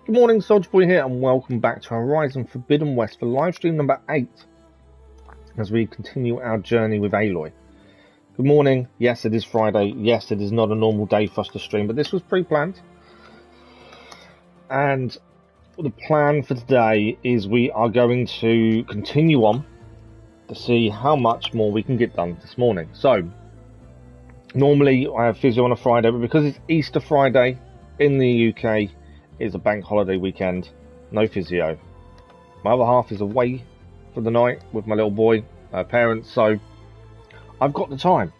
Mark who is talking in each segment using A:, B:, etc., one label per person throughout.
A: Good morning, Soldier Boy here, and welcome back to Horizon Forbidden West for live stream number 8 as we continue our journey with Aloy. Good morning. Yes, it is Friday. Yes, it is not a normal day for us to stream, but this was pre-planned. And the plan for today is we are going to continue on to see how much more we can get done this morning. So, normally I have physio on a Friday, but because it's Easter Friday in the UK, it's a bank holiday weekend, no physio. My other half is away for the night with my little boy, parents, so I've got the time.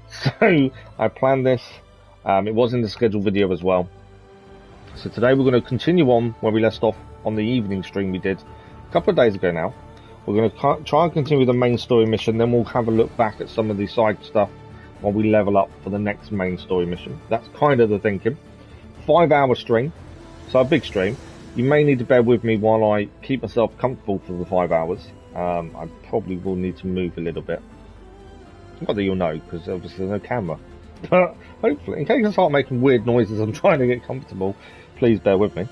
A: So I planned this. It was in the scheduled video as well. So today we're going to continue on where we left off on the evening stream we did a couple of days ago now. We're going to try and continue the main story mission, then we'll have a look back at some of the side stuff while we level up for the next main story mission. That's kind of the thinking. 5-hour stream. So a big stream. You may need to bear with me while I keep myself comfortable for the 5 hours. I probably will need to move a little bit. Not that you'll know, because obviously there's no camera. But hopefully, in case I start making weird noises, I'm trying to get comfortable. Please bear with me.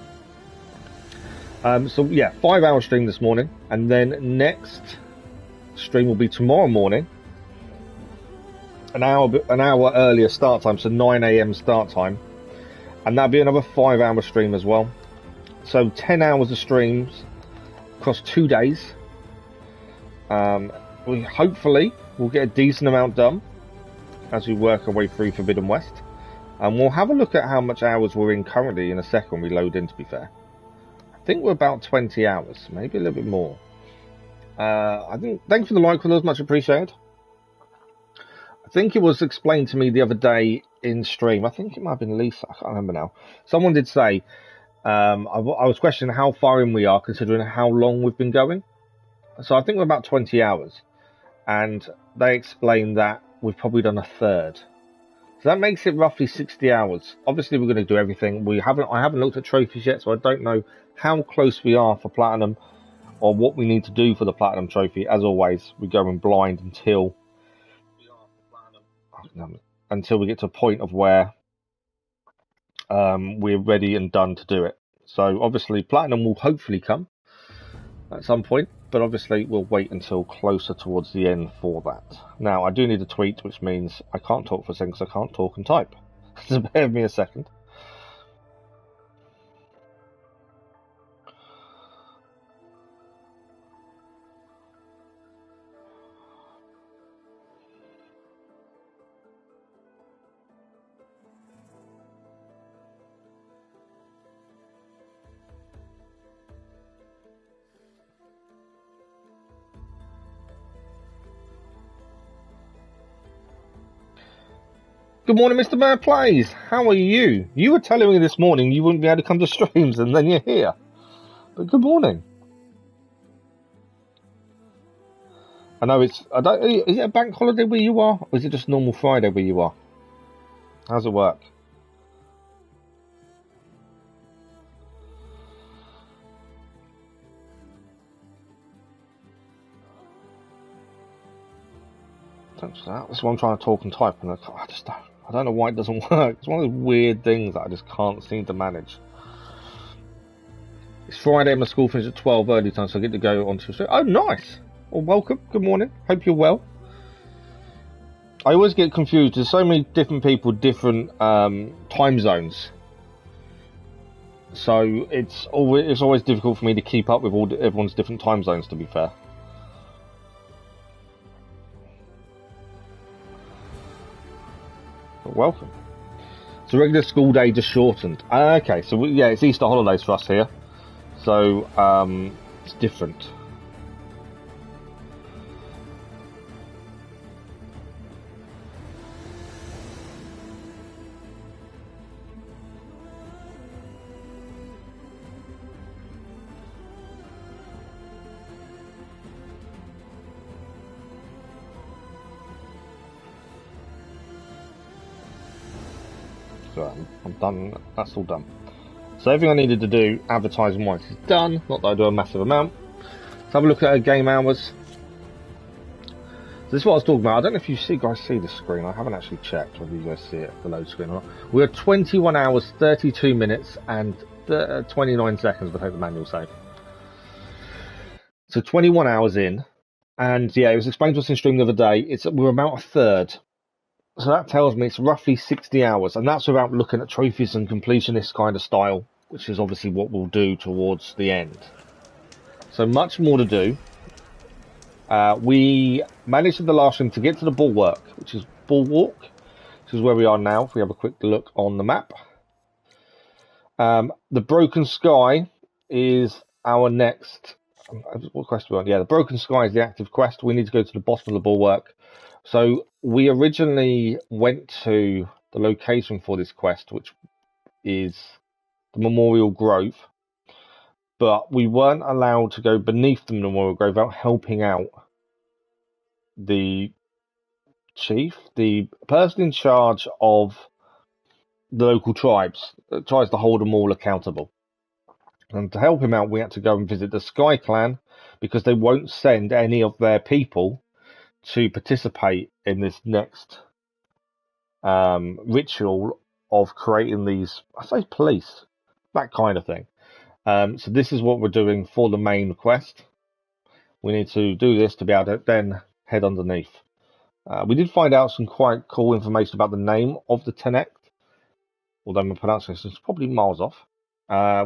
A: So yeah, 5-hour stream this morning, and then next stream will be tomorrow morning. An hour earlier start time, so 9 AM start time. And that'll be another 5-hour stream as well. So 10 hours of streams across 2 days. We hopefully will get a decent amount done as we work our way through Forbidden West. And we'll have a look at how much hours we're in currently in a second when we load in, to be fair. I think we're about 20 hours, maybe a little bit more. I think, thanks for the like for those, much appreciated. I think it was explained to me the other day in stream. I think it might have been Lisa. I can't remember now. Someone did say, I was questioning how far in we are considering how long we've been going. So I think we're about 20 hours. And they explained that we've probably done a third. So that makes it roughly 60 hours. Obviously we're going to do everything. I haven't looked at trophies yet, so I don't know how close we are for platinum or what we need to do for the platinum trophy. As always, we go in blind until we get to a point of where we're ready and done to do it. So obviously platinum will hopefully come at some point, but obviously we'll wait until closer towards the end for that. Now I do need a tweet, which means I can't talk for a second because I can't talk and type. So bear with me a second. Good morning, Mr. Man Plays. How are you? You were telling me this morning you wouldn't be able to come to streams, and then you're here. But good morning. I know is it a bank holiday where you are, or is it just normal Friday where you are? How's it work? Thanks for that. That's why I'm trying to talk and type, and I don't know why it doesn't work. It's one of those weird things that I just can't seem to manage. It's Friday, my school finishes at 12 early time, so I get to go on to the show. Oh, nice. Well, welcome. Good morning. Hope you're well. I always get confused. There's so many different people, different time zones. So it's always difficult for me to keep up with everyone's different time zones, to be fair. Welcome. It's a regular school day just shortened. Okay, so yeah, it's Easter holidays for us here. So it's different. So I'm done. That's all done. So everything I needed to do advertising wise is done. Not that I do a massive amount. Let's have a look at our game hours. So this is what I was talking about. I don't know if you guys see the screen. I haven't actually checked whether you guys see it, the load screen or not. We're 21 hours, 32 minutes and 29 seconds, but take the manual save. So 21 hours in, and yeah, it was explained to us in stream the other day. We're about a third, so that tells me it's roughly 60 hours, and that's without looking at trophies and completionist kind of style, which is obviously what we'll do towards the end. So much more to do. We managed in the last stream to get to the bulwark, which is where we are now. If we have a quick look on the map, the Broken Sky is our next. What quest are we on? Yeah, the Broken Sky is the active quest. We need to go to the bottom of the bulwark. So we originally went to the location for this quest, which is the Memorial Grove, but we weren't allowed to go beneath the Memorial Grove without helping out the chief, the person in charge of the local tribes that tries to hold them all accountable. And to help him out, we had to go and visit the Sky Clan because they won't send any of their people to participate in this next ritual of creating these, I say, police, that kind of thing. So this is what we're doing for the main quest. We need to do this to be able to then head underneath. We did find out some quite cool information about the name of the Tenet, although my pronunciation is probably miles off.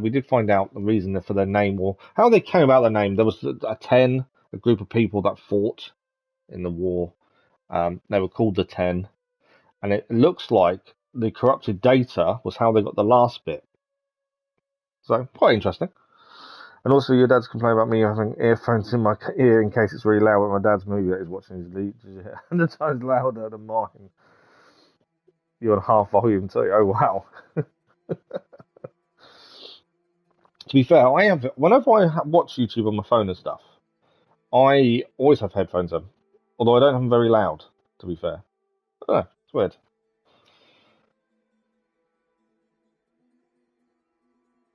A: We did find out the reason for their name, or how they came about their name. There was a group of people that fought in the war. They were called the 10, and it looks like the corrupted data was how they got the last bit. So quite interesting. And also, your dad's complaining about me having earphones in my ear in case it's really loud. When my dad's movie that he's watching his leads 100 times louder than mine. You're on half volume too. Oh wow. To be fair, whenever I watch YouTube on my phone and stuff, I always have headphones on, although I don't have them very loud. To be fair, it's weird.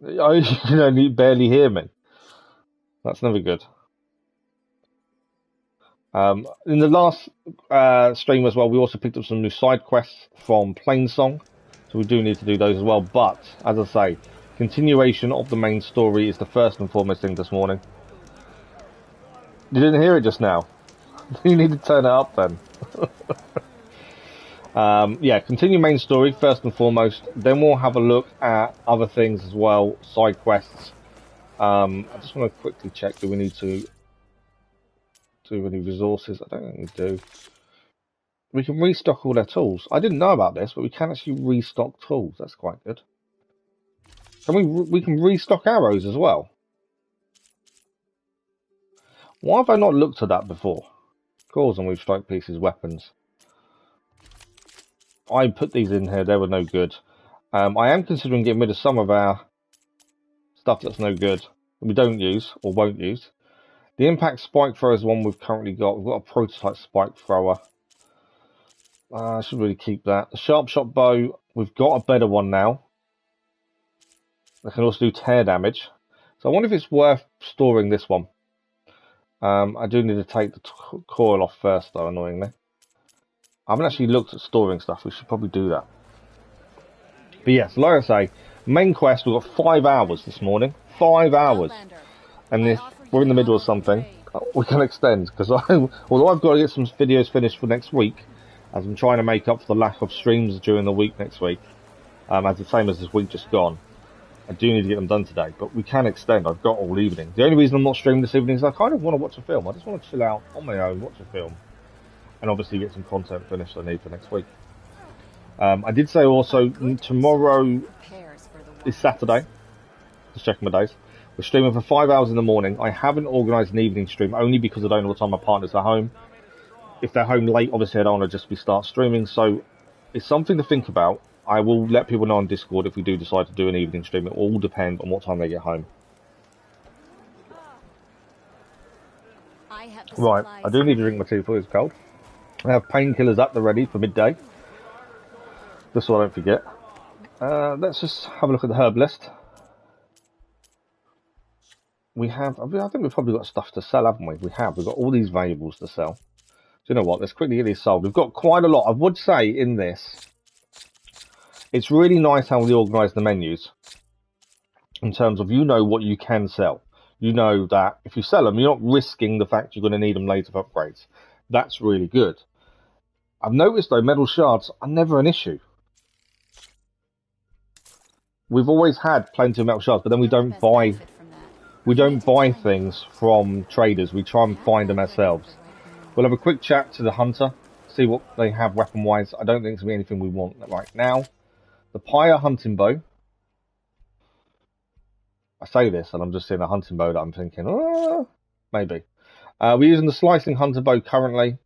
A: You can only barely hear me. That's never good. In the last stream as well, we also picked up some new side quests from Plainsong, so we do need to do those as well. But as I say, continuation of the main story is the first and foremost thing this morning. You didn't hear it just now. You need to turn it up then. Yeah, continue main story first and foremost. Then we'll have a look at other things as well, side quests. I just want to quickly check, do we need to do any resources? I don't think we do. We can restock all their tools. I didn't know about this, but we can actually restock tools. That's quite good. We can restock arrows as well. Why have I not looked at that before? Cores and weave strike pieces, weapons. I put these in here, they were no good. I am considering getting rid of some of our stuff that's no good, that we don't use or won't use. The impact spike thrower is one we've currently got. We've got a prototype spike thrower. I should really keep that. The sharp shot bow, we've got a better one now. They can also do tear damage. So I wonder if it's worth storing this one. I do need to take the coil off first though, annoyingly. I haven't actually looked at storing stuff. We should probably do that. But yes, like I say, main quest, we've got 5 hours this morning. 5 hours. And if we're in the middle of something, we can extend. Because although I've got to get some videos finished for next week, as I'm trying to make up for the lack of streams during the week next week, as the same as this week just gone, I do need to get them done today. But we can extend. I've got all evening. The only reason I'm not streaming this evening is I kind of want to watch a film. I just want to chill out on my own, watch a film. And obviously get some content finished I need for next week. I did say also, tomorrow is Saturday. Just checking my days. We're streaming for 5 hours in the morning. I haven't organised an evening stream, only because I don't know what time my partners are home. If they're home late, obviously I don't want to just start streaming. So it's something to think about. I will let people know on Discord if we do decide to do an evening stream. It will all depend on what time they get home. Right, I do need to drink my tea before it's cold. I have painkillers at the ready for midday, just so I don't forget. Let's just have a look at the herb list. We have, I think we've probably got stuff to sell, haven't we? We've got all these valuables to sell. So you know what, let's quickly get these sold. We've got quite a lot. I would say in this, it's really nice how we organise the menus. in terms of, you know what you can sell. You know that if you sell them, you're not risking the fact you're going to need them later for upgrades. That's really good. I've noticed though, metal shards are never an issue. We've always had plenty of metal shards, but then we don't buy things from traders. We try and find them ourselves. We'll have a quick chat to the hunter, see what they have weapon wise. I don't think it's going to be anything we want right now. The pyre hunting bow. I say this and I'm just seeing a hunting bow that I'm thinking, maybe. We're using the slicing hunter bow currently.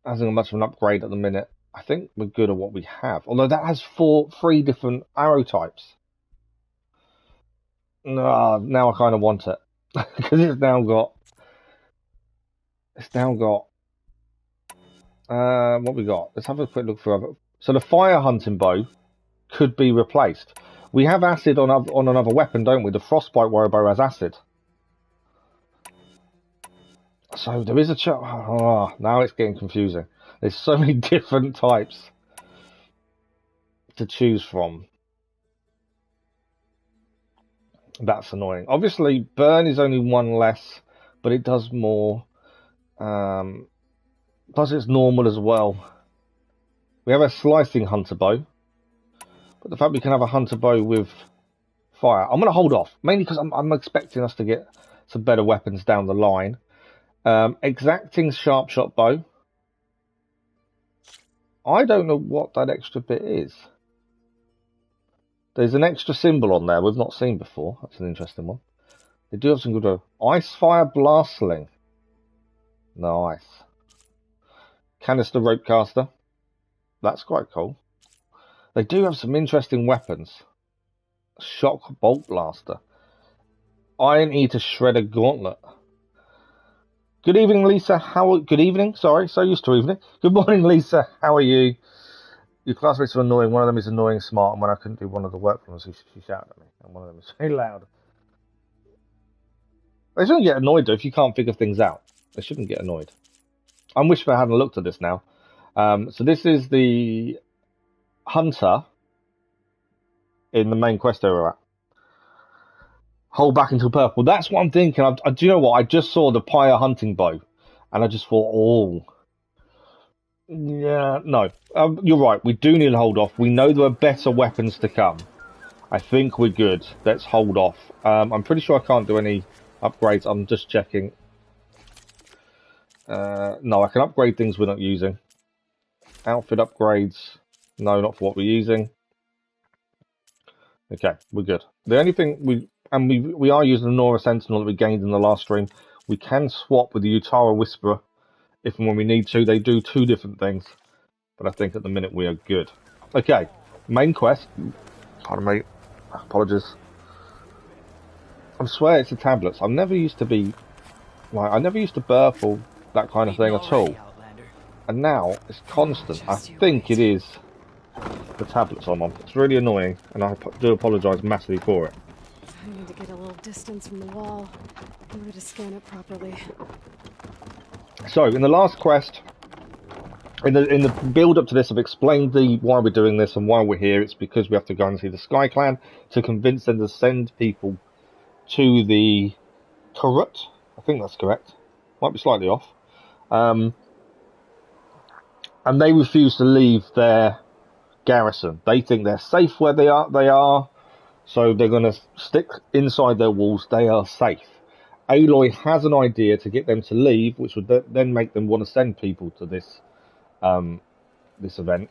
A: Hasn't got much of an upgrade at the minute. I think we're good at what we have. Although that has three different arrow types. Now I kind of want it. Because it's now got what we got. Let's have a quick look for other. So the fire hunting bow could be replaced. We have acid on another weapon, don't we? The frostbite warrior bow has acid. So there is a chance. Oh, now it's getting confusing. There's so many different types to choose from. That's annoying. Obviously, burn is only one less, but it does more. Does its normal as well. We have a slicing hunter bow, but the fact we can have a hunter bow with fire, I'm going to hold off, mainly because I'm expecting us to get some better weapons down the line. Exacting sharp shot bow. I don't know what that extra bit is. There's an extra symbol on there we've not seen before. That's an interesting one. They do have some good ice fire blast sling. Nice. Canister rope caster. That's quite cool. They do have some interesting weapons. Shock bolt blaster. Iron eater shredder gauntlet. Good evening, Lisa. Good evening. Sorry, so used to evening. Good morning, Lisa. How are you? Your classmates are annoying. One of them is annoying smart, and when I couldn't do one of the work for them, she shouted at me, and one of them is very loud. They shouldn't get annoyed though if you can't figure things out. They shouldn't get annoyed. I'm wishing I hadn't looked at this now. So this is the hunter in the main quest area. Hold back until purple. That's what I'm thinking. Do you know what? I just saw the pyre hunting bow, and I just thought, oh, yeah, no. You're right. We do need to hold off. We know there are better weapons to come. I think we're good. Let's hold off. I'm pretty sure I can't do any upgrades. I'm just checking. No, I can upgrade things we're not using. Outfit upgrades. No, not for what we're using. Okay, we're good. The only thing we are using the Nora Sentinel that we gained in the last stream. We can swap with the Utara Whisperer if and when we need to. They do two different things, but I think at the minute we are good. Okay, main quest. Pardon me. Apologies. I swear it's the tablets. I never used to be like I never used to burp or that kind of thing at all, and now it's constant. I think it is the tablets I'm on. It's really annoying, and I do apologise massively for it.
B: I need to get a little distance from the wall in order to scan it properly.
A: So, in the last quest, in the build up to this, I've explained why we're doing this and why we're here. It's because we have to go and see the Sky Clan to convince them to send people to the Kulrut. I think that's correct. Might be slightly off. And they refuse to leave their garrison. They think they're safe where they are, so they're going to stick inside their walls. They are safe. Aloy has an idea to get them to leave, which would then make them want to send people to this this event.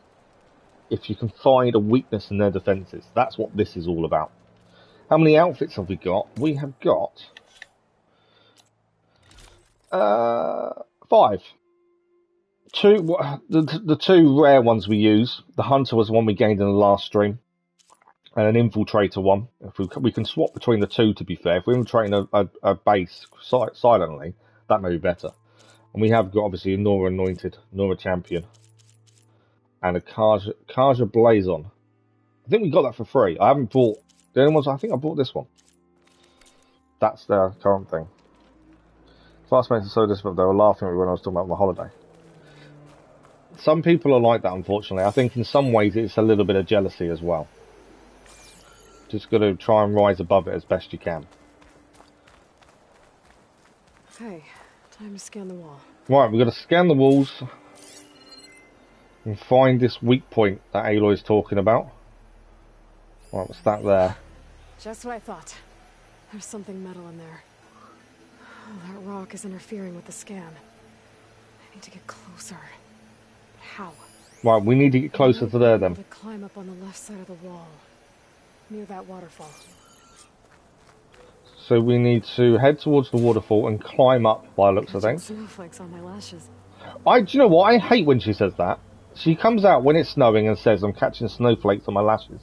A: If you can find a weakness in their defences, that's what this is all about. How many outfits have we got? We have got 5. The two rare ones we use. The hunter was the one we gained in the last stream, and an infiltrator one. If we can swap between the two, to be fair. If we're infiltrating a base silently, that may be better. And we have got obviously a Nora anointed, Nora champion, and a Kaja Blazon. I think we got that for free. I haven't bought the only ones. I think I bought this one. That's the current thing. Classmates are so disappointed. They were laughing at me when I was talking about my holiday. Some people are like that, unfortunately. I think in some ways it's a little bit of jealousy as well. Just got to try and rise above it as best you can.
B: Okay, time to scan the wall.
A: Right, we've got to scan the walls and find this weak point that Aloy's talking about. Right, what's that there?
B: Just what I thought. There's something metal in there. Oh, that rock is interfering with the scan. I need to get closer. But how?
A: Right, we need to get closer to there then.
B: To climb up on the left side of the wall, near that waterfall.
A: So we need to head towards the waterfall and climb up by the looks of things.
B: Snowflakes on my lashes.
A: Do you know what? I hate when she says that. She comes out when it's snowing and says, I'm catching snowflakes on my lashes.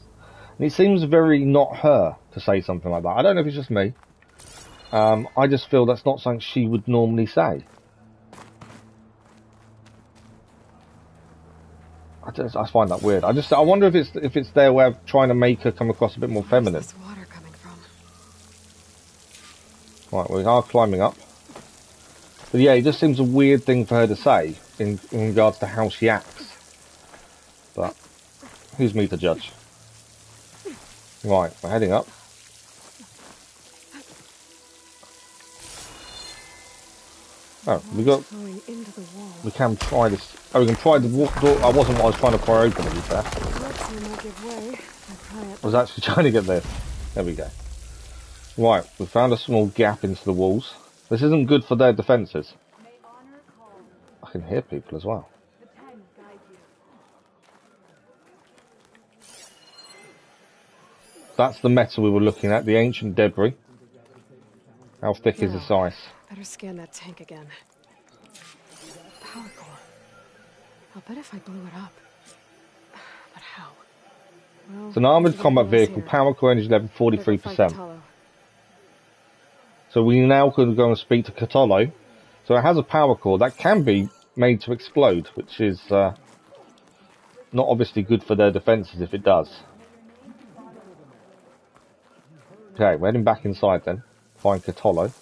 A: And it seems very not her to say something like that. I don't know if it's just me. I just feel that's not something she would normally say. I find that weird. I wonder if it's their way of trying to make her come across a bit more feminine.
B: Where's this water coming from?
A: Right, we are climbing up. But yeah, it just seems a weird thing for her to say in regards to how she acts. But who's me to judge? Right, we're heading up. Oh, we can pry this. Oh, we can pry the door. That wasn't what I was trying to pry open, to be fair. I was actually trying to get this. There we go. Right, we found a small gap into the walls. This isn't good for their defences. I can hear people as well. That's the metal we were looking at, the ancient debris. How thick is this ice?
B: Better scan that tank again. Power core. I'll bet if I blew it up. But how? Well,
A: it's an armoured combat vehicle, power core engine level 43%. So we now can go and speak to Cthulhu. So it has a power core that can be made to explode, which is not obviously good for their defences if it does. Okay, we're heading back inside then. Find Cthulhu.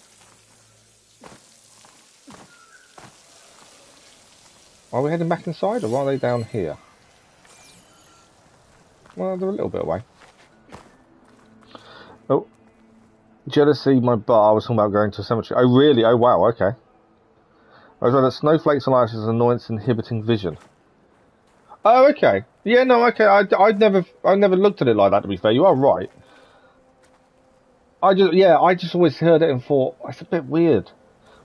A: Are we heading back inside, or are they down here? Well, they're a little bit away. Oh. Jealousy, my bar. I was talking about going to a cemetery. Oh, really? Oh, wow, okay. I was right, that snowflakes and ice is an annoyance inhibiting vision. Oh, okay. Yeah, no, okay. I never looked at it like that, to be fair. You are right. I just always heard it and thought, it's a bit weird.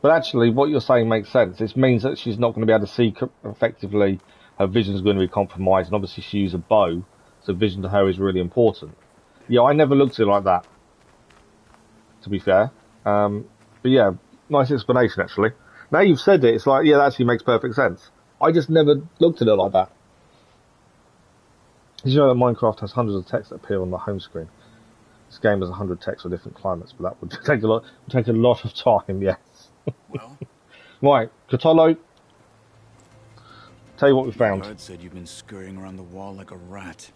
A: But actually, what you're saying makes sense. It means that she's not going to be able to see effectively. Her vision's going to be compromised, and obviously she uses a bow, so vision to her is really important. Yeah, I never looked at it like that, to be fair. But yeah, nice explanation, actually. Now you've said it, it's like, yeah, that actually makes perfect sense. I just never looked at it like that. Did you know that Minecraft has hundreds of texts that appear on the home screen? This game has 100 texts for different climates, but that would take a lot of time, yes.
C: Well,
A: right, Cthulhu. Tell you what we found.
C: Guard said you've been scurrying around the wall like a rat.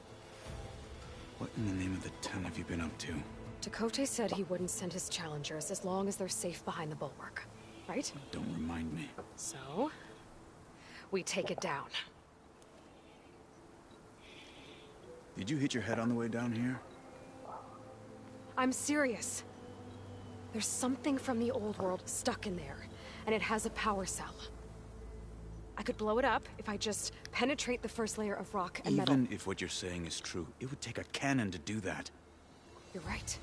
C: What in the name of the ton have you been up to?
B: Dakote said he wouldn't send his challengers as long as they're safe behind the bulwark, right?
C: Don't remind me.
B: So, we take it down.
C: Did you hit your head on the way down here?
B: I'm serious. There's something from the old world stuck in there, and it has a power cell. I could blow it up if I just penetrate the first layer of rock and metal.
C: Even if what you're saying is true, it would take a cannon to do that.
B: You're right.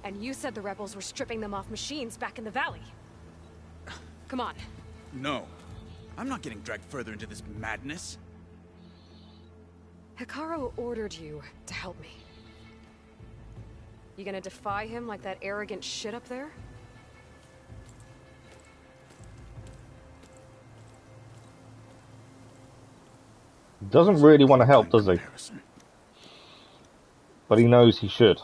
B: And you said the rebels were stripping them off machines back in the valley. Come on.
C: No. I'm not getting dragged further into this madness.
B: Hikaru ordered you to help me. You gonna defy him like that arrogant shit up there?
A: Doesn't really want to help, does he? But he knows he should.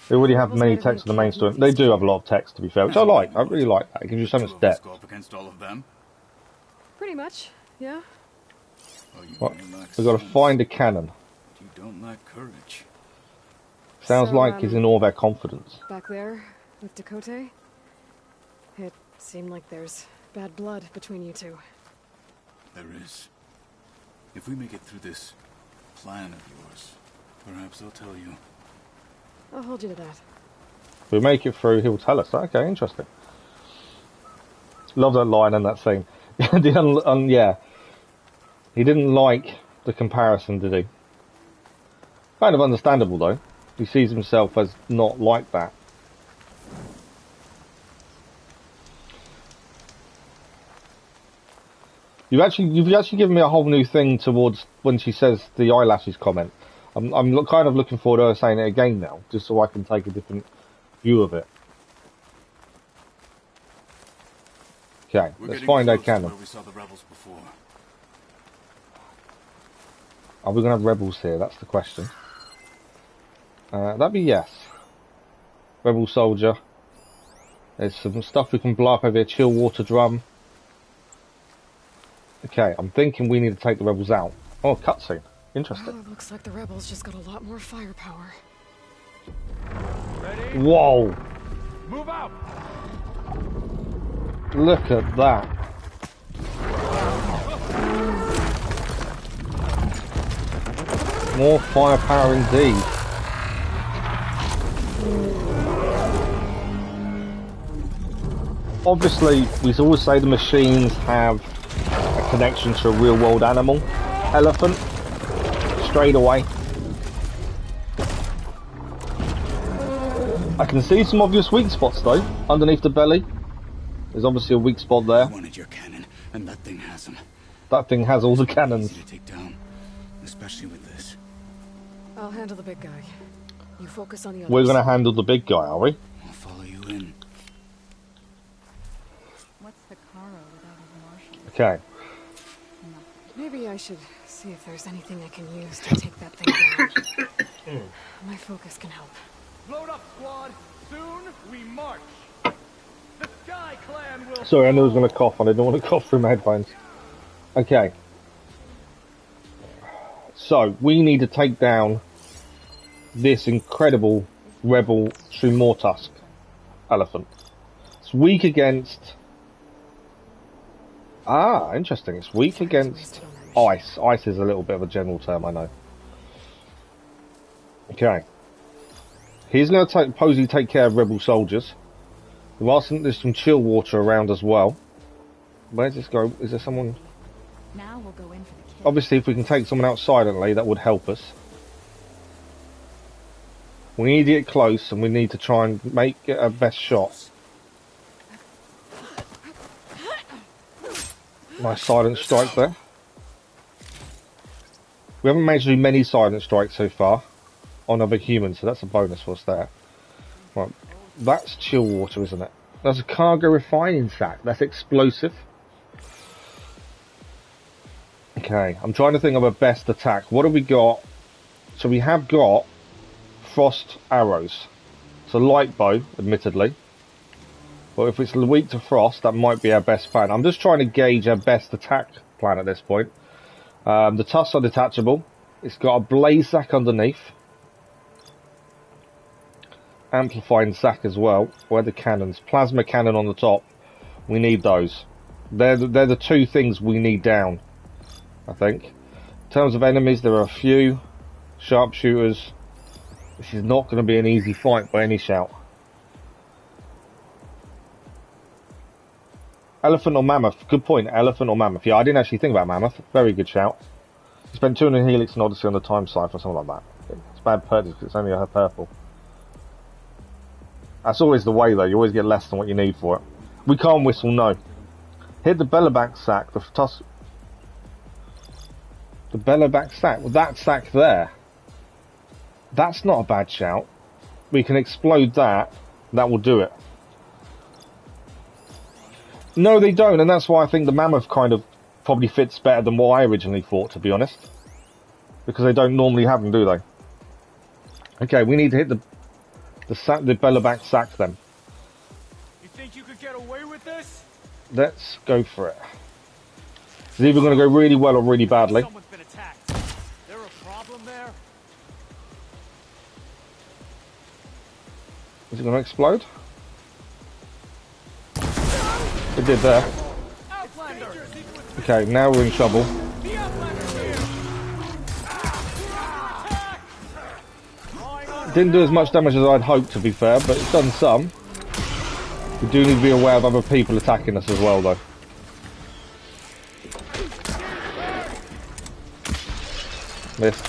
A: They already have many texts in the main story. They do have a lot of text, to be fair, which I like. I really like that. It gives you so much depth.
C: Go up against all of them?
B: Pretty much, yeah.
C: Oh,
A: We've got to find a cannon.
C: You don't lack courage.
A: Sounds like he's in all their confidence.
B: Back there, with Dakote, it seemed like there's bad blood between you two.
C: There is. If we make it through this plan of yours, Perhaps he'll tell you.
B: I'll hold you to that.
A: If we make it through, he'll tell us. Okay, interesting. Love that line and that thing. Yeah. He didn't like the comparison, did he? Kind of understandable, though. He sees himself as not like that. You've actually given me a whole new thing towards when she says the eyelashes comment. I'm kind of looking forward to her saying it again now, just so I can take a different view of it. Okay, let's find our cannon.
C: Where we saw the rebels before.
A: Are we going to have rebels here? That's the question. That'd be yes. Rebel soldier. There's some stuff we can blow up over here. Chill water drum. Okay, I'm thinking we need to take the rebels out. Oh, cutscene. Interesting.
B: Well, it looks like the rebels just got a lot more firepower.
D: Ready?
A: Whoa!
D: Move out!
A: Look at that. More firepower indeed. Obviously, we always say the machines have a connection to a real-world animal. Elephant. Straight away. I can see some obvious weak spots though, underneath the belly. There's obviously a weak spot there.
C: I wanted your cannon, and that thing has them.
A: That thing has all the cannons.
C: Easy to take down, especially with this.
B: I'll handle the big guy. You focus on the others.
A: We're going to handle the big guy, are we?
C: I'll follow you in.
E: What's the Caro without his marshal?
A: Okay.
B: Maybe I should see if there's anything I can use to take that thing down. My focus can help.
D: Load up, squad. Soon we march. The Sky Clan will.
A: Sorry, I knew I was going to cough and I didn't want to cough through my headphones. Okay. So, we need to take down this incredible rebel Tremortusk elephant. It's weak against... Ah, interesting. It's weak against ice. Ice is a little bit of a general term, I know. Okay. He's going to supposedly take care of rebel soldiers. There's some chill water around as well. Where's this go? Is there someone...
E: Now we'll go in for the kill.
A: Obviously, if we can take someone out silently, that would help us. We need to get close, and we need to try and make it our best shot. Nice silent strike there. We haven't managed to do many silent strikes so far on other humans, so that's a bonus for us there. Right, that's chill water, isn't it? That's a cargo refining sack. That's explosive. Okay, I'm trying to think of a best attack. What have we got? So we have got frost arrows. It's a light bow, admittedly. But if it's weak to frost, that might be our best plan. I'm just trying to gauge our best attack plan at this point. The tusks are detachable. It's got a blaze sack underneath. Amplifying sack as well. Where are the cannons? Plasma cannon on the top. We need those. They're the two things we need down, I think. In terms of enemies, there are a few. Sharpshooters. This is not going to be an easy fight by any shout. Elephant or mammoth? Good point. Elephant or mammoth? Yeah, I didn't actually think about mammoth. Very good shout. You spent 200 helix and Odyssey on the time cipher, something like that. It's bad purchase because it's only a purple. That's always the way though. You always get less than what you need for it. We can't whistle, no. Hit the bellerback sack. The bellerback sack. Well, that sack there. That's not a bad shout. We can explode that. That will do it. No, they don't, and that's why I think the mammoth kind of probably fits better than what I originally thought, to be honest. Because they don't normally have them, do they? Okay, we need to hit the bellerback sack then.
D: You think you could get away with this?
A: Let's go for it. It's either going to go really well or really badly.
D: Someone's been attacked. There a problem there?
A: Is it going to explode? It did there.
D: Outlander.
A: Okay, now we're in trouble.
D: The Outlander's here.
A: Didn't do as much damage as I'd hoped, to be fair, but it's done some. We do need to be aware of other people attacking us as well, though. Missed.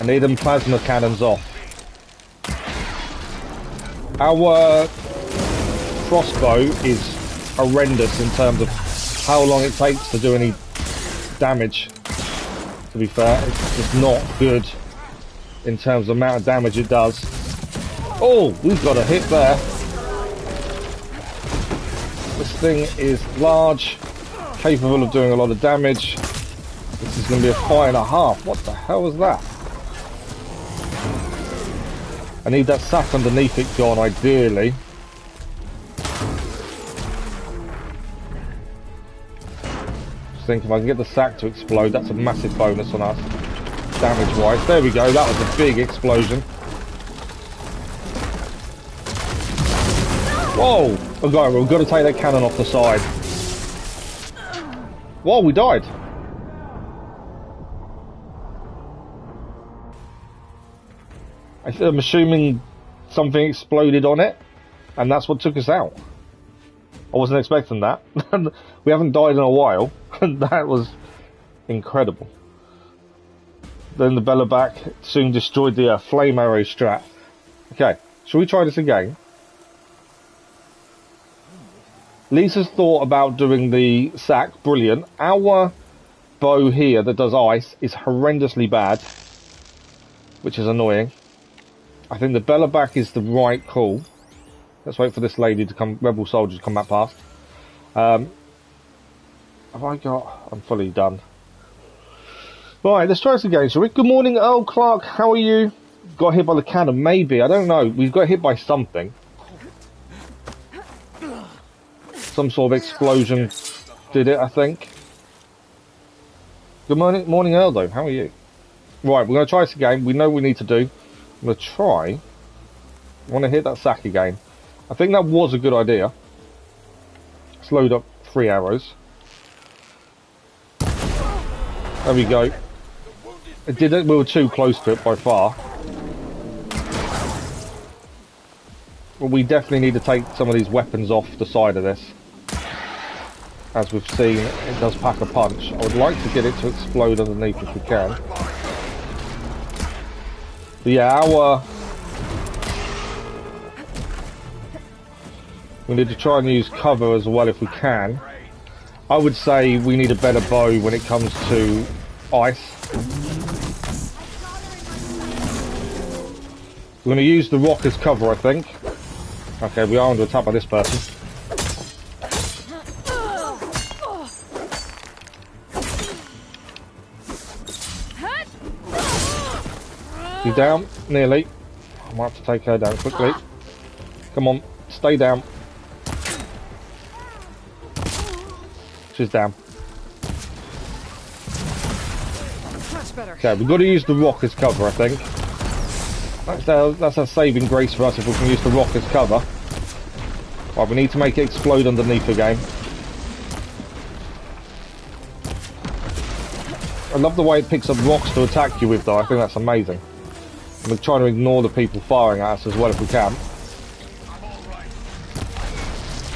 A: I need them plasma cannons off. Our crossbow is horrendous in terms of how long it takes to do any damage. To be fair, it's just not good in terms of the amount of damage it does. Oh, we've got a hit there. This thing is large, capable of doing a lot of damage. This is going to be a 5.5. What the hell was that? I need that sack underneath it gone, ideally. Just think if I can get the sack to explode, that's a massive bonus on us, damage-wise. There we go, that was a big explosion. Whoa! Okay, we've got to take that cannon off the side. Whoa, we died. I'm assuming something exploded on it, and that's what took us out. I wasn't expecting that. We haven't died in a while, and that was incredible. Then the Valor back soon destroyed the flame arrow strat. Okay, shall we try this again? Lisa's thought about doing the sack, brilliant. Our bow here that does ice is horrendously bad, which is annoying. I think the Valor back is the right call. Let's wait for this lady to come, rebel soldier to come back past. Have I got... I'm fully done. Right, let's try this again, shall we? Good morning, Earl Clark. How are you? Got hit by the cannon, maybe. I don't know. We've got hit by something. Some sort of explosion did it, I think. Good morning, Earl, though. How are you? Right, we're going to try this again. We know what we need to do. I'm going to try. I want to hit that sack again. I think that was a good idea. Let's load up 3 arrows. There we go. It didn't. We were too close to it by far. But we definitely need to take some of these weapons off the side of this. As we've seen, it does pack a punch. I would like to get it to explode underneath if we can. But yeah, we need to try and use cover as well if we can. I would say we need a better bow when it comes to ice. We're going to use the rock as cover, I think. Okay, we are under attack by this person. You down? Nearly. I might have to take her down quickly. Come on, stay down. She's down.
B: Much better.
A: Okay, we've got to use the rock as cover, I think. That's a saving grace for us if we can use the rock as cover. Right, we need to make it explode underneath again. I love the way it picks up rocks to attack you with, though. I think that's amazing. And we're trying to ignore the people firing at us as well if we can.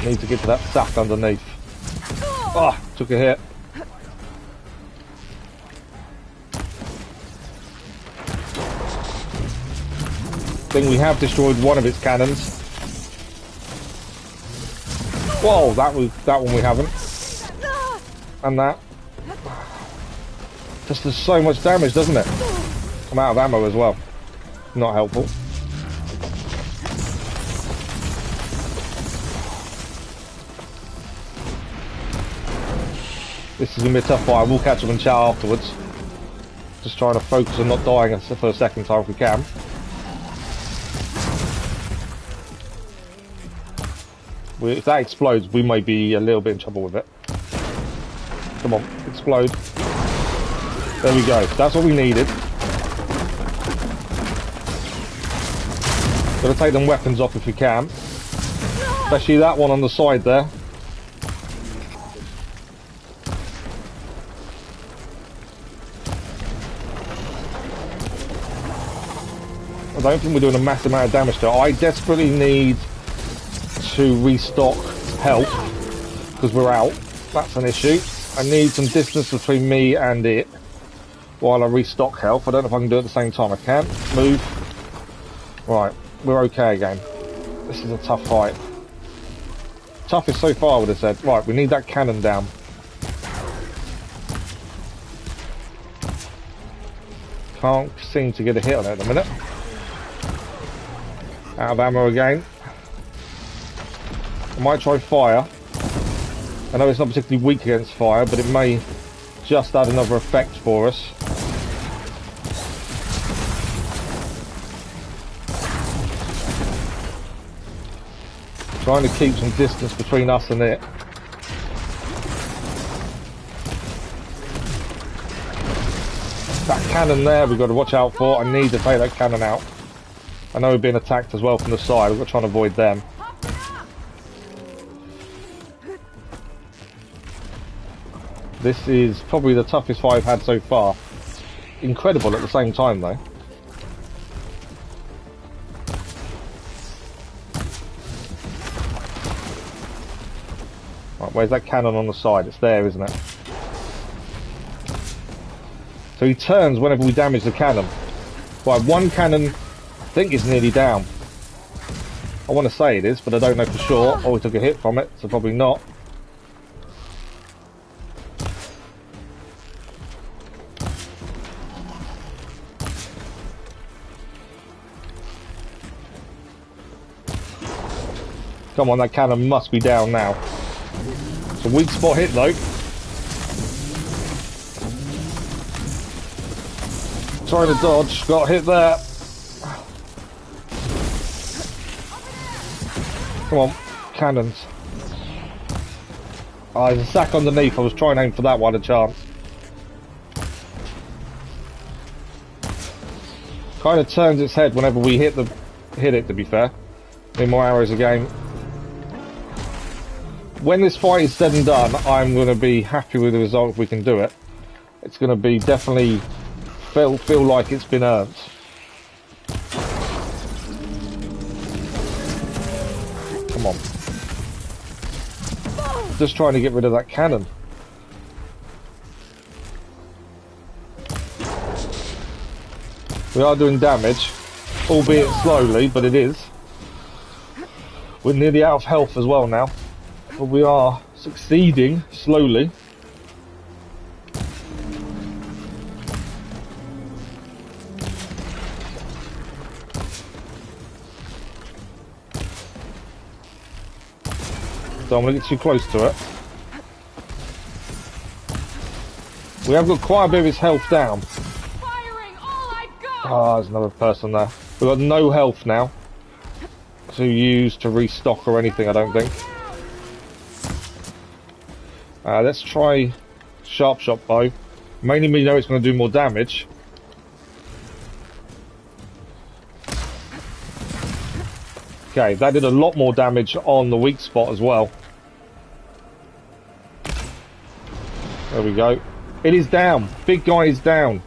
A: Need to get to that sack underneath. Ah, took a hit. I think we have destroyed one of its cannons. Whoa, that one we haven't. And that. Just does so much damage, doesn't it? I'm out of ammo as well. Not helpful. This is going to be a tough fight. We'll catch up and chat afterwards. Just trying to focus on not dying for a second time if we can. If that explodes, we may be a little bit in trouble with it. Come on, explode. There we go. That's what we needed. Got to take them weapons off if we can. Especially that one on the side there. I don't think we're doing a massive amount of damage to it. I desperately need to restock health because we're out. That's an issue. I need some distance between me and it while I restock health. I don't know if I can do it at the same time. I can. Move. Right, we're okay again. This is a tough fight. Toughest so far, I would have said. Right, we need that cannon down. Can't seem to get a hit on it at the minute. Out of ammo again. I might try fire. I know it's not particularly weak against fire, but it may just add another effect for us. Trying to keep some distance between us and it. That cannon there we've got to watch out for. I need to take that cannon out. I know we're being attacked as well from the side. We've got to try and avoid them. This is probably the toughest fight I've had so far. Incredible at the same time though. Right, where's that cannon on the side? It's there, isn't it? So he turns whenever we damage the cannon. Right, one cannon, I think is nearly down. I want to say it is, but I don't know for sure. Oh, we took a hit from it, so probably not. Come on, that cannon must be down now. It's a weak spot hit though. Trying to dodge, got hit there. Come on, cannons. Oh, there's a sack underneath. I was trying to aim for that one, a chance. Kind of turns its head whenever we hit it, to be fair. Need more arrows again. When this fight is said and done, I'm going to be happy with the result if we can do it. It's going to be definitely feel like it's been earned. Come on. Just trying to get rid of that cannon. We are doing damage, albeit slowly, but it is. We're nearly out of health as well now, but we are succeeding slowly. Don't want to get too close to it. We have got quite a bit of his health down. Ah, there's another person there. We've got no health now to use to restock or anything, I don't think. Let's try sharp shot bow. Mainly we know it's going to do more damage. Okay, that did a lot more damage on the weak spot as well. There we go. It is down. Big guy is down.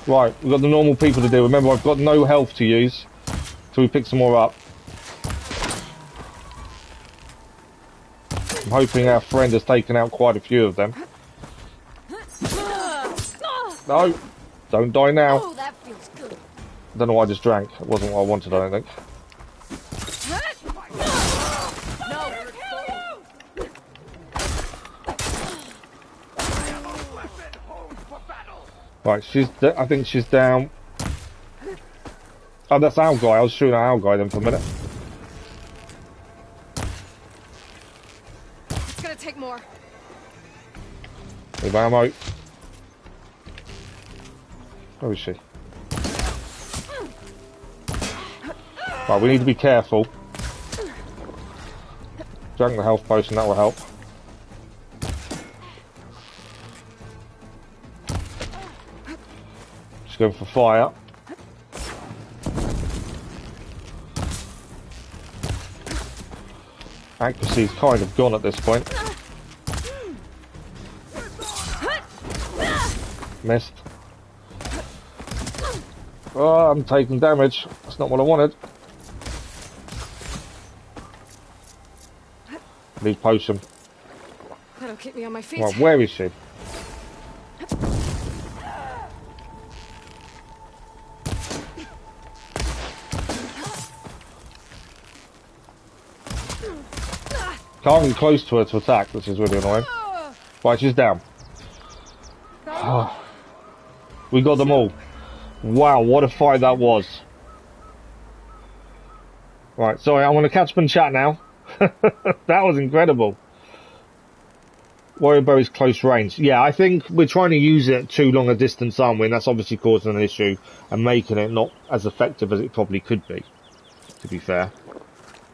A: Right, we've got the normal people to do. Remember, I've got no health to use till we pick some more up. I'm hoping our friend has taken out quite a few of them. No, don't die now.
B: Oh, that feels good.
A: I don't know why I just drank. It wasn't what I wanted, I don't think. Right, I think she's down. Oh, that's our guy. I was shooting at our guy then for a minute.
B: It's gonna take more.
A: With ammo. Where is she? Right, we need to be careful. Drink the health potion, that will help. Just going for fire. Accuracy's kind of gone at this point. Missed. Oh, I'm taking damage. That's not what I wanted. Need potion.
B: That'll keep me on my feet.
A: Right, where is she? Can't get close to her to attack, which is really annoying. Right, she's down. We got them all. Wow, what a fight that was. Right, sorry, I'm going to catch up and chat now. That was incredible. Warrior bow is close range. Yeah, I think we're trying to use it at too long a distance, aren't we? And that's obviously causing an issue and making it not as effective as it probably could be, to be fair.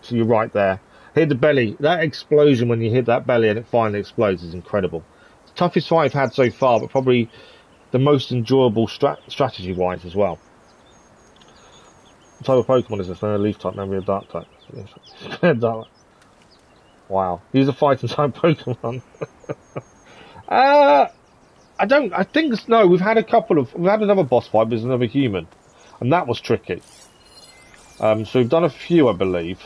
A: So you're right there. Hit the belly. That explosion when you hit that belly and it finally explodes is incredible. It's the toughest fight I've had so far, but probably the most enjoyable strategy-wise as well. What type of Pokemon is this? No, leaf type, memory of dark type. Wow. These are fighting type Pokemon. I think, no, we've had another boss fight, but there's another human. And that was tricky. So we've done a few, I believe.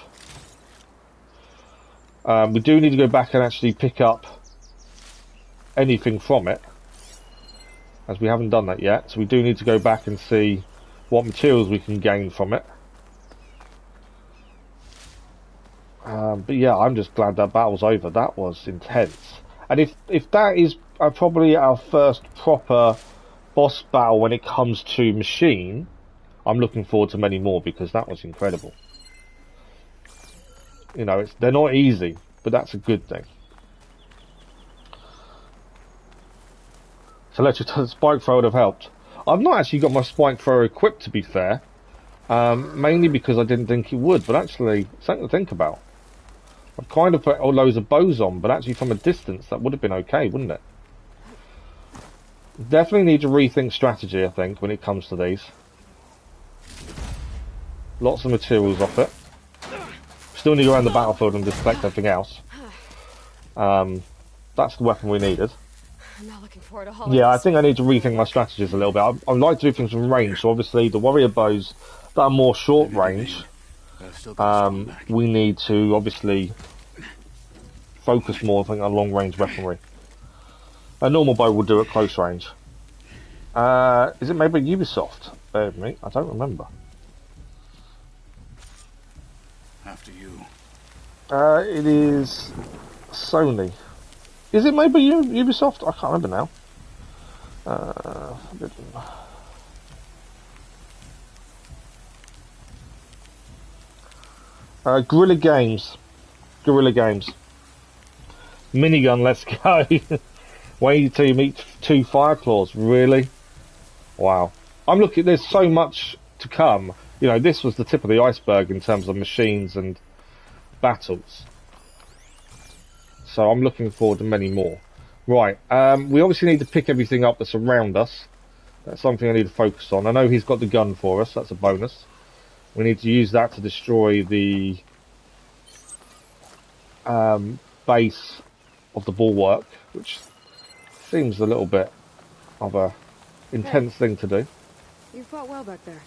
A: We do need to go back and actually pick up anything from it, as we haven't done that yet. So we do need to go back and see what materials we can gain from it. But yeah, I'm just glad that battle's over. That was intense. And if that is probably our first proper boss battle when it comes to machine, I'm looking forward to many more, because that was incredible. You know, they're not easy, but that's a good thing. So let's just spike throw would have helped. I've not actually got my spike throw equipped, to be fair, mainly because I didn't think it would. But actually, something to think about. I've kind of put loads of bows on, but actually from a distance that would have been okay, wouldn't it? Definitely need to rethink strategy, I think, when it comes to these. Lots of materials off it. Still need to go around the battlefield and just collect everything else. That's the weapon we needed.
B: I'm not looking forward to all
A: Yeah, I
B: this.
A: think I need to rethink my strategies a little bit. I like to do things from range, so obviously the warrior bows that are more short range, we need to obviously focus more, I think, on long range weaponry. A normal bow will do at close range. Is it made by Ubisoft? Bear with me, I don't remember.
C: After you.
A: It is Sony. Is it made by Ubisoft? I can't remember now. Guerrilla Games. Guerrilla Games. Minigun, let's go. Wait till you meet 2 Fireclaws. Really? Wow. I'm looking, there's so much to come. You know, this was the tip of the iceberg in terms of machines and battles. So I'm looking forward to many more. Right, we obviously need to pick everything up that's around us. That's something I need to focus on. I know he's got the gun for us, that's a bonus. We need to use that to destroy the base of the bulwark, which seems a little bit of a intense thing to do.
B: You fought well back there.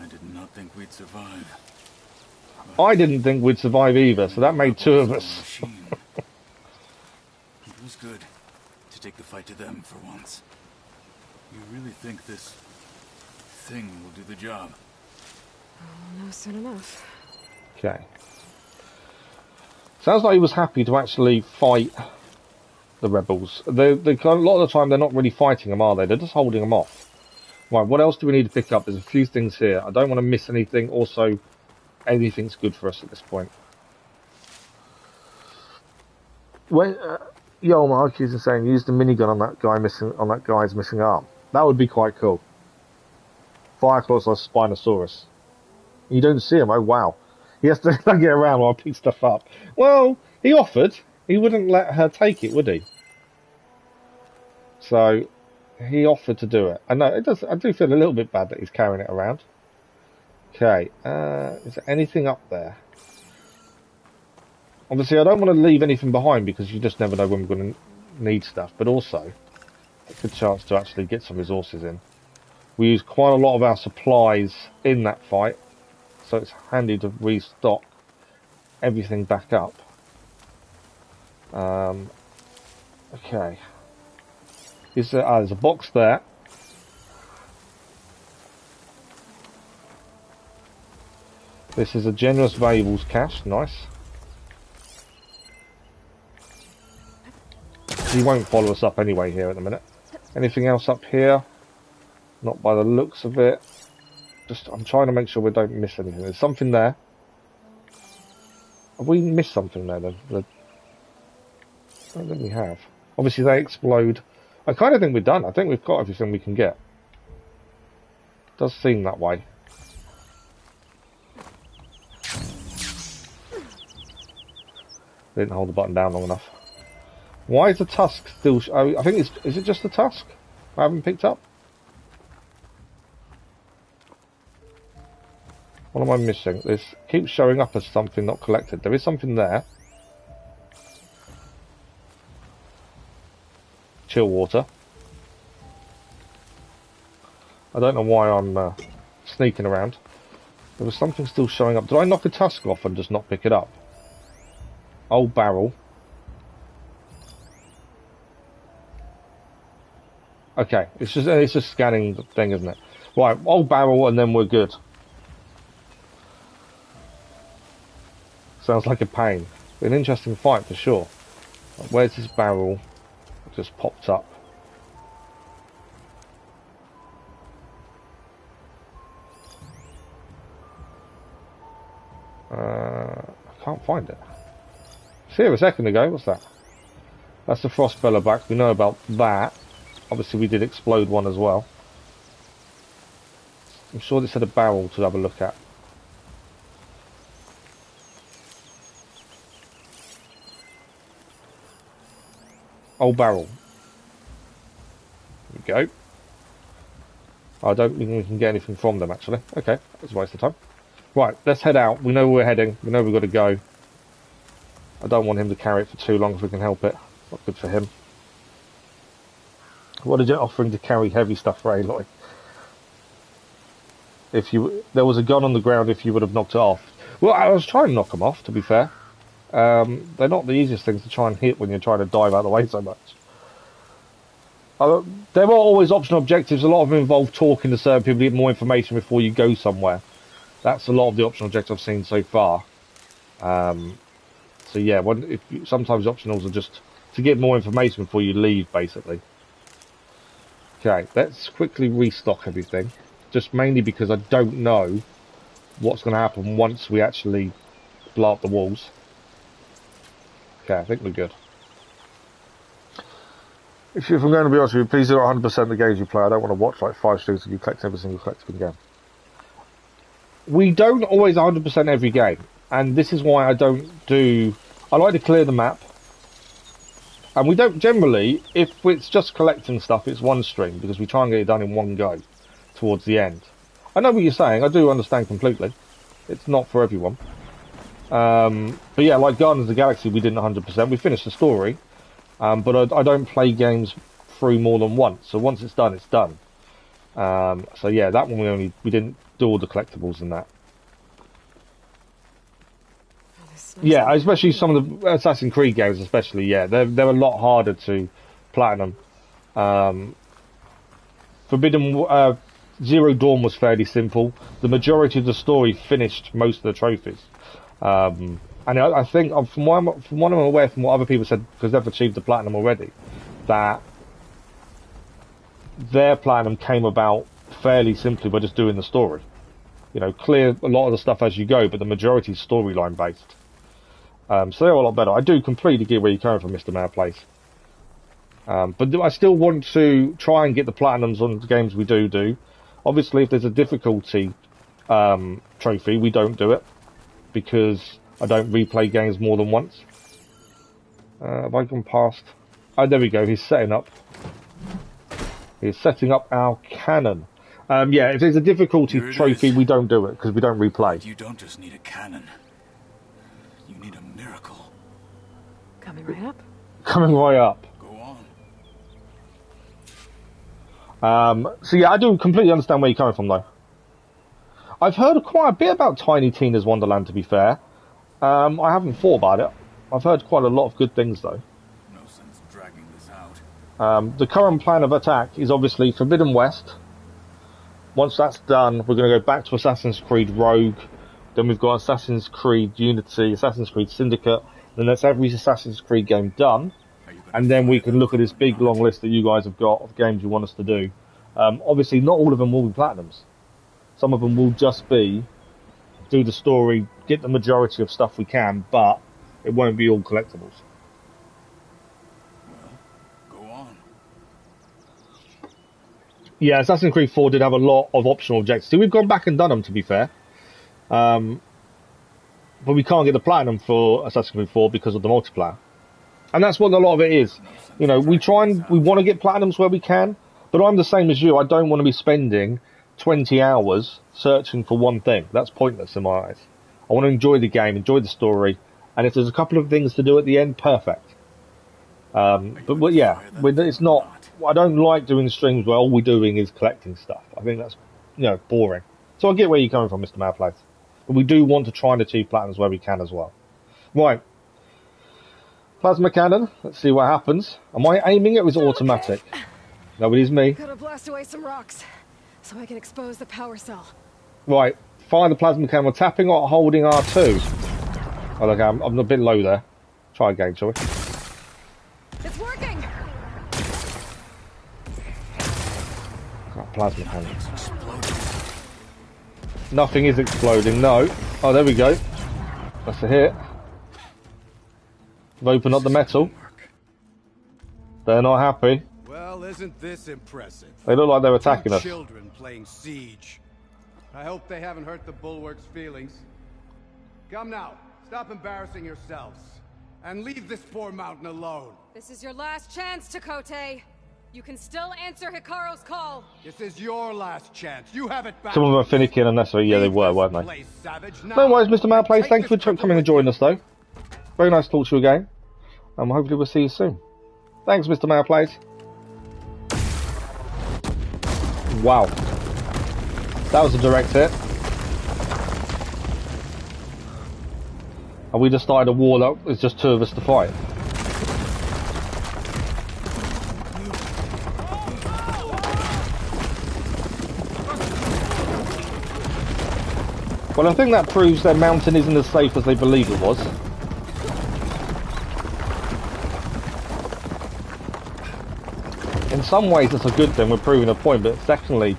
C: I did not think we'd survive.
A: I didn't think we'd survive either, so that made 2 of us.
C: It was good to take the fight to them for once. You really think this thing will do the job?
B: Oh, no, soon enough.
A: Okay. Sounds like he was happy to actually fight the rebels. A lot of the time they're not really fighting them, are they? They're just holding them off. Right, what else do we need to pick up? There's a few things here. I don't want to miss anything. Also, anything's good for us at this point. When Yo Mark is saying use the minigun on that guy's missing arm. That would be quite cool. Fireclaws or Spinosaurus. You don't see him. Oh wow. He has to get around while I pick stuff up. Well, he offered. He wouldn't let her take it, would he? So he offered to do it. I know it does. I do feel a little bit bad that he's carrying it around. Okay. Is there anything up there? Obviously, I don't want to leave anything behind because you just never know when we're going to need stuff. But also, a good chance to actually get some resources in. We used quite a lot of our supplies in that fight, so it's handy to restock everything back up. Okay. There's a box there. This is a generous valuables cache. Nice. He won't follow us up anyway here at the minute. Anything else up here? Not by the looks of it. Just, I'm trying to make sure we don't miss anything. There's something there. Have we missed something there then? I don't think we have. Obviously they explode. I kind of think we're done. I think we've got everything we can get. Does seem that way. Didn't hold the button down long enough. Why is the tusk still... I think it's... Is it just the tusk I haven't picked up? What am I missing? This keeps showing up as something not collected. There is something there. Chill water. I don't know why I'm sneaking around. There was something still showing up. Did I knock a tusk off and just not pick it up? Old barrel. Okay, it's just scanning the thing, isn't it? Right, old barrel and then we're good. Sounds like a pain. An interesting fight for sure. Where's this barrel? It just popped up. I can't find it. It's here a second ago. What's that? That's the frost back. We know about that. Obviously we did explode one as well. I'm sure this had a barrel to have a look at. Old barrel. There we go. I don't think we can get anything from them actually. Okay, that's a waste of time. Right, let's head out. We know where we're heading. We know we've got to go. I don't want him to carry it for too long if we can help it. Not good for him. What is it offering to carry heavy stuff for Aloy? There was a gun on the ground if you would have knocked it off. Well, I was trying to knock them off, to be fair. They're not the easiest things to try and hit when you're trying to dive out of the way so much. There are always optional objectives. A lot of them involve talking to certain people to get more information before you go somewhere. That's a lot of the optional objectives I've seen so far. So yeah, sometimes optionals are just to get more information before you leave, basically. Okay, let's quickly restock everything. Just mainly because I don't know what's going to happen once we actually blow up the walls. Okay, I think we're good. If I'm going to be honest with you, please do 100% the games you play. I don't want to watch like 5 streams and you collect every single collectible game. We don't always 100% every game. And this is why I don't do... I like to clear the map. And we don't generally, if it's just collecting stuff, it's one stream. Because we try and get it done in one go. Towards the end. I know what you're saying. I do understand completely. It's not for everyone. But yeah, like Guardians of the Galaxy, we didn't 100%. We finished the story. But I don't play games through more than once. So once it's done, it's done. So yeah, that one we didn't do all the collectibles in that. Yeah, especially some of the Assassin's Creed games, especially. Yeah, they're a lot harder to platinum. Zero Dawn was fairly simple. The majority of the story finished most of the trophies. And I think, from what I'm aware, from what other people said, because they've achieved the platinum already, that their platinum came about fairly simply by just doing the story. You know, clear a lot of the stuff as you go, but the majority is storyline based. So they're a lot better. I do completely get where you're coming from, Mr. Madplace. But I still want to try and get the platinums on the games we do. Obviously, if there's a difficulty trophy, we don't do it, because I don't replay games more than once. Have I gone past? Oh, there we go. He's setting up. He's setting up our cannon. Yeah, if there's a difficulty trophy, we don't do it, because we don't replay.
C: You don't just need a cannon. You need a miracle.
B: Coming right up.
A: Coming right up.
C: Go on.
A: So yeah, I do completely understand where you're coming from, though. I've heard quite a bit about Tiny Tina's Wonderland, to be fair. I haven't thought about it. I've heard quite a lot of good things, though.
C: No sense dragging this out.
A: The current plan of attack is obviously Forbidden West. Once that's done, we're going to go back to Assassin's Creed Rogue. Then we've got Assassin's Creed Unity, Assassin's Creed Syndicate. Then that's every Assassin's Creed game done. And then we can look at this big long list that you guys have got of games you want us to do. Obviously, not all of them will be platinums. Some of them will just be do the story, get the majority of stuff we can, but it won't be all collectibles.
C: Well, go on.
A: Yeah, Assassin's Creed 4 did have a lot of optional objectives. See, we've gone back and done them, to be fair. But we can't get the platinum for Assassin's Creed 4 because of the multiplayer. And that's what a lot of it is. You know, we want to get platinums where we can, but I'm the same as you. I don't want to be spending 20 hours searching for one thing. That's pointless in my eyes. I want to enjoy the game, enjoy the story, and if there's a couple of things to do at the end, perfect. But yeah, it's not. I don't like doing streams where all we're doing is collecting stuff. I think that's, boring. So I get where you're coming from, Mr. Malplace. But we do want to try and achieve platinums where we can as well. Right. Plasma cannon. Let's see what happens. Am I aiming it or is it automatic? No, it is me.
B: Gotta blast away some rocks so I can expose the power cell.
A: Right. Fire the plasma cannon. We're tapping or holding R2. Oh, look, I'm a bit low there. Try again, shall we?
B: It's working!
A: Got plasma cannon. Nothing is exploding, no. Oh, there we go. That's a hit. We've opened up the metal. They're not happy.
F: Well, isn't this impressive?
A: They look like they're attacking us.
F: Children playing siege. I hope they haven't hurt the bulwark's feelings. Come now, stop embarrassing yourselves. And leave this poor mountain alone.
B: This is your last chance, Chakotay. You can still answer Hikaru's call.
F: This is your last chance. You have it back.
A: Some of them are finicky and unnecessary. Yeah, they were, weren't they? No worries, Mr. Malplace. Thank you for coming and joining us, though. Very nice to talk to you again. And hopefully we'll see you soon. Thanks, Mr. Malplace. Wow. That was a direct hit. And we just started a war that it's just two of us to fight. Well, I think that proves their mountain isn't as safe as they believe it was. In some ways, it's a good thing, we're proving a point, but secondly,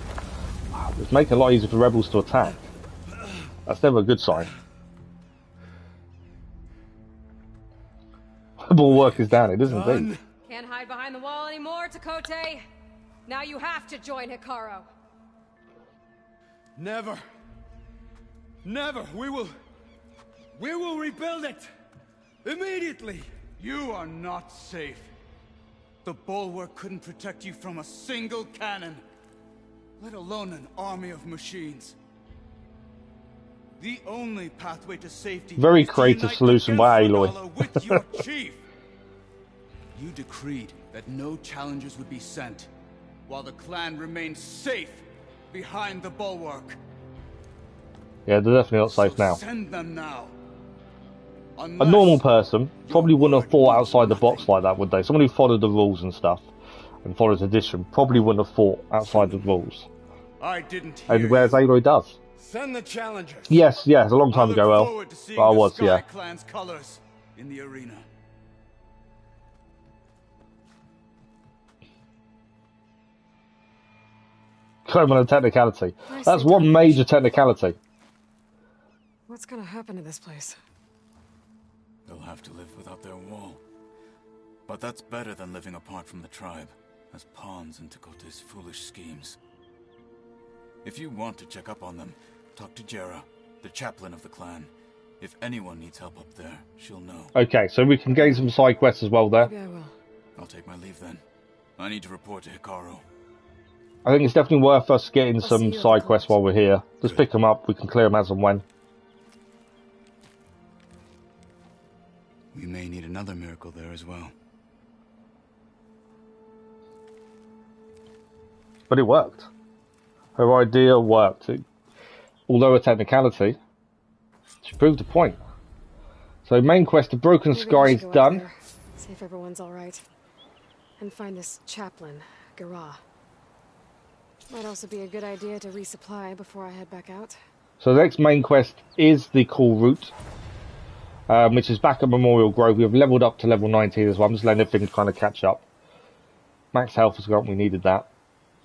A: it's making it a lot easier for rebels to attack. That's never a good sign. The bulwark is down, it is indeed.
B: Can't hide behind the wall anymore, Chakotay. Now you have to join Hikaru.
F: Never. Never. We will rebuild it. Immediately.
C: You are not safe. The bulwark couldn't protect you from a single cannon, let alone an army of machines. The only pathway to safety.
A: Very creative solution by Aloy.
C: With your chief. You decreed that no challengers would be sent, while the clan remained safe behind the bulwark.
A: Yeah, they're definitely not safe now.
C: Send them now.
A: A normal person probably wouldn't have thought outside the box like that, would they? Someone who followed the rules and stuff, and followed tradition, probably wouldn't have thought outside the rules.
C: I didn't hear
A: And whereas Aloy does.
F: Send the challengers.
A: Yes, a long time ago, well. But I was, yeah.
C: Clan's colors in the arena.
A: Claim on a technicality. That's one major technicality.
B: What's gonna happen to this place?
C: They'll have to live without their wall. But that's better than living apart from the tribe, as pawns in Chakotay's foolish schemes. If you want to check up on them, talk to Jera, the chaplain of the clan. If anyone needs help up there, she'll know.
A: Okay, so we can gain some side quests as well there.
B: Maybe I will.
C: I'll take my leave then. I need to report to Hikaru.
A: I think it's definitely worth us getting some side quests while we're here. Just pick them up, we can clear them as and when.
C: We may need another miracle there as well.
A: But it worked. Her idea worked. Although a technicality, she proved a point. So main quest, the Broken Sky is done.
B: There, see if everyone's all right, and find this chaplain, Garah. Might also be a good idea to resupply before I head back out.
A: So the next main quest is the Kulrut, which is back at Memorial Grove. We have leveled up to level 19 as well. I'm just letting everything kind of catch up. Max health has gone. We needed that.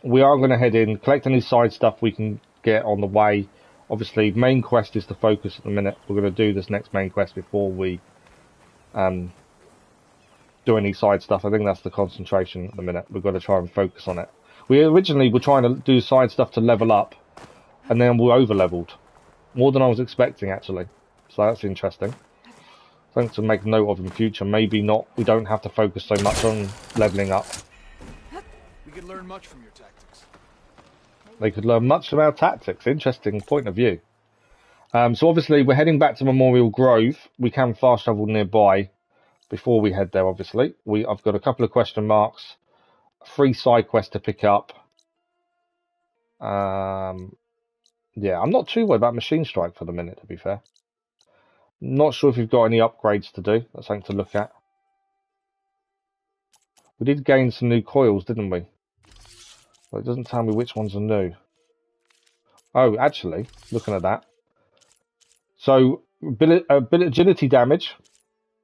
A: We are going to head in, collect any side stuff we can get on the way. Obviously, main quest is the focus at the minute. We're going to do this next main quest before we do any side stuff. I think that's the concentration at the minute. We've got to try and focus on it. We originally were trying to do side stuff to level up, and then we're over-leveled. More than I was expecting, actually. So that's interesting. Something to make note of in future. Maybe not. We don't have to focus so much on leveling up.
D: We could learn much from your tactics.
A: They could learn much from our tactics. Interesting point of view. So obviously we're heading back to Memorial Grove. We can fast travel nearby before we head there, obviously. I've got a couple of question marks. 3 side quests to pick up. Yeah, I'm not too worried about Machine Strike for the minute, to be fair. Not sure if you've got any upgrades to do. That's something to look at. We did gain some new coils, didn't we? But it doesn't tell me which ones are new. Oh, actually, looking at that. So, agility damage,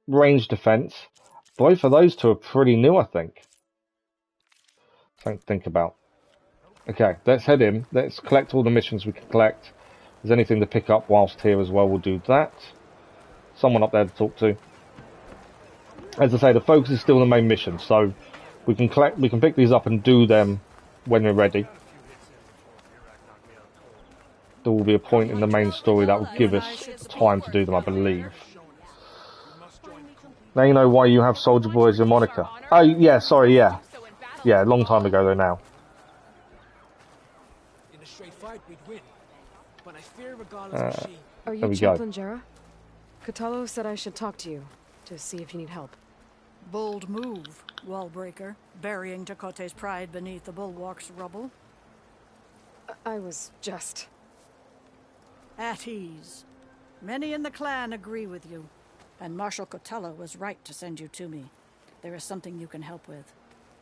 A: range defense. Both of those two are pretty new, I think. Something to think about. Okay, let's head in. Let's collect all the missions we can collect. If there's anything to pick up whilst here as well, we'll do that. Someone up there to talk to. As I say, the focus is still the main mission, so we can pick these up and do them when we're ready. There will be a point in the main story that will give us time to do them, I believe. Now you know why you have Soldier Boy as your moniker. Oh, yeah, sorry, yeah. Yeah, a long time ago though now.
G: In a straight fight, we'd win. But I fear regardless of she.
B: Are you Chaplain Jera? Cthulhu said I should talk to you, to see if you need help.
H: Bold move, Wallbreaker, burying Tekote's pride beneath the bulwark's rubble.
B: I was just...
H: At ease. Many in the clan agree with you, and Marshal Cthulhu was right to send you to me. There is something you can help with.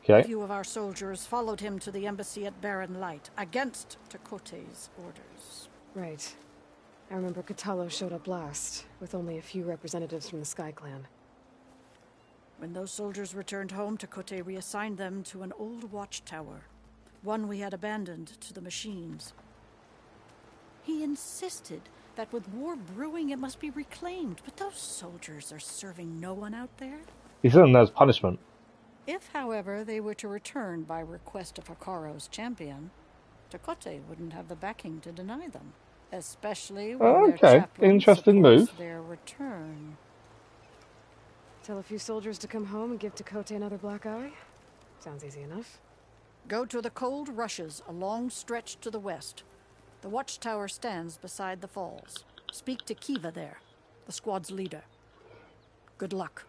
A: Okay.
H: A few of our soldiers followed him to the embassy at Barren Light, against Tekote's orders.
B: Right. I remember Cthulhu showed up last, with only a few representatives from the Sky Clan.
H: When those soldiers returned home, Tekote reassigned them to an old watchtower, one we had abandoned to the machines. He insisted that with war brewing it must be reclaimed, but those soldiers are serving no one out there.
A: He said them as punishment.
H: If, however, they were to return by request of Hakaro's champion, Tekote wouldn't have the backing to deny them. Especially when their chaplain
A: interesting move.
H: Their return.
B: Tell a few soldiers to come home and give Tekote another black eye? Sounds easy enough.
H: Go to the cold rushes, a long stretch to the west. The watchtower stands beside the falls. Speak to Kiva there, the squad's leader. Good luck.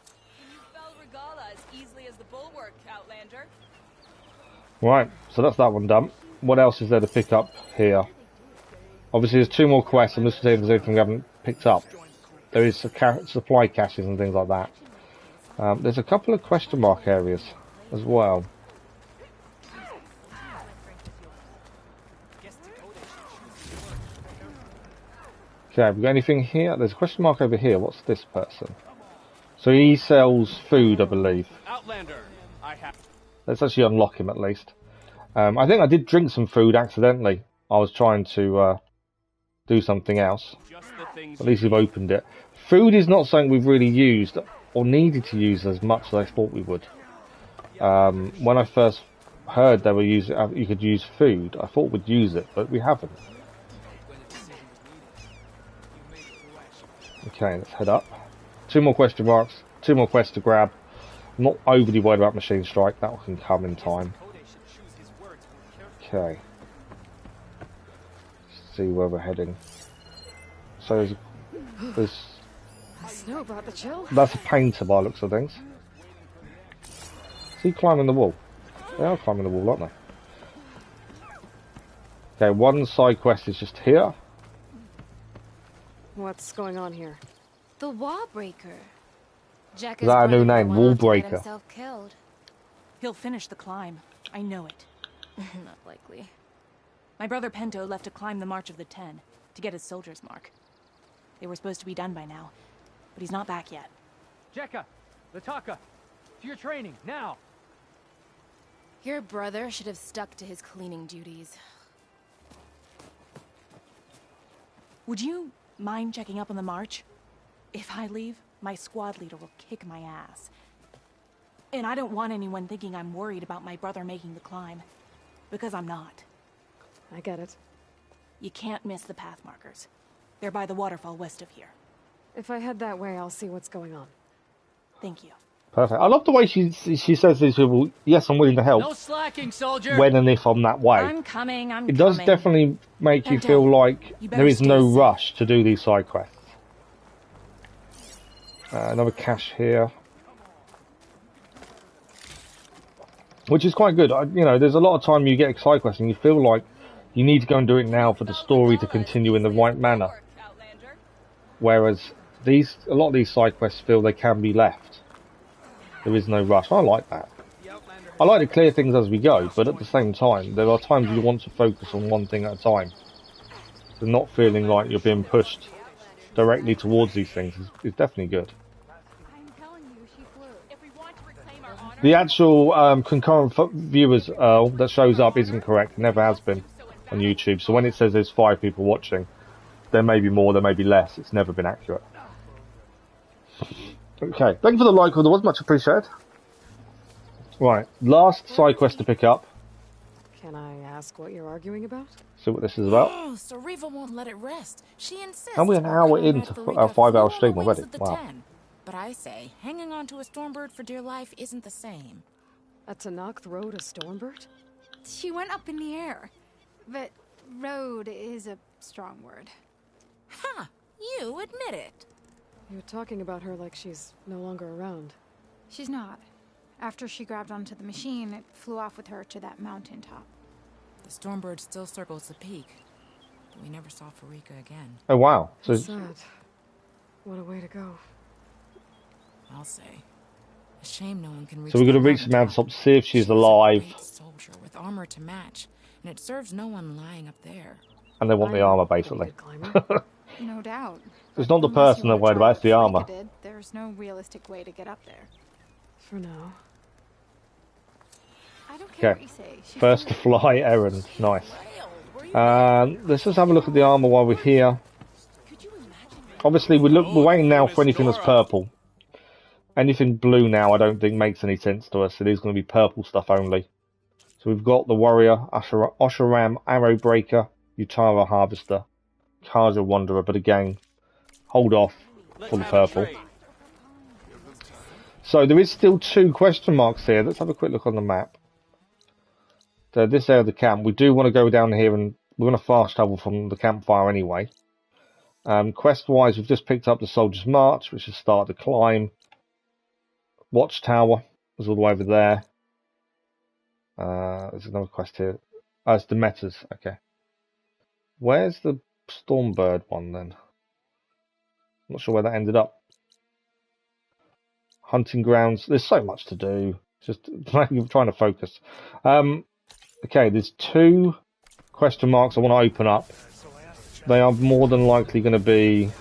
I: Can you fell Regala as easily as the bulwark, Outlander?
A: Right, so that's that one done. What else is there to pick up here? Obviously, there's 2 more quests. I'm just seeing if there's anything we haven't picked up. There is supply caches and things like that. There's a couple of question mark areas as well. Okay, have we got anything here? There's a question mark over here. What's this person? So he sells food, I believe.
D: Outlander,
A: Let's actually unlock him at least. I think I did drink some food accidentally. I was trying to do something else. At least we've opened it. Food is not something we've really used or needed to use as much as I thought we would. When I first heard they were using, you could use food, I thought we'd use it, but we haven't. Okay, let's head up. 2 more question marks, 2 more quests to grab. I'm not overly worried about Machine Strike, that can come in time. Okay. See where we're heading. So there's
B: Snow brought the chill.
A: That's a painter by the looks of things. Is he climbing the wall? They are climbing the wall, aren't they? Okay, one side quest is just here.
B: What's going on here?
E: The wall breaker.
A: Is
E: Jekka's
A: that a new
E: brother
A: name?
E: went on to get
A: Wallbreaker.
E: himself killed.
J: He'll finish the climb. I know it.
E: Not likely.
J: My brother Pento left to climb the March of the Ten, to get his soldier's mark. They were supposed to be done by now, but he's not back yet.
D: Jekka, Lataka, to your training, now!
E: Your brother should have stuck to his cleaning duties.
J: Would you mind checking up on the march? If I leave, my squad leader will kick my ass. And I don't want anyone thinking I'm worried about my brother making the climb. Because I'm not.
B: I get it.
J: You can't miss the path markers. They're by the waterfall west of here.
B: If I head that way, I'll see what's going on.
J: Thank you.
A: Perfect. I love the way she says to these people, yes, I'm willing to help.
G: No slacking, soldier.
A: When and if I'm that way.
J: I'm coming.
A: It does definitely make you feel like there is no rush to do these side quests. Another cache here. Which is quite good. You know, there's a lot of time you get a side quest and you feel like you need to go and do it now for the story to continue in the right manner. Whereas a lot of these side quests feel they can be left. There is no rush. I like that. I like to clear things as we go, but at the same time, there are times you want to focus on one thing at a time. So not feeling like you're being pushed directly towards these things is definitely good. The actual concurrent viewers that shows up isn't correct. It never has been on YouTube. So when it says there's 5 people watching, there may be more, there may be less. It's never been accurate. Okay, thank you for the like, it was much appreciated. Right, last side quest to pick up.
B: Can I ask what you're arguing about?
A: See what this is about.
K: Oh, so Riva won't let it rest. She insists.
A: And we're an hour into a 5-hour stream already. Wow.
K: But I say, hanging on to a Stormbird for dear life isn't the same.
B: A Tanakh rode a Stormbird?
E: She went up in the air. But rode is a strong word.
K: Ha! You admit it.
B: You're talking about her like she's no longer around.
L: She's not. After she grabbed onto the machine, it flew off with her to that mountaintop.
K: The Stormbird still circles the peak. But we never saw Farika again.
A: Oh wow. So
B: sad. What a way to go.
K: I'll say. A shame no one can reach.
A: So we're going to reach the mountaintop to see if she's alive.
K: A great soldier with armor to match, and it serves no one lying up there.
A: And they want the armor, basically.
L: No doubt.
A: It's not the person they're worried about, it's the armor.
L: There's no realistic way to get up there.
B: For now.
L: I don't care what you say.
A: First to fly errand. Nice. Let's just have a look at the armor while we're here. Obviously, we're waiting now for anything that's purple. Anything blue now, I don't think makes any sense to us. It is going to be purple stuff only. So we've got the Warrior, Osharam, Arrow Breaker, Utara Harvester, Kaja Wanderer, but again, hold off for the purple. So there is still 2 question marks here. Let's have a quick look on the map. So this area of the camp, we do want to go down here and we're going to fast travel from the campfire anyway. Quest-wise, we've just picked up the Soldier's March, which is start the climb. Watchtower is all the way over there. There's another quest here. Oh, it's the Metas. Okay. Where's the Stormbird one then? I'm not sure where that ended up. Hunting grounds. There's so much to do. Just trying to focus. Okay, there's 2 question marks I want to open up. They are more than likely going to be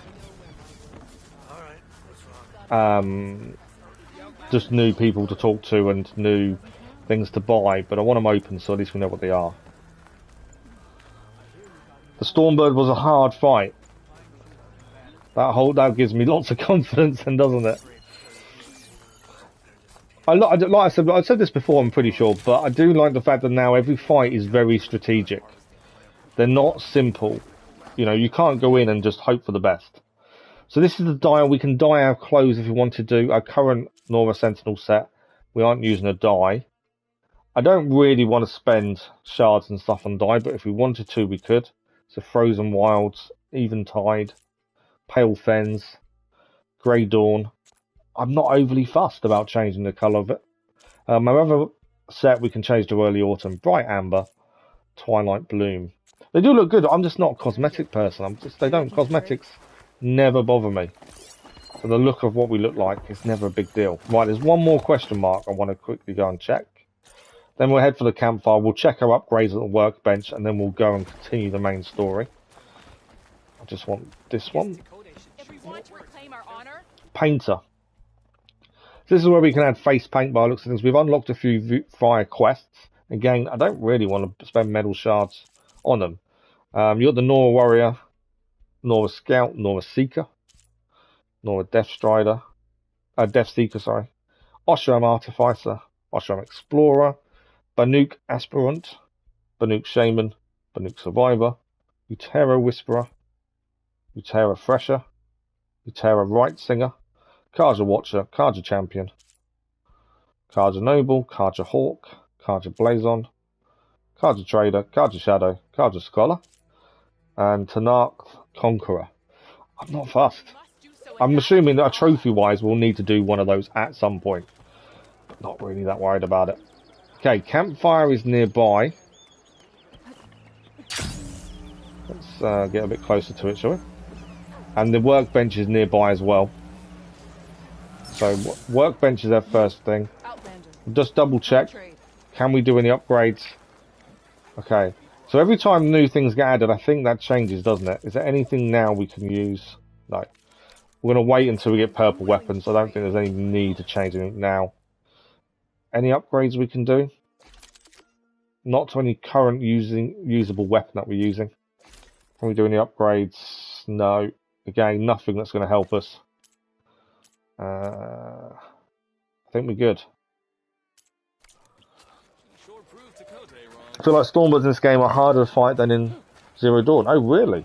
A: just new people to talk to and new things to buy, but I want them open so at least we know what they are. The Stormbird was a hard fight. That gives me lots of confidence, then, doesn't it? Like I said, I've said this before, I'm pretty sure, but I do like the fact that now every fight is very strategic. They're not simple. You know, you can't go in and just hope for the best. So this is the dye. We can dye our clothes if we want to do. Our current Nora Sentinel set, we aren't using a dye. I don't really want to spend shards and stuff on dye, but if we wanted to, we could. So Frozen Wilds, Eventide, Pale Fens, Grey Dawn. I'm not overly fussed about changing the colour of it. My other set we can change to Early Autumn, Bright Amber, Twilight Bloom. They do look good. I'm just not a cosmetic person. Cosmetics never bother me. So the look of what we look like is never a big deal. Right, there's one more question mark I want to quickly go and check. Then we'll head for the campfire. We'll check our upgrades at the workbench, and then we'll go and continue the main story. I just want this one.
I: If we want to reclaim our honor,
A: Painter. This is where we can add face paint by the looks of things. We've unlocked a few fire quests. Again, I don't really want to spend metal shards on them. You've got the Nora Warrior, Nora Scout, Nora Seeker, Nora Death Strider, Death Seeker, sorry. Oshram Artificer, Oshram Explorer, Banuk Aspirant, Banuk Shaman, Banuk Survivor, Utera Whisperer, Utera Thresher, Utera Right Singer, Karja Watcher, Karja Champion, Karja Noble, Karja Hawk, Karja Blazon, Karja Trader, Karja Shadow, Karja Scholar, and Tanark Conqueror. I'm not fussed. I'm assuming that trophy-wise we'll need to do one of those at some point. But not really that worried about it. Okay, campfire is nearby. Let's get a bit closer to it, shall we? And the workbench is nearby as well. So workbench is our first thing. Just double check. Can we do any upgrades? Okay. So every time new things get added, I think that changes, doesn't it? Is there anything now we can use? No. We're going to wait until we get purple weapons. I don't think there's any need to change anything now. Any upgrades we can do? Not to any current usable weapon that we're using. Can we do any upgrades? No. Again, nothing that's going to help us. I think we're good. I feel like Stormbirds in this game are harder to fight than in Zero Dawn. Oh, really?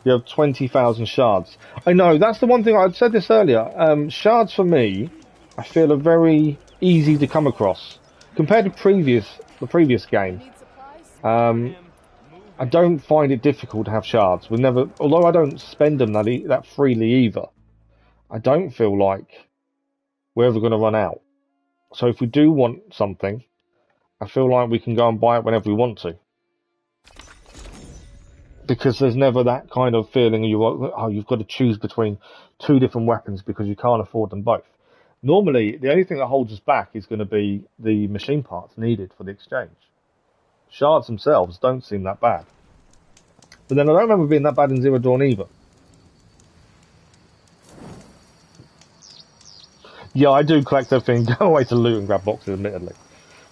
A: You have 20,000 shards. I know, that's the one thing, I said this earlier. Shards for me, I feel are very easy to come across. Compared to the previous game, I don't find it difficult to have shards. Although I don't spend them that freely either, I don't feel like we're ever going to run out. So if we do want something, I feel like we can go and buy it whenever we want to. Because there's never that kind of feeling you've got to choose between two different weapons because you can't afford them both. Normally, the only thing that holds us back is going to be the machine parts needed for the exchange. Shards themselves don't seem that bad. But then I don't remember being that bad in Zero Dawn either. Yeah, I do collect everything, go away to loot and grab boxes, admittedly.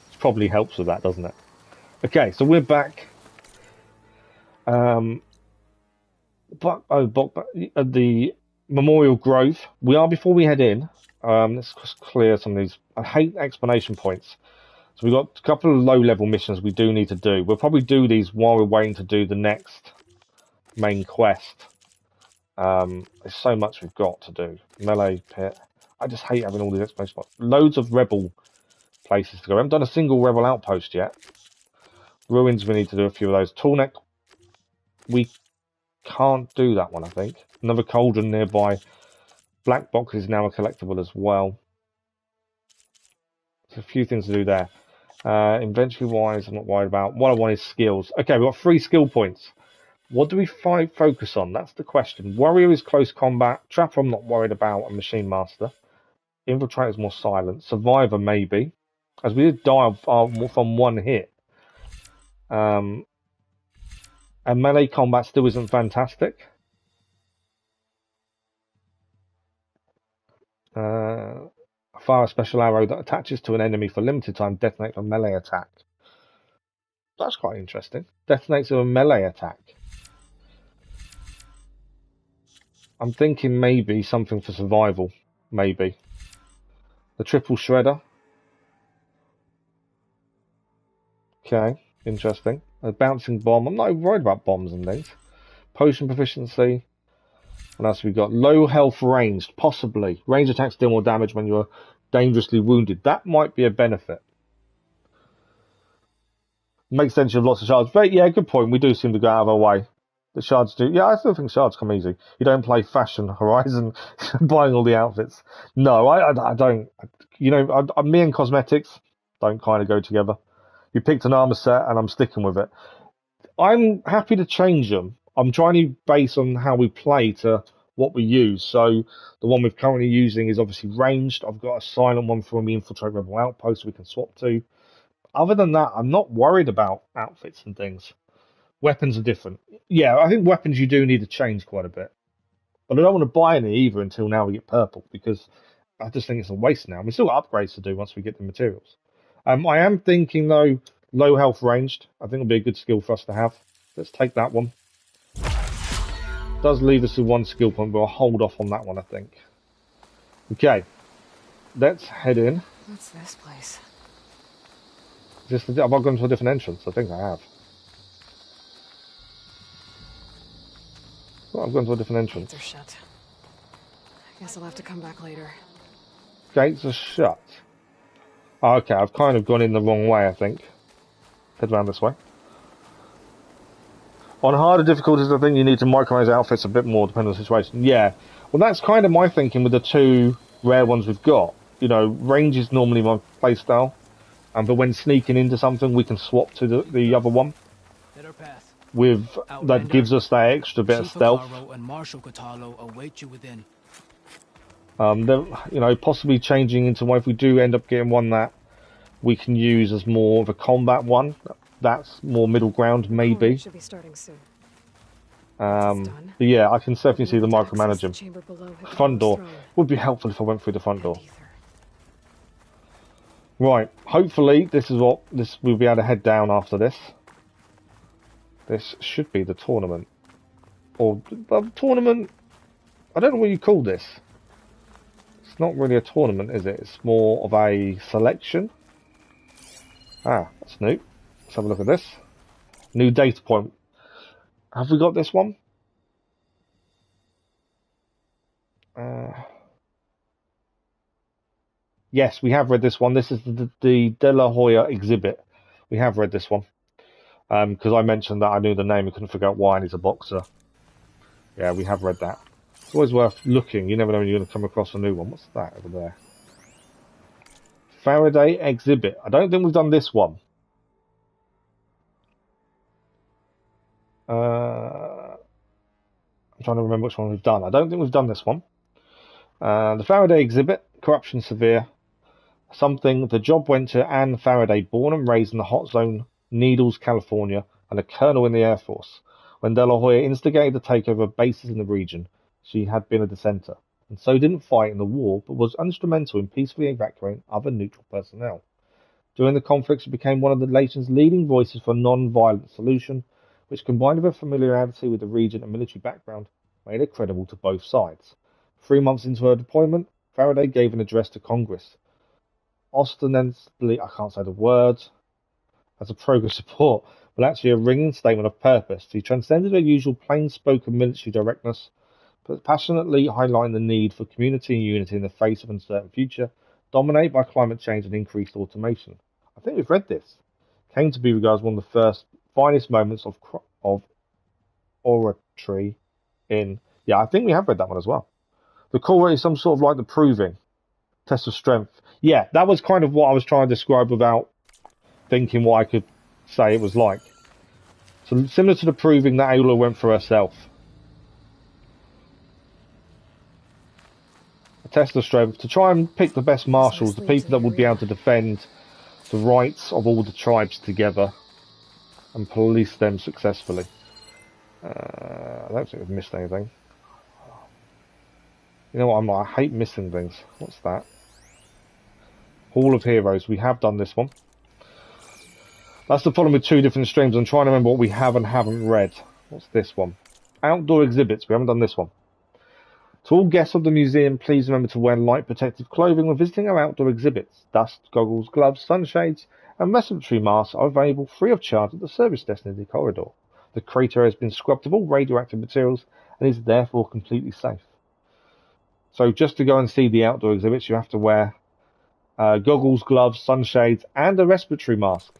A: Which probably helps with that, doesn't it? Okay, so we're back. The Memorial Grove. We are, before we head in, let's just clear some of these. I hate exclamation points. So we've got a couple of low-level missions we do need to do. We'll probably do these while we're waiting to do the next main quest. There's so much we've got to do. Melee pit. I just hate having all these exclamation points. Loads of rebel places to go. I haven't done a single rebel outpost yet. Ruins, we need to do a few of those. Tallneck, we can't do that one, I think. Another cauldron nearby. Black box is now a collectible as well. There's a few things to do there. Inventory wise, I'm not worried about. What I want is skills. Okay, we've got 3 skill points. What do we focus on? That's the question. Warrior is close combat. Trapper, I'm not worried about. And Machine Master. Infiltrator is more silent. Survivor, maybe. As we did die from one hit. And melee combat still isn't fantastic. Fire a special arrow that attaches to an enemy for limited time, detonates a melee attack. That's quite interesting. Detonates a melee attack. I'm thinking maybe something for survival. Maybe. The triple shredder. Okay, interesting. A bouncing bomb. I'm not worried about bombs and things. Potion proficiency. What else have we got? Low health ranged, possibly. Range attacks deal more damage when you're dangerously wounded. That might be a benefit. Makes sense you have lots of shards. But yeah, good point. We do seem to go out of our way. The shards do. Yeah, I still think shards come easy. You don't play Fashion Horizon buying all the outfits. No, I don't. You know, me and cosmetics don't kind of go together. You picked an armor set and I'm sticking with it. I'm happy to change them. I'm trying to base on how we play to what we use. So the one we're currently using is obviously ranged. I've got a silent one for when we infiltrate rebel outposts we can swap to. Other than that, I'm not worried about outfits and things. Weapons are different. Yeah, I think weapons you do need to change quite a bit. But I don't want to buy any either until now we get purple, because I just think it's a waste now. We still got upgrades to do once we get the materials. I am thinking, though, low health ranged. I think it'll be a good skill for us to have. Let's take that one. Does leave us with one skill point, but I'll hold off on that one, I think. Okay. Let's head in.
B: What's this place?
A: Have I gone to a different entrance? I think I have. Well, I've gone to a different entrance.
B: Gates are shut. I guess I'll have to come back later.
A: Gates are shut. Oh, okay, I've kind of gone in the wrong way, I think. Head around this way. On harder difficulties, I think you need to micromanage outfits a bit more, depending on the situation. Yeah, well, that's kind of my thinking with the two rare ones we've got. You know, range is normally my playstyle, but when sneaking into something, we can swap to the other one. With that gives us that extra bit of stealth. You know, possibly changing into one if we do end up getting one that we can use as more of a combat one. That's more middle ground, maybe.
B: Should be starting soon.
A: But yeah, I can definitely see the micromanaging. Front door would be helpful if I went through the front door. Right, hopefully this is what we'll be able to head down after this. This should be the tournament, or tournament. I don't know what you call this. It's not really a tournament, is it? It's more of a selection. Ah, that's new. Let's have a look at this. New data point. Have we got this one? Yes, we have read this one. This is the De La Hoya exhibit. We have read this one. Because I mentioned that I knew the name and couldn't figure out why, and he's a boxer. Yeah, we have read that. It's always worth looking. You never know when you're going to come across a new one. What's that over there? Faraday exhibit. I don't think we've done this one. I'm trying to remember which one we've done. I don't think we've done this one. The Faraday exhibit, corruption severe. Something the job went to Anne Faraday, born and raised in the hot zone, Needles, California, and a colonel in the Air Force. When De La Hoya instigated the takeover of bases in the region, she had been a dissenter, and so didn't fight in the war, but was instrumental in peacefully evacuating other neutral personnel. During the conflict, she became one of the nation's leading voices for a non-violent solution, which, combined with her familiarity with the region and military background, made her credible to both sides. 3 months into her deployment, Faraday gave an address to Congress. Ostensibly, I can't say the words, as a progress report, but actually a ringing statement of purpose. She transcended her usual plain-spoken military directness, but passionately highlighting the need for community and unity in the face of an uncertain future, dominated by climate change and increased automation. I think we've read this. Came to be regarded as one of the first finest moments of oratory in... Yeah, I think we have read that one as well. The core is some sort of like the proving. Test of strength. Yeah, that was kind of what I was trying to describe without thinking what I could say it was like. So similar to the proving that Ayla went for herself. A test of strength to try and pick the best marshals, the people that would be able to defend the rights of all the tribes together and police them successfully. I don't think we've missed anything. You know what, I hate missing things. What's that? Hall of Heroes. We have done this one. That's the problem with two different streams. I'm trying to remember what we have and haven't read. What's this one? Outdoor exhibits. We haven't done this one. To all guests of the museum, please remember to wear light protective clothing when visiting our outdoor exhibits. Dust, goggles, gloves, sunshades, and respiratory masks are available free of charge at the service designated corridor. The crater has been scrubbed of all radioactive materials and is therefore completely safe. So just to go and see the outdoor exhibits, you have to wear goggles, gloves, sunshades, and a respiratory mask.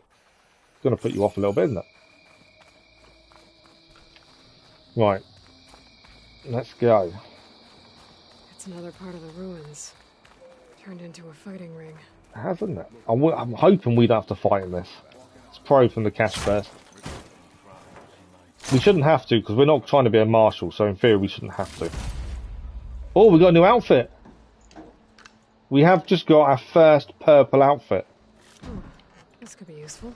A: It's going to put you off a little bit, isn't it? Right. Let's go.
B: It's another part of the ruins. Turned into a fighting ring.
A: It has, isn't it? I'm hoping we don't have to fight in this. Let's probe from the cache first. We shouldn't have to, because we're not trying to be a marshal, so in theory we shouldn't have to. Oh, we got a new outfit! We have just got our first purple outfit.
B: This could be useful.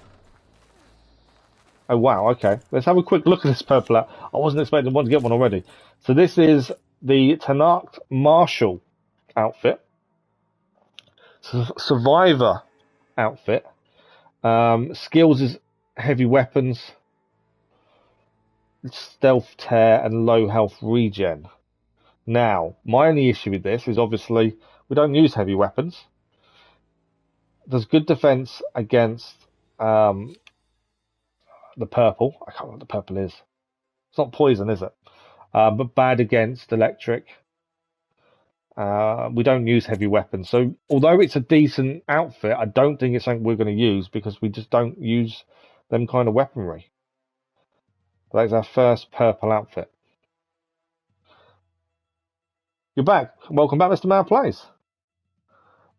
A: Oh wow, okay. Let's have a quick look at this purple outfit. I wasn't expecting one to get one already. So this is the Tanakh Marshal outfit. Survivor outfit. Skills is heavy weapons, stealth tear, and low health regen. Now, my only issue with this is obviously we don't use heavy weapons. There's good defense against the purple. I can't remember what the purple is. It's not poison, is it? But bad against electric. We don't use heavy weapons. So although it's a decent outfit, I don't think it's something we're going to use because we just don't use them kind of weaponry. That's our first purple outfit. You're back. Welcome back, Mr. Mao Plays.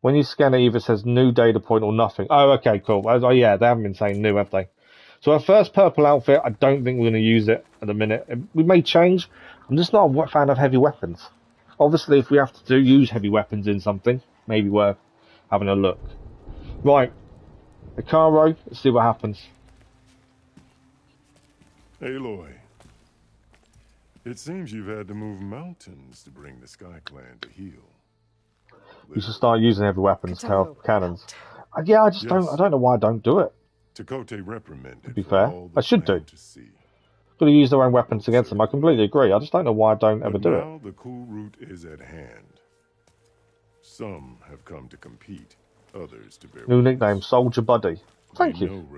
A: When you scan it, either says new data point or nothing. Oh, okay, cool. Oh, yeah, they haven't been saying new, have they? So our first purple outfit, I don't think we're going to use it at the minute. We may change. I'm just not a fan of heavy weapons. Obviously, if we have to use heavy weapons in something, maybe worth having a look. Right. Icaro, let's see what happens.
M: Aloy. It seems you've had to move mountains to bring the Sky Clan to heal.
A: You should start using heavy weapons, cannons. Yeah, I don't know why I don't do it.
M: Takote reprimanded.
A: To be fair, I should do. Got to use their own weapons against them. I completely agree. I just don't know why I don't ever do it.
M: Now the Kulrut is at hand. Some have come to compete, others to bear.
A: New nickname, Soldier Buddy. Thank you.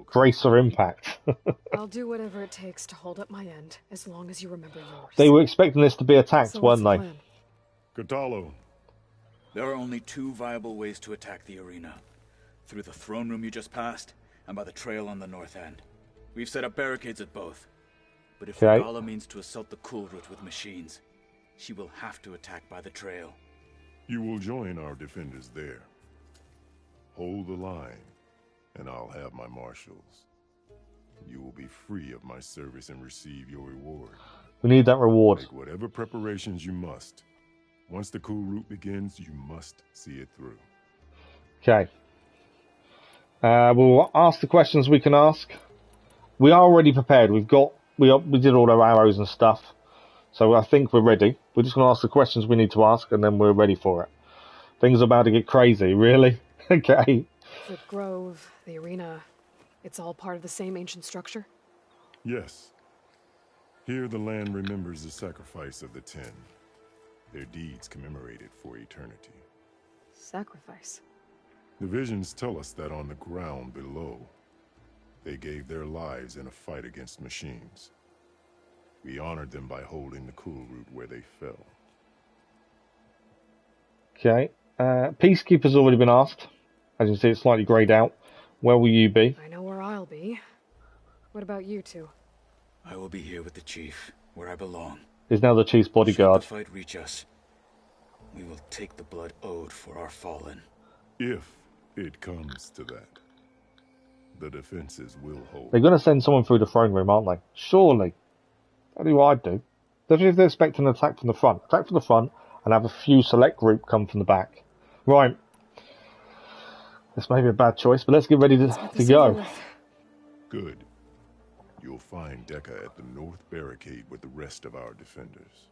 A: Grace or impact.
B: I'll do whatever it takes to hold up my end, as long as you remember yours.
A: They were expecting this to be attacked, weren't they?
M: Katalo.
C: There are only two viable ways to attack the arena. Through the throne room you just passed, and by the trail on the north end. We've set up barricades at both. But if Valhalla means to assault the Kulrut with machines, she will have to attack by the trail.
M: You will join our defenders there. Hold the line, and I'll have my marshals. You will be free of my service and receive your reward.
A: We need that reward.
M: Make whatever preparations you must. Once the Kulrut begins, you must see it through.
A: Okay. We'll ask the questions we can ask. We are already prepared. We did all our arrows and stuff, so I think we're ready. We're just going to ask the questions we need to ask, and then we're ready for it. Things are about to get crazy, really. Okay.
B: The grove, the arena, it's all part of the same ancient structure?
M: Yes. Here the land remembers the sacrifice of the 10. Their deeds commemorated for eternity.
B: Sacrifice?
M: The visions tell us that on the ground below, they gave their lives in a fight against machines. We honored them by holding the Kulrut where they fell.
A: Okay. Peacekeeper's already been asked. As you can see, it's slightly greyed out. Where will you be?
B: I know where I'll be. What about you two?
C: I will be here with the chief, where I belong.
A: He's now the chief's bodyguard.
C: Should the fight reach us, we will take the blood owed for our fallen.
M: If it comes to that, the defenses will hold.
A: They're going to send someone through the throne room, aren't they? Surely. That'd be what I'd do. Especially if they're expecting an attack from the front. Attack from the front and have a few select group come from the back. Right. This may be a bad choice, but let's get ready to go.
M: Good. You'll find Dekka at the north barricade with the rest of our defenders.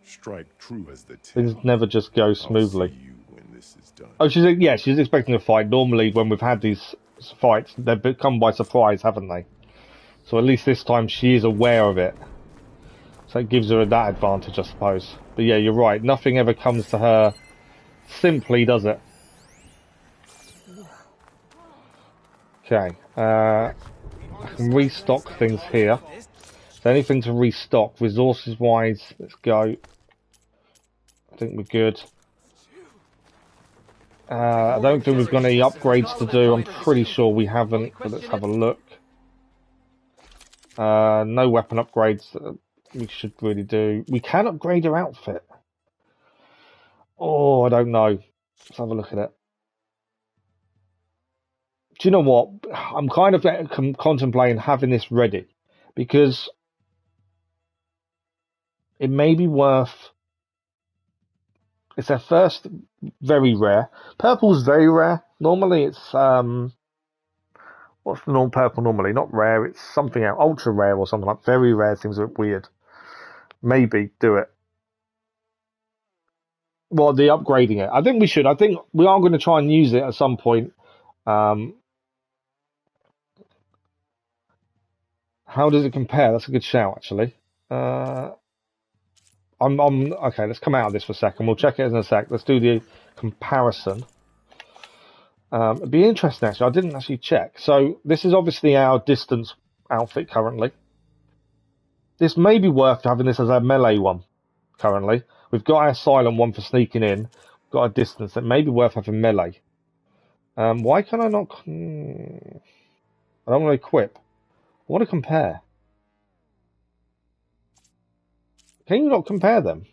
M: Strike true as the 10.
A: Things never just go smoothly.
M: I'll see you when this is done.
A: Oh, she's expecting a fight. Normally, when we've had these fights, they've come by surprise, haven't they? So at least this time she is aware of it. So it gives her that advantage, I suppose. But yeah, you're right. Nothing ever comes to her simply, does it? Okay. I can restock things here. So anything to restock, resources-wise, let's go. I think we're good. I don't think we've got any upgrades to do. I'm pretty sure we haven't, but let's have a look. No weapon upgrades that we should really do. We can upgrade our outfit. Oh, I don't know. Let's have a look at it. Do you know what? I'm kind of contemplating having this ready. because it may be worth. It's their first very rare. Purple's very rare. Normally it's what's the normal purple normally? Not rare, it's something else. Ultra rare or something like very rare seems a bit weird. Maybe do it. Well, the upgrading it. I think we should. I think we are going to try and use it at some point. How does it compare? That's a good shout, actually. Okay. Let's come out of this for a second. We'll check it in a sec. Let's do the comparison. It'd be interesting, actually. I didn't actually check. So this is obviously our distance outfit currently. This may be worth having this as a melee one currently. We've got our silent one for sneaking in. We've got a distance that may be worth having melee. Why can I not? I don't want to equip. I want to compare. Can you not compare them?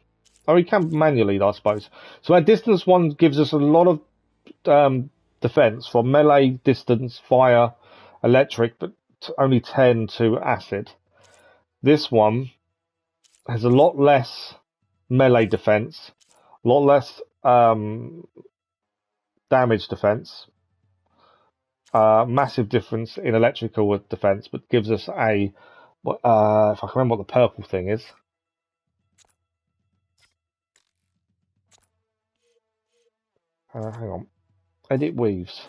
A: Oh, we can manually, I suppose. So our distance one gives us a lot of defense from melee, distance, fire, electric, but only 10 to acid. This one has a lot less melee defense, a lot less damage defense, massive difference in electrical defense, but gives us a, if I can remember what the purple thing is. Hang on. Edit weaves.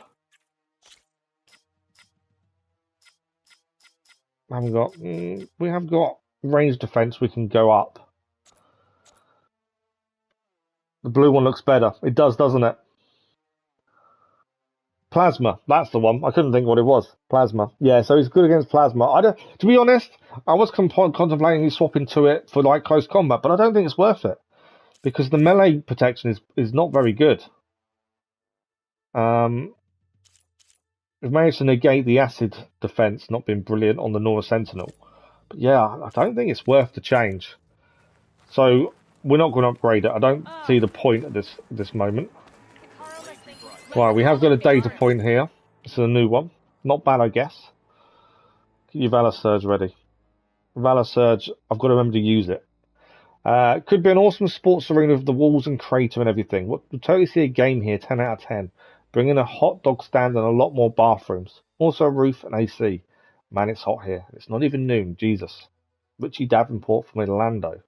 A: We have got range defense. We can go up. The blue one looks better. It does, doesn't it? Plasma. That's the one. I couldn't think what it was. Plasma. Yeah, so it's good against plasma. I don't. To be honest, I was contemplating swapping to it for like close combat, but I don't think it's worth it because the melee protection is not very good. We've managed to negate the acid defense not being brilliant on the Nora Sentinel. But yeah, I don't think it's worth the change. So we're not going to upgrade it. I don't see the point at this moment. Right, we have got a data point here. This is a new one. Not bad, I guess. Get your Valor Surge ready. Valor Surge, I've got to remember to use it. Could be an awesome sports arena with the walls and crater and everything. We'll totally see a game here, 10 out of 10. Bring in a hot dog stand and a lot more bathrooms. Also a roof and AC. Man, it's hot here. It's not even noon. Jesus. Richie Davenport from Orlando.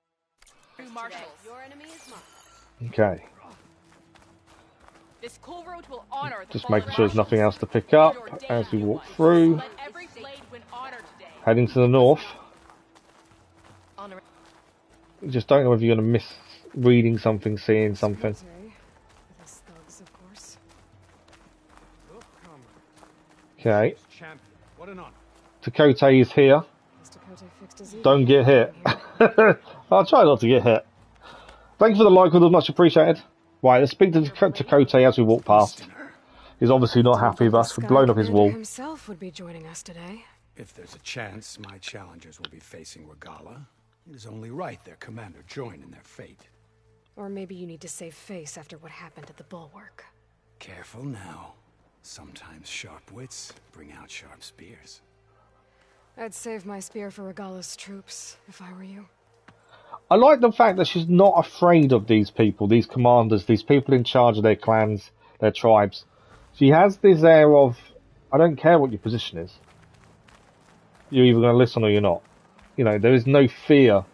A: Okay.
I: This Kulrut will honor the
A: Just making sure there's nothing else to pick up as we walk through. Heading to the north. Just don't know if you're going to miss reading something, seeing something. Okay. Takote is here. Don't get hit. I'll try not to get hit. Thank you for the like, it was much appreciated. Right, let's speak to Takote as we walk past. He's obviously not happy with us. We've blown up his wall.
B: Himself would be joining us today.
F: If there's a chance my challengers will be facing Regalla, it is only right their commander join in their fate.
B: Or maybe you need to save face after what happened at the bulwark.
F: Careful now. Sometimes sharp wits bring out sharp spears.
B: I'd save my spear for Regalla's troops, if I were you.
A: I like the fact that she's not afraid of these people, these commanders, these people in charge of their clans, their tribes. She has this air of, I don't care what your position is. You're either going to listen or you're not. You know, there is no fear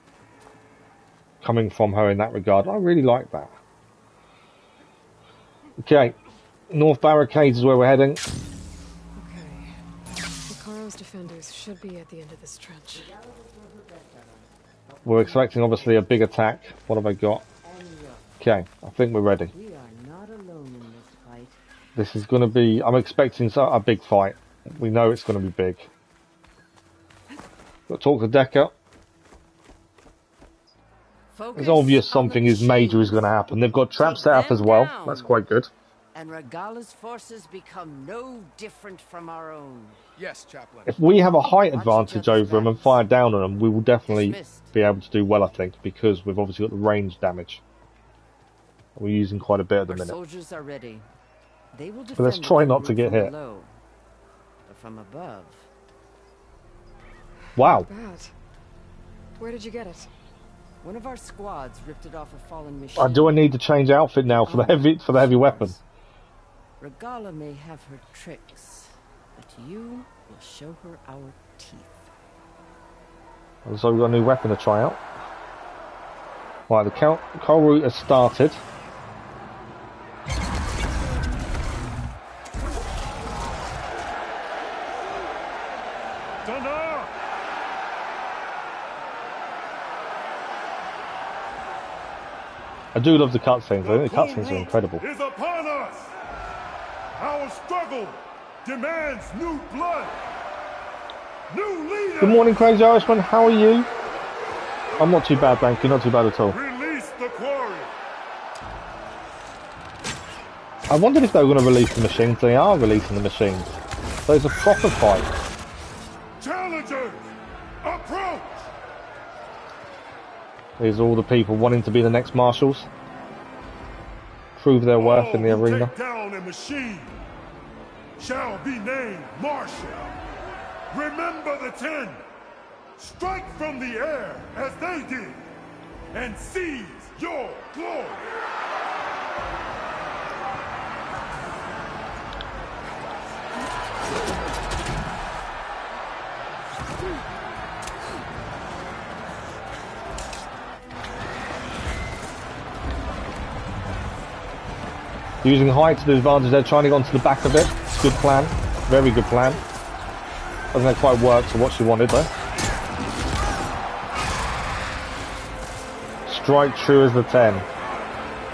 A: coming from her in that regard. I really like that. Okay. North Barricades is where we're heading.
B: Okay. Hikaru's defenders should be at the end of this trench.
A: We're expecting, obviously, a big attack. What have I got? Okay, I think we're ready.
N: We are not alone in this fight.
A: This is going to be... I'm expecting a big fight. We know it's going to be big. Got to talk to Decker. It's obvious something is major is going to happen. They've got traps set up as well. That's quite good.
N: And Regalla's forces become no different from our own.
F: Yes, Chaplain.
A: If we have a height advantage over them and fire down on them, we will definitely be able to do well, I think, because we've obviously got the range damage. We're using quite a bit at the minute.
N: Soldiers are ready. They will defend,
A: but let's try not to get hit.
N: Below, but from above.
A: Wow.
B: Bad. Where did you get it?
N: One of our squads ripped it off a fallen machine.
A: Do I need to change outfit now for the heavy weapon?
N: Regala may have her tricks, but you will show her our teeth.
A: So we've got a new weapon to try out. Right, the Kulrut has started. I do love the cutscenes. I think the cutscenes are incredible.
M: Is upon us. Our struggle demands new blood. New leader.
A: Good morning, Crazy Irishman. How are you? I'm not too bad, thank you. Not too bad at all.
M: Release the quarry.
A: I wondered if they were going to release the machines. They are releasing the machines. So it's a proper fight.
M: Challengers, approach.
A: There's all the people wanting to be the next marshals. Prove their worth in the arena.
M: Take down a machine shall be named Marshal. Remember the 10. Strike from the air as they did, and seize your glory.
A: Using height to the advantage, they're trying to get onto the back of it. It's a good plan. Very good plan. Doesn't quite work for what she wanted though. Strike true as the 10.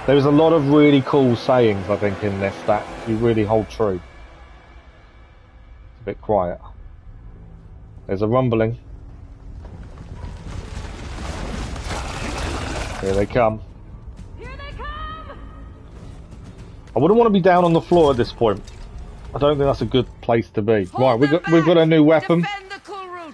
A: There was a lot of really cool sayings, I think, in this that you really hold true. It's a bit quiet. There's a rumbling. Here they come. I wouldn't want to be down on the floor at this point. I don't think that's a good place to be. Right, we've got a new weapon.
N: Defend the Kulrut.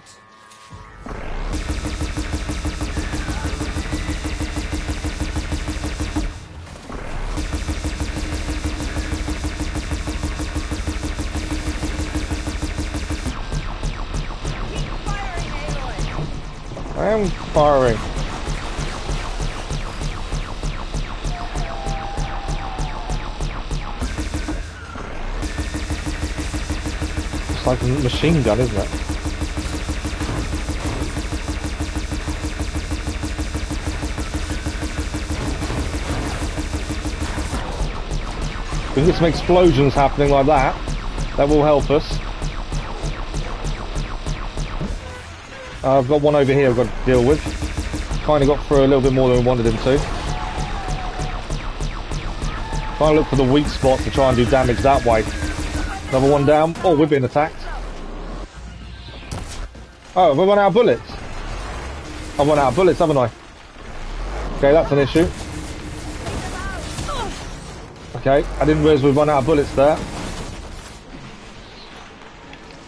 A: I am firing. It's like a machine gun, isn't it? We can get some explosions happening like that. That will help us. I've got one over here I've got to deal with. Kind of got through a little bit more than we wanted him to. Trying to look for the weak spot to try and do damage that way. Another one down. Oh, we're being attacked. Oh, have I run out of bullets? I've run out of bullets, haven't I? Okay, that's an issue. Okay, I didn't realise we'd run out of bullets there.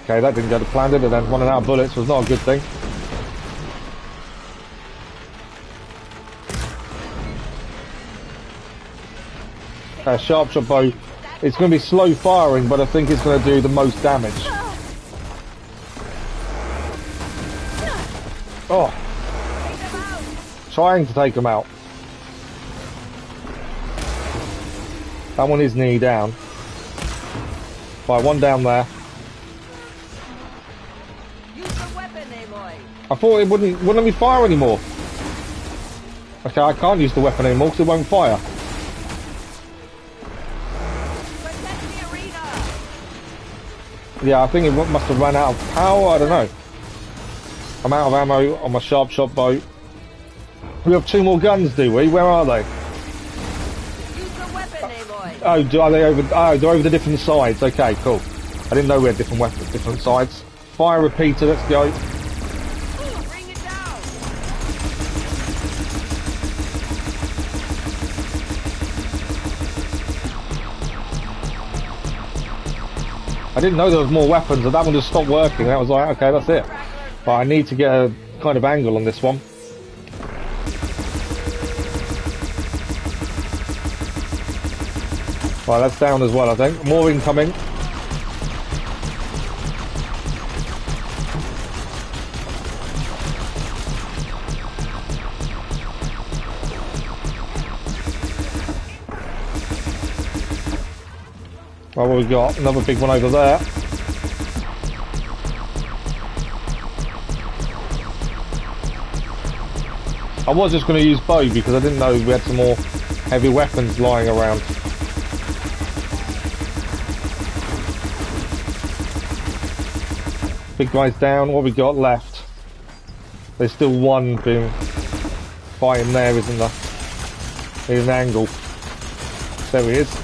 A: Okay, that didn't go to plan, did it then? Running out of bullets was not a good thing. Sharp shot bow. It's going to be slow firing, but I think it's going to do the most damage. Oh. Trying to take them out. That one is nearly down. Right, one down there. I thought it wouldn't let me fire anymore. Okay, I can't use the weapon anymore because it won't fire. Yeah, I think it must have run out of power, I don't know. I'm out of ammo on my sharp shot bow. We have 2 more guns, do we? Where are they?
N: Use the weapon, Aloy.
A: Oh, are they over? Oh, they're over the different sides. Okay, cool. I didn't know we had different weapons, different sides. Fire repeater, let's go.
N: Bring it down.
A: I didn't know there was more weapons, and that one just stopped working. That was like, okay, that's it. But I need to get a kind of angle on this one. Right, that's down as well, I think. More incoming. Right, what we got? Another big one over there. I was just going to use bow because I didn't know we had some more heavy weapons lying around. Big guy's down. What we got left? There's still one being fighting there, isn't there? Here's an angle. There he is.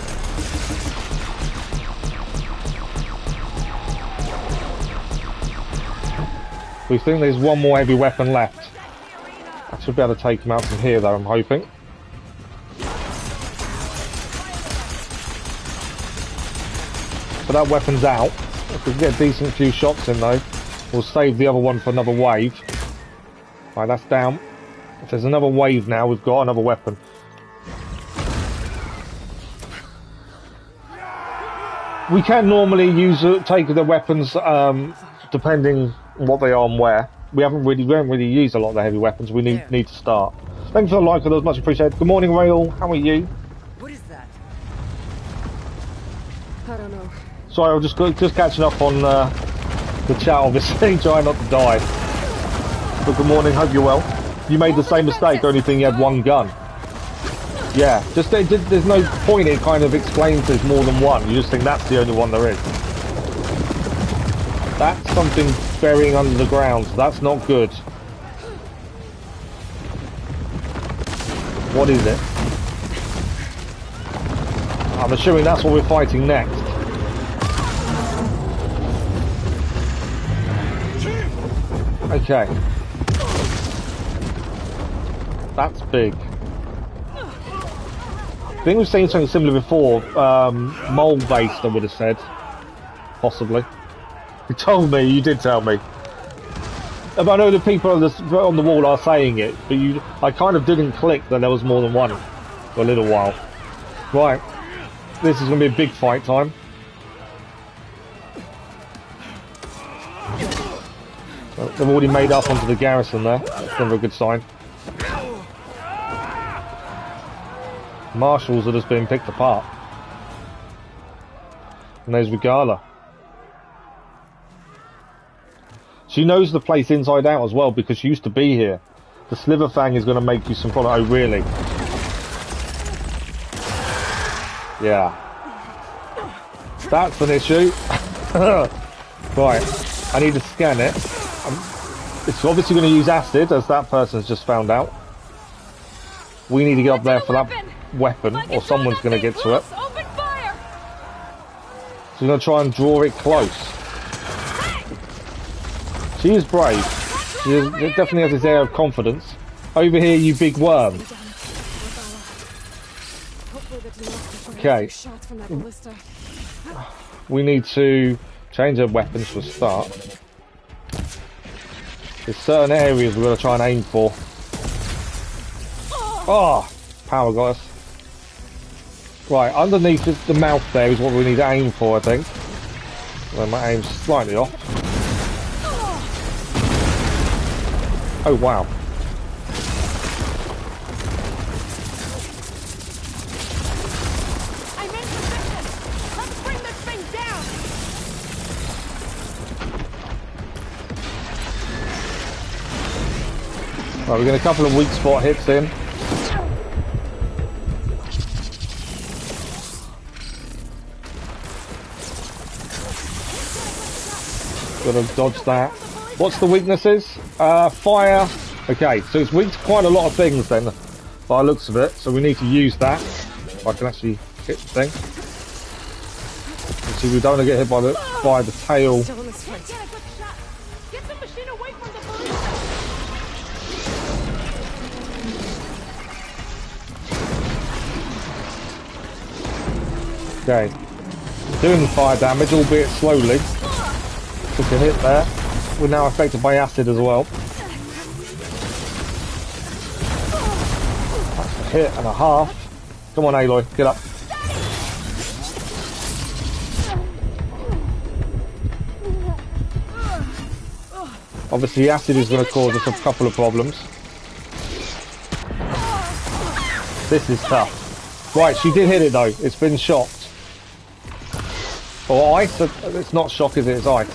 A: We think there's one more heavy weapon left. I should be able to take him out from here though, I'm hoping. But that weapon's out. If we can get a decent few shots in though, we'll save the other one for another wave. Right, that's down. If there's another wave now, we've got another weapon. We can normally take the weapons depending on what they are and where. We haven't really used a lot of the heavy weapons. We need to start. Thanks for the like, that was much appreciated. Good morning, Rail. How are you?
N: What is that?
B: I don't know.
A: Sorry, I'm just catching up on the chat, obviously, trying not to die. But good morning, hope you're well. You made the same mistake, only thing you had one gun. Yeah, just there's no point in kind of explaining there's more than one. You just think that's the only one there is. That's something burying under the ground. So that's not good. What is it? I'm assuming that's what we're fighting next. Okay. That's big. I think we've seen something similar before. Mole-based, I would have said. Possibly. You told me, you did tell me. But I know the people on the wall are saying it, but I kind of didn't click that there was more than one for a little while. Right. This is going to be a big fight time. Well, they've already made up onto the garrison there. That's never a good sign. Marshals are just being picked apart. And there's Valhalla. She knows the place inside out as well because she used to be here. The Sliver Fang is going to make you some product. Oh, really? Yeah. That's an issue. Right. I need to scan it. It's obviously going to use acid, as that person's just found out. We need to get up there for that weapon, or someone's going to get to it. So we're going to try and draw it close. She is brave. She definitely has this air of confidence. Over here, you big worm. Okay. We need to change our weapons for a start. There's certain areas we're going to try and aim for. Oh! Power got us. Right, underneath the mouth there is what we need to aim for, I think. Well, my aim's slightly off. Oh, wow.
I: I'm in position. Let's bring this thing down.
A: Right, we're getting a couple of weak spot hits in. Gotta dodge that. What's the weaknesses? Fire. Okay, so it's weak to quite a lot of things then, by the looks of it. So we need to use that. If I can actually hit the thing. You see, we don't want to get hit by the tail. Okay, doing the fire damage, albeit slowly. Took a hit there. We're now affected by acid as well. That's a hit and a half. Come on, Aloy, get up. Obviously, acid is going to cause us a couple of problems. This is tough. Right, she did hit it though. It's been shocked. Or ice? It's not shock, is it? It's ice.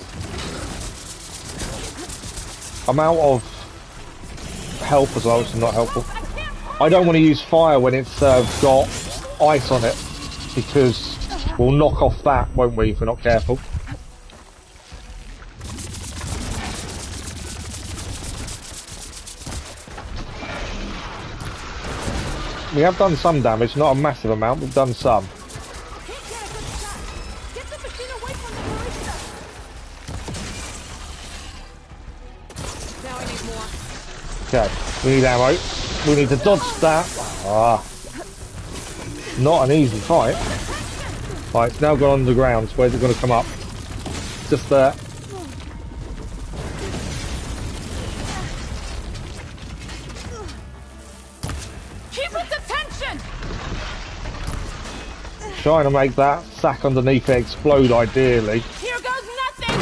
A: I'm out of health as well, which is not helpful. I don't want to use fire when it's got ice on it, because we'll knock off that, won't we, if we're not careful. We have done some damage, not a massive amount, we've done some. Okay, we need ammo. We need to dodge that. Ah, not an easy fight. Right, it's now gone underground. So where's it going to come up? Just there.
I: Keep its attention!
A: Trying to make that sack underneath it explode, ideally.
I: Here goes nothing!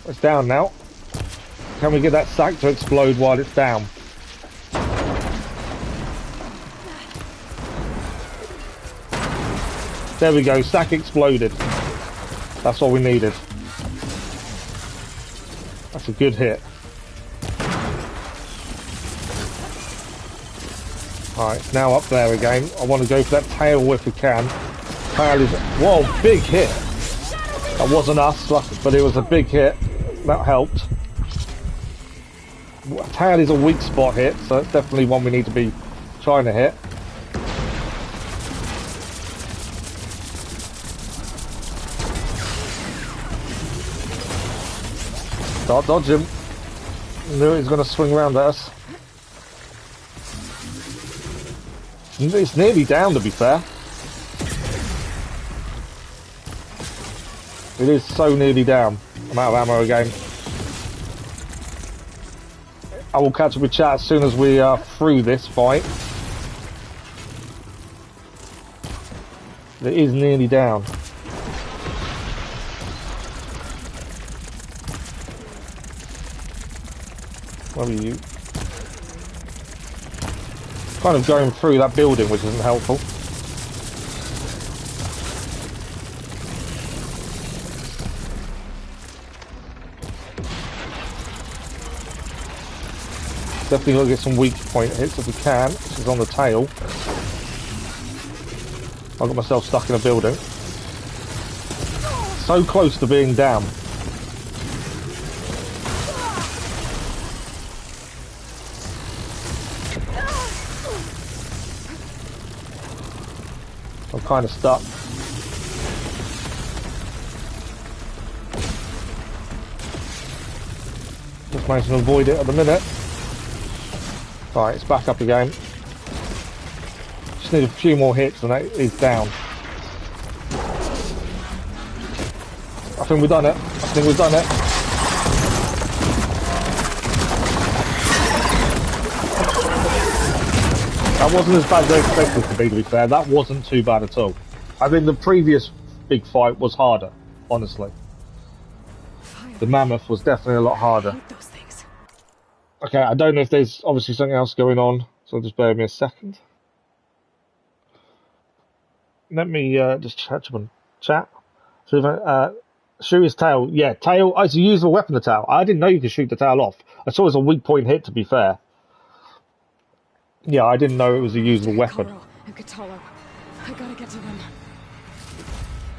A: It's down now. Can we get that sack to explode while it's down? There we go, sack exploded. That's all we needed. That's a good hit. Alright, it's now up there again. I want to go for that tail if we can. Tail is... Whoa, big hit! That wasn't us, but it was a big hit. That helped. Tail is a weak spot hit, so it's definitely one we need to be trying to hit. Start dodge him. Knew he was going to swing around at us. It's nearly down, to be fair. It is so nearly down. I'm out of ammo again. I will catch up with chat as soon as we are through this fight. It is nearly down. Where are you? Kind of going through that building, which isn't helpful. Definitely got to get some weak point hits if we can, which is on the tail. I got myself stuck in a building. So close to being down. I'm kind of stuck. Just managed to avoid it at the minute. Right, it's back up again. Just need a few more hits and that is down. I think we've done it. I think we've done it. That wasn't as bad as I expected it to be fair. That wasn't too bad at all. I think the previous big fight was harder, honestly. The mammoth was definitely a lot harder. Okay, I don't know if there's obviously something else going on, so just bear with me a second. Let me just catch up on chat. So, shoot his tail. Yeah, tail. Oh, it's a usable weapon, the tail. I didn't know you could shoot the tail off. I saw it was a weak point hit, to be fair. Yeah, I didn't know it was a usable weapon.
B: And Katalo. I gotta get to them.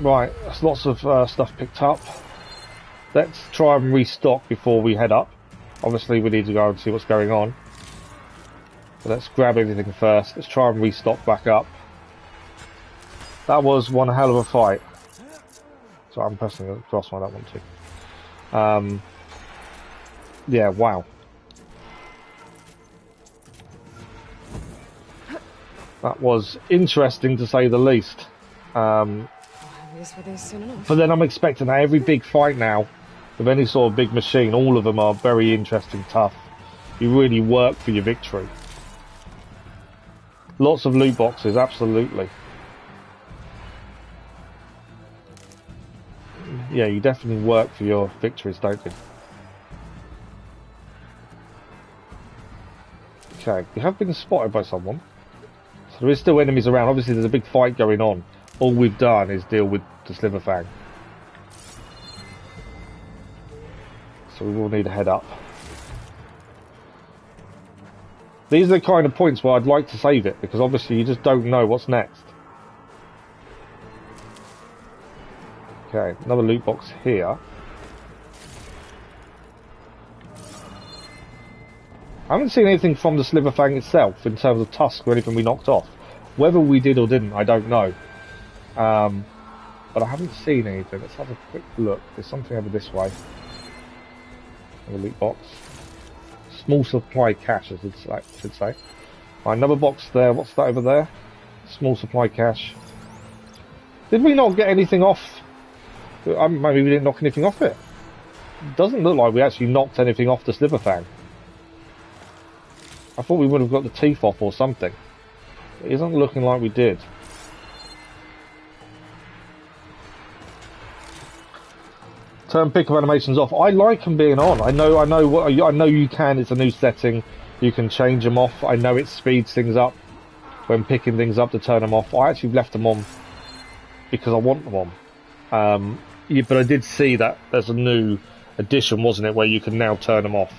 A: Right, there's lots of stuff picked up. Let's try and restock before we head up. Obviously, we need to go and see what's going on. But let's grab everything first. Let's try and restock back up. That was one hell of a fight. So I'm pressing across when I don't want to. Yeah, wow. That was interesting to say the least. But then I'm expecting that every big fight now, with any sort of big machine, all of them are very interesting, tough. You really work for your victory. Lots of loot boxes, absolutely. Yeah, you definitely work for your victories, don't you? Okay, we have been spotted by someone. So there is still enemies around. Obviously there's a big fight going on. all we've done is deal with the Sliverfang. So we will need to head up. These are the kind of points where I'd like to save it, because obviously you just don't know what's next. Okay, another loot box here. I haven't seen anything from the Sliverfang itself in terms of tusk or anything we knocked off. Whether we did or didn't, I don't know. But I haven't seen anything. Let's have a quick look. There's something over this way. Another loot box. Small supply cache, I should say. Right, another box there. What's that over there? Small supply cache. Did we not get anything off? Maybe we didn't knock anything off it. It doesn't look like we actually knocked anything off the Sliverfang. I thought we would have got the teeth off or something. It isn't looking like we did. Turn pickup animations off. I like them being on. I know you can. It's a new setting. You can change them off. I know it speeds things up when picking things up to turn them off. I actually left them on because I want them on. Yeah, but I did see that there's a new addition, wasn't it, where you can now turn them off.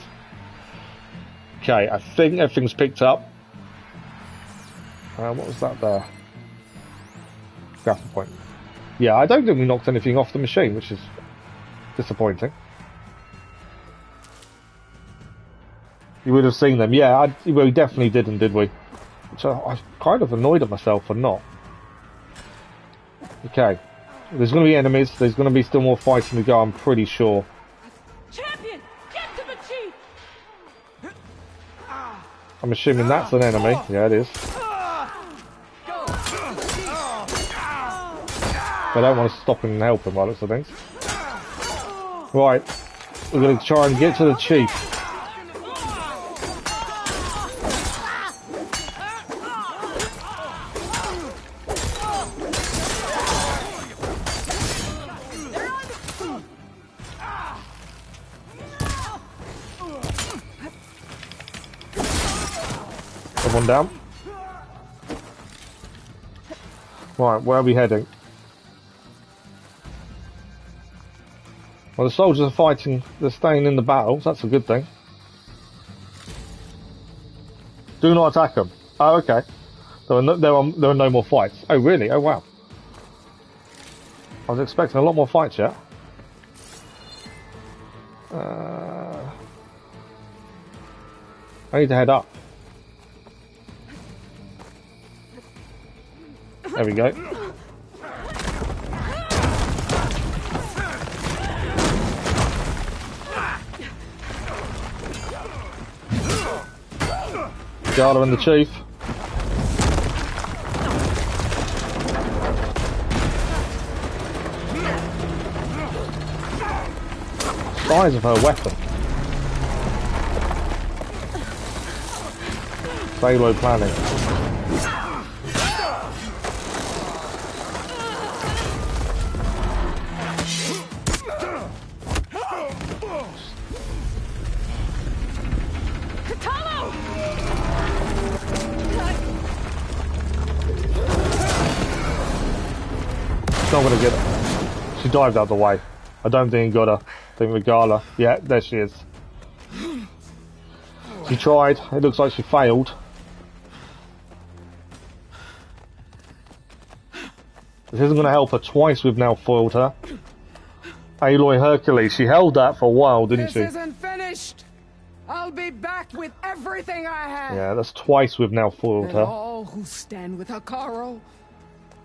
A: Okay, I think everything's picked up. What was that there? Grapple point. Yeah, I don't think we knocked anything off the machine, which is disappointing. You would have seen them. Yeah, we definitely didn't, did we? Which I kind of annoyed at myself for not. Okay. There's going to be enemies. There's going to be still more fighting to go, I'm pretty sure.
I: Champion, get to the chief.
A: I'm assuming that's an enemy. Yeah, it is. I don't want to stop him and help him by the looks of things. Right. We're going to try and get to the chief. One down. Right, where are we heading? Well, the soldiers are fighting, they're staying in the battles, that's a good thing. Do not attack them. Oh, okay. There are no more fights. Oh, really? Oh, wow. I was expecting a lot more fights, yeah? I need to head up. There we go. Valor and the chief. Size of her weapon. Payload planning. Not gonna get her. She dived out of the way. I don't think he got her. I think Regala. Yeah, there she is. She tried. It looks like she failed. This isn't gonna help her. Twice we've now foiled her. Aloy Hercules. She held that for a while, didn't she?
O: This isn't finished. I'll be back with everything I have.
A: Yeah, that's twice we've now foiled
O: And
A: her.
O: all who stand with Hikaru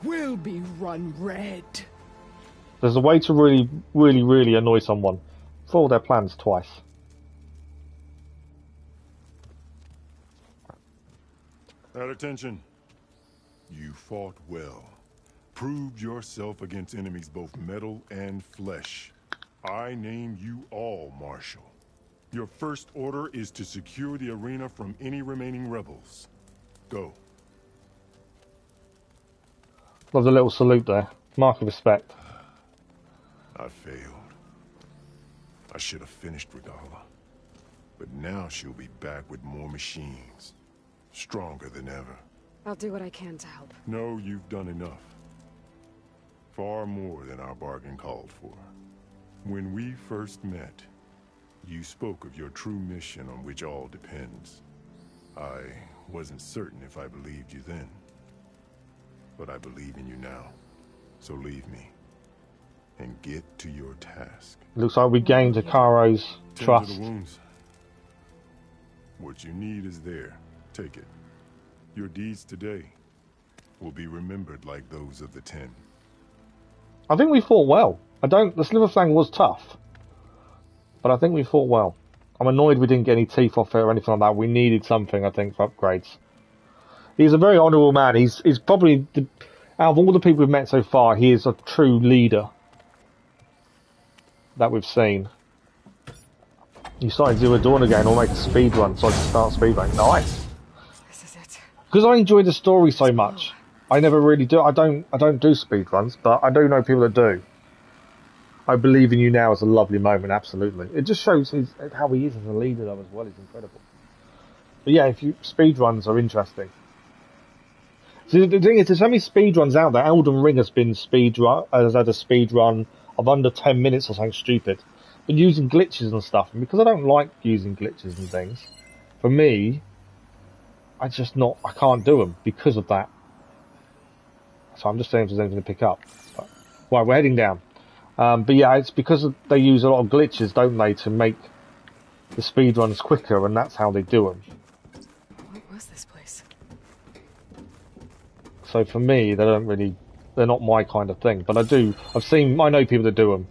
O: will be run red.
A: There's a way to really annoy someone. Foil their plans twice.
M: At attention. You fought well. Proved yourself against enemies both metal and flesh. I name you all Marshal. Your first order is to secure the arena from any remaining rebels. Go.
A: Love the little salute there. Mark of respect.
M: I failed. I should have finished Regala. But now she'll be back with more machines. Stronger than ever.
B: I'll do what I can to help.
M: No, you've done enough. far more than our bargain called for. When we first met, you spoke of your true mission on which all depends. I wasn't certain if I believed you then, but I believe in you now. So leave me and get to your task.
A: Looks like we gained Hikaro's
M: Tend to
A: trust.
M: the wounds. What you need is there. Take it. Your deeds today will be remembered like those of the 10.
A: I think we fought well. The Sliver Fang was tough, but I think we fought well. I'm annoyed we didn't get any teeth off it or anything like that. We needed something, I think, for upgrades. He's a very honourable man. He's probably, out of all the people we've met so far, he is a true leader that we've seen. You started Zero Dawn again, or make a speed run, so I can start speed run. Nice.
B: This is it.
A: Because I enjoy the story so much. I never really do. I don't do speed runs, but I do know people that do. I believe in you now is a lovely moment, absolutely. It just shows how he is as a leader though as well. He's incredible. But yeah, speed runs are interesting. So the thing is, there's so many speed runs out there. Elden Ring has had a speed run of under 10 minutes or something stupid, but using glitches and stuff. And because I don't like using glitches and things, for me, I can't do them because of that. So I'm just saying if there's anything to pick up. But, right, we're heading down. But yeah, it's because they use a lot of glitches, don't they, to make the speed runs quicker, and that's how they do them.
B: What was this place?
A: So for me, they're not my kind of thing. But I know people that do them,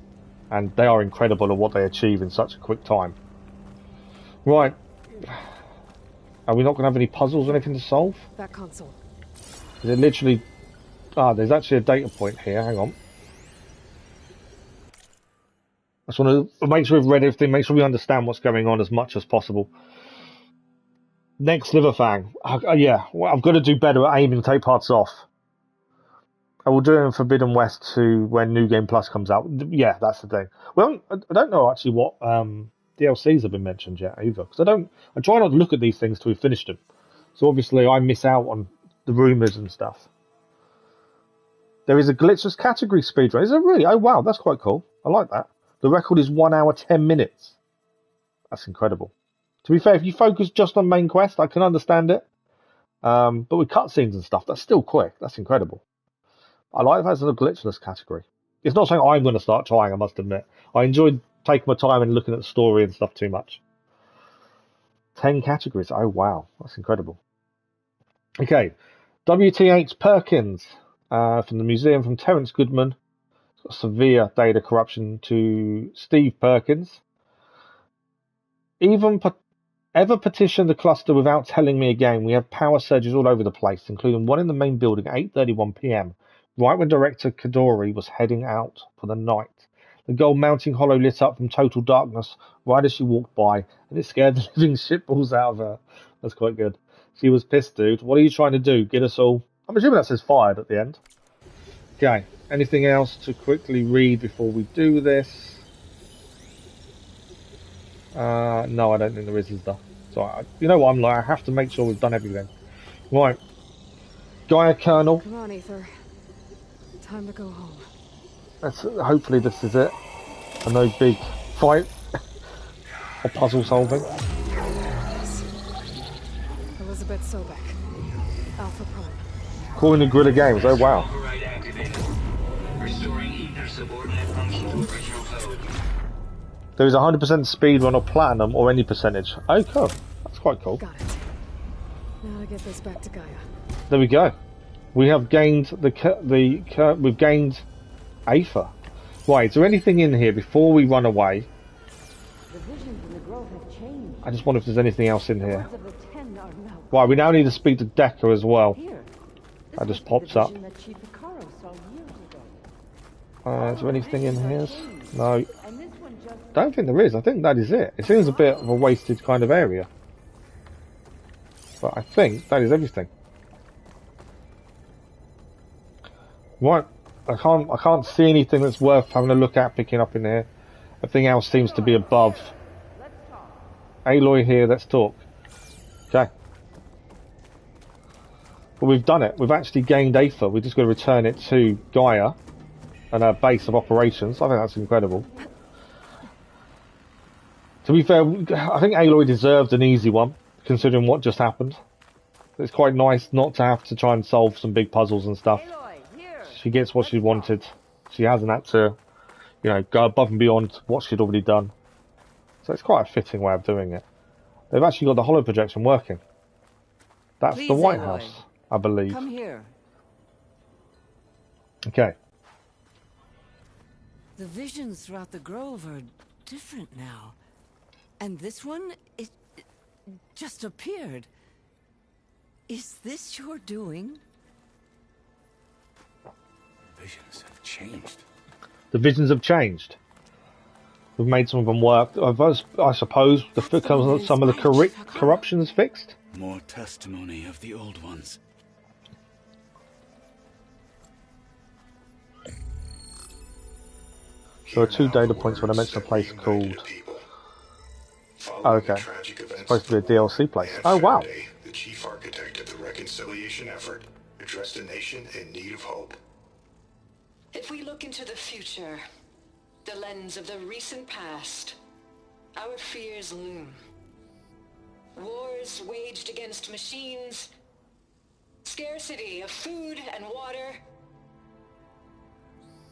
A: and they are incredible at what they achieve in such a quick time. Right. Are we not going to have any puzzles or anything to solve?
B: That console.
A: Is it literally... there's actually a data point here. Hang on. I just want to make sure we've read everything, make sure we understand what's going on as much as possible. Next, Sliverfang. Yeah, well, I've got to do better at aiming to take parts off. I will do it in Forbidden West to when New Game Plus comes out. Yeah, that's the thing. Well, I don't know actually what DLCs have been mentioned yet either, because I try not to look at these things till we finish them. So obviously I miss out on the rumours and stuff. There is a glitchless category speedrun. Is it really? Oh wow, that's quite cool. I like that. The record is 1 hour 10 minutes. That's incredible. To be fair, if you focus just on main quest, I can understand it. But with cutscenes and stuff, that's still quick. That's incredible. I like that as a glitchless category. It's not something I'm going to start trying, I must admit. I enjoyed taking my time and looking at the story and stuff too much. 10 categories. Oh, wow. That's incredible. Okay. WT8 Perkins from the museum from Terence Goodman. Severe data corruption to Steve Perkins. Ever petitioned the cluster without telling me again. We have power surges all over the place, including one in the main building at 8:31 p.m. right when Director Kadori was heading out for the night. The gold mounting hollow lit up from total darkness right as she walked by, and it scared the living shitballs out of her. That's quite good. She was pissed, dude. What are you trying to do? Get us all... I'm assuming that says fired at the end. Okay. Anything else to quickly read before we do this? No, I don't think there is, though. So, you know what I'm like, I have to make sure we've done everything. Right. Gaia Colonel.
B: Come on, Aether. Time to go home.
A: Hopefully this is it. And no big fight. Or puzzle solving.
B: Elizabeth Sobek. Alpha Prime.
A: Calling the Guerrilla Games, oh wow. There is 100% speedrun or platinum or any percentage. Oh, cool. That's quite cool.
B: Got it. Now to get this back to Gaia.
A: There we go. We have gained we've gained AETHER. Right, is there anything in here before we run away?
N: The visions in the grove have changed.
A: I just wonder if there's anything else in here. Right, we now need to speak to Decker as well. That just pops up. Is there anything in here? No. Don't think there is. I think that is it. It seems a bit of a wasted kind of area. But I think that is everything. Right. I can't see anything that's worth having a look at, picking up in here. Everything else seems to be above. Aloy here, let's talk. Okay. Well, we've done it. We've actually gained AETHER. We've just got to return it to Gaia. and a base of operations. I think that's incredible. To be fair, I think Aloy deserved an easy one, considering what just happened. It's quite nice not to have to try and solve some big puzzles and stuff. She gets what she wanted. She hasn't had to, you know, go above and beyond what she'd already done. So it's quite a fitting way of doing it. They've actually got the holo projection working. That's
N: Please,
A: the White
N: Aloy.
A: House, I believe.
N: Come here.
A: Okay.
N: The visions throughout the grove are different now. And this one, it just appeared. Is this your doing?
C: Visions have changed.
A: The visions have changed. We've made some of them work. I suppose some of the corruption's fixed.
C: More testimony of the old ones.
A: There are 2 data points when I mentioned a place called... Oh, okay. It's supposed to be a DLC place. Oh, wow.
P: The chief architect of the reconciliation effort addressed a nation in need of hope.
Q: If we look into the future, the lens of the recent past, our fears loom. Wars waged against machines, scarcity of food and water,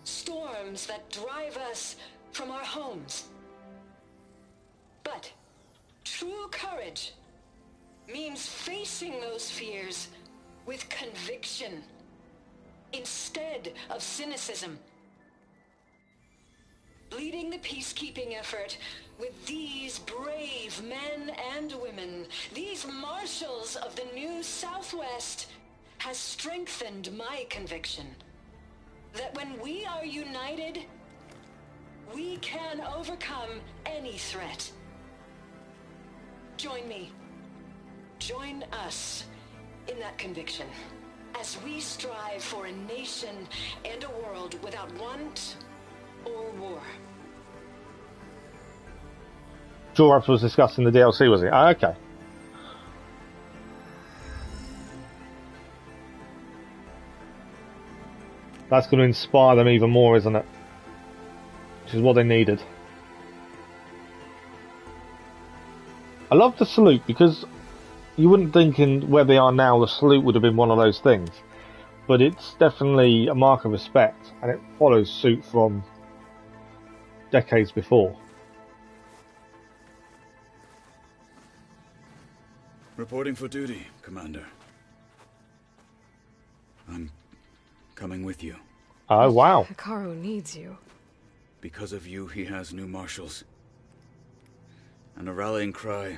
Q: storms that drive us from our homes. But true courage means facing those fears with conviction instead of cynicism. Leading the peacekeeping effort with these brave men and women, these marshals of the new Southwest, has strengthened my conviction that when we are united, we can overcome any threat. Join me. Join us in that conviction as we strive for a nation and a world without want or war.
A: Jorab was discussing the DLC, was he? Oh, okay. That's going to inspire them even more, isn't it? Which is what they needed. I love the salute because you wouldn't think in where they are now the salute would have been one of those things. But it's definitely a mark of respect, and it follows suit from decades before.
C: Reporting for duty, Commander. I'm coming with you.
A: Oh, wow.
B: Hikaru needs you.
C: Because of you, he has new marshals. And a rallying cry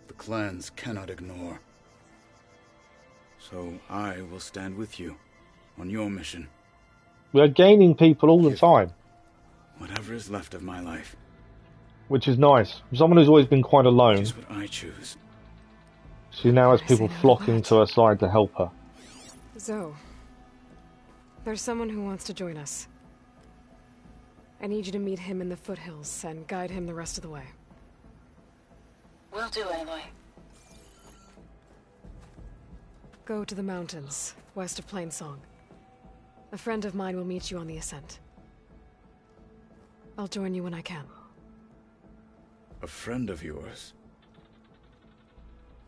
C: the clans cannot ignore. So I will stand with you on your mission.
A: We are gaining people all the time.
C: Whatever is left of my life.
A: Which is nice. Someone who's always been quite alone.
C: Which is what I choose.
A: She now has people flocking to her side to help her.
B: Zoe, there's someone who wants to join us. I need you to meet him in the foothills and guide him the rest of the way.
Q: Will do, Aloy.
B: Go to the mountains, west of Plainsong. A friend of mine will meet you on the ascent. I'll join you when I can.
C: A friend of yours?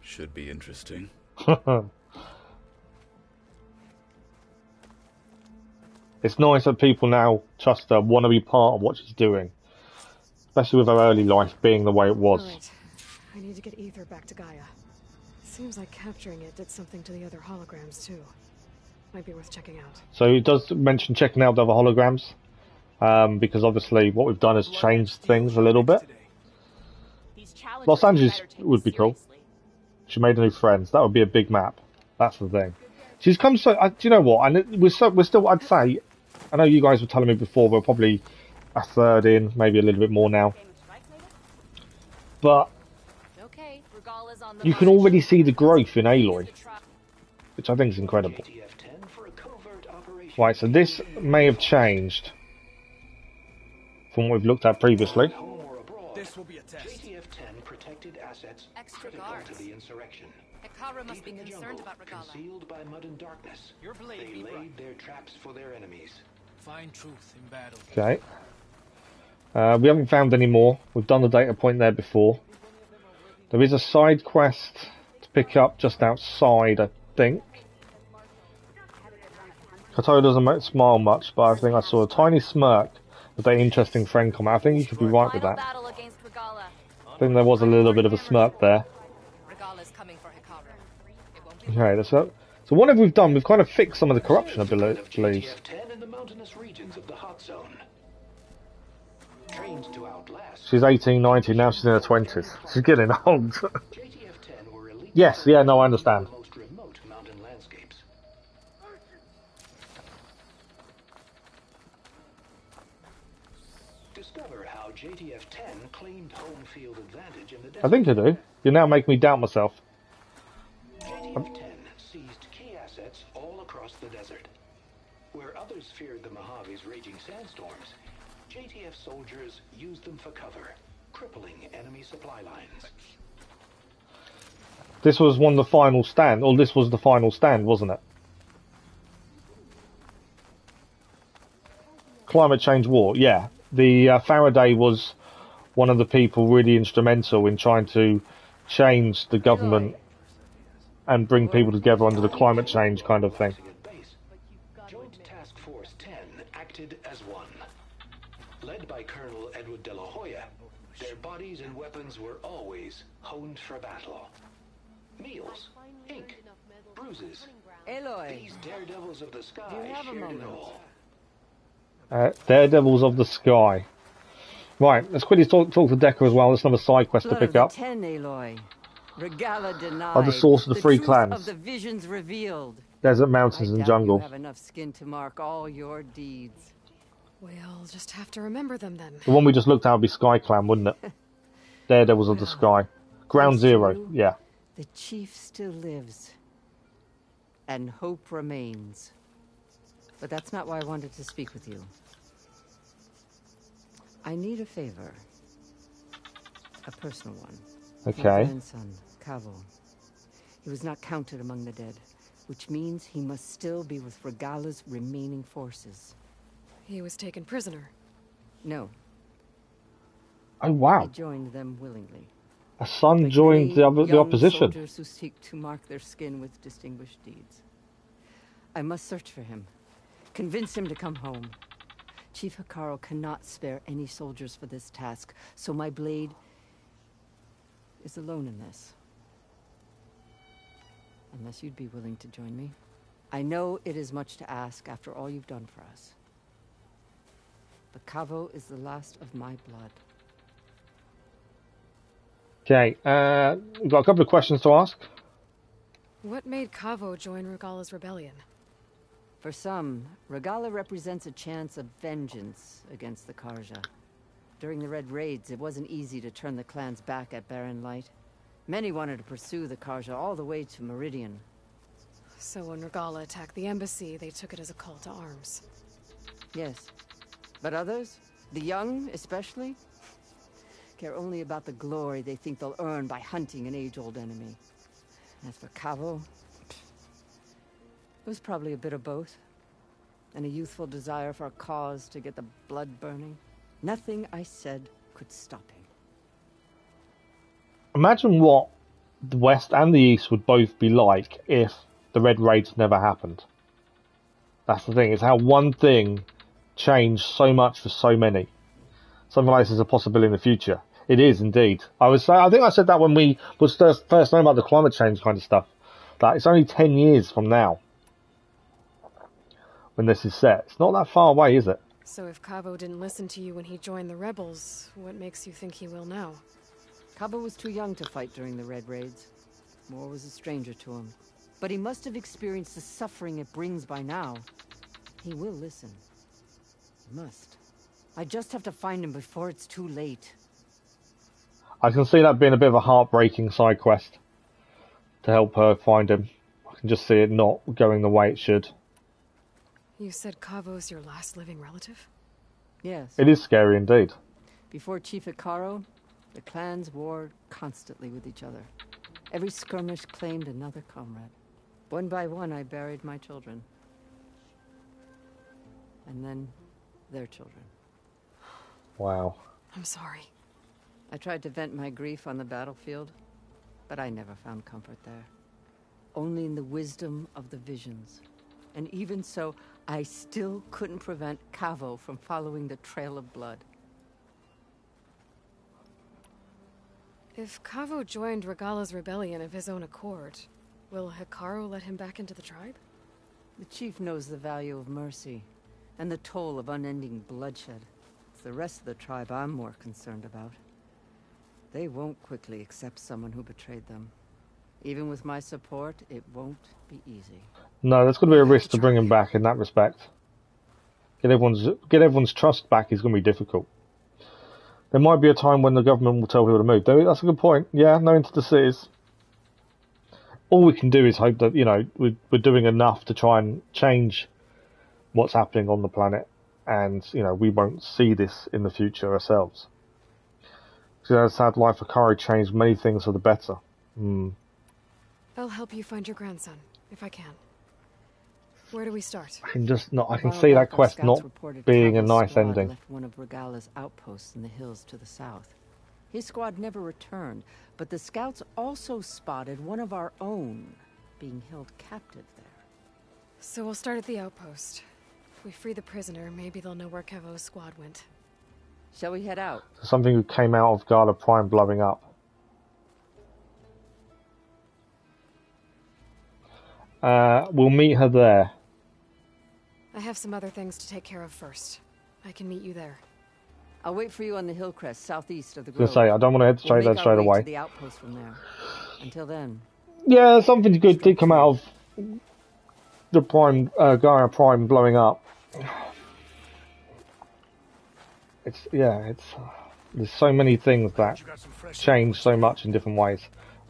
C: Should be interesting.
A: It's nice that people now trust her, want to be part of what she's doing. Especially with her early life being the way it was.
B: Right. I need to get Aether back to Gaia. Seems like capturing it did something to the other holograms too. Might be worth checking out.
A: So it does mention checking out the other holograms. Because obviously what we've done has changed things a little bit. Los Angeles would be cool. She made new friends. That would be a big map. That's the thing. She's come so... do you know what? And we're still... I'd say... I know you guys were telling me before we're probably a third in. Maybe a little bit more now. But... you can already see the growth in Aloy. Which I think is incredible. Right, so this may have changed from what we've looked at previously.
G: This will be a test.
R: JTF-10 protected assets critical to the insurrection.
I: Hikaru must be concerned about Regalla.
R: Concealed by mud and darkness, they laid their traps for their enemies.
G: Find truth in battle.
A: Okay. We haven't found any more. We've done the data point there before. There is a side quest to pick up just outside, I think. Kato doesn't smile much, but I think I saw a tiny smirk with that interesting friend comment. I think you could be right with that. I think there was a little bit of a smirk there. Okay, so what have we done? We've kind of fixed some of the corruption, I believe.
R: JTF-10 in the mountainous regions of the hot zone. Trained to outlast.
A: She's 18, 19, now she's in her 20s. She's getting old. Yes, yeah, no, I understand.
R: Most remote mountain landscapes. Discover how JTF-10 claimed home field advantage in the desert.
A: I think I do. You're now making me doubt myself.
R: JTF-10 seized key assets all across the desert. Where others feared the Mojave's raging sandstorms, JTF soldiers used them for cover, crippling enemy supply lines.
A: This was one of the final stand, or this was the final stand, wasn't it? Climate change war, yeah. The Faraday was one of the people really instrumental in trying to change the government and bring people together under the climate change kind of thing.
R: Joint Task Force 10 acted as one. Led by Colonel Edward de la Hoya, their bodies and weapons were always honed for battle. Meals, ink, bruises.
N: Aloy,
R: these daredevils of the sky
N: do you have a
R: shared it
N: moment?
R: all.
A: Daredevils of the Sky. Right, let's quickly talk to Decker as well. There's another side quest to pick up.
N: 10, Aloy. Regala denied.
A: Of the source of the three clans.
N: Of the visions revealed.
A: Desert, mountains, and jungle.
N: You have enough skin to mark all your deeds.
B: We'll just have to remember them then.
A: The one we just looked at would be Sky Clan, wouldn't it? Daredevils of the Sky. Ground Zero, yeah.
N: The chief still lives. And hope remains. But that's not why I wanted to speak with you. I need a favor. A personal one.
A: Okay.
N: My grandson, Cavo. He was not counted among the dead, which means he must still be with Regala's remaining forces.
B: He was taken prisoner.
N: No.
A: Oh, wow.
N: I joined them willingly.
A: A son joined the opposition.
N: Soldiers who seek to mark their skin with distinguished deeds. I must search for him. Convince him to come home. Chief Hikaru cannot spare any soldiers for this task, so my blade is alone in this. Unless you'd be willing to join me. I know it is much to ask after all you've done for us. But Cavo is the last of my blood.
A: Okay, we've got a couple of questions to ask.
B: What made Cavo join Regala's rebellion?
N: For some, Regala represents a chance of vengeance against the Karja. During the Red Raids, it wasn't easy to turn the clans back at Barren Light. Many wanted to pursue the Karja all the way to Meridian.
B: So when Regala attacked the embassy, they took it as a call to arms.
N: Yes. But others, the young especially, care only about the glory they think they'll earn by hunting an age-old enemy. As for Cavo, it was probably a bit of both. And a youthful desire for a cause to get the blood burning. Nothing I said could stop him.
A: Imagine what the West and the East would both be like if the Red Raids never happened. That's the thing, is how one thing changed so much for so many. Something like this is a possibility in the future. It is indeed. I think I said that when we was first knowing about the climate change kind of stuff. That it's only 10 years from now when this is set. It's not that far away, is it?
B: So if Cavo didn't listen to you when he joined the rebels, what makes you think he will now?
N: Cavo was too young to fight during the Red Raids. War was a stranger to him. But he must have experienced the suffering it brings by now. He will listen. He must. I just have to find him before it's too late.
A: I can see that being a bit of a heartbreaking side quest to help her find him. I can just see it not going the way it should.
B: You said Cavo's your last living relative?
N: Yes.
A: It is scary indeed.
N: Before Chief Hikaru, the clans warred constantly with each other. Every skirmish claimed another comrade. One by one, I buried my children. and then their children.
A: Wow.
B: I'm sorry.
N: I tried to vent my grief on the battlefield, but I never found comfort there. Only in the wisdom of the visions. And even so, I still couldn't prevent Cavo from following the trail of blood.
B: If Cavo joined Regalla's rebellion of his own accord, will Hekarro let him back into the tribe?
N: The chief knows the value of mercy, and the toll of unending bloodshed. It's the rest of the tribe I'm more concerned about. They won't quickly accept someone who betrayed them. Even with my support, it won't be easy.
A: No, there's going to be a risk to bring him back in that respect. Get everyone's trust back is going to be difficult. There might be a time when the government will tell people to move. That's a good point. Yeah, no into the cities. All we can do is hope that, you know, we're doing enough to try and change what's happening on the planet, and, you know, we won't see this in the future ourselves. Because as sad life for Kari changed many things for the better.
B: I'll help you find your grandson, if I can. Where do we start?
A: I can see that quest not being a nice ending.
N: Left one of Regalla's outposts in the hills to the south. His squad never returned, but the scouts also spotted one of our own being held captive there.
B: So we'll start at the outpost. If we free the prisoner, maybe they'll know where Cavo's squad went.
N: Shall we head out?
A: Something who came out of Gala Prime blowing up. We'll meet her there.
B: I have some other things to take care of first. I can meet you there.
N: I'll wait for you on the hill crest southeast of the
A: I was
N: grove.
A: going to say, I don't want to head straight there straight away.
N: To the outpost from there. Until then.
A: Yeah, something good did come out of the Gaia Prime blowing up. There's so many things that change so much in different ways.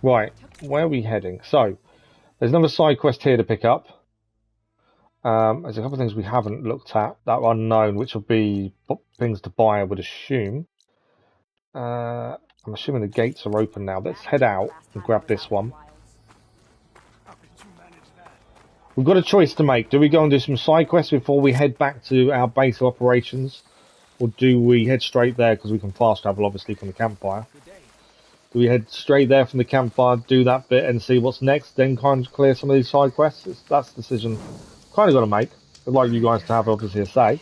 A: Right, where are we heading? So, there's another side quest here to pick up. There's a couple of things we haven't looked at that are unknown, which will be things to buy, I would assume. I'm assuming the gates are open now. Let's head out and grab this one. We've got a choice to make. Do we go and do some side quests before we head back to our base of operations? Or do we head straight there, because we can fast travel obviously from the campfire? Do we head straight there from the campfire, do that bit and see what's next, then kind of clear some of these side quests? That's the decision kind of got to make. I'd like you guys to have obviously a say.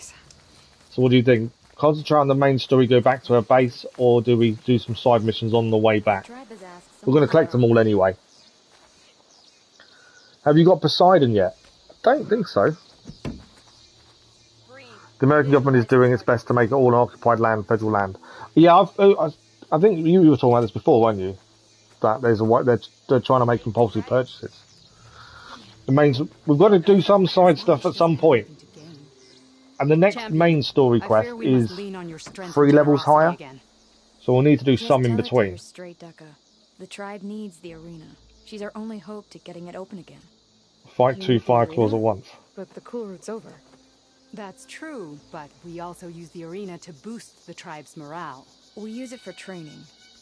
A: So what do you think? Concentrate on the main story, go back to our base, or do we do some side missions on the way back? We're going to collect them all anyway. Have you got Poseidon yet? I don't think so. The American government is doing its best to make it all occupied land, federal land. Yeah, I think you were talking about this before, weren't you? That they're trying to make compulsory purchases. It means we've got to do some side stuff at some point. And the next main story quest is 3 levels higher. So we'll need to do some in between.
S: Straight, Ducka. The tribe needs the arena. She's our only hope to getting it open again.
A: Fight 2 fire claws at once.
B: But the Kulrut's over.
T: That's true, but we also use the arena to boost the tribe's morale.
S: We use it for training.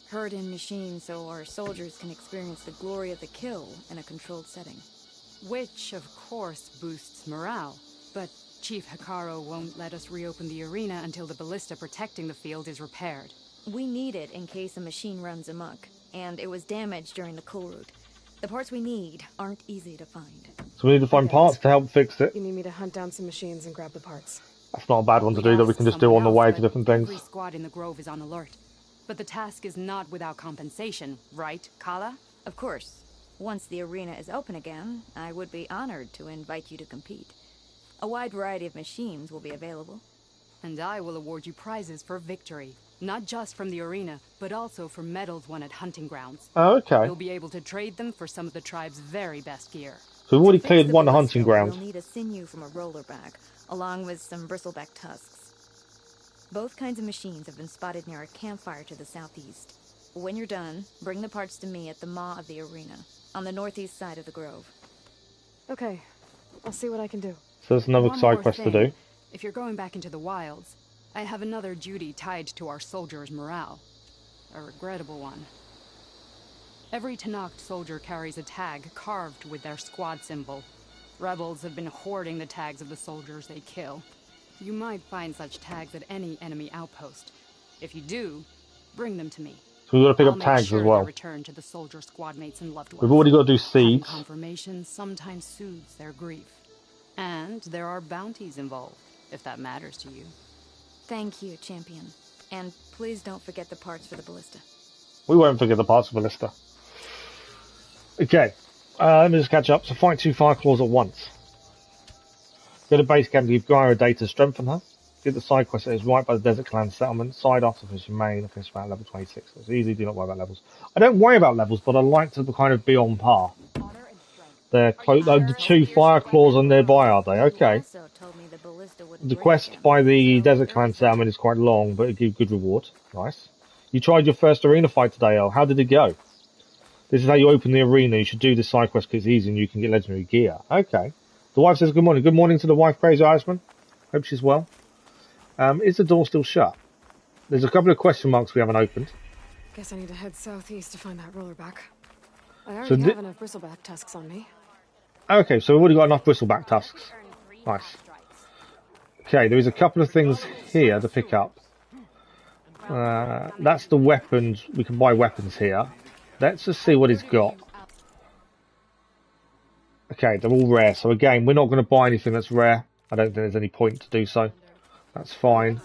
S: Herd in machines so our soldiers can experience the glory of the kill in a controlled setting.
T: Which, of course, boosts morale. But Chief Hekarro won't let us reopen the arena until the ballista protecting the field is repaired.
S: We need it in case a machine runs amok, and it was damaged during the Kulrut. The parts we need aren't easy to find.
A: So we need to find parts to help fix it.
B: You need me to hunt down some machines and grab the parts.
A: That's not a bad one to do, that we can just do on the way to different things.
T: Every squad in the grove is on alert. But the task is not without compensation, right, Kala?
S: Of course. Once the arena is open again, I would be honored to invite you to compete. A wide variety of machines will be available.
T: And I will award you prizes for victory. Not just from the arena, but also for medals won at hunting grounds.
A: Oh, okay.
T: You'll be able to trade them for some of the tribe's very best gear.
A: So we've already cleared one hunting ground.
S: You'll need a sinew from a roller bag, along with some bristleback tusks. Both kinds of machines have been spotted near a campfire to the southeast. When you're done, bring the parts to me at the maw of the arena, on the northeast side of the grove.
B: Okay, I'll see what I can do.
A: So there's another
T: One
A: side
T: more
A: quest to
T: thing.
A: do.
T: If you're going back into the wilds, I have another duty tied to our soldiers' morale. A regrettable one. Every Tenakth soldier carries a tag carved with their squad symbol. Rebels have been hoarding the tags of the soldiers they kill. You might find such tags at any enemy outpost. If you do, bring them to me.
A: So we've got to pick
T: I'll
A: up
T: make
A: tags
T: sure
A: as
T: they
A: well.
T: return to the soldier squad mates and loved ones.
A: We've already got to do
T: Having
A: seeds.
T: confirmation sometimes soothes their grief. And there are bounties involved, if that matters to you.
S: Thank you, champion. And please don't forget the parts for the ballista.
A: We won't forget the parts of the ballista. Okay, let me just catch up. So fight 2 fire claws at once. Go to base camp, give Gaia a day to strengthen her. Get the side quest that is right by the Desert Clan settlement. Side artificer main, I finish about level 26. So it's easy, do not worry about levels. I don't worry about levels, but I like to kind of be on par. They're close. The 2 fire claws are nearby, are they? Okay. The quest by the Desert Clan settlement is quite long, but it gives good reward. Nice. You tried your first arena fight today, El. How did it go? This is how you open the arena. You should do this side quest because it's easy and you can get legendary gear. Okay. The wife says good morning. Good morning to the wife, Crazy Irishman. Hope she's well. Is the door still shut? There's a couple of question marks we haven't opened.
B: Guess I need to head southeast to find that rollerback. I
A: So
B: already have enough bristleback tusks on me.
A: Okay, so we've already got enough bristleback tusks. Nice. Okay, there is a couple of things here to pick up. That's the weapons. We can buy weapons here. Let's just see what he's got. Okay, they're all rare. So again, we're not going to buy anything that's rare. I don't think there's any point to do so. That's fine.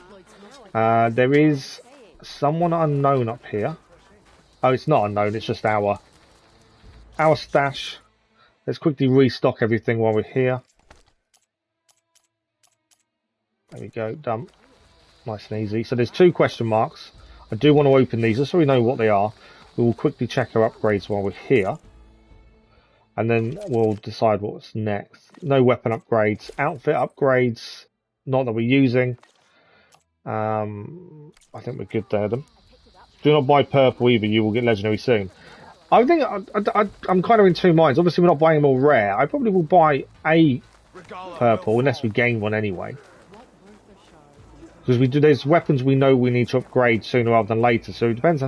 A: There is someone unknown up here. Oh, it's not unknown. It's just our stash. Let's quickly restock everything while we're here. There we go. Dump. Nice and easy. So there's 2 question marks. I do want to open these just so we know what they are. We will quickly check our upgrades while we're here. And then we'll decide what's next. No weapon upgrades. Outfit upgrades. Not that we're using. I think we're good there then. Do not buy purple either. You will get legendary soon. I think I'm kind of in 2 minds. Obviously we're not buying them all rare. I probably will buy a purple unless we gain one anyway. Because there's weapons we know we need to upgrade sooner rather than later. So it depends.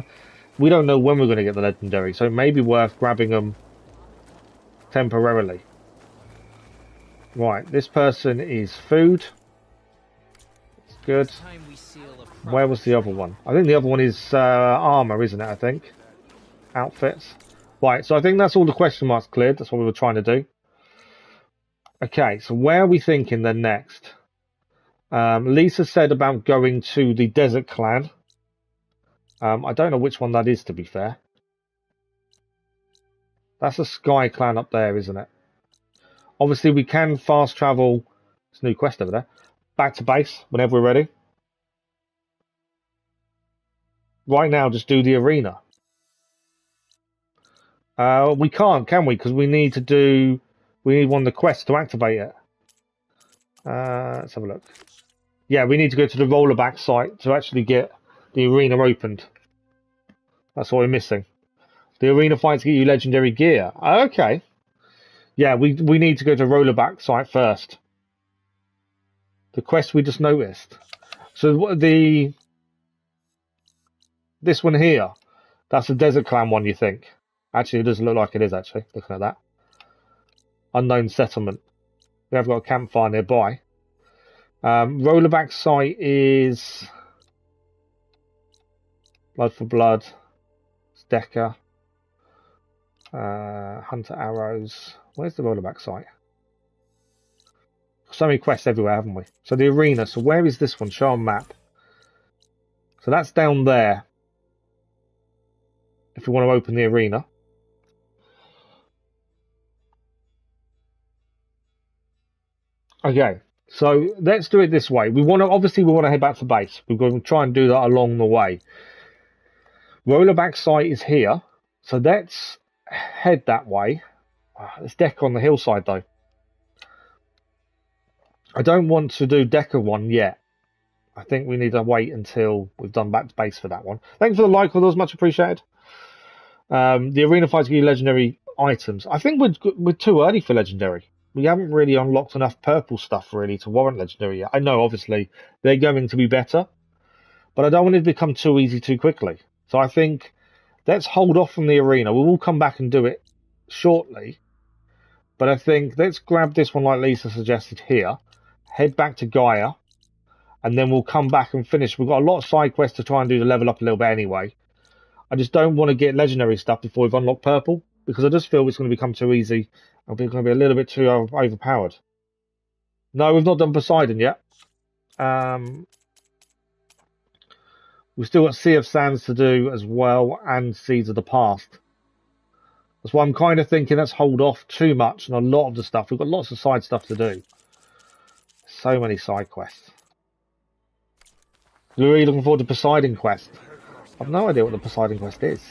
A: We don't know when we're going to get the legendary. So it may be worth grabbing them temporarily. Right, this person is food. It's good. Where was the other one? I think the other one is armor, isn't it? I think. Outfits. Right, so I think that's all the question marks cleared. That's what we were trying to do. Okay, so where are we thinking then next? Lisa said about going to the Desert Clan. I don't know which one that is, to be fair. That's a Sky Clan up there, isn't it? Obviously, we can fast travel. There's a new quest over there. Back to base whenever we're ready. Right now, just do the arena. We can't, can we? Because we need one of the quests to activate it. Let's have a look. Yeah, we need to go to the rollerback site to actually get the arena opened. That's what we're missing. The arena fights get you legendary gear. Okay. Yeah, we need to go to rollerback site first. The quest we just noticed. So this one here, that's the Desert Clan one, you think? Actually, it doesn't look like it is, actually, looking at that. Unknown settlement. We have got a campfire nearby. Rollerback site is Blood for Blood. It's Decker. Hunter Arrows. Where's the rollerback site? So many quests everywhere, haven't we? So the arena. So where is this one? Show on map. So that's down there. If we want to open the arena. Okay. So let's do it this way. We want to head back to base. We're going to try and do that along the way. Rollerback site is here. So let's head that way. There's Decker on the hillside though. I don't want to do Decker one yet. I think we need to wait until we've done back to base for that one. Thanks for the like, all those much appreciated. The arena fights give you legendary items. I think we're too early for legendary. We haven't really unlocked enough purple stuff really to warrant legendary yet. I know obviously they're going to be better, but I don't want it to become too easy too quickly. So I think let's hold off from the arena. We will come back and do it shortly. But I think let's grab this one like Lisa suggested here. Head back to Gaia. and then we'll come back and finish. We've got a lot of side quests to try and do to level up a little bit anyway. I just don't want to get legendary stuff before we've unlocked purple, because I just feel it's going to become too easy. I'm going to be a little bit too overpowered. No, we've not done Poseidon yet. We've still got Sea of Sands to do as well, and Seeds of the Past. That's why I'm kind of thinking let's hold off too much on a lot of the stuff. We've got lots of side stuff to do. So many side quests. You're really looking forward to Poseidon quest. I've no idea what the Poseidon quest is.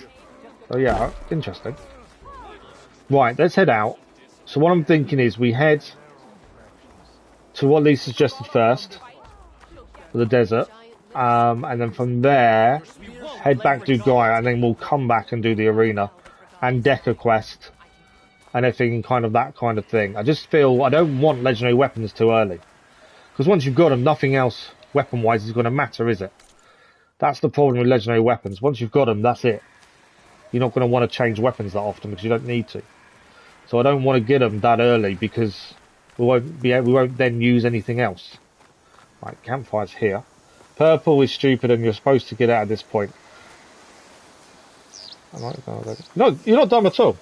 A: So yeah, interesting. Right, let's head out. So what I'm thinking is we head to what Lee suggested first, for the desert, and then from there head back to Gaia, and then we'll come back and do the arena and Decker quest and everything, kind of that kind of thing. I just feel I don't want legendary weapons too early, because once you've got them, nothing else weapon wise is going to matter, is it? That's the problem with legendary weapons. Once you've got them, that's it. You're not going to want to change weapons that often because you don't need to. So I don't want to get them that early, because we won't then use anything else. Right, campfire's here. Purple is stupid and you're supposed to get out at this point. No, you're not dumb at all.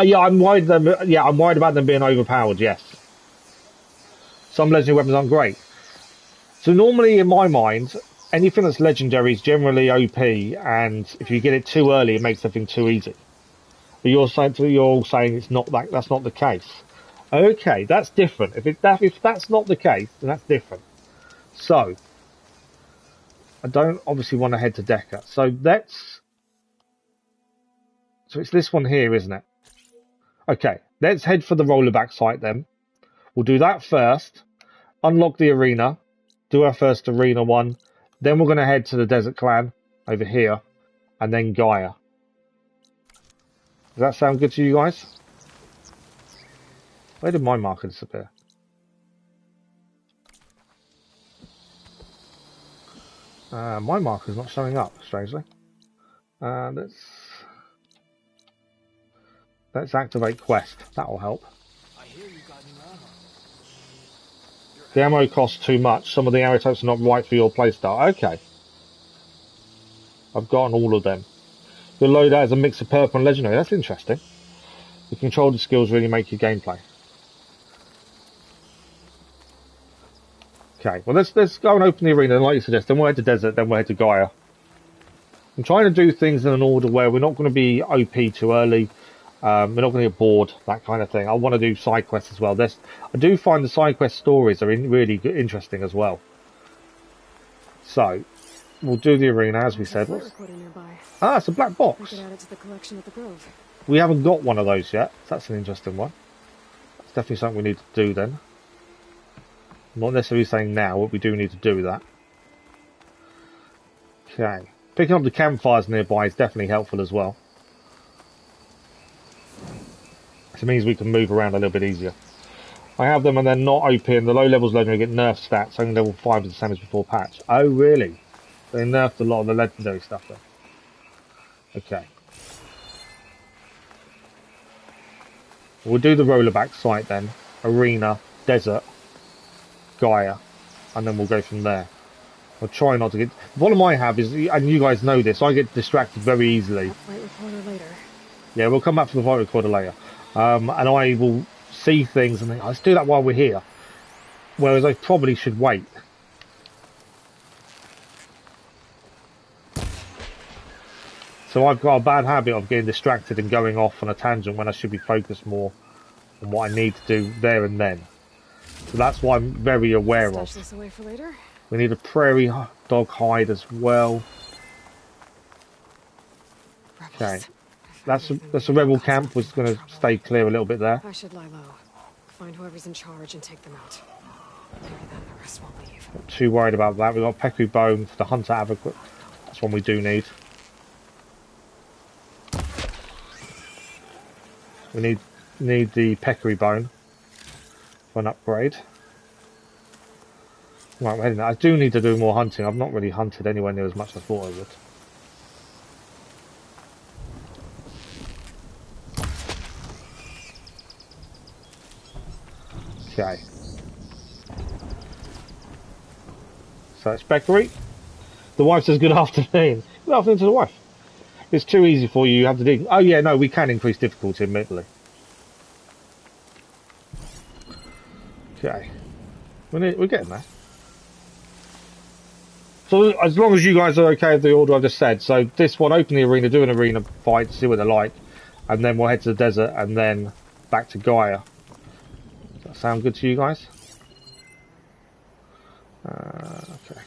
A: Yeah, I'm worried about them being overpowered, yes. Some legendary weapons aren't great. So normally in my mind, anything that's legendary is generally OP, and if you get it too early, it makes everything too easy. But you're all saying it's not that. That's not the case. Okay, that's different. If that's not the case, then that's different. So I don't obviously want to head to Decker. So it's this one here, isn't it? Okay, let's head for the rollerback site then. We'll do that first. Unlock the arena. Do our first arena one. Then we're going to head to the Desert Clan over here, and then Gaia. Does that sound good to you guys? Where did my marker disappear? My marker's not showing up, strangely. Let's activate quest. That'll help. The ammo costs too much. Some of the arrow types are not right for your playstyle. Okay. I've gotten all of them. The loadout is a mix of purple and legendary. That's interesting. The control skills really make your gameplay. Okay, well let's go and open the arena, and like you suggest, then we'll head to Desert, then we'll head to Gaia. I'm trying to do things in an order where we're not going to be OP too early. We're not going to get bored, that kind of thing. I want to do side quests as well. I do find the side quest stories are really interesting as well. So, we'll do the arena as we said. It's a black box.
B: We could add it to the collection at the Grove.
A: We haven't got one of those yet. So that's an interesting one. That's definitely something we need to do then. I'm not necessarily saying now, but we do need to do that. Okay. Picking up the campfires nearby is definitely helpful as well. So it means we can move around a little bit easier. I have them and they're not OP, and the low levels legendary get nerfed stats. Only level 5 is the same as before patch. Oh really? They nerfed a lot of the legendary stuff then. Okay. We'll do the rollerback site then. Arena, Desert, Gaia, and then we'll go from there. I'll try not to get... The problem I have is, and you guys know this, I get distracted very easily.
B: Flight recorder later.
A: Yeah, we'll come back to the flight recorder later. And I will see things and think, let's do that while we're here. Whereas I probably should wait. So I've got a bad habit of getting distracted and going off on a tangent when I should be focused more on what I need to do there and then. So that's why I'm very aware of.
B: Stash this away for later.
A: We need a prairie dog hide as well. Okay. That's a rebel camp. We're going to stay clear a little bit there.
B: I should lie low. Find whoever's in charge and take them out. Maybe then the rest won't leave.
A: Not too worried about that. We've got Peku Bone for the Hunter Advocate. That's one we do need. We need the Peccary Bone for an upgrade. Right, we're heading there. I do need to do more hunting. I've not really hunted anywhere near as much as I thought I would. Okay. So it's Beckery. The wife says good afternoon. Good afternoon to the wife. It's too easy for you, you have to dig. Oh yeah, no, we can increase difficulty, admittedly. Okay. We're getting there. So as long as you guys are okay with the order I just said, so this one, open the arena, do an arena fight, see what they're like, and then we'll head to the desert and then back to Gaia. Does that sound good to you guys? Okay.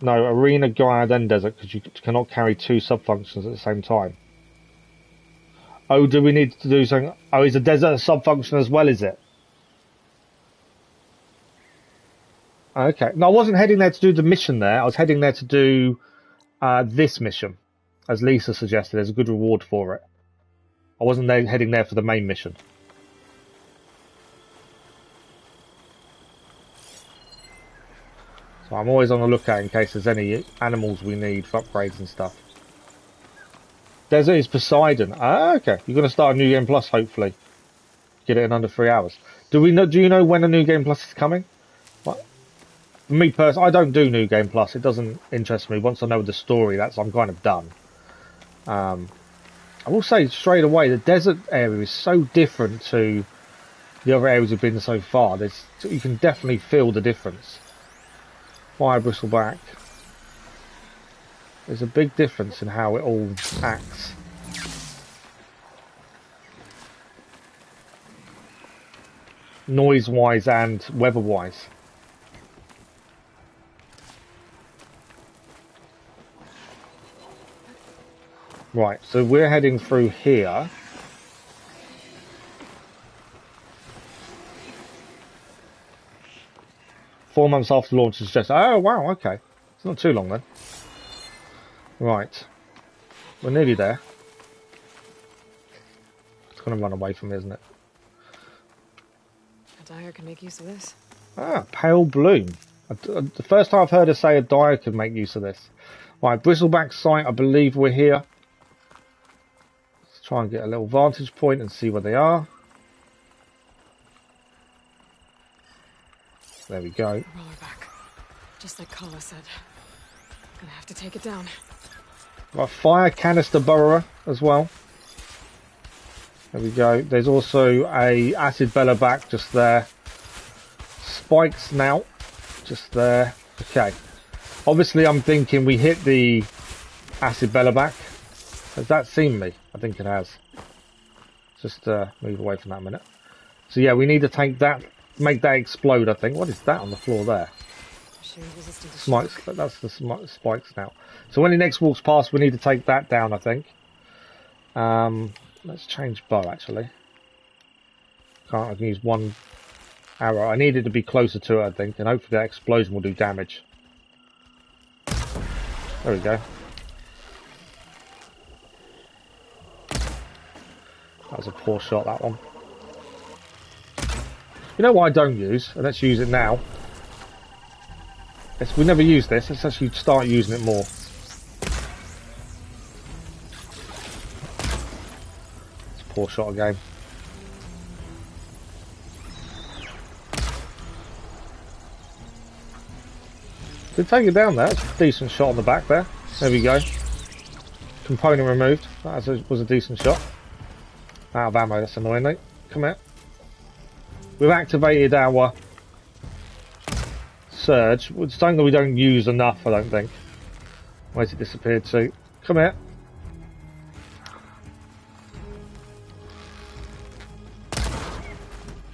A: No, arena, Gaia, then desert, because you cannot carry two sub-functions at the same time. Oh, do we need to do something? Oh, is the desert a sub-function as well, is it? Okay. No, I wasn't heading there to do the mission there. I was heading there to do this mission. As Lisa suggested, there's a good reward for it. I wasn't heading there for the main mission. So I'm always on the lookout in case there's any animals we need for upgrades and stuff. Desert is Poseidon. Ah, okay. You're going to start a New Game Plus, hopefully. Get it in under 3 hours. Do you know when a New Game Plus is coming? What? For me personally, I don't do New Game Plus. It doesn't interest me. Once I know the story, I'm kind of done. I will say straight away, the desert area is so different to the other areas we've been so far. You can definitely feel the difference. Fire bristleback. There's a big difference in how it all acts. Noise-wise and weather-wise. Right, so we're heading through here. Four months after launch is just... Oh, wow, okay. It's not too long then. Right. We're nearly there. It's going to run away from me, isn't it?
B: A dyer can make use of this.
A: Ah, pale bloom. The first time I've heard her say a dyer could make use of this. Right, bristleback site, I believe we're here. Let's try and get a little vantage point and see where they are. There we go.
B: Roller back. Just like Kala said. Gonna have to take it down.
A: Got a fire canister burrower as well. There we go. There's also a acid bellerback just there. Spike snout just there. Okay. Obviously I'm thinking we hit the acid bellerback. Has that seen me? I think it has. Just move away from that a minute. So yeah, we need to take that, make that explode, I think. What is that on the floor there? Spikes, that's the spikes now. So when he next walks past, we need to take that down, I think. Let's change bow, actually. I can use one arrow. I need it to be closer to it, I think, and hopefully that explosion will do damage. There we go. That was a poor shot, that one. You know what I don't use? And let's use it now. We never use this. Let's actually start using it more. It's a poor shot again. Did take it down there. That's a decent shot on the back there. There we go. Component removed. That was a decent shot. Out of ammo. That's annoying, mate. Come here. We've activated our surge. It's something that we don't use enough, I don't think. Where's it disappeared to? Come here.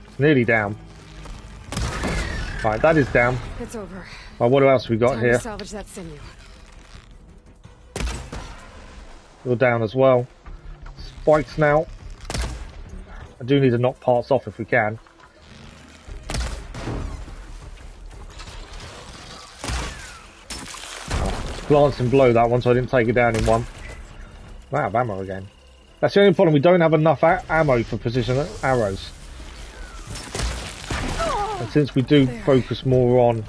A: It's nearly down. Right, that is down.
B: It's over.
A: Right, what else have we got
B: Time
A: here?
B: to salvage that sinew.
A: You're down as well. Spikes now. I do need to knock parts off if we can. Glance and blow that one, so I didn't take it down in one. I'm out of ammo again. That's the only problem. We don't have enough ammo for precision arrows. And since we do focus more on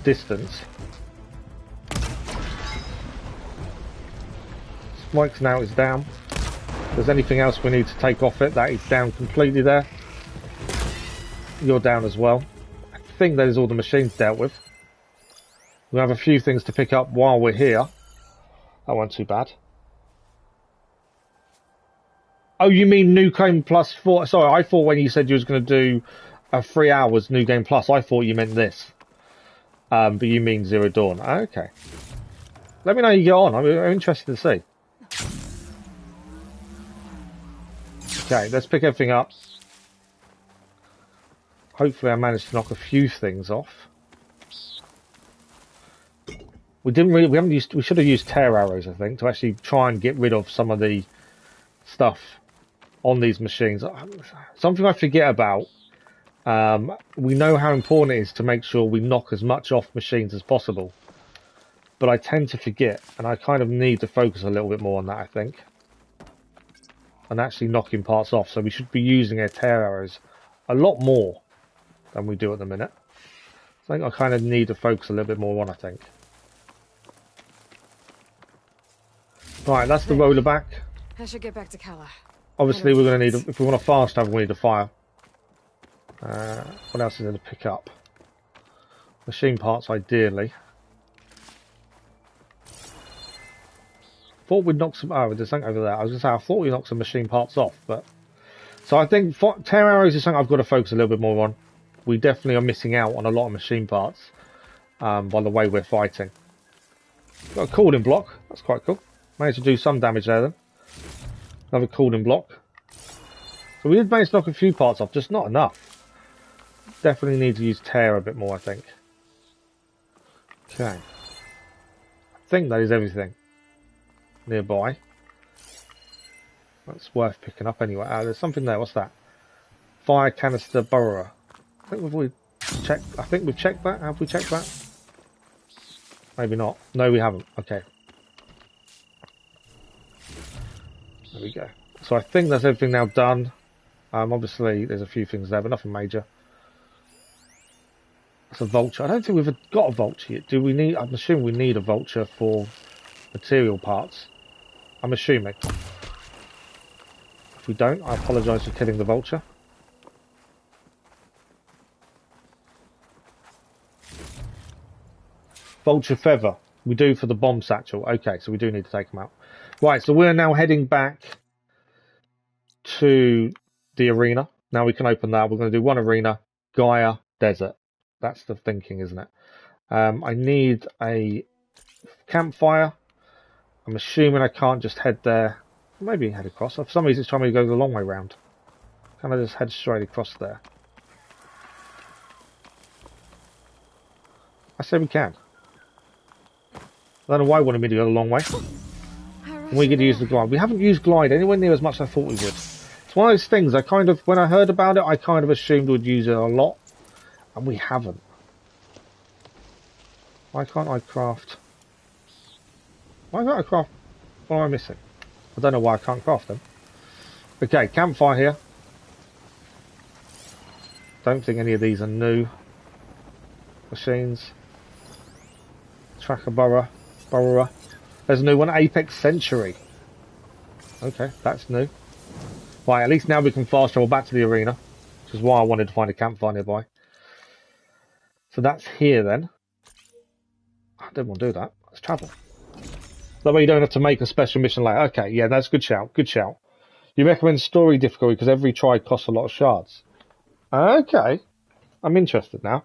A: distance, Spike's now is down. If there's anything else we need to take off it, that is down completely there. you're down as well. I think that is all the machines dealt with. We have a few things to pick up while we're here. That wasn't too bad. Oh, you mean New Game Plus 4? Sorry, I thought when you said you was going to do 3 hours New Game Plus, I thought you meant this. But you mean Zero Dawn. Okay. Let me know how you get on. I'm interested to see. Okay, let's pick everything up. Hopefully I managed to knock a few things off. We should have used tear arrows, I think, to actually try and get rid of some of the stuff on these machines. Something I forget about. We know how important it is to make sure we knock as much off machines as possible. But I tend to forget, and I kind of need to focus a little bit more on that, I think. And actually knocking parts off. So we should be using our tear arrows a lot more than we do at the minute. I think I kind of need to focus a little bit more on, I think. Right, that's the roller back.
B: I should get back to Kala.
A: Obviously, we're going to need, if we want a fast travel, we need a fire. What else is there to pick up? Machine parts, ideally. Thought we'd knock some. Oh, there's something over there. I was going to say, I thought we knocked some machine parts off, but. So I think tear arrows is something I've got to focus a little bit more on. We definitely are missing out on a lot of machine parts by the way we're fighting. Got a cooling block. That's quite cool. Managed to do some damage there then. Another cooling block. So we did manage to knock a few parts off, just not enough. Definitely need to use tear a bit more, I think. Okay. I think that is everything nearby. That's worth picking up anyway. There's something there. What's that? Fire canister burrower. I think we've checked. I think we've checked that. Have we checked that? Maybe not. No, we haven't. Okay. There we go. So I think that's everything now done. Obviously, there's a few things there, but nothing major. That's a vulture. I don't think we've got a vulture yet. Do we need? I'm assuming we need a vulture for material parts. I'm assuming. If we don't, I apologise for killing the vulture. Vulture feather. We do for the bomb satchel. Okay, so we do need to take them out. Right, so we're now heading back to the arena. Now we can open that. We're going to do one arena, Gaia, desert. That's the thinking, isn't it? I need a campfire. I'm assuming I can't just head there. Maybe head across. For some reason it's trying me to go the long way round. Can I just head straight across there? I say we can. I don't know why I wanted me to go the long way. And we get to use the glide. We haven't used glide anywhere near as much as I thought we would. It's one of those things, I kind of, when I heard about it, I kind of assumed we'd use it a lot. And we haven't. Why can't I craft? Why can't I craft? What am I missing? I don't know why I can't craft them. Okay, campfire here. Don't think any of these are new machines. Tracker burrower. There's a new one, Apex Century. Okay, that's new. Right, at least now we can fast travel back to the arena, which is why I wanted to find a campfire nearby. So that's here then. I didn't want to do that. Let's travel. That way you don't have to make a special mission later. Okay, yeah, that's a good shout. Good shout. You recommend story difficulty because every try costs a lot of shards. Okay. I'm interested now.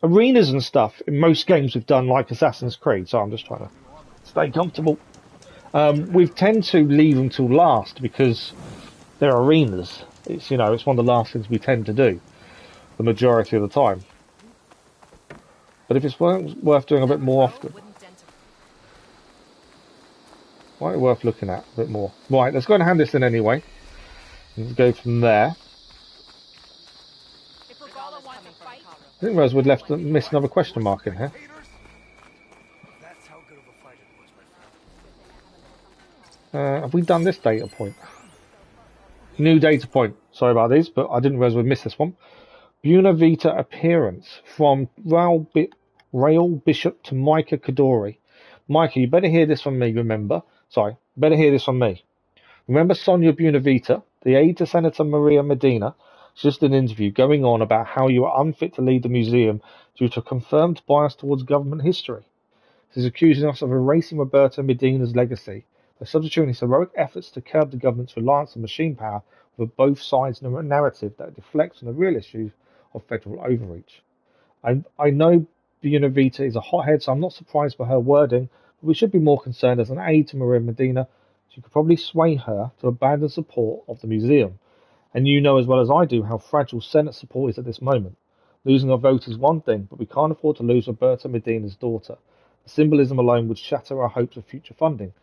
A: Arenas and stuff, in most games we've done like Assassin's Creed, so I'm just trying to stay comfortable. We tend to leave them till last because they're arenas. It's, you know, it's one of the last things we tend to do the majority of the time. But if it's worth doing a bit more often, might be worth looking at a bit more. Right, let's go and hand this in anyway. Let's go from there. I didn't realise we'd missed another question mark in here. Have we done this data point? New data point. Sorry about these, but I didn't realise we'd missed this one. Buena Vita appearance from Rail Bishop to Micah Kadori. Micah, you better hear this from me, remember. Sorry, better hear this from me. Remember Sonia Buena Vita, the aide to Senator Maria Medina? It's just an interview going on about how you are unfit to lead the museum due to a confirmed bias towards government history. This is accusing us of erasing Roberto Medina's legacy by substituting his heroic efforts to curb the government's reliance on machine power with both sides in a narrative that deflects on the real issues of federal overreach. I know Buena Vita is a hothead, so I'm not surprised by her wording, but we should be more concerned as an aide to Maria Medina. She could probably sway her to abandon support of the museum. And you know as well as I do how fragile Senate support is at this moment. Losing our vote is one thing, but we can't afford to lose Roberta Medina's daughter. The symbolism alone would shatter our hopes of future funding.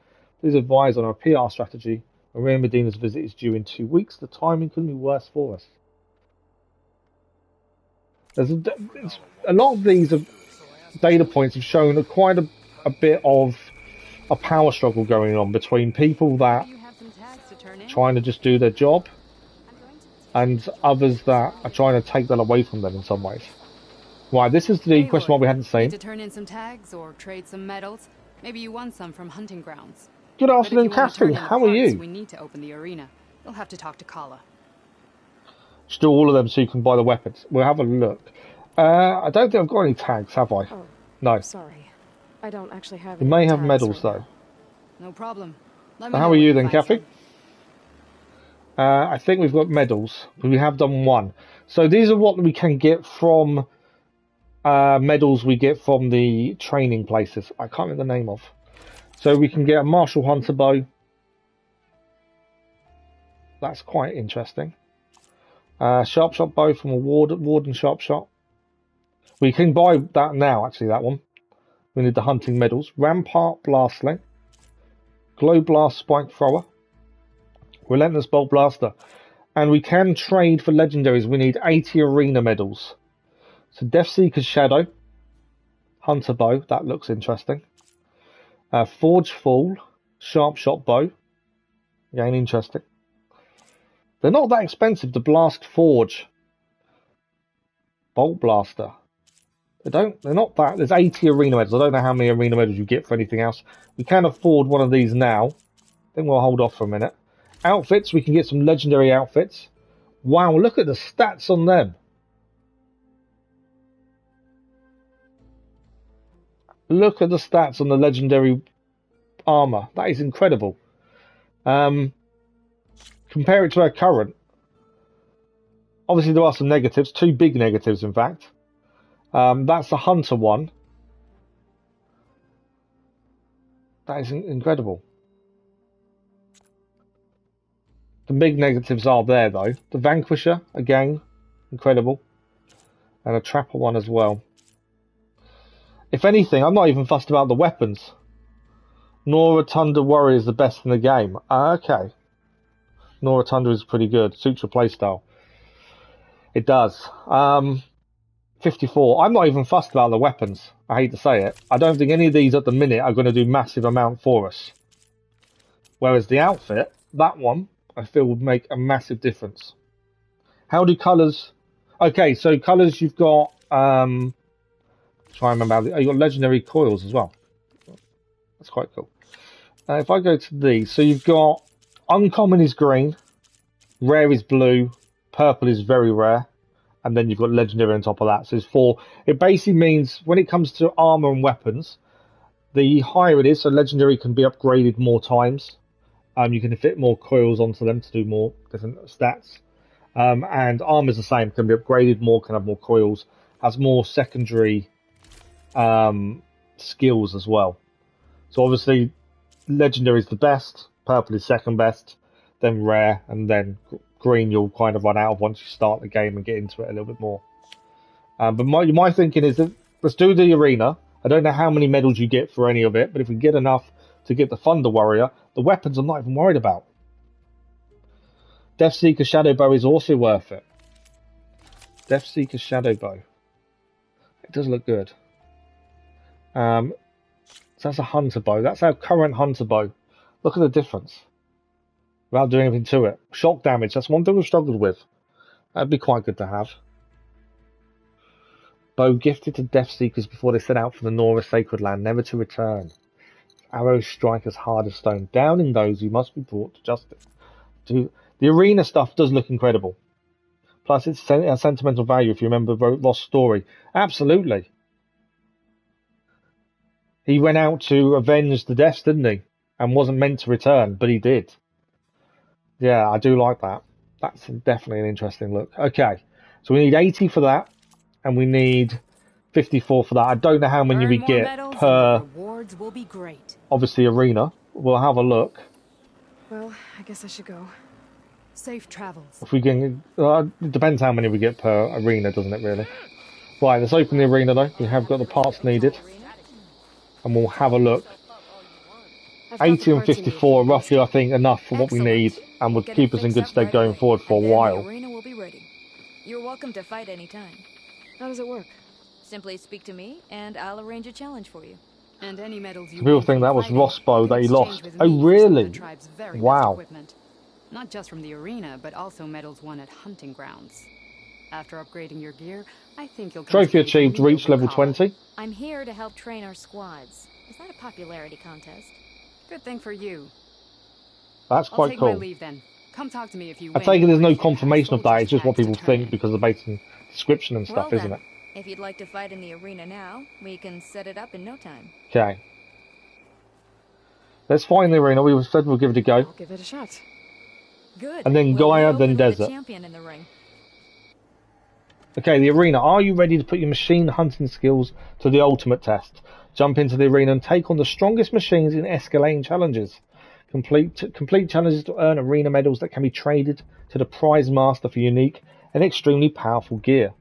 A: Please advise on our PR strategy. Maria Medina's visit is due in 2 weeks. The timing couldn't be worse for us. A lot of these data points have shown quite a bit of a power struggle going on between people that are trying to just do their job and others that are trying to take that away from them in some ways. Right, this is the question mark we hadn't seen.
T: Need to turn in some tags or trade some medals. Maybe you won some from hunting grounds.
A: Good afternoon, Catherine. How are you?
T: We need to open the arena. We'll have to talk to Kala.
A: Just do all of them so you can buy the weapons. We'll have a look. I don't think I've got any tags, have I?
B: Oh,
A: no.
B: Sorry. I don't actually have
A: We may have medals, though.
T: No problem.
A: How are you then, Kathy? I think we've got medals. We have done one. So these are what we can get from medals we get from the training places. I can't remember the name of. So we can get a Martial Hunter bow. That's quite interesting. Sharp shot bow from a Warden sharp shot. We can buy that now, actually, that one. We need the hunting medals. Rampart blastling. Glow blast spike thrower. Relentless bolt blaster. And we can trade for legendaries. We need 80 arena medals. So Deathseeker's Shadow. Hunter bow. That looks interesting. Forge Fall. Sharp shot bow. Again, interesting. They're not that expensive to blast Forge. Bolt blaster. They're not that. There's 80 arena medals. I don't know how many arena medals you get for anything else. We can afford one of these now. I think we'll hold off for a minute. Outfits, we can get some legendary outfits. Wow, look at the stats on them. Look at the stats on the legendary armor. That is incredible. Compare it to our current. Obviously, there are some negatives. 2 big negatives, in fact. That's the Hunter one. That is incredible. The big negatives are there, though. The Vanquisher, again, incredible. And a Trapper one as well. If anything, I'm not even fussed about the weapons. Nora Tundra Warrior is the best in the game. Okay. Nora Tundra is pretty good. Suits your playstyle. It does. 54. I'm not even fussed about the weapons. I hate to say it. I don't think any of these at the minute are going to do massive amount for us. Whereas the outfit, that one, I feel would make a massive difference. How do colours... Okay, so colours you've got... try and remember... you've got legendary coils as well. That's quite cool. If I go to these... So you've got... Uncommon is green. Rare is blue. Purple is very rare. And then you've got legendary on top of that. So it's 4. It basically means when it comes to armor and weapons, the higher it is, so legendary can be upgraded more times. You can fit more coils onto them to do more different stats. And armor is the same, can be upgraded more, can have more coils, has more secondary skills as well. So obviously, legendary is the best, purple is second best, then rare, and then green you'll kind of run out of once you start the game and get into it a little bit more. But my thinking is that let's do the arena. I don't know how many medals you get for any of it, but if we get enough to get the Thunder Warrior, the weapons I'm not even worried about. Deathseeker Shadow Bow is also worth it. Deathseeker Shadow Bow. It does look good. So that's a Hunter Bow. That's our current Hunter Bow. Look at the difference. Without doing anything to it. Shock damage, that's one thing we've struggled with. That'd be quite good to have. Bow gifted to Deathseekers before they set out for the Nora Sacred Land, never to return. Arrows strike as hard as stone, downing those who must be brought to justice. The arena stuff does look incredible. Plus, it's a sentimental value if you remember Ross' story. Absolutely. He went out to avenge the deaths, didn't he? And wasn't meant to return, but he did. Yeah, I do like that. That's definitely an interesting look. Okay, so we need 80 for that, and we need 54 for that. I don't know how many we get per,
T: rewards will be great.
A: obviously, arena. We'll have a look.
B: Well, I guess I should go.
T: Safe travels.
A: If we can, it depends how many we get per arena, doesn't it, really? Right, let's open the arena, though. We have got the parts needed. And we'll have a look. 80 and 54 are roughly, I think, enough for what we need, and would keep us in good stead going forward for a while.
S: The arena will be ready. You're welcome to fight anytime.
B: How does it work?
S: Simply speak to me, and I'll arrange a challenge for you.
T: And any medals you
A: People think that was Rossbow that he lost. Oh, really? Wow.
T: Not just from the arena, but also medals won at hunting grounds. After upgrading your gear, I think you'll...
A: Trophy achieved, reach level 20.
S: I'm here to help train our squads. Is that a popularity contest?
T: Good thing for you.
A: That's
T: I'll
A: quite
T: take
A: cool.
T: my leave then. Come talk to me if you
A: I
T: win.
A: take it there's no confirmation of that, it's just what people think because of the basic description and stuff,
S: well,
A: isn't
S: then,
A: it?
S: if you'd like to fight in the arena now, we can set it up in no time.
A: Okay. Let's find the arena. We said we'll give it a go.
B: I'll give it a shot.
S: Good.
A: And then
S: we'll
A: Gaia, then Desert.
S: Champion in the ring.
A: Okay, the arena. Are you ready to put your machine hunting skills to the ultimate test? Jump into the arena and take on the strongest machines in escalating challenges. Complete challenges to earn arena medals that can be traded to the prize master for unique and extremely powerful gear.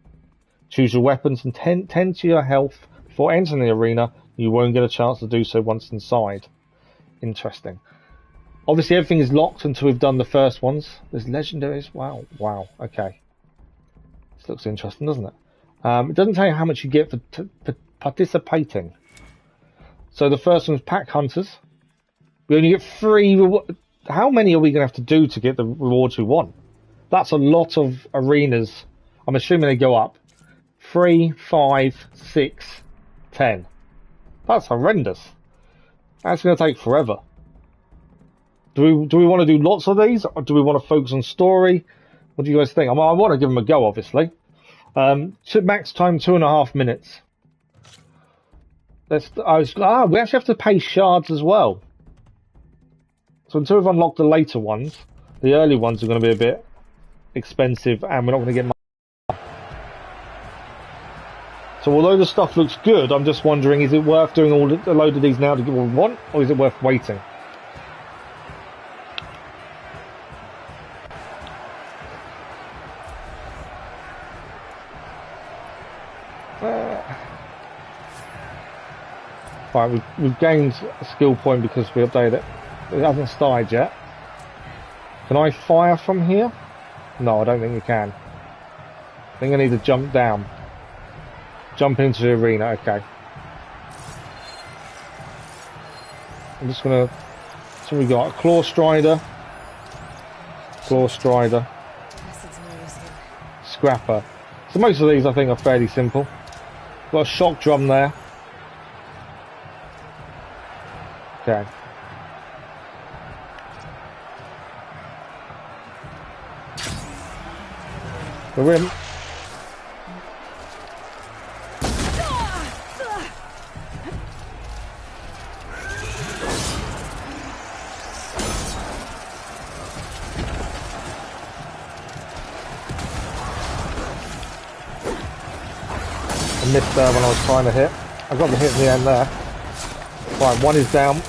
A: Choose your weapons and tend to your health before entering the arena. You won't get a chance to do so once inside. Interesting. Obviously, everything is locked until we've done the first ones. There's legendaries. Wow, wow. Okay. This looks interesting, doesn't it? It doesn't tell you how much you get for participating. So the first one's pack hunters. We only get 3 how many are we going to have to do to get the rewards we want? That's a lot of arenas. I'm assuming they go up. 3, 5, 6, 10. That's horrendous. That's going to take forever. Do we want to do lots of these, or do we want to focus on story? What do you guys think? I want to give them a go, obviously. Max time 2.5 minutes. We actually have to pay shards as well. So until we've unlocked the later ones, the early ones are going to be a bit expensive, and we're not going to get much. So although the stuff looks good, I'm just wondering, is it worth doing a load of these now to get what we want, or is it worth waiting? Right, we've gained a skill point because we updated it. It hasn't started yet. Can I fire from here? No, I don't think you can. I think I need to jump down. Jump into the arena, okay. I'm just gonna... So we got a Claw Strider. Claw Strider. Scrapper. So most of these I think are fairly simple. Got a shock drum there. Okay. We're in. I missed there when I was trying to hit. I got the hit in the end there. Right, one is down.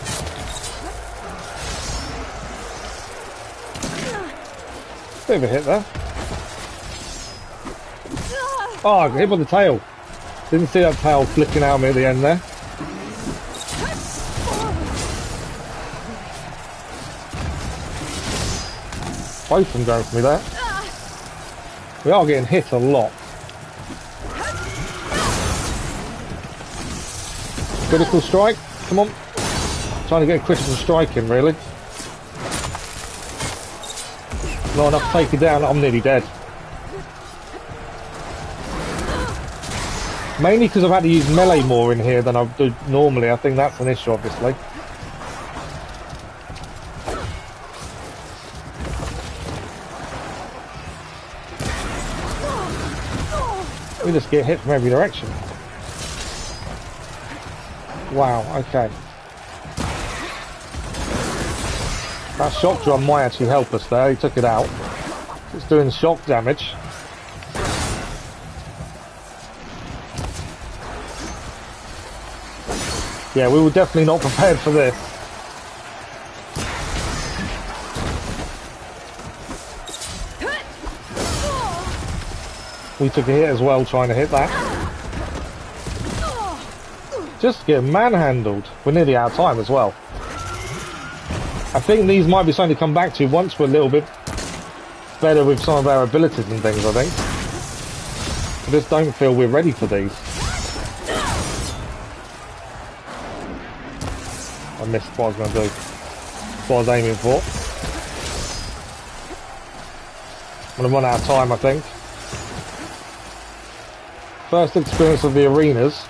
A: Bit of a hit there. Oh, I got hit by the tail. Didn't see that tail flicking out of me at the end there. Both of them going for me there. We are getting hit a lot. Critical strike, come on. Trying to get a critical strike in, really. Not enough to take you down, I'm nearly dead. Mainly because I've had to use melee more in here than I do normally. I think that's an issue, obviously. We just get hit from every direction. Wow, okay. That shock drum might actually help us there. He took it out. It's doing shock damage. Yeah, we were definitely not prepared for this. We took a hit as well trying to hit that. Just get manhandled. We're nearly out of time as well. I think these might be something to come back to once we're a little bit better with some of our abilities and things, I think. I just don't feel we're ready for these. I missed what I was going to do. That's what I was aiming for. I'm going to run out of time, I think. First experience of the arenas.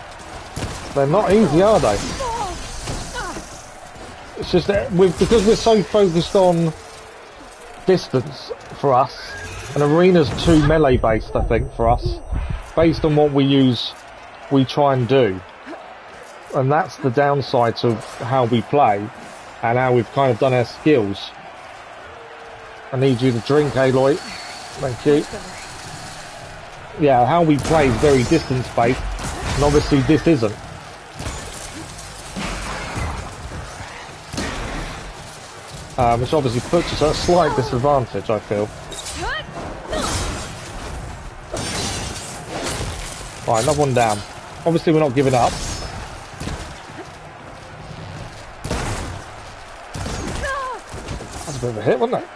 A: They're not easy, are they? It's just that because we're so focused on distance for us, an arena's too melee based, I think, for us. Based on what we use, we try and do. And that's the downside to how we play and how we've kind of done our skills. I need you to drink, Aloy. Thank you. Yeah, how we play is very distance based, and obviously this isn't. Which obviously puts us at a slight disadvantage, I feel. Right, another one down. Obviously we're not giving up. That's a bit of a hit, wasn't it?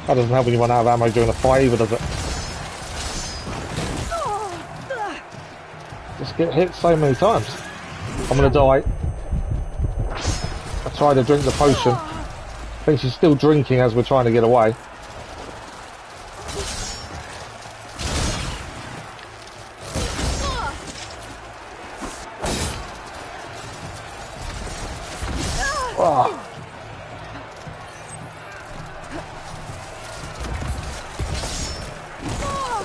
A: That doesn't help when you run out of ammo during a fight either, does it? Just get hit so many times. I'm gonna die. I tried to drink the potion. I think she's still drinking as we're trying to get away. Oh.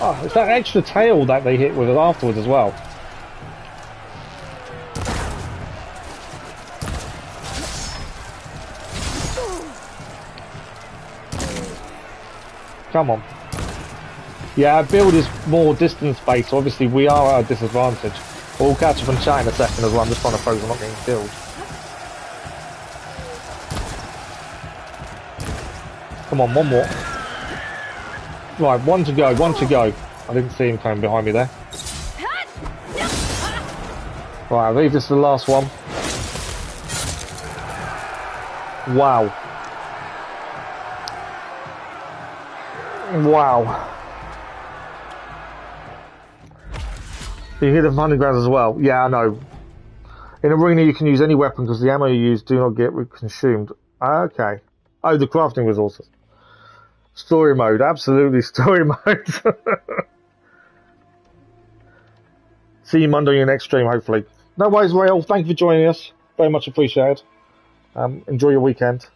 A: Oh, it's that extra tail that they hit with it afterwards as well. Come on. Yeah, our build is more distance based, so obviously we are at a disadvantage. We'll catch up and chat in a second as well. I'm just trying to focus on not getting killed. Come on, one more. Right, one to go, one to go. I didn't see him coming behind me there. Right, I believe this is the last one. Wow. Wow. You hit the underground as well. Yeah, I know. In Arena you can use any weapon because the ammo you use do not get consumed. Okay. Oh, the crafting resources. Story mode, absolutely story mode. See you Monday on your next stream, hopefully. No worries, Rael. Thank you for joining us. Very much appreciated. Enjoy your weekend.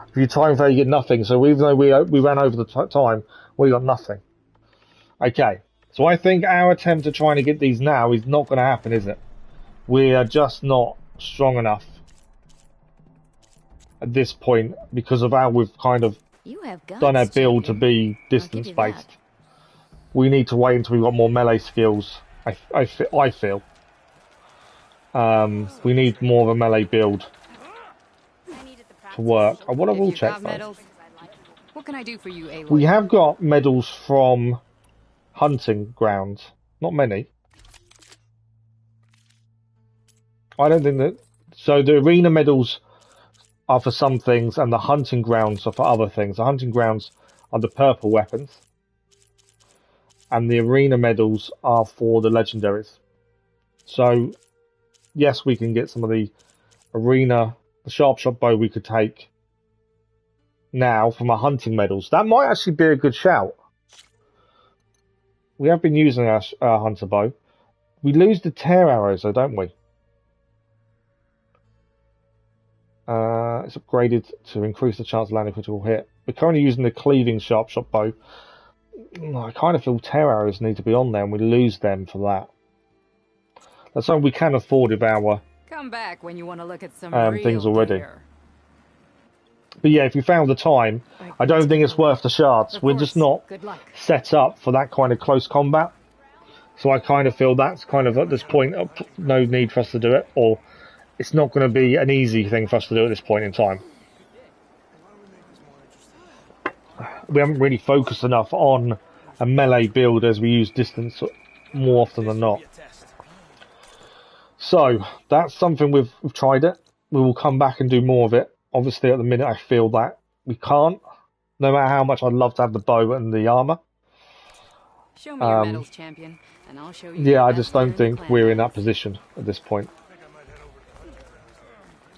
A: If you time fail, you get nothing. So even though we ran over the time, we got nothing. Okay. So I think our attempt at trying to get these now is not going to happen, is it? We are just not strong enough at this point because of how we've kind of done our build to be distance based. We need to wait until we've got more melee skills. I feel. We need more of a melee build to work. I want to rule check though.
T: What can I do for you, Aloy?
A: We have got medals from hunting grounds. Not many. I don't think that. So the arena medals are for some things, and the hunting grounds are for other things. The hunting grounds are the purple weapons, and the arena medals are for the legendaries. So, yes, we can get some of the arena, the sharp shot bow we could take now from our hunting medals. That might actually be a good shout. We have been using our hunter bow. We lose the tear arrows though, don't we? It's upgraded to increase the chance of landing a critical hit. We're currently using the cleaving sharp shot bow. I kind of feel tear arrows need to be on there, and we lose them for that. That's something we can afford with our
T: Come back when you want to look at some
A: things
T: real
A: already.
T: gear.
A: But yeah, if you found the time, I don't think it's worth the shards. We're just not set up for that kind of close combat. So I kind of feel that's kind of at this point, no need for us to do it, or it's not going to be an easy thing for us to do at this point in time. We haven't really focused enough on a melee build as we use distance more often than not. So that's something we've tried it. We will come back and do more of it. Obviously, at the minute, I feel that we can't. No matter how much I'd love to have the bow and the armor.
T: Show me your medals, champion, and I'll show you.
A: Yeah, I just don't think we're in that position at this point.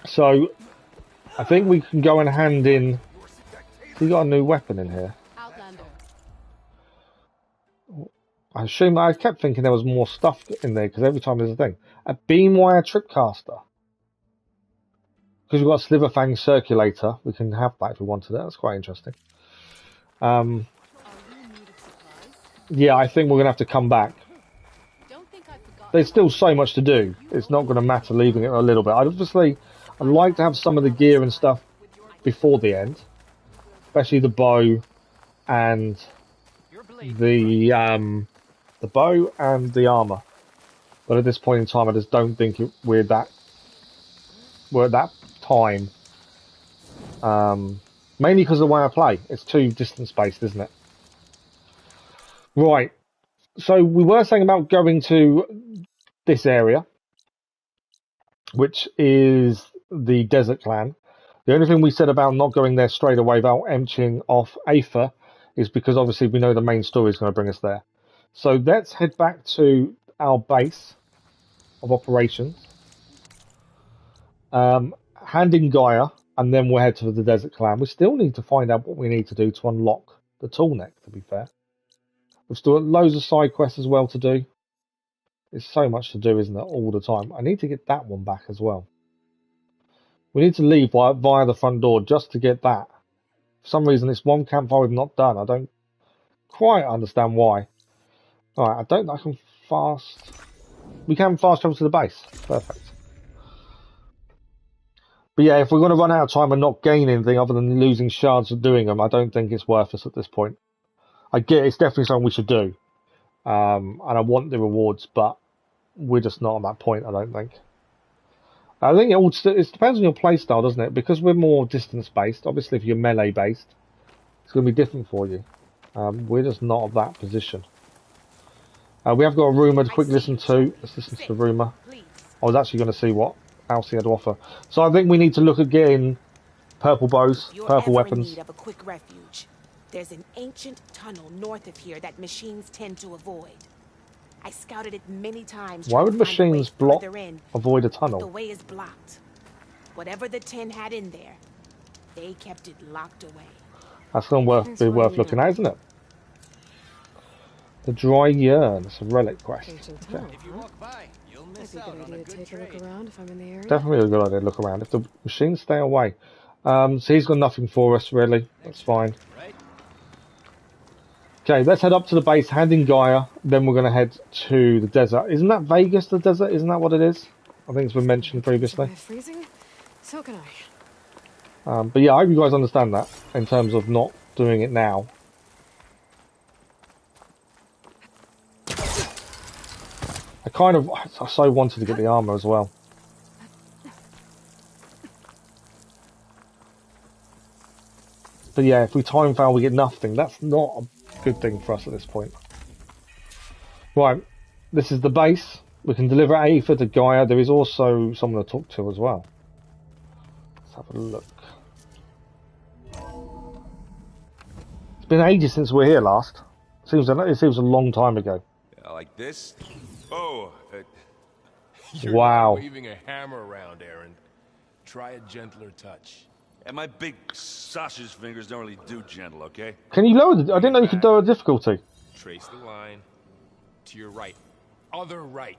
A: So I think we can go and hand in. We got a new weapon in here. I kept thinking there was more stuff in there because every time there's a thing. A beamwire tripcaster. Because we've got a Sliverfang circulator, we can have that if we wanted it. That's quite interesting. Yeah, I think we're going to have to come back. There's still so much to do. It's not going to matter leaving it a little bit. I'd like to have some of the gear and stuff before the end. Especially the bow and the bow and the armor. But at this point in time, I just don't think we're at that time. Mainly because of the way I play. It's too distance based, isn't it? Right. So we were saying about going to this area, which is the Desert Clan. The only thing we said about not going there straight away without emptying off AETHER is because obviously we know the main story is going to bring us there. So let's head back to our base of operations. Hand in Gaia, and then we'll head to the Desert Clan. We still need to find out what we need to do to unlock the tool neck, to be fair. We've still got loads of side quests as well to do. There's so much to do, isn't there, all the time. I need to get that one back as well. We need to leave via the front door just to get that. For some reason, it's one campfire we've not done. I don't quite understand why. Alright, I can fast... We can fast travel to the base. Perfect. But yeah, if we're going to run out of time and not gain anything other than losing shards of doing them, I don't think it's worth us at this point. I get it's definitely something we should do. And I want the rewards, but we're just not at that point, I don't think. I think it depends on your playstyle, doesn't it? Because we're more distance-based. Obviously, if you're melee-based, it's going to be different for you. We're just not at that position. We have got a rumour to quickly listen to. Let's listen to the rumour. I was actually going to see what else he had to offer. So I think we need to look at getting purple bows, purple weapons.
J: In need of a quick refuge, there's an ancient tunnel north of here that machines tend to avoid. I scouted it many times.
A: Why would machines avoid a tunnel?
J: The way is blocked. Whatever the 10 had in there, they kept it locked away.
A: That's going to be worth looking at, isn't it? The Dry Yearn. It's a relic quest. Okay.
B: If you walk by, you'll miss out on a good take a look around if I'm in the area.
A: Definitely a good idea to look around. If the machines stay away. So he's got nothing for us, really. That's fine. Okay, let's head up to the base, hand in Gaia, then we're going to head to the desert. Isn't that Vegas, the desert? Isn't that what it is? I think it's been mentioned previously.
B: Freezing? So can I.
A: But yeah, I hope you guys understand that in terms of not doing it now. I so wanted to get the armor as well. But yeah, if we time fail, we get nothing. That's not a good thing for us at this point. Right, this is the base. We can deliver AETHER to Gaia. There is also someone to talk to as well. Let's have a look. It's been ages since we were here last. It seems a long time ago.
U: Like this? Oh,
A: you're wow.
U: Waving a hammer around, Aaron. Try a gentler touch.
V: And my big sausage fingers don't really do gentle, okay?
A: Can you lower the... I didn't know you could lower the difficulty.
U: Trace the line. To your right. Other right.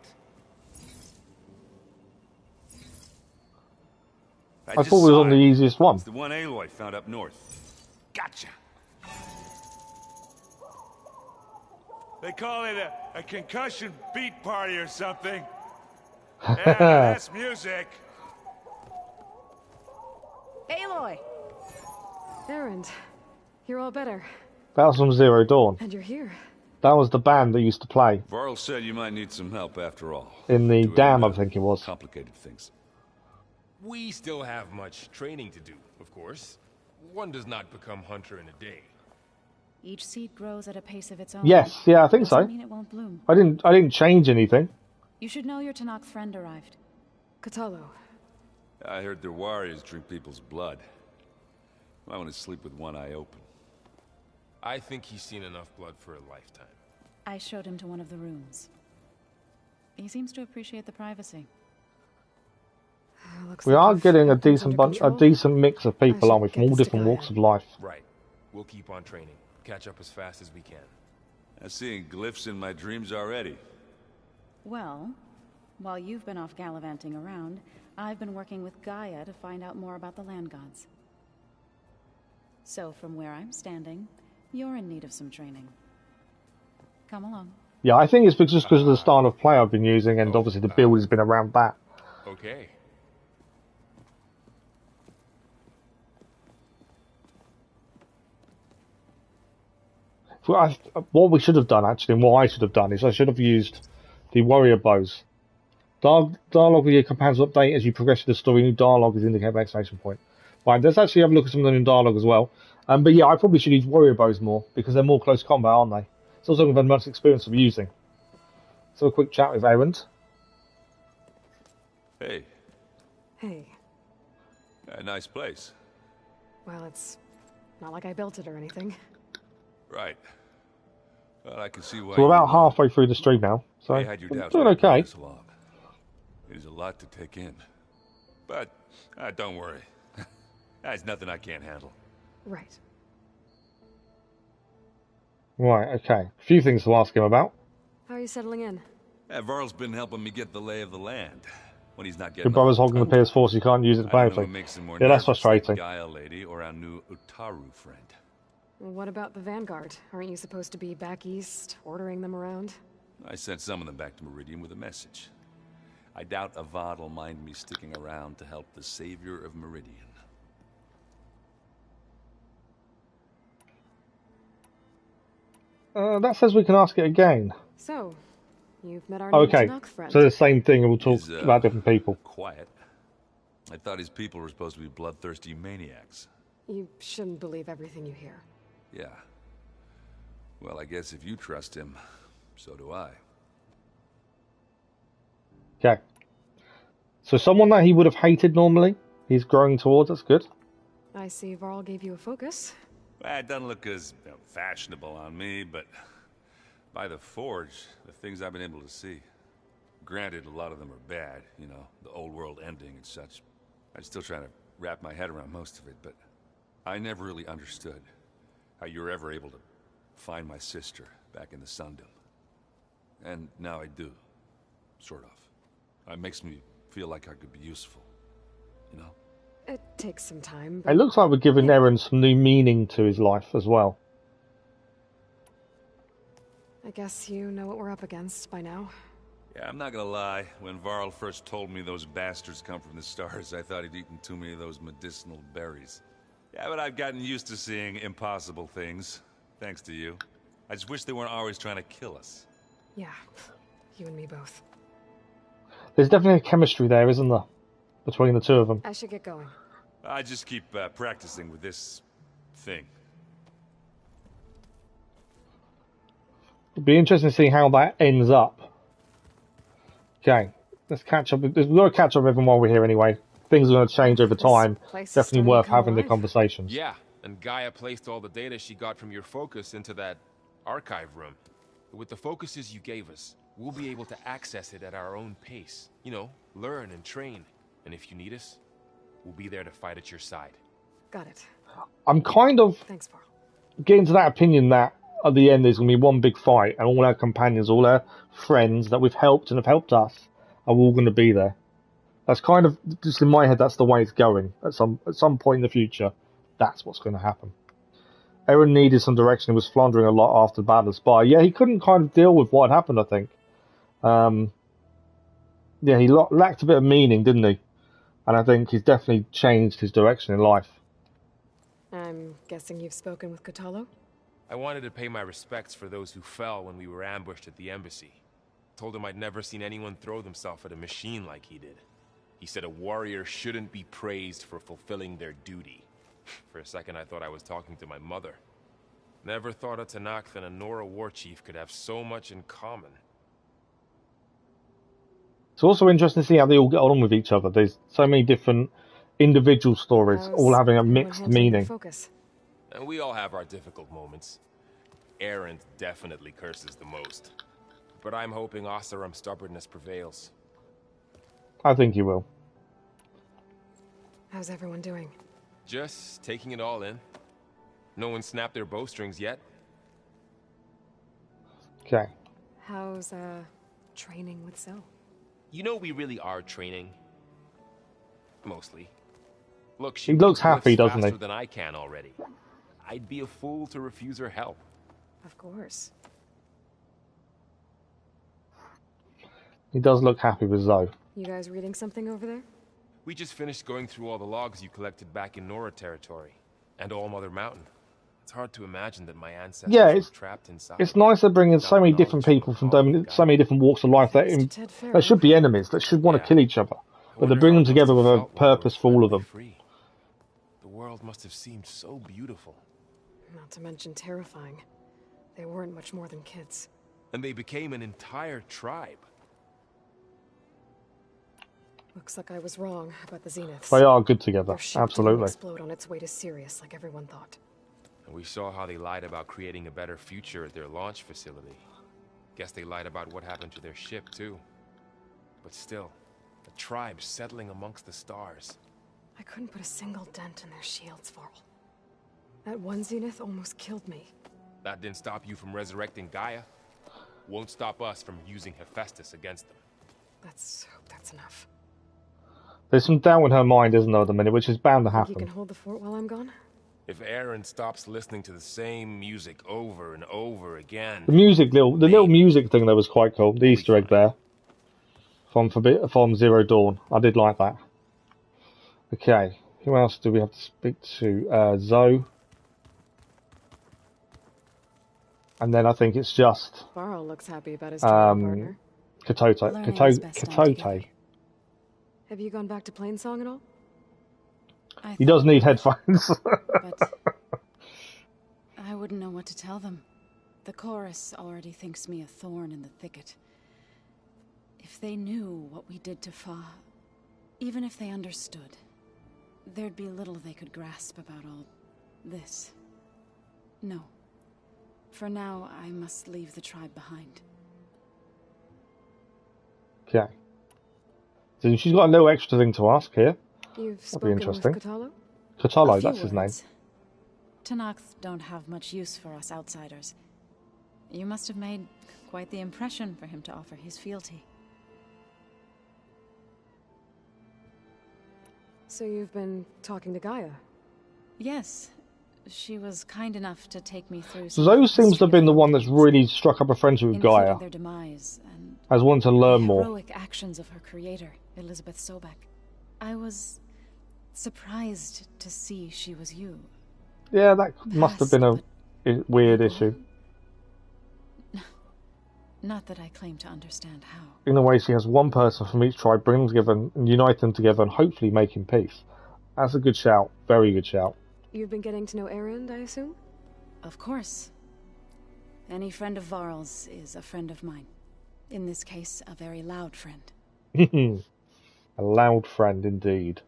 A: I thought we was on the easiest one.
V: It's the one Aloy found up north. Gotcha. They call it a concussion beat party or something. Yeah, that's music.
J: Aloy!
B: Erend, you're all better.
A: That was from Zero Dawn.
B: And you're here.
A: That was the band that used to play.
V: Varl said you might need some help after all.
A: In the dam, I think it was.
V: Complicated things.
U: We still have much training to do, of course. One does not become hunter in a day.
D: Each seed grows at a pace of its own.
A: Yes, yeah, I think so.
D: Doesn't mean it won't bloom.
A: I didn't change anything.
D: You should know your Tanakh friend arrived.
B: Katalo.
V: I heard their warriors drink people's blood. I want to sleep with one eye open.
U: I think he's seen enough blood for a lifetime.
D: I showed him to one of the rooms. He seems to appreciate the privacy.
A: We are getting a decent mix of people, aren't we, from all different walks of life.
U: Right. We'll keep on training. Catch up as fast as we can.
V: I'm seeing glyphs in my dreams already.
D: Well, while you've been off gallivanting around, I've been working with Gaia to find out more about the land gods. So from where I'm standing, you're in need of some training. Come along.
A: Yeah, I think it's just because of the style of play I've been using, and obviously the build has been around that.
U: Okay.
A: What we should have done, actually, and what I should have done, is I should have used the warrior bows. Dialogue with your companions will update as you progress through the story. New dialogue is indicated by exclamation point. Right, let's actually have a look at some of the new dialogue as well. But yeah, I probably should use warrior bows more, because they're more close combat, aren't they? It's also I've had much experience of using. So a quick chat with Erend.
V: Hey.
B: Hey.
V: A nice place.
B: Well, it's not like I built it or anything.
V: Right. Well, I can see why.
A: So we're about halfway through the stream now, so
V: I had your doubts
A: doing okay.
V: It is a lot to take in, but don't worry. There's nothing I can't handle.
B: Right.
A: Right. Okay. A few things to ask him about.
B: How are you settling in?
V: Varl's been helping me get the lay of the land. When he's not getting.
A: Your brother's hogging the PS4, so you can't use it to play anything. Yeah, that's frustrating.
V: Gaia lady or our new Utaru friend.
B: Well, what about the Vanguard? Aren't you supposed to be back east, ordering them around?
V: I sent some of them back to Meridian with a message. I doubt Avad will mind me sticking around to help the savior of Meridian.
A: That says we can ask it again.
B: So, you've met our
A: new
B: okay, friend.
A: So the same thing, and we'll talk about different people.
V: Quiet. I thought his people were supposed to be bloodthirsty maniacs.
B: You shouldn't believe everything you hear.
V: Yeah. Well, I guess if you trust him, so do I.
A: Okay. So someone that he would have hated normally, he's growing towards. That's good.
B: I see Varl gave you a focus.
V: Well, it doesn't look as fashionable on me, but by the Forge, the things I've been able to see. Granted, a lot of them are bad, you know, the old world ending and such. I'm still trying to wrap my head around most of it, but I never really understood how you were ever able to find my sister back in the Sundom. And now I do. Sort of. It makes me feel like I could be useful. You know?
B: It takes some time, but...
A: It looks like we're giving Erend some new meaning to his life as well.
B: I guess you know what we're up against by now.
V: Yeah, I'm not gonna lie. When Varl first told me those bastards come from the stars, I thought he'd eaten too many of those medicinal berries. Yeah, but I've gotten used to seeing impossible things, thanks to you. I just wish they weren't always trying to kill us.
B: Yeah, you and me both.
A: There's definitely a chemistry there, isn't there? Between the two of them.
B: I should get going.
V: I just keep practicing with this thing.
A: It'd be interesting to see how that ends up. Okay, let's catch up. We've got to catch up with everyone while we're here anyway. Things are going to change over time. Definitely worth having the conversations.
U: Yeah, and Gaia placed all the data she got from your focus into that archive room. With the focuses you gave us, we'll be able to access it at our own pace. You know, learn and train. And if you need us, we'll be there to fight at your side.
B: Got it.
A: I'm kind of
B: Thanks, Varl.
A: Getting to that opinion that at the end there's going to be one big fight, and all our companions, all our friends that we've helped and have helped us, are all going to be there. That's kind of just in my head. That's the way it's going. At some point in the future, that's what's going to happen. Aaron needed some direction. He was floundering a lot after the Battle of Spire. Yeah, he couldn't kind of deal with what had happened, I think. Yeah, he lacked a bit of meaning, didn't he? And I think he's definitely changed his direction in life.
B: I'm guessing you've spoken with Kotallo?
U: I wanted to pay my respects for those who fell when we were ambushed at the embassy. Told him I'd never seen anyone throw themselves at a machine like he did. He said a warrior shouldn't be praised for fulfilling their duty. For a second I thought I was talking to my mother. Never thought a Tenakth and a Nora war chief could have so much in common.
A: It's also interesting to see how they all get on with each other. There's so many different individual stories, all having a mixed meaning.
B: Focus.
U: And we all have our difficult moments. Erend definitely curses the most. But I'm hoping Oseram's stubbornness prevails.
A: I think he will.
B: How's everyone doing?
U: Just taking it all in. No one snapped their bowstrings yet.
A: Okay.
B: How's, training with Zoe?
U: You know we really are training. Mostly. Look,
A: he looks happy, doesn't he?
U: Faster than I can already. I'd be a fool to refuse her help.
B: Of course.
A: He does look happy with Zoe.
B: You guys reading something over there?
U: We just finished going through all the logs you collected back in Nora territory. And All Mother Mountain. It's hard to imagine that my ancestors were trapped inside.
A: It's nice they're bringing so many different people from so many different walks of life that should be enemies, that should want to kill each other. But they bring them together with a purpose for all of them.
U: The world must have seemed so beautiful.
B: Not to mention terrifying. They weren't much more than kids.
U: And they became an entire tribe.
B: Looks like I was wrong about the Zeniths.
A: They are good together,
B: Their ship
A: absolutely.
B: didn't explode on its way to Sirius like everyone thought.
U: And we saw how they lied about creating a better future at their launch facility. Guess they lied about what happened to their ship, too. But still, a tribe settling amongst the stars.
B: I couldn't put a single dent in their shields, Varl. That one Zenith almost killed me.
U: That didn't stop you from resurrecting Gaia. Won't stop us from using Hephaestus against them.
B: Let's hope that's enough.
A: There's some doubt in her mind, isn't there, at the minute, which is bound to happen.
B: Think you can hold the fort while I'm gone?
U: If Erend stops listening to the same music over and over again...
A: The little music thing there was quite cool. The Easter egg there. From Zero Dawn. I did like that. Okay. Who else do we have to speak to? Zoe. And then I think it's just...
B: Varl looks happy about his partner.
A: Katote.
B: Have you gone back to Plainsong at all?
A: He does need headphones.
D: But I wouldn't know what to tell them. The chorus already thinks me a thorn in the thicket. If they knew what we did to Fa, even if they understood, there'd be little they could grasp about all this. No. For now, I must leave the tribe behind.
A: Okay. So she's got a little extra thing to ask here.
B: You've
A: That'll be interesting.
B: With Kotallo?
A: Kotallo, that's his name.
D: Tenakth don't have much use for us outsiders. You must have made quite the impression for him to offer his fealty.
B: So you've been talking to Gaia?
D: Yes. She was kind enough to take me through...
A: Zoe seems to have been the one that's really struck up a friendship with Gaia.
D: Their demise and
A: as one to learn more.
D: Heroic actions of her creator, Elizabeth Sobek. I was surprised to see she was you.
A: Yeah, that must have been a weird issue.
D: Not that I claim to understand how.
A: In a way, she has one person from each tribe, bring them together and unite them together and hopefully making peace. That's a good shout. Very good shout.
B: You've been getting to know Erend, I assume?
D: Of course. Any friend of Varl's is a friend of mine. In this case, a very loud friend.
A: A loud friend indeed.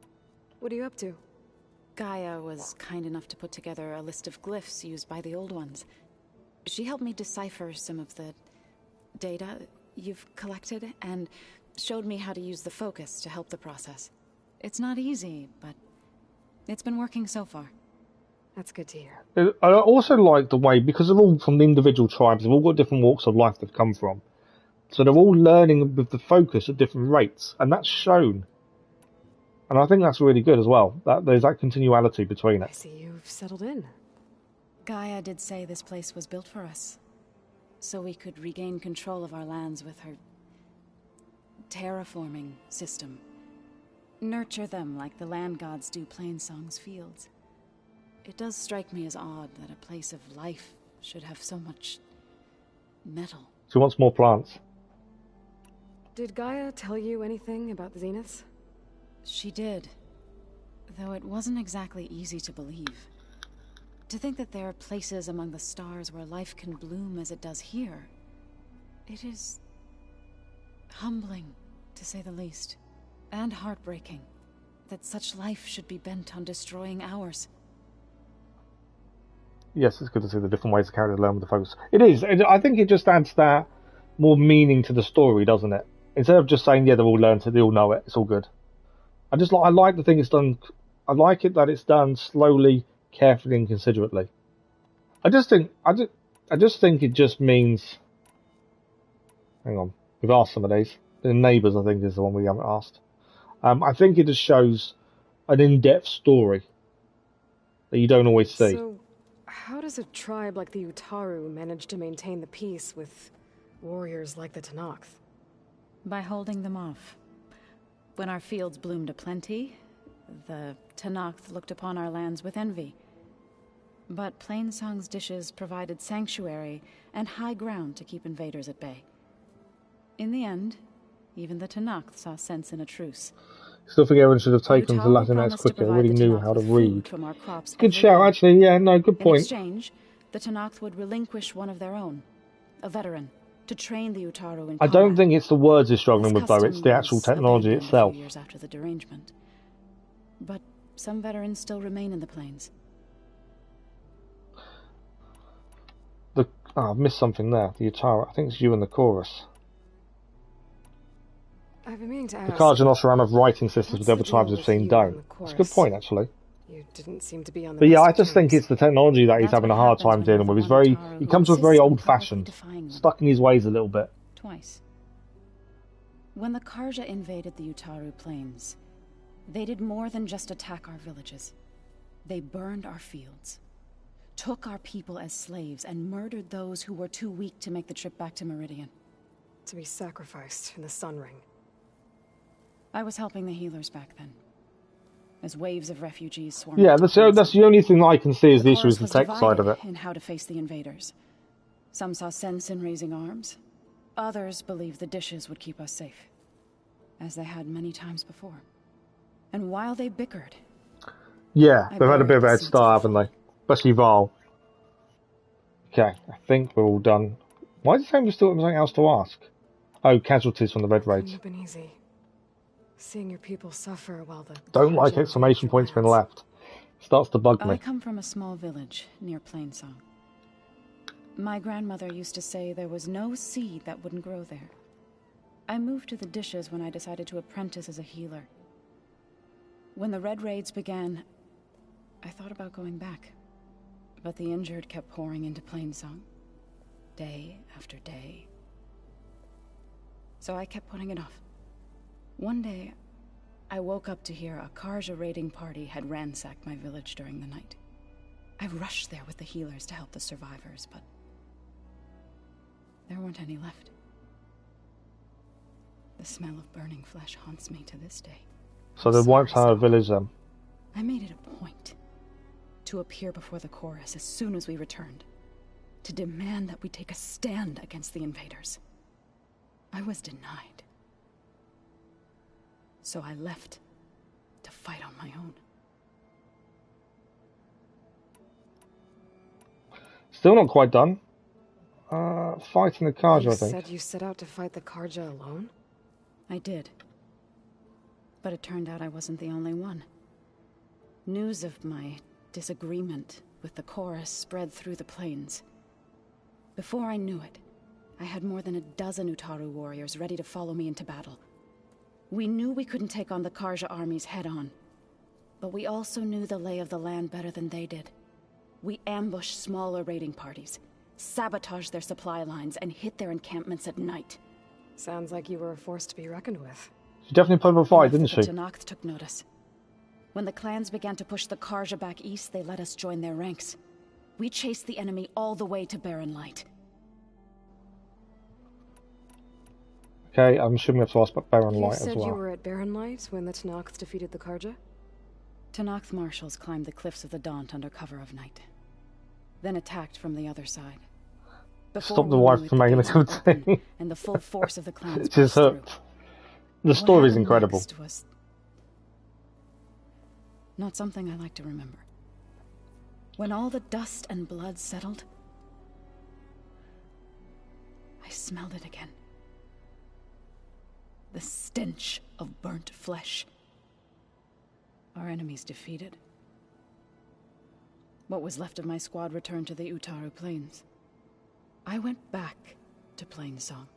B: What are you up to?
D: Gaia was kind enough to put together a list of glyphs used by the Old Ones. She helped me decipher some of the data you've collected and showed me how to use the focus to help the process. It's not easy, but it's been working so far.
B: That's good to hear.
A: I also like the way, because they're all from the individual tribes, they've all got different walks of life they've come from. So they're all learning with the focus at different rates, and that's shown And I think that's really good as well. That there's that continuality between it.
B: I see you've settled in.
D: Gaia did say this place was built for us, so we could regain control of our lands with her terraforming system. Nurture them like the land gods do Plainsong's fields. It does strike me as odd that a place of life should have so much metal.
A: She wants more plants.
B: Did Gaia tell you anything about the Zeniths?
D: She did, though it wasn't exactly easy to believe. To think that there are places among the stars where life can bloom as it does here, it is humbling, to say the least, and heartbreaking that such life should be bent on destroying ours.
A: Yes, it's good to see the different ways the characters learn with the focus. It is. I think it just adds that more meaning to the story, doesn't it? Instead of just saying, yeah, they've all learned it, they all know it, it's all good. I like the thing it's done. I like it that it's done slowly, carefully, and considerately. I just think it just means. Hang on, we've asked some of these. The neighbours, I think, is the one we haven't asked. I think it just shows an in-depth story that you don't always see.
B: So, how does a tribe like the Utaru manage to maintain the peace with warriors like the Tenakth?
D: By holding them off. When our fields bloomed aplenty, the Tenakth looked upon our lands with envy. But Plainsong's dishes provided sanctuary and high ground to keep invaders at bay. In the end, even the Tenakth saw sense in a truce.
A: Still think everyone should have taken to Latinx quicker. Already knew how to read. Good shout, actually. Yeah, no, good point.
D: In exchange, the Tenakth would relinquish one of their own, a veteran, to train the Utaru in combat.
A: I don't think it's the words he's struggling with, though. It's the actual technology itself.
D: Years after the derangement. But some veterans still remain in the plains.
A: I've missed something there. The Utaru. I think it's you in the chorus.
B: I've been meaning to
A: The
B: ask.
A: Karjan have writing systems with other tribes I've seen don't. It's a good point, actually.
B: You didn't seem to be on the
A: But yeah, I
B: best
A: just think
B: terms.
A: it's the technology that he's having a hard time dealing with. He comes with very old-fashioned, stuck in his ways a little bit.
D: Twice. When the Karja invaded the Utaru plains, they did more than just attack our villages. They burned our fields, took our people as slaves, and murdered those who were too weak to make the trip back to Meridian.
B: To be sacrificed in the Sun Ring.
D: I was helping the healers back then, as waves of refugees swarmed.
A: Yeah, that's the only thing I can see is the issue is the tech side of it.
D: In how to face the invaders. Some saw sense in raising arms. Others believed the dishes would keep us safe, as they had many times before. And while they bickered...
A: Yeah, they've had a bit of a head start, haven't they? Especially Val. Okay, I think we're all done. Why is it saying we still have something else to ask? Oh, casualties from the Red Raids.
B: Couldn't have been easy. Seeing your people suffer while the...
A: Don't like exclamation points being left. Starts to bug me.
D: I come from a small village near Plainsong. My grandmother used to say there was no seed that wouldn't grow there. I moved to the dishes when I decided to apprentice as a healer. When the Red Raids began, I thought about going back. But the injured kept pouring into Plainsong, day after day. So I kept putting it off. One day, I woke up to hear a Karja raiding party had ransacked my village during the night. I rushed there with the healers to help the survivors, but there weren't any left. The smell of burning flesh haunts me to this day.
A: So they wiped out our village then?
D: I made it a point to appear before the chorus as soon as we returned, to demand that we take a stand against the invaders. I was denied. So I left to fight on my own.
A: Still not quite done. Fighting the Karja, I think.
B: You said you set out to fight the Karja alone?
D: I did. But it turned out I wasn't the only one. News of my disagreement with the chorus spread through the plains. Before I knew it, I had more than a dozen Utaru warriors ready to follow me into battle. We knew we couldn't take on the Karja armies head-on, but we also knew the lay of the land better than they did. We ambushed smaller raiding parties, sabotaged their supply lines, and hit their encampments at night.
B: Sounds like you were a force to be reckoned with.
A: She definitely put up a fight, didn't she?
D: The Tenakth took notice. When the clans began to push the Karja back east, they let us join their ranks. We chased the enemy all the way to Barren Light.
A: Okay, I'm assuming we have to ask about Barren Light as well.
B: You said you were at Barren Light when the Tenakth defeated the Karja?
D: Tenakth marshals climbed the cliffs of the Daunt under cover of night. Then attacked from the other side.
A: Stop the wife from making a cup of tea.
D: And the full force of the clans
A: It just hurt. The story is incredible.
D: Was not something I like to remember. When all the dust and blood settled, I smelled it again. The stench of burnt flesh. Our enemies defeated. What was left of my squad returned to the Utaru Plains. I went back to Plainsong.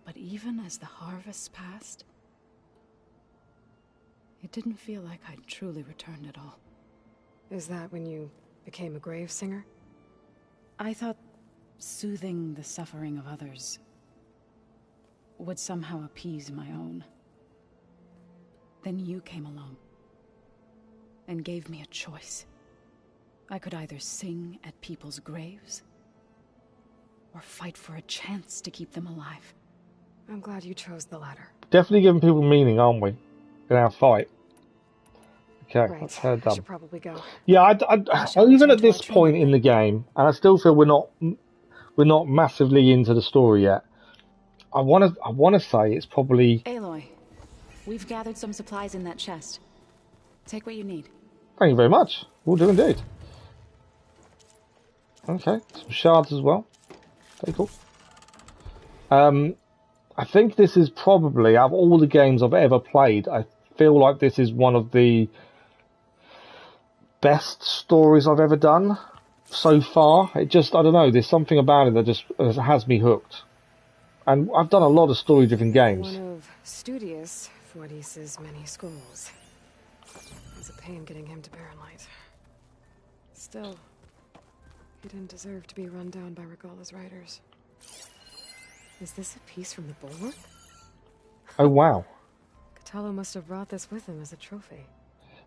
D: But even as the harvests passed, it didn't feel like I'd truly returned at all.
B: Is that when you became a grave singer?
D: I thought soothing the suffering of others would somehow appease my own. Then you came along and gave me a choice. I could either sing at people's graves or fight for a chance to keep them alive.
B: I'm glad you chose the latter.
A: Definitely giving people meaning, aren't we? In our fight. Okay,
B: right.
A: That's her done.
B: I should probably go.
A: Yeah, even at this point in the game, and I still feel we're not massively into the story yet. I want to say it's probably.
D: Aloy, we've gathered some supplies in that chest. Take what you need.
A: Thank you very much. We'll do indeed. Okay, some shards as well. Okay, cool. I think this is probably, out of all the games I've ever played, I feel like this is one of the best stories I've ever done so far. It just, I don't know, there's something about it that just has me hooked. And I've done a lot of story-driven games.
B: One of Studious Fuadis's many schools. It's a pain getting him to Barren Light. Still, he didn't deserve to be run down by Regalla's riders. Is this a piece from the bulwark?
A: Oh, wow.
B: Catello must have brought this with him as a trophy.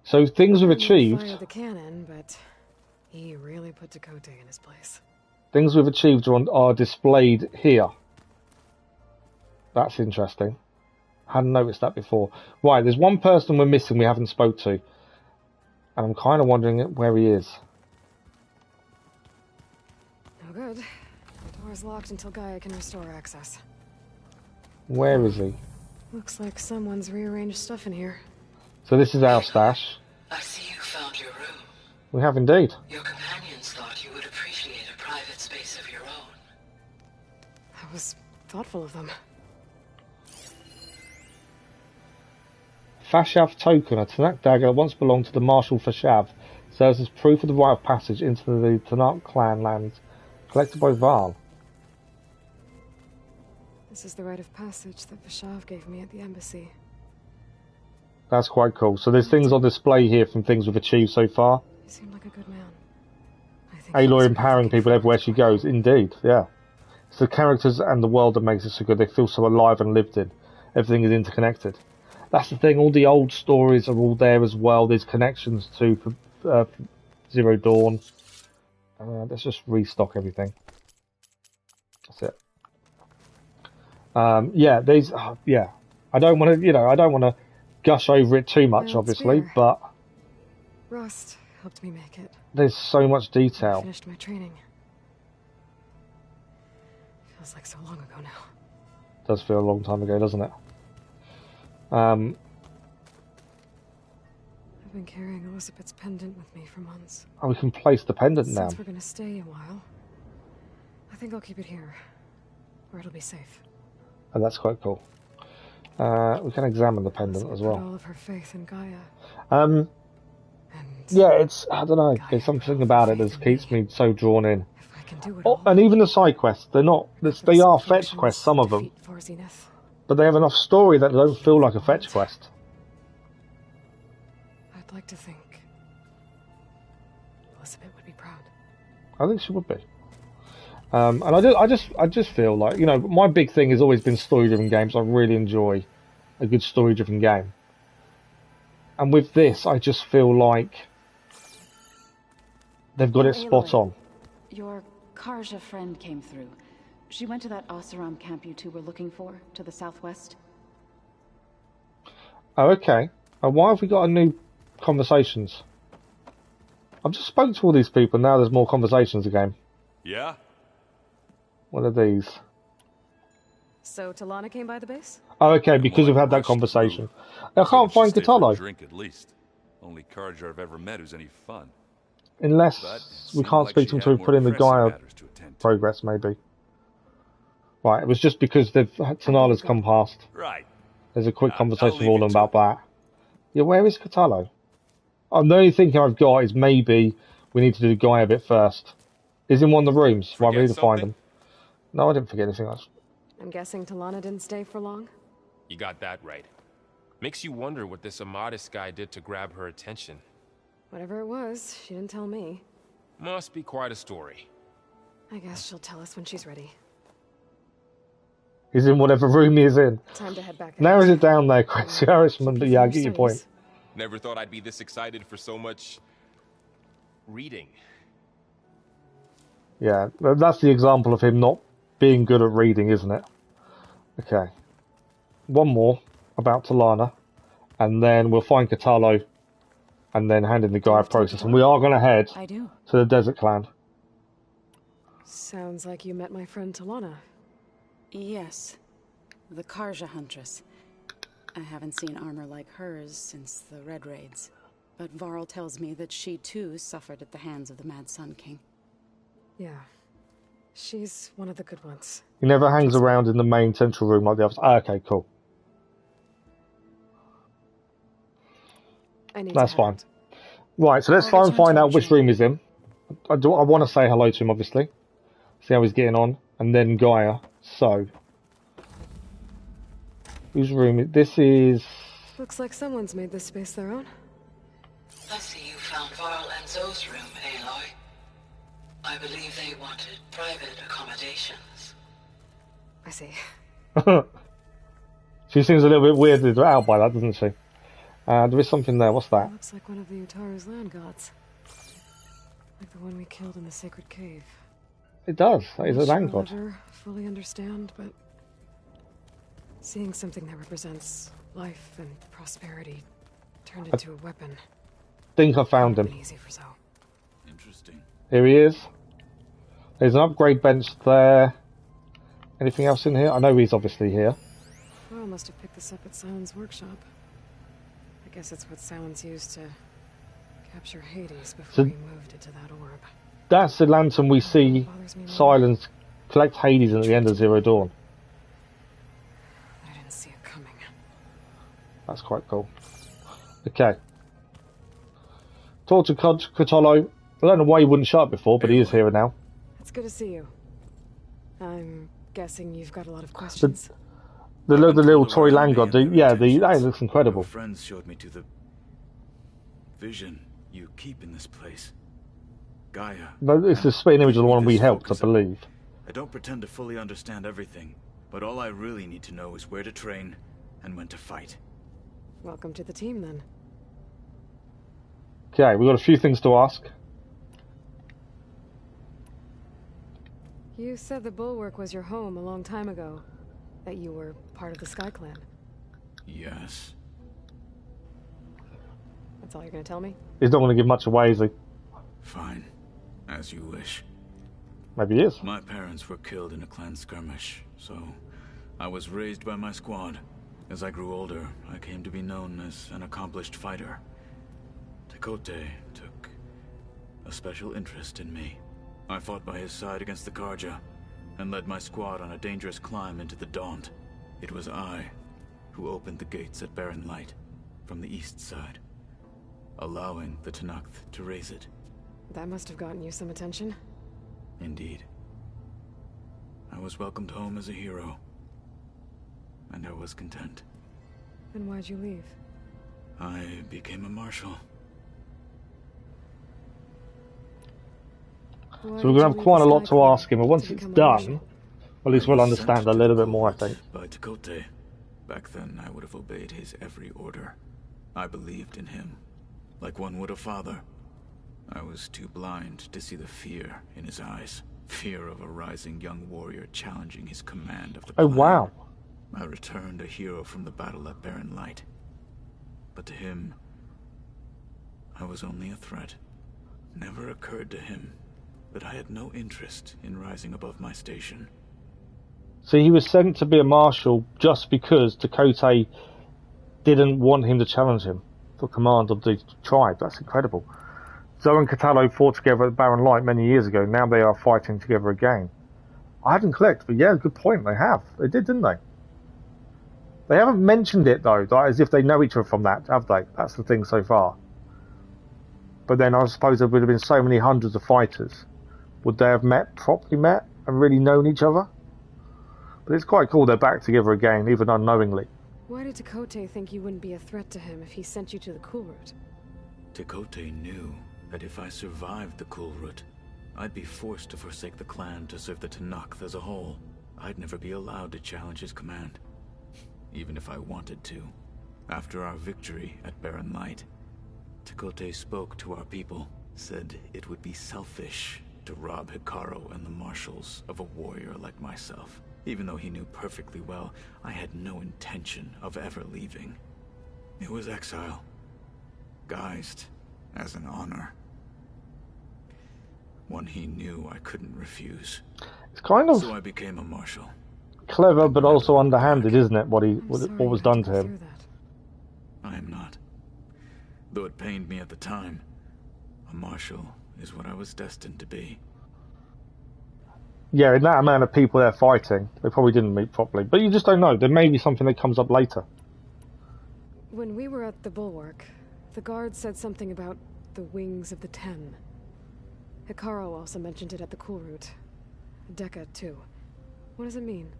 A: So things we've achieved.
B: He fired the cannon, but he really put Dakota in his place.
A: Things we've achieved are displayed here. That's interesting. Hadn't noticed that before. Right, there's one person we're missing we haven't spoke to. And I'm kind of wondering where he is.
B: No good. The door's locked until Gaia can restore access.
A: Where is he?
B: Looks like someone's rearranged stuff in here.
A: So this is our stash.
E: I see you found your room.
A: We have indeed.
E: Your companions thought you would appreciate a private space of your own.
B: That was thoughtful of them.
A: Fashav token, a Tanakh dagger that once belonged to the Marshal Fashav, serves as proof of the rite of passage into the Tanakh clan lands, collected by Val.
B: This is the rite of passage that Fashav gave me at the embassy.
A: That's quite cool. So there's things on display here from things we've achieved so far.
B: He seemed like a good man.
A: Aloy empowering people everywhere she goes. Indeed, yeah. It's the characters and the world that makes it so good. They feel so alive and lived in. Everything is interconnected. That's the thing. All the old stories are all there as well. There's connections to Zero Dawn. Let's just restock everything. That's it. Yeah, there's. Yeah, I don't want to. I don't want to gush over it too much, obviously,
B: fair.
A: but
B: Rust helped me make it.
A: there's so much
B: I
A: detail.
B: finished my training. Feels like so long ago now.
A: Does feel a long time ago, doesn't it?
B: I've been carrying Elizabeth's pendant with me for months.
A: Oh, we can place the pendant now.
B: Since we're gonna stay a while, I think I'll keep it here, where it'll be safe.
A: And that's quite cool. We can examine the pendant as
B: Put
A: well.
B: all of her faith in Gaia.
A: Yeah, it's, I don't know, there's something about it that keeps me so drawn in. Oh, and even the side quests, they are fetch quests, some of them.
B: For Zenith.
A: But they have enough story that they don't feel like a fetch quest.
B: I'd like to think Elizabeth would be proud.
A: I think she would be. And I just feel like, my big thing has always been story-driven games. I really enjoy a good story-driven game. And with this, I just feel like they've got it spot
D: Aloy,
A: on.
D: Your Karja friend came through. She went to that Oseram camp you two were looking for, to the southwest.
A: Oh, okay. And why have we got a new conversations? I've just spoken to all these people, now there's more conversations again.
V: Yeah?
A: What are these?
B: So Talana came by the base?
A: Oh, okay, because we've had that conversation. I can't find
V: Stay for a
A: Katalo.
V: drink at least. Only Karja I've ever met who's any fun.
A: Unless we can't speak to him until we put in the Gaia progress, maybe. Right, it was just because Tanala's come past.
V: Right.
A: There's a quick conversation with all of them about that. Yeah, where is Katalo? Oh, the only thinking I've got is maybe we need to do the Gaia bit first. Is in one of the rooms. Right, we need to find him. No, I didn't forget anything else.
B: I'm guessing Talana didn't stay for long?
U: You got that right. Makes you wonder what this Amadis guy did to grab her attention.
B: Whatever it was, she didn't tell me.
U: Must be quite a story.
B: I guess she'll tell us when she's ready.
A: He's in whatever room he's in.
B: Time to head back.
A: Narrows it down there, Chris Harrisman, but yeah, I get your point.
U: Never thought I'd be this excited for so much reading.
A: Yeah, that's the example of him not being good at reading, isn't it? Okay. One more about Talana, and then we'll find Katalo, and then hand in the Gaia process. And we are going to head to the Desert Clan.
B: Sounds like you met my friend Talana.
D: Yes. The Karja Huntress. I haven't seen armor like hers since the Red Raids. But Varl tells me that she too suffered at the hands of the Mad Sun King.
B: Yeah. She's one of the good ones.
A: He never hangs around in the main central room like the others. Ah, okay, cool. That's fine. Right, so let's try and find out which room he's in. I want to say hello to him, obviously. See how he's getting on. And then Gaia. So, whose room? This is...
B: Looks like someone's made this space their own.
E: I see you found Varl and Zoe's room, Aloy. I believe they wanted private accommodations.
B: I see.
A: She seems a little bit weirded out by that, doesn't she? There is something there. What's that?
B: Looks like one of the Utaru's land gods. Like the one we killed in the sacred cave.
A: It does. That is a land god.
B: I'll never fully understand, but seeing something that represents life and prosperity turned into a weapon.
A: Think I found him.
B: Easy for Zoe.
C: Interesting.
A: Here he is. There's an upgrade bench there. Anything else in here? I know he's obviously here.
B: Varl must have picked this up at Silence workshop. I guess it's what Silence used to capture Hades before he moved it to that orb.
A: That's the lantern we see Silence collect Hades at the end of Zero Dawn.
B: I didn't see it coming.
A: That's quite cool. Okay. Talk to Katalo. I don't know why he wouldn't shut up before, but he is here now.
B: It's good to see you. I'm guessing you've got a lot of questions.
A: The little toy land god. That looks incredible.
C: Your friends showed me to the vision you keep in this place. Gaia.
A: No, it's the spitting image of the one we helped, I believe.
C: I don't pretend to fully understand everything, but all I really need to know is where to train and when to fight.
B: Welcome to the team, then.
A: Okay, we've got a few things to ask.
B: You said the Bulwark was your home a long time ago. That you were part of the Sky Clan.
C: Yes.
B: That's all you're gonna tell me?
A: He's not going to give much away, is he?
C: Fine. As you wish.
A: Maybe he is.
C: My parents were killed in a clan skirmish, so I was raised by my squad. As I grew older, I came to be known as an accomplished fighter. Tekote took a special interest in me. I fought by his side against the Karja, and led my squad on a dangerous climb into the Daunt. It was I who opened the gates at Barren Light from the east side, allowing the Tenakth to raise it.
B: That must have gotten you some attention.
C: Indeed. I was welcomed home as a hero, and I was content.
B: Then why'd you leave?
C: I became a marshal.
A: So we're going to have quite a lot to ask him, and once it's done, at least we'll understand a little bit more, I think.
C: By Tekote. Back then, I would have obeyed his every order. I believed in him, like one would a father. I was too blind to see the fear in his eyes. Fear of a rising young warrior challenging his command of the
A: Oh,
C: plan.
A: wow.
C: I returned a hero from the battle at Barren Light. But to him, I was only a threat. Never occurred to him that I had no interest in rising above my station.
A: So he was sent to be a marshal just because Takote didn't want him to challenge him for command of the tribe. That's incredible. Zoe and Catallo fought together at Barren Light many years ago. Now they are fighting together again. I hadn't clicked, but yeah, good point. They have. They did, didn't they? They haven't mentioned it, though, like, as if they know each other from that, have they? That's the thing so far. But then I suppose there would have been so many hundreds of fighters. Would they have properly met, and really known each other? But it's quite cool they're back together again, even unknowingly.
B: Why did Takote think you wouldn't be a threat to him if he sent you to the Kulrut?
C: Takote knew that if I survived the Kulrut, I'd be forced to forsake the clan to serve the Tenakth as a whole. I'd never be allowed to challenge his command, even if I wanted to. After our victory at Barren Light, Takote spoke to our people, said it would be selfish to rob Hikaru and the marshals of a warrior like myself. Even though he knew perfectly well I had no intention of ever leaving. It was exile, guised as an honor. One he knew I couldn't refuse.
A: It's kind of
C: so I became a marshal.
A: Clever, but also underhanded, isn't it? What was done to him.
C: I am not. Though it pained me at the time, a marshal is what I was destined to be.
A: Yeah, in that amount of people they're fighting, they probably didn't meet properly. But you just don't know. There may be something that comes up later.
B: When we were at the Bulwark, the guard said something about the Wings of the Ten. Hikaru also mentioned it at the Kulrut. Dekka, too. What does it mean?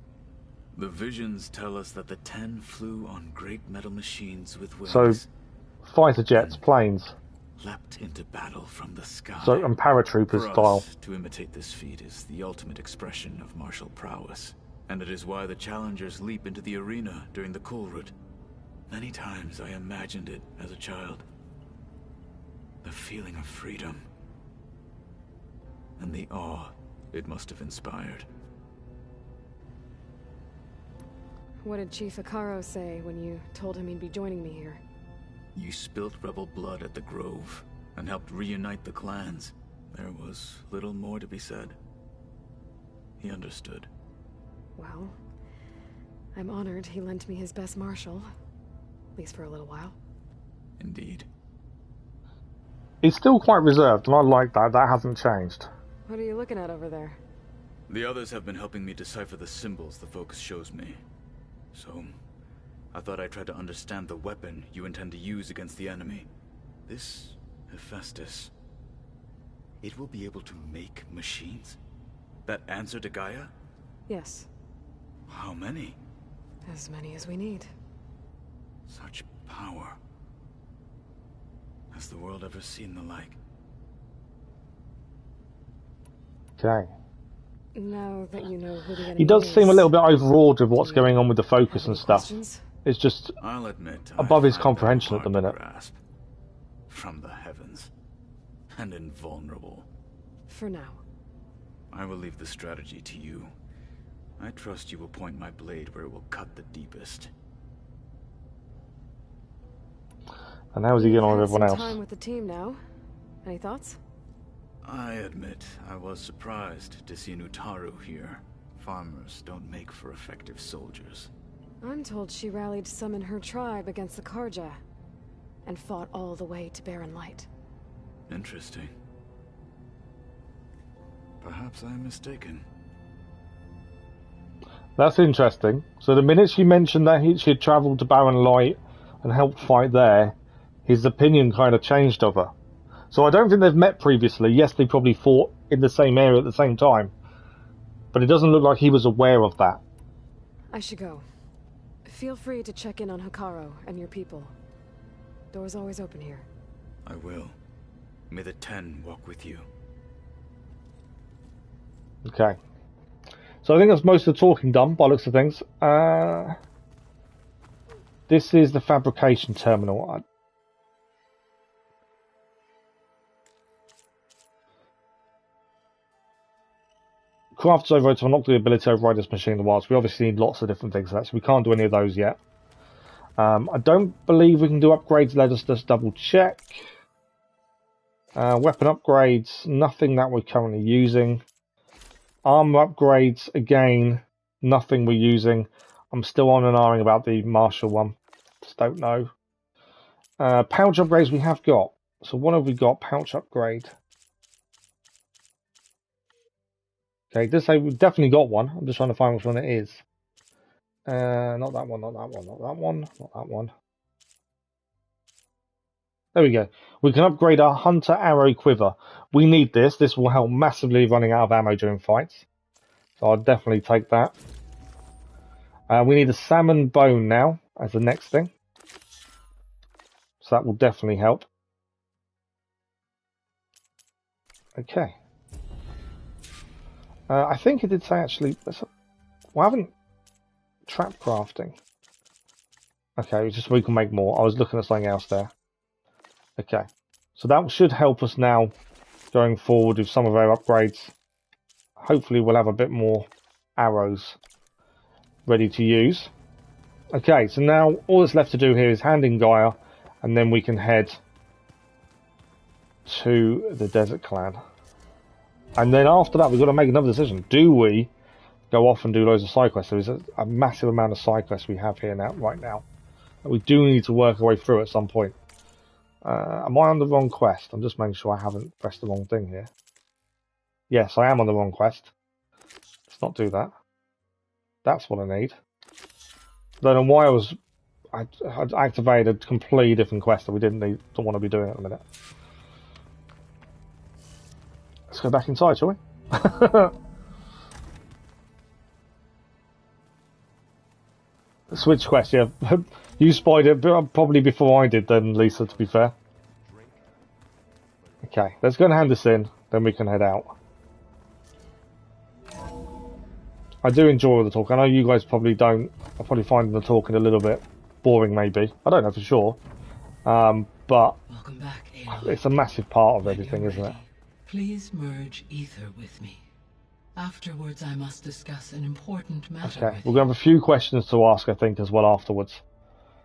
C: The visions tell us that the Ten flew on great metal machines with wings.
A: So, fighter jets, planes.
C: Leapt into battle from the sky.
A: So, and paratroopers
C: For
A: style.
C: us, to imitate this feat is the ultimate expression of martial prowess. And it is why the challengers leap into the arena during the Kulrut. Many times I imagined it as a child. The feeling of freedom. And the awe it must have inspired.
B: What did Chief Hikaru say when you told him he'd be joining me here?
C: You spilt rebel blood at the Grove and helped reunite the clans. There was little more to be said. He understood.
B: Well, I'm honored he lent me his best marshal. At least for a little while.
C: Indeed.
A: He's still quite reserved, and I like that. That hasn't changed.
B: What are you looking at over there?
C: The others have been helping me decipher the symbols the focus shows me. So, I thought I'd try to understand the weapon you intend to use against the enemy. This Hephaestus, it will be able to make machines? That answer to Gaia?
B: Yes.
C: How many?
B: As many as we need.
C: Such power. Has the world ever seen the like?
A: Okay.
B: Now that you know who the enemy
A: He does
B: is,
A: seem a little bit overawed with what's going on with the focus and stuff.
B: questions?
A: It's just
C: I'll admit,
A: above
C: I
A: his
C: find
A: comprehension
C: them
A: at the
C: hard to
A: minute.
C: grasp. From the heavens. And invulnerable.
B: For now.
C: I will leave the strategy to you. I trust you will point my blade where it will cut the deepest.
A: And how is he getting on with
B: Had
A: everyone
B: some
A: else?
B: time with the team now. Any thoughts?
C: I admit, I was surprised to see Nutaru here. Farmers don't make for effective soldiers.
B: I'm told she rallied some in her tribe against the Karja, and fought all the way to Barren Light.
C: Interesting. Perhaps I am mistaken.
A: That's interesting. So the minute she mentioned that she had travelled to Barren Light and helped fight there, his opinion kind of changed of her. So I don't think they've met previously. Yes, they probably fought in the same area at the same time. But it doesn't look like he was aware of that.
B: I should go. Feel free to check in on Hikaru and your people. Door's always open here.
C: I will. May the Ten walk with you.
A: Okay. So I think that's most of the talking done, by the looks of things. This is the fabrication terminal. Craft override to unlock the ability to override this machine in the wilds. We obviously need lots of different things for that, so we can't do any of those yet. I don't believe we can do upgrades. Let us just double check. Weapon upgrades, nothing that we're currently using. Armor upgrades, again, nothing we're using. I'm still on and ahhing about the martial one. Just don't know. Pouch upgrades we have got. So what have we got? Pouch upgrade. Okay, this we've definitely got one. I'm just trying to find which one it is. Not that one, not that one, not that one, not that one. There we go. We can upgrade our Hunter Arrow Quiver. We need this. This will help massively running out of ammo during fights. So I'll definitely take that. We need a Salmon Bone now as the next thing. So that will definitely help. Okay. I think it did say actually... We haven't... Trap crafting. Okay, just so we can make more. I was looking at something else there. Okay, so that should help us now going forward with some of our upgrades. Hopefully we'll have a bit more arrows ready to use. Okay, so now all that's left to do here is hand in Gaia, and then we can head to the Desert Clan. And then after that we've got to make another decision. Do we go off and do loads of side quests? There is a massive amount of side quests we have here now, right now, that we do need to work our way through at some point. Am I on the wrong quest? I'm just making sure I haven't pressed the wrong thing here. Yes, I am on the wrong quest. Let's not do that. That's what I need. I don't know why I'd activated a completely different quest that we don't want to be doing at the minute. Let's go back inside, shall we? The Switch quest, yeah. You spied it probably before I did then, Lisa, to be fair. Okay, let's go and hand this in, then we can head out. I do enjoy the talk. I know you guys probably don't. I probably find the talking a little bit boring, maybe. I don't know for sure. But
E: back,
A: it's a massive part of everything, isn't it?
E: Please merge Aether with me. Afterwards, I must discuss an important matter.
A: Okay, we're going to have a few questions to ask, I think, as well afterwards.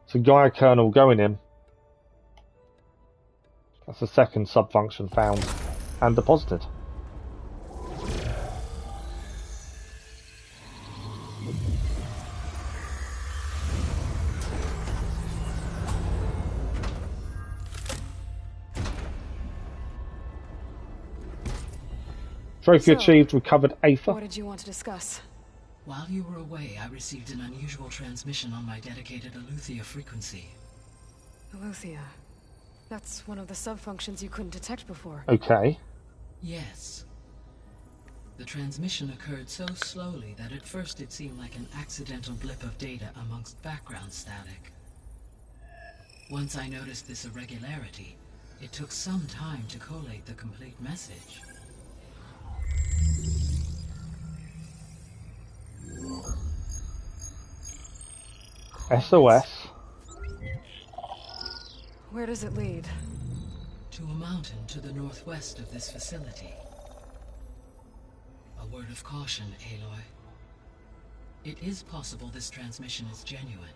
A: So Gaia Kernel going in. That's the second sub-function found and deposited. Trophy achieved, recovered AETHER.
B: What did you want to discuss?
E: While you were away, I received an unusual transmission on my dedicated AETHER frequency.
B: AETHER? That's one of the sub-functions you couldn't detect before.
A: Okay.
E: Yes. The transmission occurred so slowly that at first it seemed like an accidental blip of data amongst background static. Once I noticed this irregularity, it took some time to collate the complete message.
A: SOS.
B: Where does it lead?
E: To a mountain to the northwest of this facility. A word of caution, Aloy. It is possible this transmission is genuine.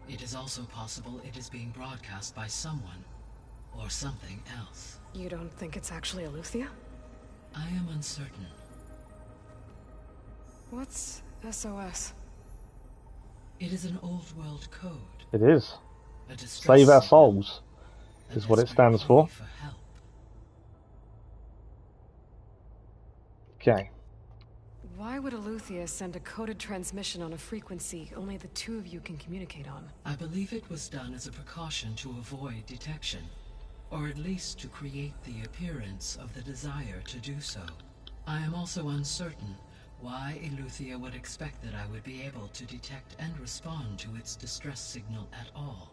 E: It is also possible it is being broadcast by someone or something else.
B: You don't think it's actually AETHER?
E: I am uncertain.
B: What's SOS?
E: It is an old world code.
A: It is. Save our souls is what it stands for. Okay.
B: Why would AETHER send a coded transmission on a frequency only the two of you can communicate on?
E: I believe it was done as a precaution to avoid detection, or at least to create the appearance of the desire to do so. I am also uncertain why AETHER would expect that I would be able to detect and respond to its distress signal at all.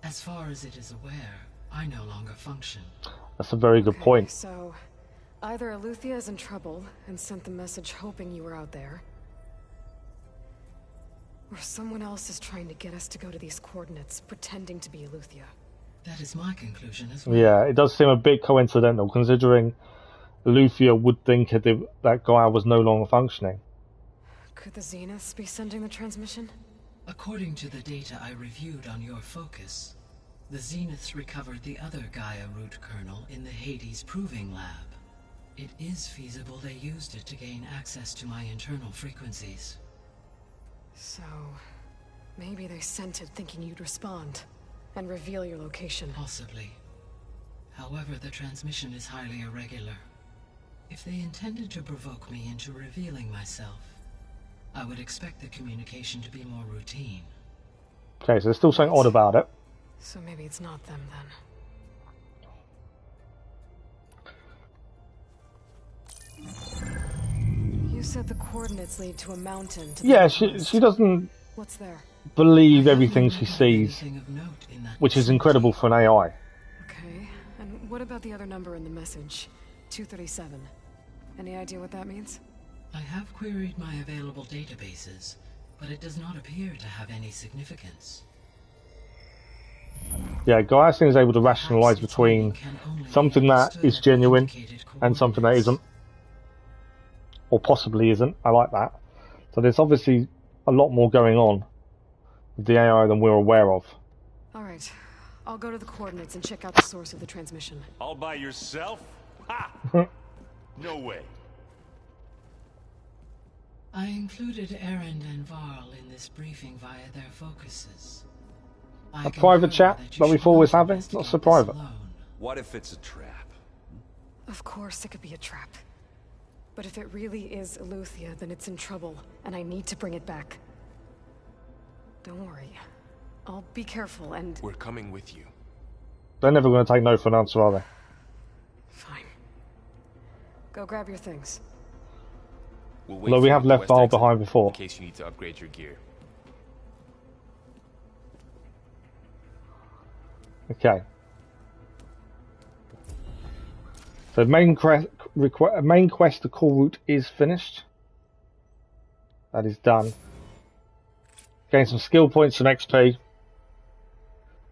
E: As far as it is aware, I no longer function.
A: That's a very good point.
B: So, either AETHER is in trouble and sent the message hoping you were out there, or someone else is trying to get us to go to these coordinates, pretending to be AETHER.
E: That is my conclusion as well.
A: Yeah, it does seem a bit coincidental, considering Luthia would think that Gaia was no longer functioning.
B: Could the Zeniths be sending the transmission?
E: According to the data I reviewed on your focus, the Zeniths recovered the other Gaia root kernel in the Hades Proving Lab. It is feasible they used it to gain access to my internal frequencies.
B: So, maybe they sent it thinking you'd respond and reveal your location.
E: Possibly. However, the transmission is highly irregular. If they intended to provoke me into revealing myself, I would expect the communication to be more routine.
A: Okay, so there's still something odd about it.
B: So maybe it's not them then. You said the coordinates lead to a mountain.
A: Yeah, she doesn't
B: What's there?
A: believe everything she sees, which is incredible for an AI.
B: Okay, and what about the other number in the message? 237. Any idea what that means?
E: I have queried my available databases, but it does not appear to have any significance.
A: Yeah, Gaia is able to rationalize between something that is genuine and something that isn't. Or possibly isn't. I like that. So there's obviously a lot more going on with the AI than we're aware of.
B: Alright, I'll go to the coordinates and check out the source of the transmission.
M: All by yourself? Ha! No way.
E: I included Erend and Varl in this briefing via their focuses.
A: A private chat that we've always having? Not so private.
V: What if it's a trap?
B: Of course it could be a trap. But if it really is Eleuthia, then it's in trouble, and I need to bring it back. Don't worry. I'll be careful and...
U: We're coming with you.
A: They're never going to take no for an answer, are they?
B: Fine. Go grab your things.
U: We'll
A: Although we have left Valor behind before.
U: In case you need to upgrade your gear.
A: Okay. So main quest to Kulrut is finished. That is done. Gain some skill points, some XP.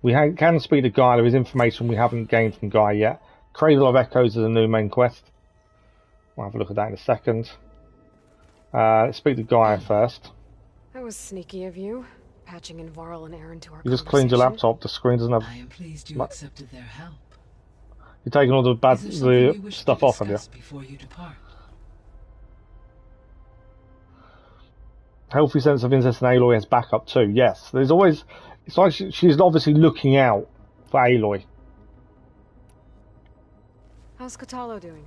A: We can speak to Gaia. There is information we haven't gained from Gaia yet. Cradle of Echoes is a new main quest. We'll have a look at that in a second. Let's speak to Gaia first.
B: That was sneaky of you, patching in Varl and Erend to our
A: You just cleaned your laptop. The screen doesn't have.
E: I am pleased you accepted their help.
A: You're taking all the stuff off of you.
E: Before you depart?
A: Healthy sense of interest in Aloy has backup too. Yes, there's always. It's like she's obviously looking out for Aloy.
B: How's Kotallo doing?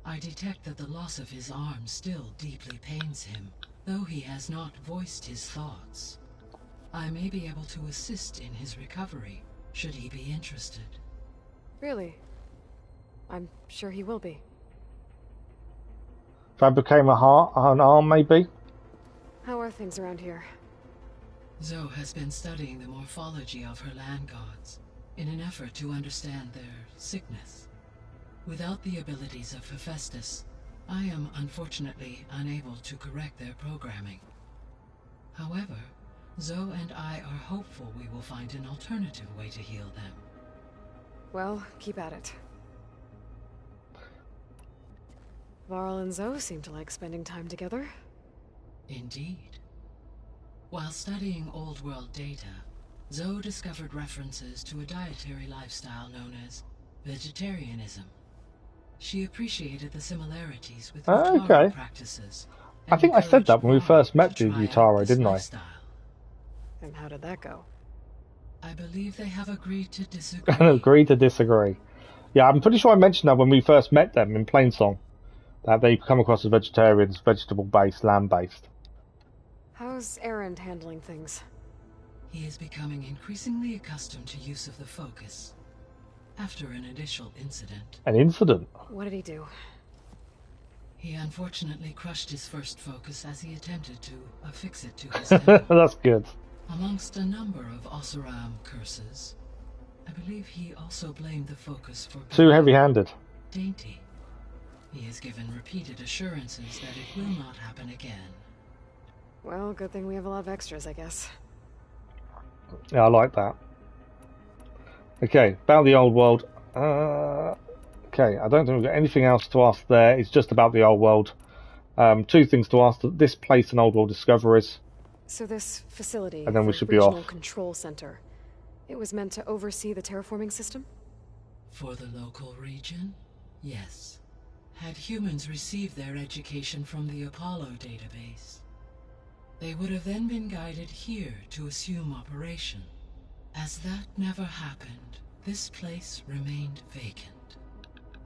E: I detect that the loss of his arm still deeply pains him, though he has not voiced his thoughts. I may be able to assist in his recovery, should he be interested.
B: Really? I'm sure he will be.
A: If I became an arm, maybe?
B: How are things around here?
E: Zoe has been studying the morphology of her land gods, in an effort to understand their sickness. Without the abilities of Hephaestus, I am unfortunately unable to correct their programming. However, Zoe and I are hopeful we will find an alternative way to heal them.
B: Well, keep at it. Varl and Zoe seem to like spending time together.
E: Indeed. While studying old world data, Zoe discovered references to a dietary lifestyle known as vegetarianism. She appreciated the similarities with Utaro practices.
A: I think I said that when we first met the Utaro, didn't I?
B: And how did that go?
E: I believe they have agreed to disagree.
A: Agreed to disagree. Yeah, I'm pretty sure I mentioned that when we first met them in Plainsong. That they come across as vegetarians, vegetable-based, land-based.
B: How's Erend handling things?
E: He is becoming increasingly accustomed to use of the focus. After an initial incident.
A: An incident?
B: What did he do?
E: He unfortunately crushed his first focus as he attempted to affix it to his temple.
A: That's good.
E: Amongst a number of Oseram curses, I believe he also blamed the focus for
A: too heavy-handed.
E: Dainty. He has given repeated assurances that it will not happen again.
B: Well, good thing we have a lot of extras, I guess.
A: Yeah, I like that. Okay, about the old world. Okay, I don't think we've got anything else to ask there. It's just about the old world. Two things to ask: this place and old world discoveries.
B: So this facility,
A: And then we
B: the
A: should be
B: regional
A: off.
B: control center, it was meant to oversee the terraforming system?
E: For the local region, yes. Had humans received their education from the Apollo database, they would have then been guided here to assume operation. As that never happened, this place remained vacant.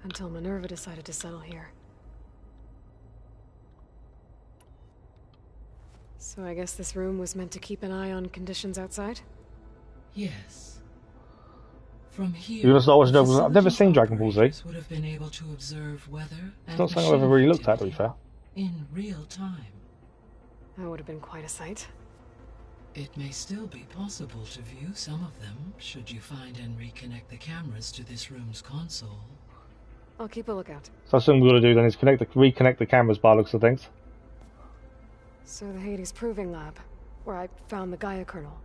B: Until Minerva decided to settle here. So I guess this room was meant to keep an eye on conditions outside?
E: Yes. From here,
A: You're gonna start watching Dragon Ball Z? I've never seen Dragon Ball Z.
E: would have been able to observe weather
A: It's
E: and
A: not something I've ever really looked at, to be fair.
E: in real time.
B: That would have been quite a sight.
E: It may still be possible to view some of them, should you find and reconnect the cameras to this room's console.
B: I'll keep a lookout.
A: So that's what we're gonna do then is reconnect the cameras by the looks of things.
B: So the Hades Proving Lab, where I found the Gaia kernel.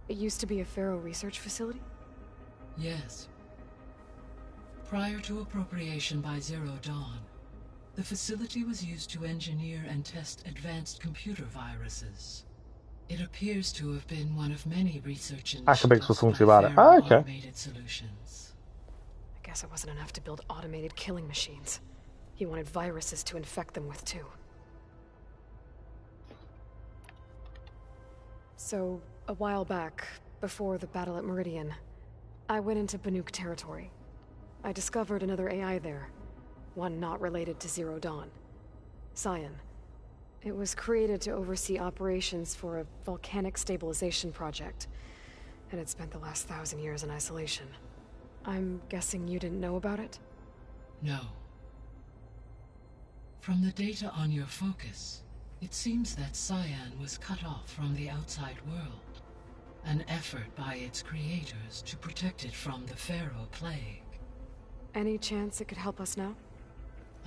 B: It used to be a Pharaoh research facility?
E: Yes. Prior to appropriation by Zero Dawn, the facility was used to engineer and test advanced computer viruses. It appears to have been one of many research
A: Academics will talk to you
E: by
A: about it.
E: Pharaoh
A: Oh, okay.
E: automated solutions.
B: I guess it wasn't enough to build automated killing machines. He wanted viruses to infect them with too. So, a while back, before the battle at Meridian, I went into Banuk territory. I discovered another AI there, one not related to Zero Dawn. Cyan. It was created to oversee operations for a volcanic stabilization project, and it spent the last 1,000 years in isolation. I'm guessing you didn't know about it?
E: No. From the data on your focus, it seems that Cyan was cut off from the outside world, an effort by its creators to protect it from the Pharaoh plague.
B: Any chance it could help us now?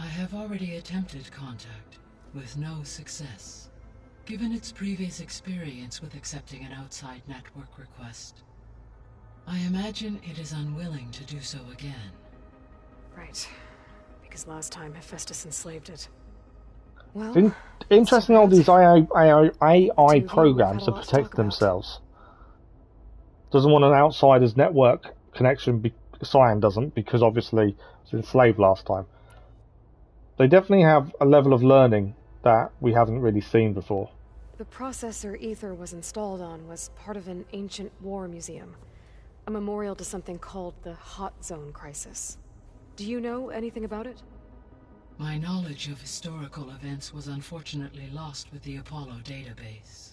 E: I have already attempted contact, with no success. Given its previous experience with accepting an outside network request, I imagine it is unwilling to do so again.
B: Right. Because last time Hephaestus enslaved it. Well,
A: Interesting, all these AI programs to protect themselves. Doesn't want an outsider's network connection. Cyan doesn't, because obviously it was enslaved last time. They definitely have a level of learning that we haven't really seen before.
B: the processor AETHER was installed on was part of an ancient war museum. A memorial to something called the Hot Zone Crisis. Do you know anything about it?
E: My knowledge of historical events was unfortunately lost with the Apollo database.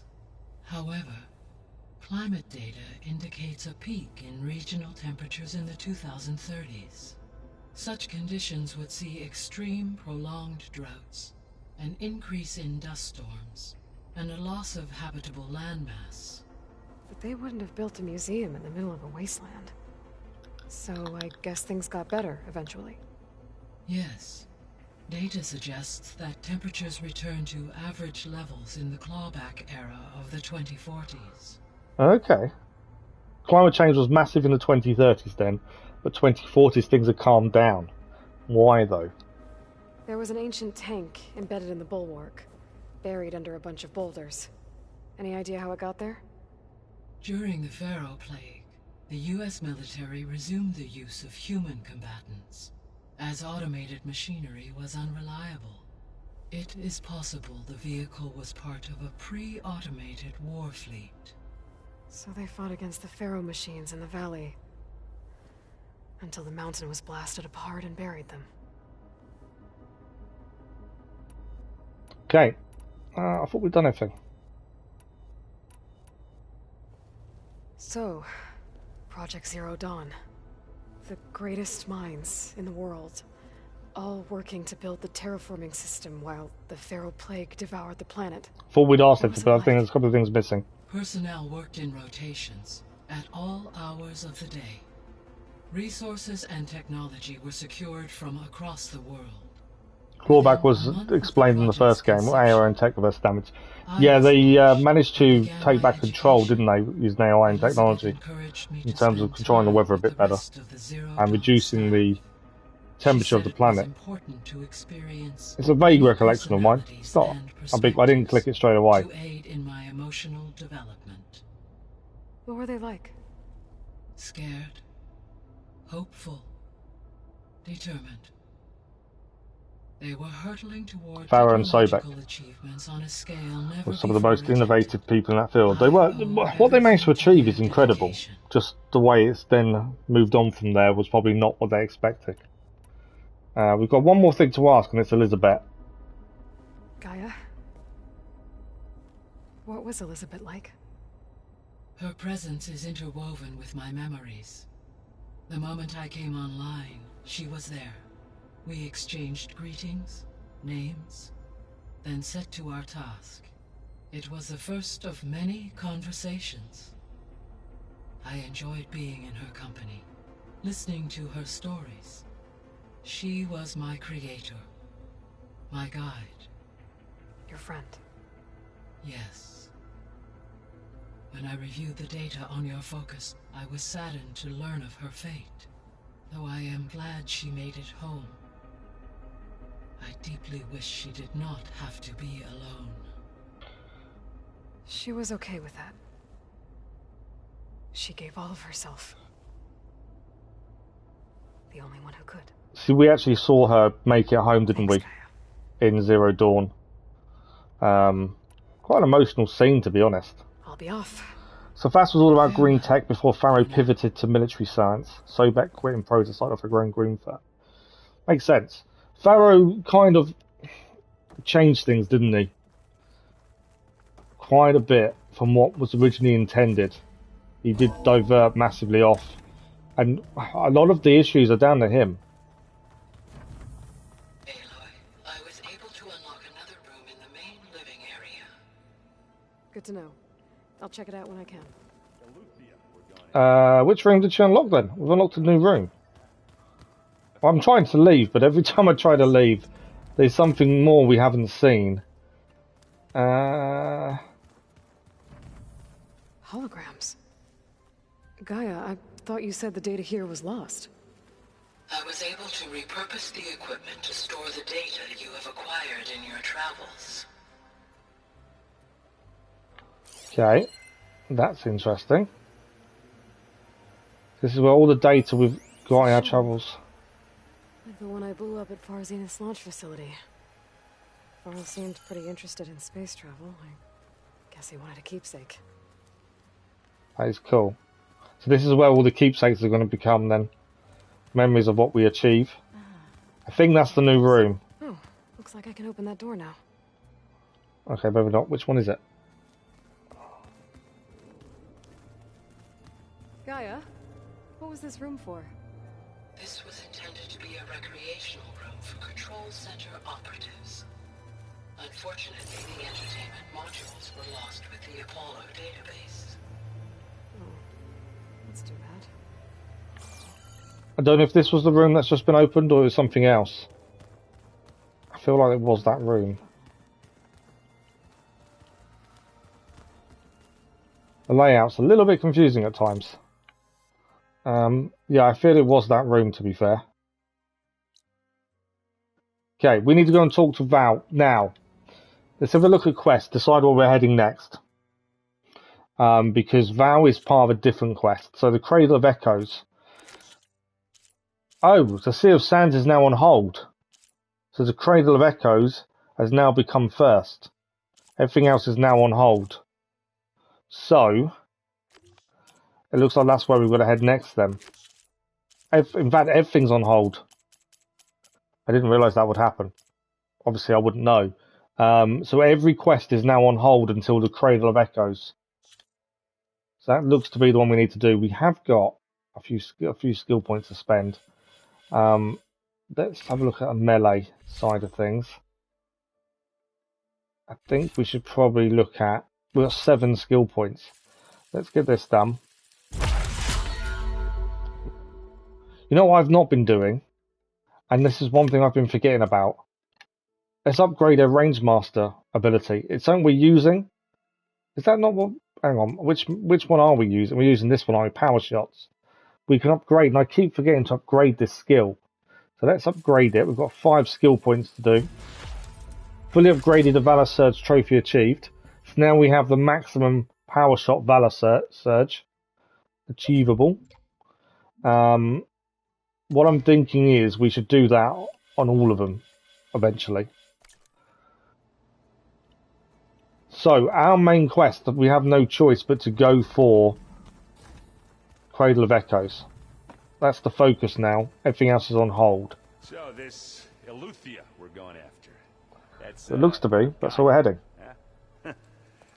E: However, climate data indicates a peak in regional temperatures in the 2030s. Such conditions would see extreme, prolonged droughts, an increase in dust storms, and a loss of habitable landmass.
B: But they wouldn't have built a museum in the middle of a wasteland. So I guess things got better eventually.
E: Yes. Data suggests that temperatures returned to average levels in the clawback era of the 2040s.
A: Okay. Climate change was massive in the 2030s then, but 2040s things have calmed down. Why though?
B: There was an ancient tank embedded in the bulwark, buried under a bunch of boulders. Any idea how it got there?
E: During the Pharaoh plague, the US military resumed the use of human combatants, as automated machinery was unreliable. It is possible the vehicle was part of a pre-automated war fleet.
B: So they fought against the Pharaoh machines in the valley, until the mountain was blasted apart and buried them.
A: Okay. I thought we'd done everything.
B: So, Project Zero Dawn. The greatest minds in the world, all working to build the terraforming system while the Pharaoh plague devoured the planet.
A: Thought we'd asked it, but I think there's a couple of things missing.
E: Personnel worked in rotations, at all hours of the day. Resources and technology were secured from across the world.
A: Clawback was explained in the first game, AI and tech versus damage. Yeah, they managed to take back control, didn't they, using AI and technology, in terms of controlling the weather a bit better, and reducing the temperature of the
E: It was
A: planet.
E: important to experience
A: It's a vague recollection of mine. It's not a big. I didn't click it straight away.
E: to aid in my emotional development.
B: What were they like?
E: Scared, hopeful, determined. They were hurtling toward
A: Valor and Sobek
E: technological achievements on a scale never
A: were some of the most
E: before
A: innovative people in that field. They were. What they managed to achieve is incredible. Just the way it's then moved on from there was probably not what they expected. We've got one more thing to ask, and it's Elizabeth.
B: Gaia? What was Elizabeth like?
E: Her presence is interwoven with my memories. The moment I came online, she was there. We exchanged greetings, names, then set to our task. It was the first of many conversations. I enjoyed being in her company, listening to her stories. She was my creator, my guide.
B: Your friend?
E: Yes. When I reviewed the data on your focus, I was saddened to learn of her fate. Though I am glad she made it home. I deeply wish she did not have to be alone.
B: She was okay with that. She gave all of herself. The only one who could.
A: See, we actually saw her make it home, didn't we? In Zero Dawn. Quite an emotional scene, to be honest.
B: I'll be off.
A: So Vass was all about green tech before Pharaoh pivoted to military science. Sobek quit in prototype of her own green fur. Makes sense. Pharaoh kind of changed things, didn't he? Quite a bit from what was originally intended. He did divert massively off. And a lot of the issues are down to him.
E: I was able to unlock another room in the main living area.
B: Good to know. I'll check it out when I can.
A: Which room did she unlock then? We've unlocked a new room. I'm trying to leave, but every time I try to leave, there's something more we haven't seen.
B: Holograms. Gaia, I thought you said the data here was lost.
E: I was able to repurpose the equipment to store the data you have acquired in your travels.
A: Okay, that's interesting. This is where all the data we've got in our travels.
B: Like the one I blew up at Farzinus launch facility. Farl seemed pretty interested in space travel. I guess he wanted a keepsake.
A: That is cool. So this is where all the keepsakes are going to become then. Memories of what we achieve. I think that's the new room.
B: Oh, looks like I can open that door now.
A: Okay, maybe not. Which one is it?
B: Gaia, what was this room for?
E: This was intended to be a recreational room for Control Center operatives. Unfortunately, the entertainment modules were lost with the Apollo database.
B: Oh, that's too bad.
A: I don't know if this was the room that's just been opened or it was something else. I feel like it was that room. The layout's a little bit confusing at times. Yeah, I feel it was that room, to be fair. Okay, we need to go and talk to Val now. Let's have a look at quest, decide where we're heading next. Because Val is part of a different quest. So the Cradle of Echoes. Oh, the Sea of Sands is now on hold. So the Cradle of Echoes has now become first. Everything else is now on hold. So, it looks like that's where we've got to head next then. In fact, everything's on hold. I didn't realise that would happen. Obviously, I wouldn't know. So every quest is now on hold until the Cradle of Echoes. So that looks to be the one we need to do. We have got a few skill points to spend. Let's have a look at a melee side of things. I think we should probably look at... We've got 7 skill points. Let's get this done. You know what I've not been doing? And this is one thing I've been forgetting about. Let's upgrade our Range Master ability. It's something we're using. Is that not what... Hang on. Which one are we using? We're using this one, aren't we? Power Shots. We can upgrade, and I keep forgetting to upgrade this skill. So let's upgrade it. We've got 5 skill points to do. Fully upgraded the Valor Surge trophy achieved. So now we have the maximum power shot Valor Surge achievable. What I'm thinking is we should do that on all of them eventually. So our main quest, we have no choice but to go for Cradle of Echoes. That's the focus now. Everything else is on hold.
V: So this AETHER we're going after. That's,
A: It looks to be. That's where we're heading.
V: Huh?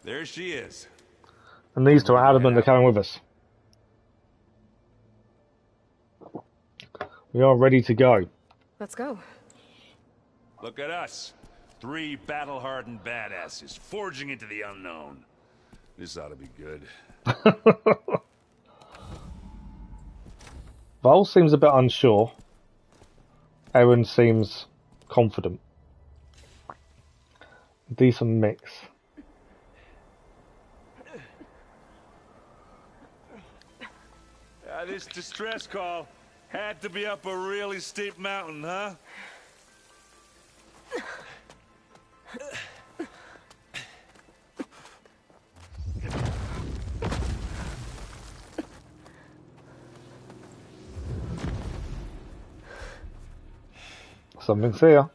V: There she is.
A: And these two are adamant they're coming with us. We are ready to go.
B: Let's go.
V: Look at us. 3 battle-hardened badasses forging into the unknown. This ought to be good.
A: Vol seems a bit unsure. Aaron seems confident. Decent mix.
V: This distress call had to be up a really steep mountain, huh?
A: Something's here.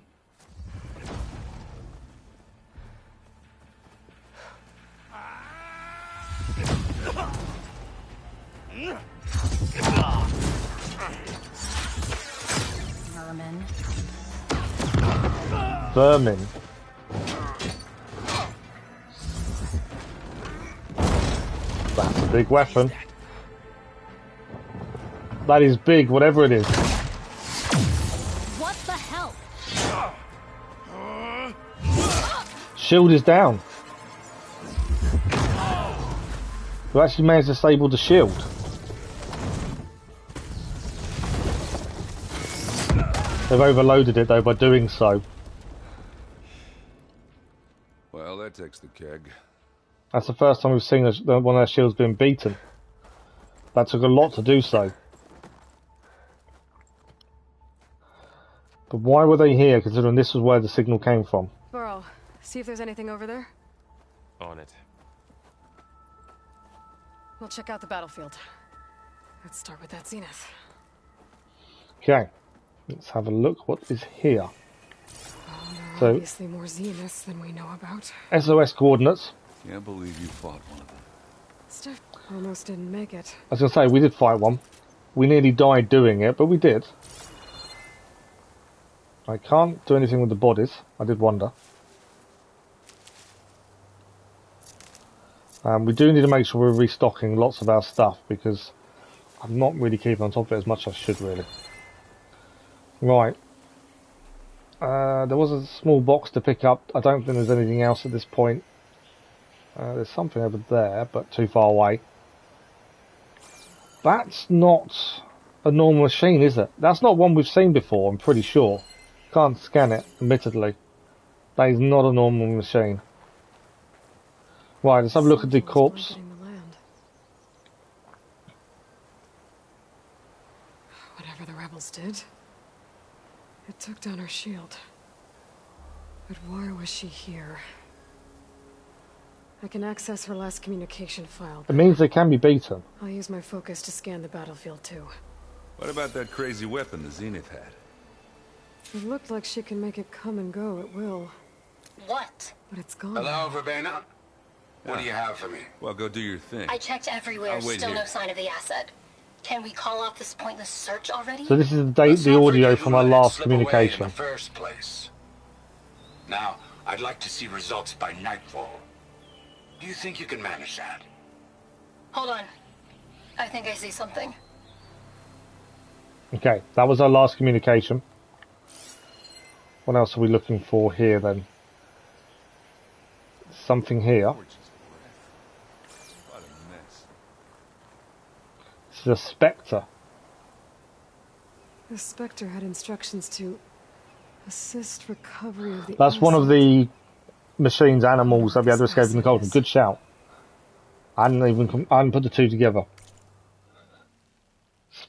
J: Vermin.
A: Vermin. That's a big weapon. That is big, whatever it is.
J: What the hell?
A: Shield is down. We actually managed to disable the shield. They've overloaded it though by doing so.
V: Well, that takes the keg.
A: That's the first time we've seen one of their shields being beaten. That took a lot to do so. But why were they here, considering this was where the signal came from?
B: Burl, see if there's anything over there.
U: On it.
B: We'll check out the battlefield. Let's start with that zenith.
A: Okay, let's have a look what is here.
B: Oh,
A: So,
B: obviously more zeniths than we know about.
A: SOS coordinates.
V: Can't believe you fought one of them.
B: Steph almost didn't make it.
A: I was going to say, we did fight one. We nearly died doing it, but we did. I can't do anything with the bodies. I did wonder. We do need to make sure we're restocking lots of our stuff, because I'm not really keeping on top of it as much as I should, really. Right. There was a small box to pick up. I don't think there's anything else at this point. There's something over there, but too far away. That's not a normal machine, is it? That's not one we've seen before, I'm pretty sure. Can't scan it, admittedly. That is not a normal machine. Right, let's have a look at the corpse.
B: Whatever the rebels did, it took down her shield. But why was she here? I can access her last communication file.
A: It means they can be beaten.
B: I'll use my focus to scan the battlefield too.
V: What about that crazy weapon the Zenith had?
B: It looked like she can make it come and go at will.
H: What?
B: But it's gone.
H: Hello, Verbena? What do you have for me?
V: Well, go do your thing.
H: I checked everywhere,
V: I'll wait
H: still
V: here.
H: no sign of the asset. Can we call off this pointless search already?
A: So this is the audio from our last communication.
H: In the first place. Now, I'd like to see results by nightfall. Do you think you can manage that?
I: Hold on. I think I see something.
A: Okay, that was our last communication. What else are we looking for here then? Something here. This is a Spectre.
B: The Spectre had instructions to assist recovery of the
A: That's one of the machines, animals that we had to escape in the Cauldron. Good shout. I hadn't put the two together.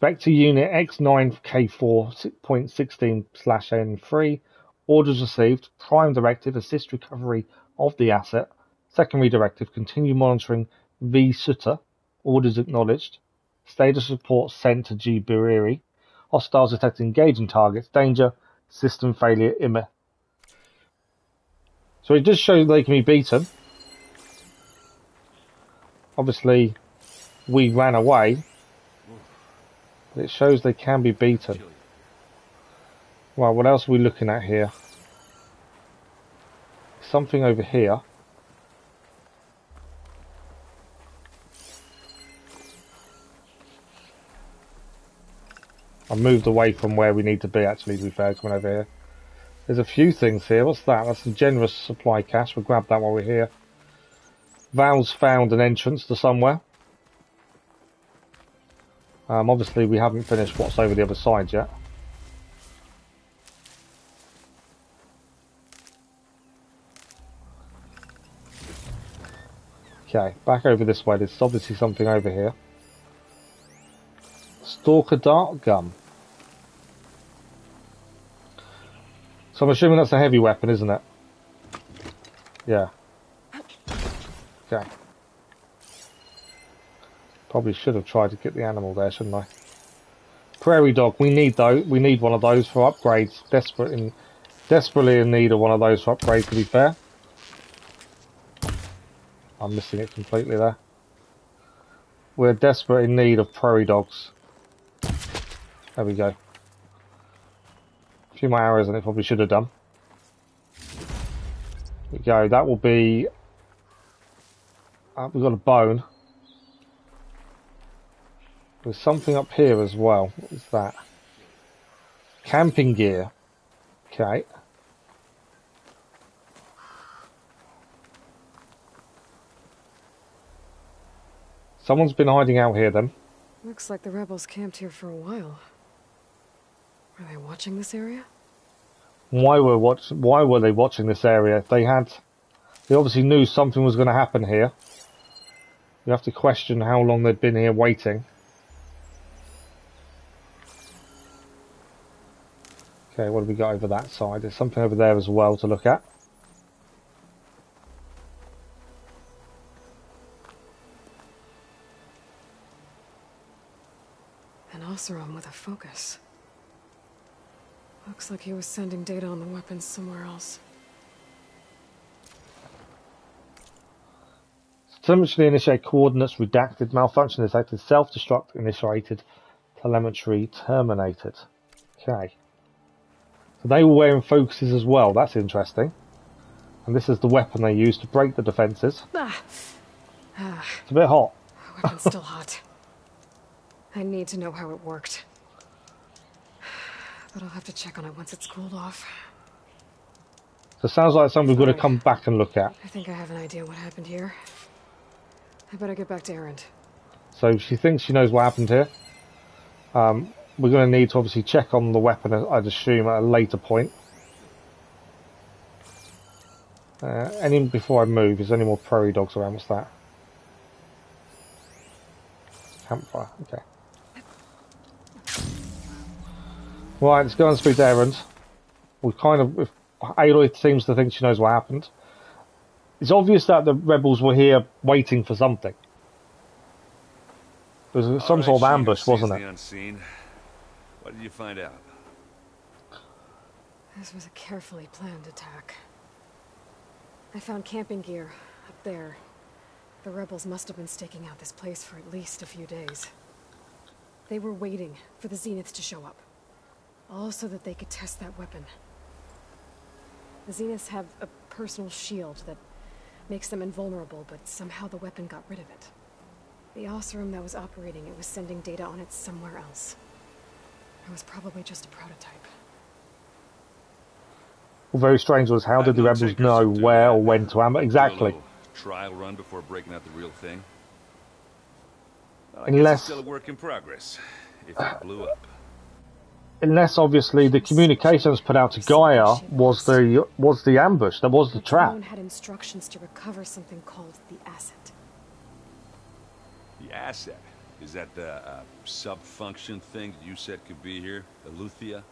A: Spectre Unit X9K4.16/N3. Orders received. Prime Directive, assist recovery of the asset. Secondary Directive, continue monitoring V. Sutter. Orders acknowledged. Status report sent to G. Biriri. Hostiles detected engaging targets. Danger. System failure imminent. So it does show they can be beaten. Obviously, we ran away. But it shows they can be beaten. Well, what else are we looking at here? Something over here. I moved away from where we need to be, actually, to be fair, coming over here. There's a few things here. What's that? That's a generous supply cache. We'll grab that while we're here. Val's found an entrance to somewhere. Obviously, we haven't finished what's over the other side yet. Okay, back over this way. There's obviously something over here. Stalker dart gun. So I'm assuming that's a heavy weapon, isn't it? Yeah. Okay. Probably should have tried to get the animal there, shouldn't I? Prairie dog. We need one of those for upgrades. Desperately in need of one of those for upgrades, to be fair. I'm missing it completely there. We're desperate in need of prairie dogs. There we go. A few more arrows than it probably should have done. There we go. That will be... we've got a bone. There's something up here as well. What is that? Camping gear. Okay. Someone's been hiding out here then.
B: Looks like the rebels camped here for a while. Are they watching this area?
A: Why were they watching this area? They obviously knew something was going to happen here. You have to question how long they'd been here waiting. Okay, what have we got over that side? There's something over there as well to look at.
B: An Oseram with a focus. Looks like he was sending data on the weapons somewhere else.
A: Telemetry initiate coordinates redacted. Malfunction detected. Self-destruct initiated. Telemetry terminated. Okay. So they were wearing focuses as well. That's interesting. And this is the weapon they used to break the defences. It's a bit hot.
B: The weapon's still hot. I need to know how it worked. But I'll have to check on it once it's cooled off.
A: So it sounds like something we're going to come back and look at.
B: I think I have an idea what happened here. I better get back to Erend.
A: So she thinks she knows what happened here. We're going to need to obviously check on the weapon, I'd assume, at a later point. Before I move, is there any more prairie dogs around? What's that? Campfire, okay. Right, let's go and speak to Erend. Aloy seems to think she knows what happened. It's obvious that the rebels were here waiting for something. There was some sort of ambush, wasn't it?
V: Unseen. What did you find out?
B: This was a carefully planned attack. I found camping gear up there. The rebels must have been staking out this place for at least a few days. They were waiting for the Zeniths to show up. All so that they could test that weapon. The Zeniths have a personal shield that makes them invulnerable, but somehow the weapon got rid of it. The Oseram that was operating it was sending data on it somewhere else. It was probably just a prototype.
A: Well, very strange was how did the rebels know where or when to ambush? Exactly.
V: Trial run before breaking out the real thing. Well,
A: Unless
V: it's still a work in progress. If it blew up.
A: Unless obviously the communications put out to Gaia was the ambush, that was the trap.
B: Someone had instructions to recover something called the asset.
V: The asset? Is that the sub-function thing that you said could be here? Eleuthia?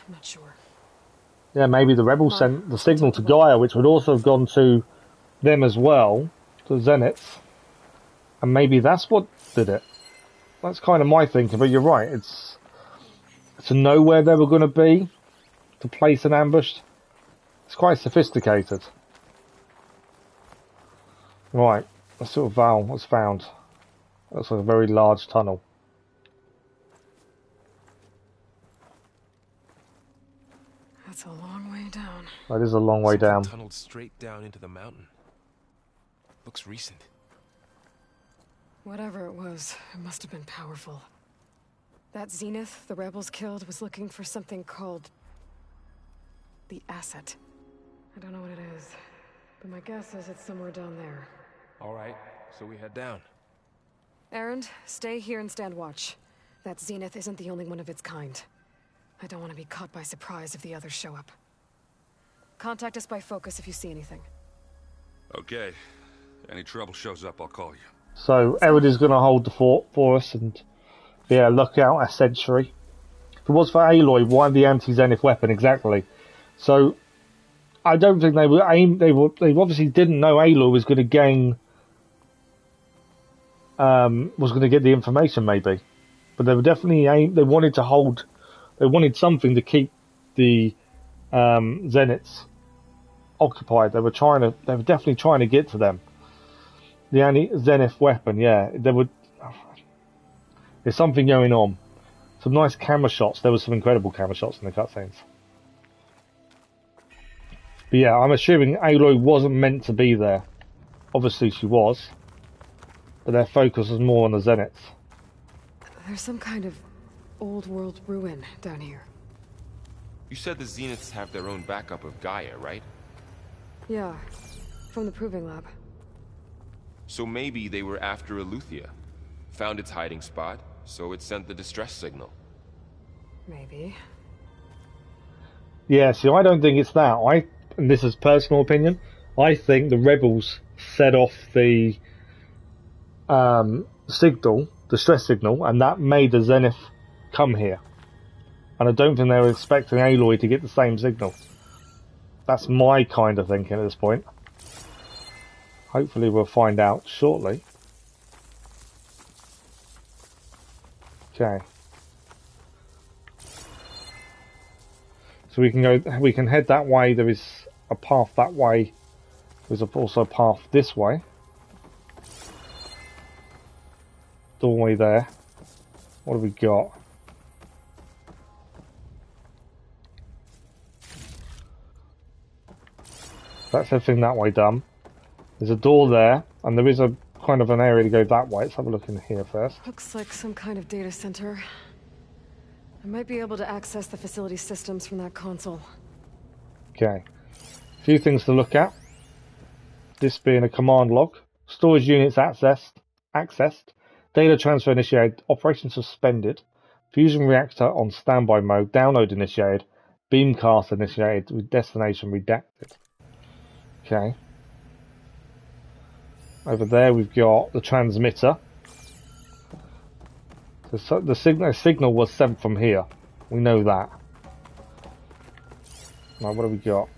B: I'm not sure.
A: Yeah, maybe the rebels sent the signal to Gaia, which would also have gone to them as well, to Zeniths. And maybe that's what did it. That's kind of my thinking, but you're right. It's to know where they were going to be, to place an ambush. It's quite sophisticated. Right, let's see what Val has found. Looks like a very large tunnel.
B: That's a long way down.
A: That is a long way down.
U: Tunneled straight down into the mountain. Looks recent.
B: Whatever it was, it must have been powerful. That Zenith the rebels killed was looking for something called the asset. I don't know what it is, but my guess is it's somewhere down there.
U: All right, so we head down.
B: Erend, stay here and stand watch. That Zenith isn't the only one of its kind. I don't want to be caught by surprise if the others show up. Contact us by focus if you see anything.
V: Okay. Any trouble shows up, I'll call you.
A: So Erend is going to hold the fort for us and be a lookout, a sentry. If it was for Aloy, why the anti-Zenith weapon exactly? So I don't think they were aim. They obviously didn't know Aloy was going to gain. Was going to get the information maybe, but they were definitely they wanted to hold. They wanted something to keep the Zeniths occupied. They were definitely trying to get to them. The anti-Zenith weapon, yeah. There's something going on. Some nice camera shots. There were some incredible camera shots in the cutscenes. But yeah, I'm assuming Aloy wasn't meant to be there. Obviously she was. But their focus was more on the Zeniths.
B: There's some kind of old world ruin down here.
U: You said the Zeniths have their own backup of Gaia, right?
B: Yeah, from the proving lab.
U: So maybe they were after Eleuthia. Found its hiding spot, so it sent the distress signal.
B: Maybe.
A: Yeah, see, I don't think it's that. And this is personal opinion, I think the rebels set off the signal, distress signal, and that made the Zenith come here. And I don't think they were expecting Aloy to get the same signal. That's my kind of thinking at this point. Hopefully we'll find out shortly. Okay. So we can head that way. There is a path that way. There's also a path this way. Doorway there. What have we got? That's everything that way done. There's a door there, and there is a kind of an area to go that way. Let's have a look in here first.
B: Looks like some kind of data center. I might be able to access the facility systems from that console.
A: Okay. A few things to look at. This being a command log. Storage units accessed. Data transfer initiated. Operation suspended. Fusion reactor on standby mode. Download initiated. Beamcast initiated with destination redacted. Okay. Over there we've got the transmitter. So the signal was sent from here. We know that. Now what have we got?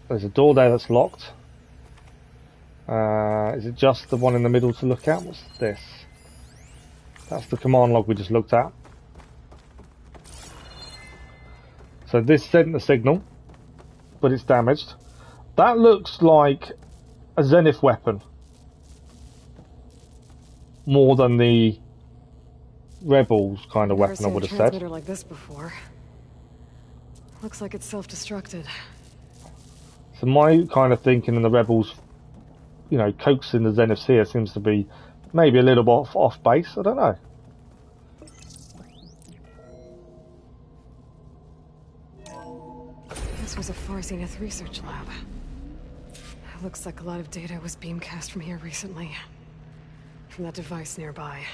A: There's a door there that's locked. Is it just the one in the middle to look at? What's this? That's the command log we just looked at. So this sent the signal, but it's damaged. That looks like a Zenith weapon. More than the Rebels kind of weapon, I would have said.
B: Never seen a transmitter like this before. Looks like it's self-destructed.
A: So my kind of thinking in the Rebels, you know, coaxing the Zeniths here seems to be maybe a little bit off base. I don't know.
B: This was a Far Zenith research lab. It looks like a lot of data was beamcast from here recently. From that device nearby.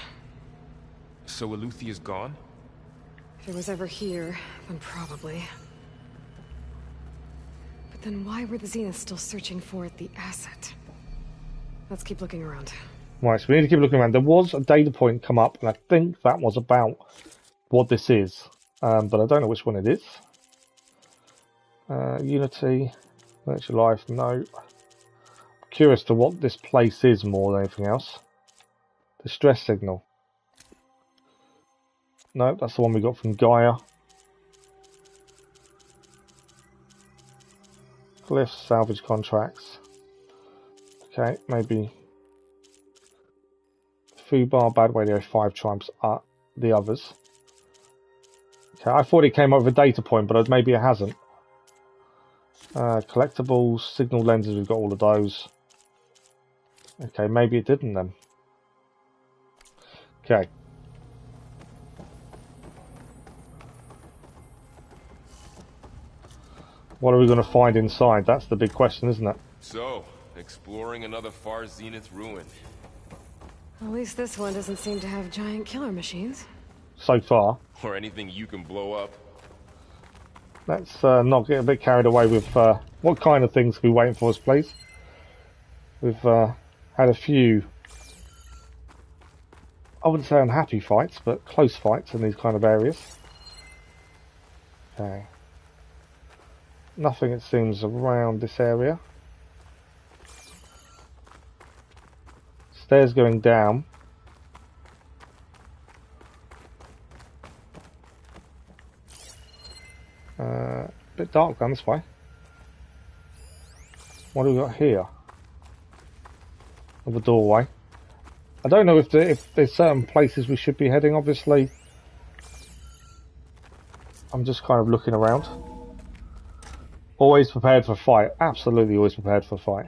U: So Eleuthia's gone?
B: If it was ever here, then probably. But then why were the Zeniths still searching for the asset? Let's keep looking around.
A: Right, so we need to keep looking around. There was a data point come up, and I think that was about what this is, but I don't know which one it is. Unity, virtual life, no. Curious to what this place is more than anything else. Distress signal. No, that's the one we got from Gaia. Glyphs, salvage contracts. Okay, maybe Food Bar, Bad Radio 5 trumps are the others. Okay, I thought it came up with a data point, but maybe it hasn't. Collectibles, signal lenses, we've got all of those. Okay, maybe it didn't then. Okay. What are we going to find inside? That's the big question, isn't it?
U: So, exploring another far zenith ruin.
B: At least this one doesn't seem to have giant killer machines.
A: So far.
U: Or anything you can blow up.
A: Let's not get a bit carried away with what kind of things are we waiting for us, please? We've had a few, I wouldn't say unhappy fights, but close fights in these kind of areas. Okay. Nothing, it seems, around this area. Stairs going down. A bit dark down this way. What do we got here? Of a doorway. I don't know if there's certain places we should be heading, obviously. I'm just kind of looking around. Always prepared for a fight. Absolutely always prepared for a fight.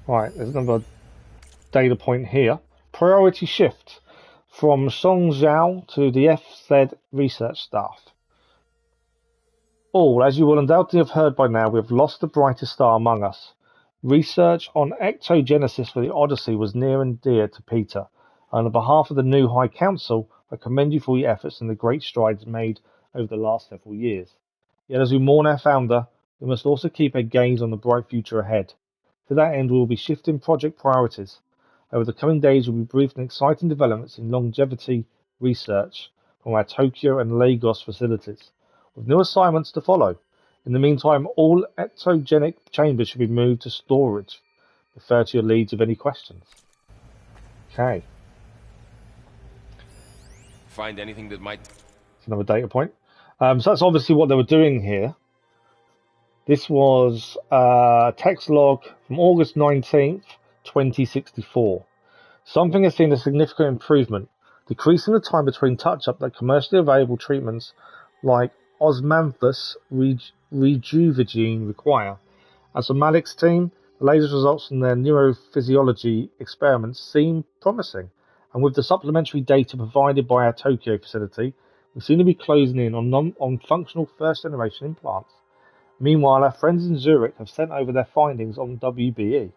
A: Right, there's another data point here. Priority shift from Song Zhao to the FZ research staff. All, as you will undoubtedly have heard by now, we have lost the brightest star among us. Research on ectogenesis for the Odyssey was near and dear to Peter, and on behalf of the new High Council, I commend you for your efforts and the great strides made over the last several years. Yet as we mourn our founder, we must also keep our gaze on the bright future ahead. To that end, we will be shifting project priorities. Over the coming days, we will be briefed on exciting developments in longevity research from our Tokyo and Lagos facilities, with new assignments to follow. In the meantime, all ectogenic chambers should be moved to storage. Refer to your leads with any questions. Okay.
U: Find anything that might...
A: That's another data point. So that's obviously what they were doing here. This was a text log from August 19th, 2064. Something has seen a significant improvement, decreasing the time between touch-up that commercially available treatments like osmanthus rejuvigine require. As for Malik's team, the latest results from their neurophysiology experiments seem promising, and with the supplementary data provided by our Tokyo facility, we seem to be closing in on functional first-generation implants. Meanwhile, our friends in Zurich have sent over their findings on WBE.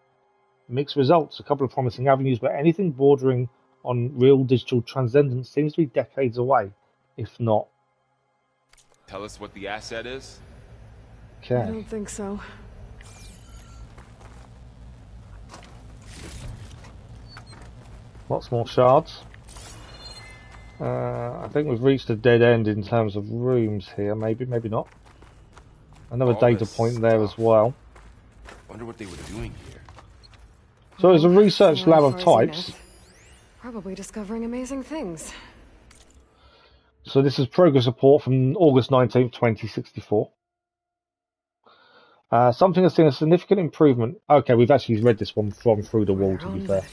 A: Mixed results, a couple of promising avenues, but anything bordering on real digital transcendence seems to be decades away, if not.
U: Tell us what the asset is?
B: Okay. I don't think so.
A: Lots more shards. I think we've reached a dead end in terms of rooms here. Maybe, maybe not. Another data point there as well.
U: Wonder what they were doing here.
A: So there's a research lab of types.
B: Probably discovering amazing things.
A: So this is progress report from August 19th, 2064. Something has seen a significant improvement. Okay, we've actually read this one from through the wall, to be fair.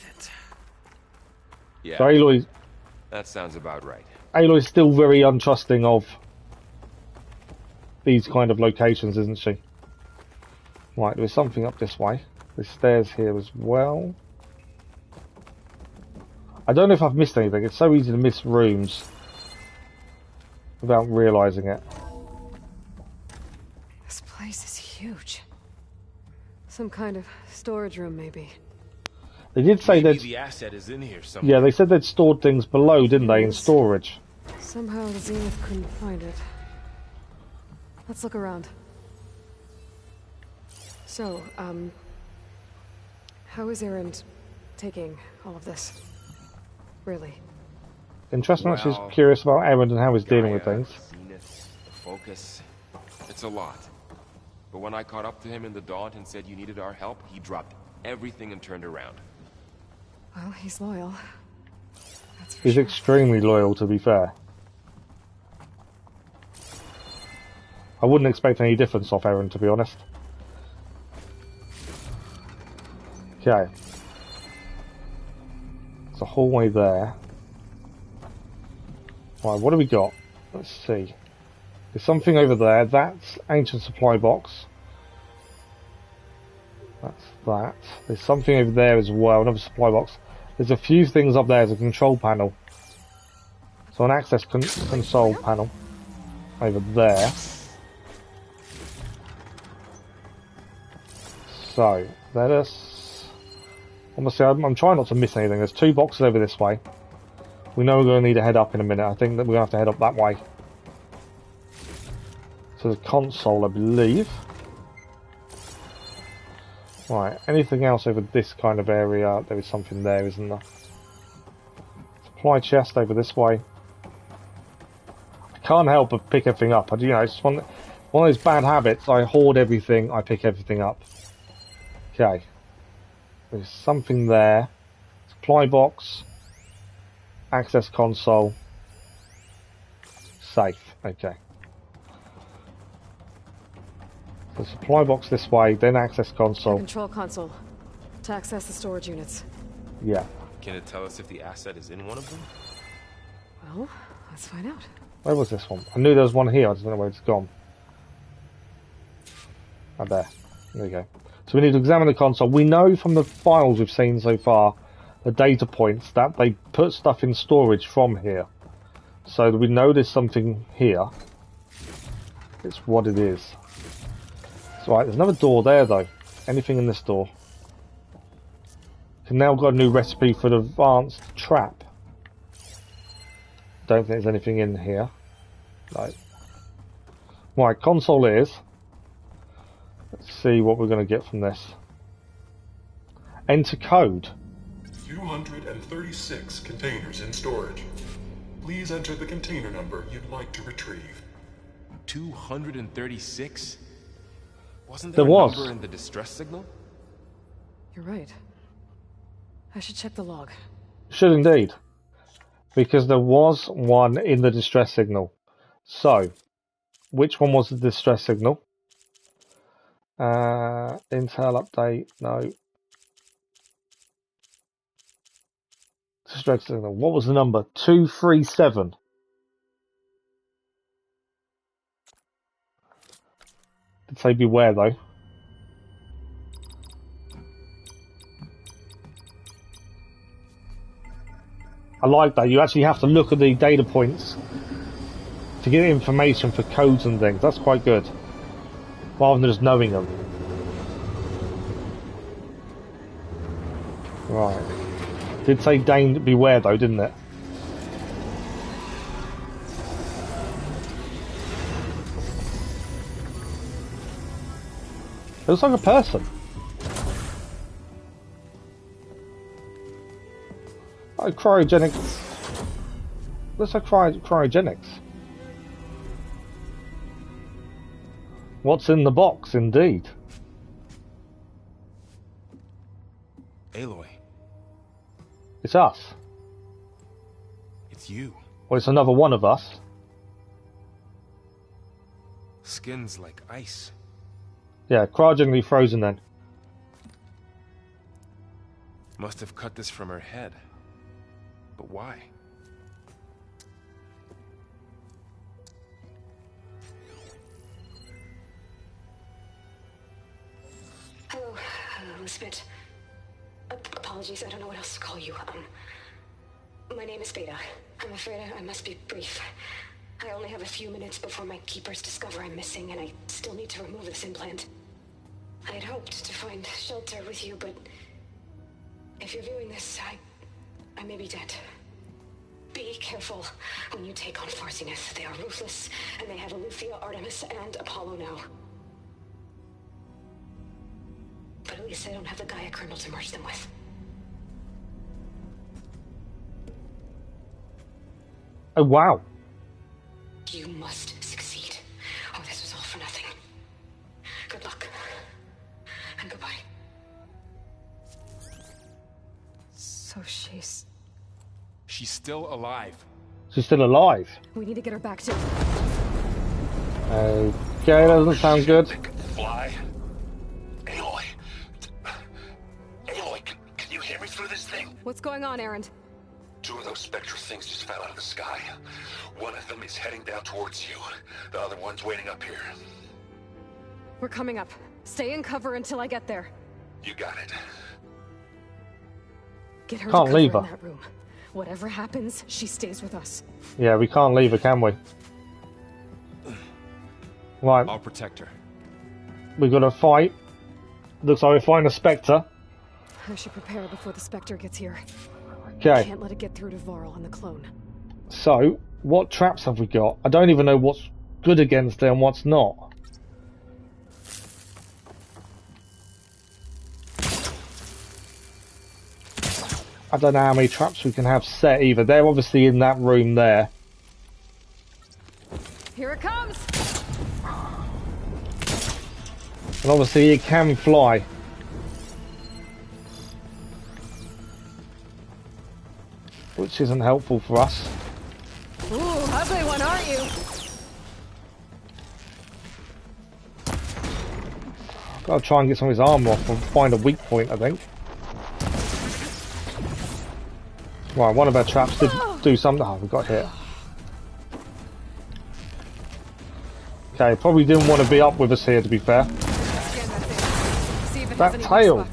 U: Yeah,
A: so Aloy,
U: that sounds about right.
A: Aloy's still very untrusting of these kind of locations, isn't she? Right, there's something up this way. There's stairs here as well. I don't know if I've missed anything. It's so easy to miss rooms without realizing it.
B: This place is huge. Some kind of storage room, maybe.
A: They did say that
U: the asset is in here somewhere.
A: Yeah, they said they'd stored things below, didn't they, in storage?
B: Somehow the Zenith couldn't find it. Let's look around. So, how is Erend taking all of this. Really.
A: Interesting that she's
U: Well,
A: curious about Aaron and how he's dealing with things.
U: Signus, the focus. It's a lot. But when I caught up to him in the Daunt and said you needed our help, he dropped everything and turned around.
B: Well, he's loyal. That's for
A: He's
B: sure.
A: extremely loyal, to be fair. I wouldn't expect any difference off Aaron, to be honest. Okay. There's a hallway there. Right, what do we got? Let's see. There's something over there. That's ancient supply box. That's that. There's something over there as well. Another supply box. There's a few things up there. There's a control panel. So an access console panel over there. So let us. Obviously, I'm trying not to miss anything. There's 2 boxes over this way. We know we're going to need to head up in a minute. I think that we're going to have to head up that way. So the console, I believe. Right, anything else over this kind of area? There is something there, isn't there? Supply chest over this way. I can't help but pick everything up. You know, it's one of those bad habits. I hoard everything, I pick everything up. Okay. There's something there. Supply box. Access console. Safe. Okay. The supply box this way, then access console.
B: Control console. To access the storage units.
A: Yeah.
U: Can it tell us if the asset is in one of them?
B: Well, let's find out.
A: Where was this one? I knew there was one here, I just don't know where it's gone. Oh, there. There we go. So we need to examine the console. We know from the files we've seen so far, the data points, that they put stuff in storage from here. So we know there's something here. It's what it is. So, right, there's another door there though. Anything in this door? We've now got a new recipe for the advanced trap. Don't think there's anything in here. No. Right, console is. Let's see what we're going to get from this. Enter code.
M: 236 containers in storage. Please enter the container number you'd like to retrieve.
U: 236? Wasn't
A: There
U: there a
A: was.
U: number in the distress signal?
B: You're right. I should check the log.
A: Should indeed. Because there was one in the distress signal. So, which one was the distress signal? Intel update, no. Distress signal. What was the number? 237. Did say beware though. I like that. You actually have to look at the data points to get information for codes and things. That's quite good. Rather than just knowing them. Right. Did say beware though, didn't it? It looks like a person. Oh, cryogenics. Looks like cryogenics. What's in the box, indeed?
U: Aloy.
A: It's us.
U: It's you.
A: Well, it's another one of us.
U: Skin's like ice.
A: Yeah, cryogenically frozen then.
U: Must have cut this from her head. But why?
Q: Hello, Elizabeth. Apologies, I don't know what else to call you. My name is Beta. I'm afraid I must be brief. I only have a few minutes before my keepers discover I'm missing, and I still need to remove this implant. I had hoped to find shelter with you, but if you're viewing this, I may be dead. Be careful when you take on Signus. They are ruthless, and they have Eleuthia, Artemis, and Apollo now. But at least I don't have the Gaia kernel to merge them with.
A: Oh, wow.
Q: You must succeed. Oh, this was all for nothing. Good luck. And goodbye.
B: So she's
U: still alive.
A: She's still alive?
B: We need to get her back to...
A: Okay, that doesn't sound good.
H: Fly. Aloy. Aloy, can you hear me through this thing?
B: What's going on, Erend?
H: 2 of those spectral things just fell out of the sky. One of them is heading down towards you. The other one's waiting up here.
B: We're coming up. Stay in cover until I get there.
H: You got it.
B: Get her
A: Can't
B: to cover
A: leave her.
B: in that room. Whatever happens, she stays with us.
A: Yeah, we can't leave her, can we? Right.
U: I'll protect her.
A: We've got to fight. Looks like we find a Spectre.
B: I should prepare before the Spectre gets here.
A: Okay.
B: Can't let it get through to Varl and the clone.
A: So, what traps have we got? I don't even know what's good against it and what's not. I don't know how many traps we can have set either. They're obviously in that room there.
B: Here it comes!
A: And obviously it can fly. Which isn't helpful for us.
B: Ooh, ugly one, aren't you?
A: I've got to try and get some of his armor off and find a weak point, I think. Right, one of our traps did do something. Oh, we got hit. Okay, probably didn't want to be up with us here, to be fair. That tail!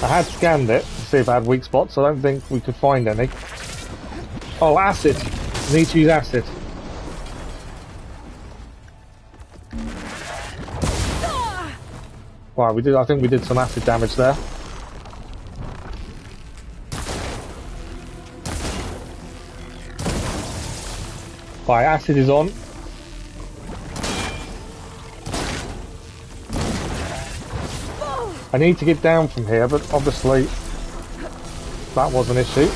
A: I had scanned it to see if I had weak spots. I don't think we could find any. Oh, acid! Need to use acid. Wow, we did. I think we did some acid damage there. Right, acid is on. I need to get down from here, but obviously that was an issue.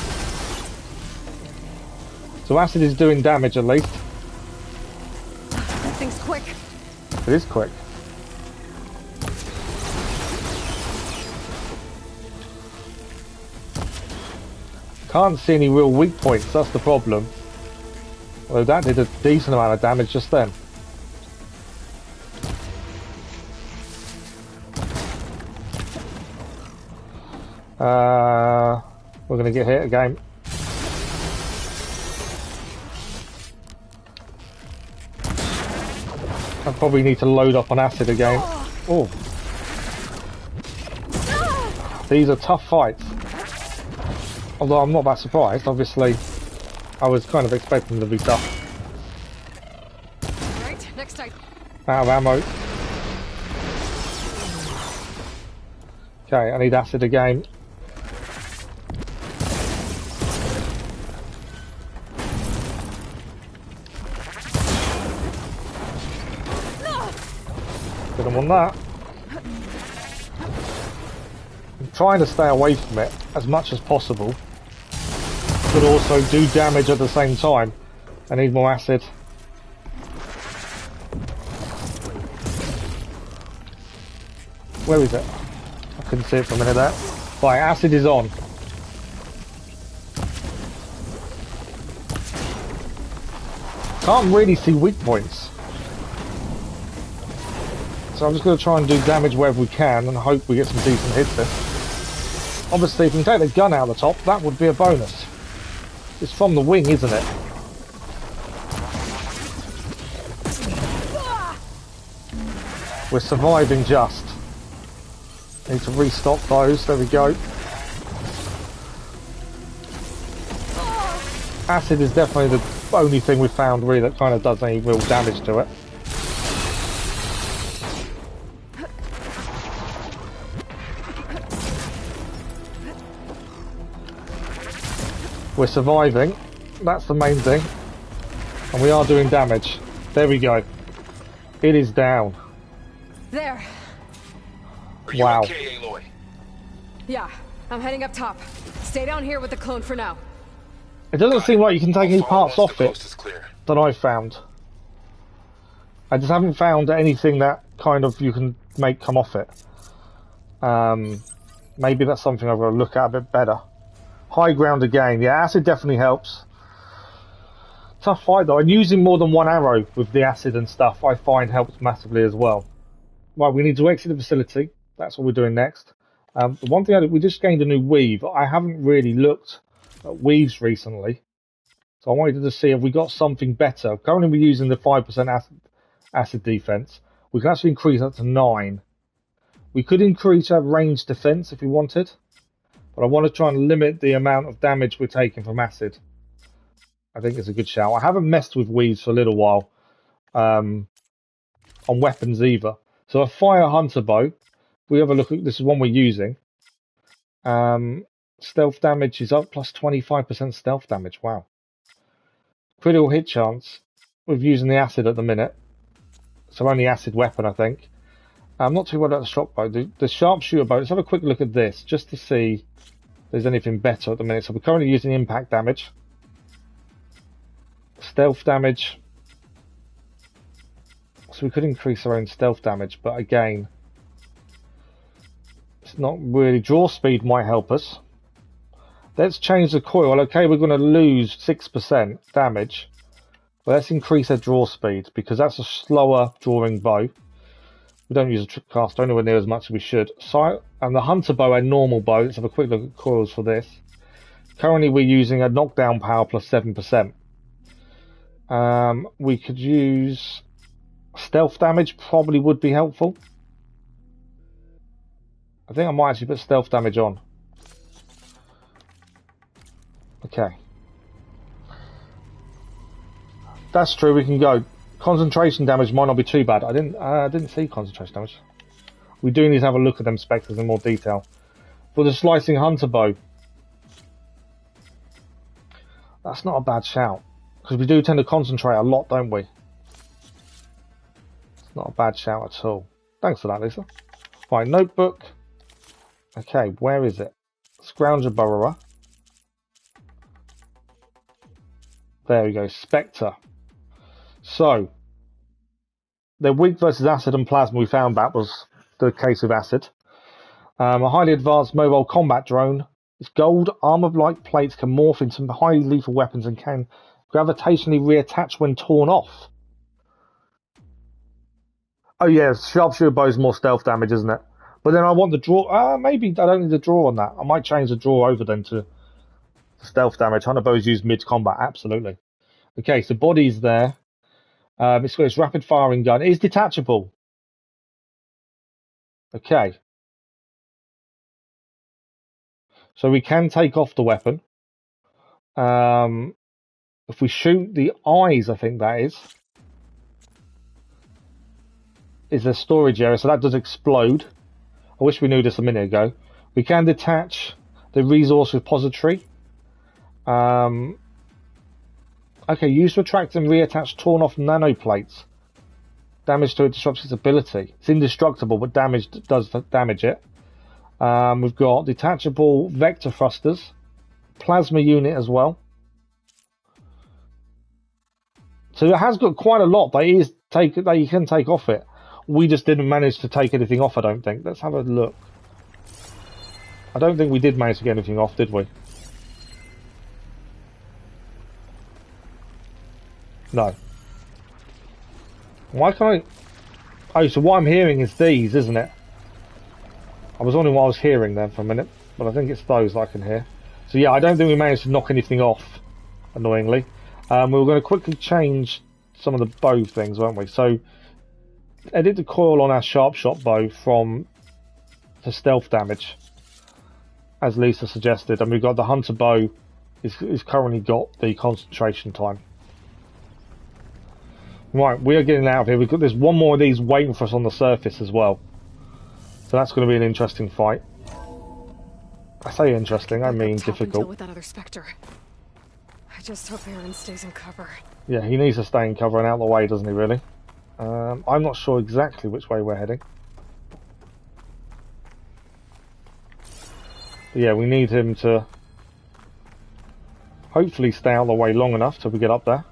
A: So acid is doing damage at least.
B: That thing's quick.
A: It is quick. Can't see any real weak points, that's the problem. Although that did a decent amount of damage just then. We're going to get hit again. I probably need to load up on acid again. Oh. These are tough fights. Although I'm not that surprised, obviously. I was kind of expecting them to be tough.
B: Right, next time.
A: Out of ammo. Okay, I need acid again. Didn't want that. I'm trying to stay away from it as much as possible, but also do damage at the same time. I need more acid. Where is it? I couldn't see it for a minute there. Right, acid is on. Can't really see weak points. So I'm just going to try and do damage wherever we can and hope we get some decent hits in. Obviously, if we can take the gun out of the top, that would be a bonus. It's from the wing, isn't it? We're surviving just. Need to restock those. There we go. Acid is definitely the only thing we found really that kind of does any real damage to it. We're surviving. That's the main thing. And we are doing damage. There we go. It is down.
B: There.
H: Are you
A: Wow.
H: okay, Aloy?
B: Yeah, I'm heading up top. Stay down here with the clone for now.
A: It doesn't seem like you can take any parts off it that I've found. I just haven't found anything that kind of you can make come off it. Maybe that's something I've got to look at a bit better. High ground again. Yeah, acid definitely helps. Tough fight though, and using more than one arrow with the acid and stuff I find helps massively as well. Right, we need to exit the facility. That's what we're doing next. The one thing we just gained a new weave. I haven't really looked at weaves recently, so I wanted to see if we got something better. Currently we're using the 5% acid defense. We can actually increase that to 9. We could increase our range defense if we wanted, but I want to try and limit the amount of damage we're taking from acid. I think it's a good shout. I haven't messed with weaves for a little while on weapons either. So a fire hunter bow. We have a look at this is one we're using. Stealth damage is up plus 25% stealth damage. Wow. Critical hit chance. We're using the acid at the minute. So only acid weapon, I think. I'm not too worried about the shot bow. The sharpshooter bow. Let's have a quick look at this just to see if there's anything better at the minute. So we're currently using impact damage. Stealth damage. So we could increase our own stealth damage, but again, it's not really. Draw speed might help us. Let's change the coil. Okay, we're going to lose 6% damage. But let's increase our draw speed because that's a slower drawing bow. We don't use a trick caster anywhere near as much as we should. So, and the hunter bow, a normal bow. Let's have a quick look at coils for this. Currently, we're using a knockdown power plus 7%. We could use stealth damage. Probably would be helpful. I think I might actually put stealth damage on. Okay. That's true, we can go. Concentration damage might not be too bad. I didn't see concentration damage. We do need to have a look at them spectres in more detail. For the slicing hunter bow, that's not a bad shout. Because we do tend to concentrate a lot, don't we? It's not a bad shout at all. Thanks for that, Lisa. Right, notebook. Okay, where is it? Scrounger Burrower. There we go, Spectre. So, they're weak versus acid and plasma. We found that was the case with acid. A highly advanced mobile combat drone. Its gold armor-like plates can morph into highly lethal weapons and can gravitationally reattach when torn off. Oh yeah, sharpshooter bow is more stealth damage, isn't it? But then I want the draw. Maybe I don't need the draw on that. I might change the draw over then to stealth damage. Hunter bow is used mid-combat, absolutely. Okay, so body's there. It's got its rapid firing gun. It is detachable. Okay. So we can take off the weapon. If we shoot the eyes, I think that is a storage area, so that does explode. I wish we knew this a minute ago. We can detach the resource repository. Okay, use to attract and reattach torn off nanoplates. Damage to it disrupts its ability. It's indestructible, but damage does damage it. We've got detachable vector thrusters, plasma unit as well. So it has got quite a lot that you can take off it. We just didn't manage to take anything off, I don't think. Let's have a look. I don't think we did manage to get anything off, did we? No. Why can't I... Oh, so what I'm hearing is these, isn't it? I was wondering what I was hearing then for a minute, but I think it's those that I can hear. So yeah, I don't think we managed to knock anything off, annoyingly. We were going to quickly change some of the bow things, weren't we? So, edit the coil on our sharp shot bow to stealth damage, as Lisa suggested. And we've got the hunter bow is currently got the concentration time. Right, we are getting out of here. There's one more of these waiting for us on the surface as well. So that's going to be an interesting fight. I say interesting, I mean difficult.
B: With that other spectre. I just hope Aaron stays in cover.
A: Yeah, he needs to stay in cover and out of the way, doesn't he, really? I'm not sure exactly which way we're heading. Yeah, we need him to hopefully stay out of the way long enough till we get up there.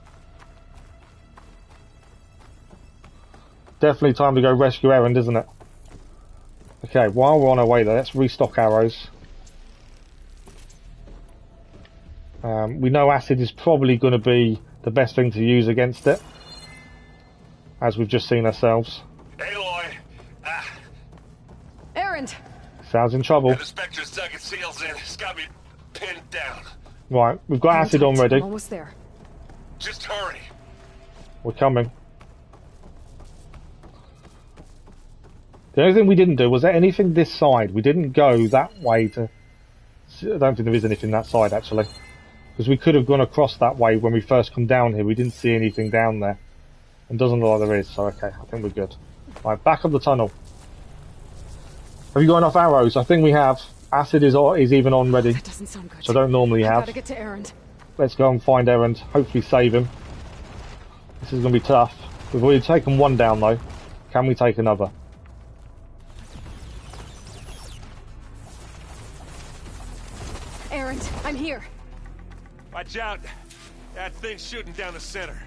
A: Definitely time to go rescue Erend, isn't it? Okay, while we're on our way there, let's restock arrows. We know acid is probably going to be the best thing to use against it, as we've just seen ourselves.
K: Aloy!
B: Erend!
A: Sounds in trouble.
K: The Spectre's dug its heels in. It's got me pinned down.
A: Right, we've got acid on ready.
B: Almost there.
K: Just hurry.
A: We're coming. The only thing we didn't do, was there anything this side? We didn't go that way to... I don't think there is anything that side, actually. Because we could have gone across that way when we first come down here. We didn't see anything down there. And doesn't look like there is, so okay, I think we're good. Right, back up the tunnel. Have you got enough arrows? I think we have. Acid is even on ready.
B: That doesn't sound good.
A: Which I don't normally have.
B: Gotta get to Erend.
A: Let's go and find Erend. Hopefully save him. This is going to be tough. We've already taken one down, though. Can we take another?
B: Erend, I'm here.
K: Watch out. That thing's shooting down the center.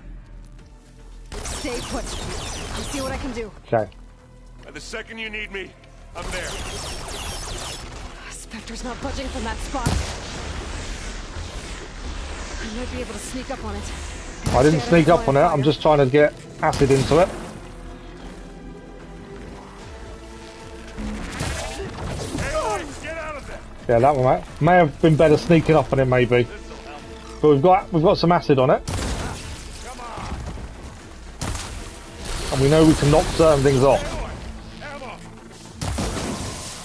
B: Stay put. I'll see what I can do.
A: Okay.
K: The second you need me, I'm there.
B: Spectre's not budging from that spot. I might be able to sneak up on it.
A: I didn't sneak up on it, I'm just trying to get acid into it. Yeah, that one may have been better sneaking up on it, maybe. But we've got some acid on it. And we know we can knock certain things off.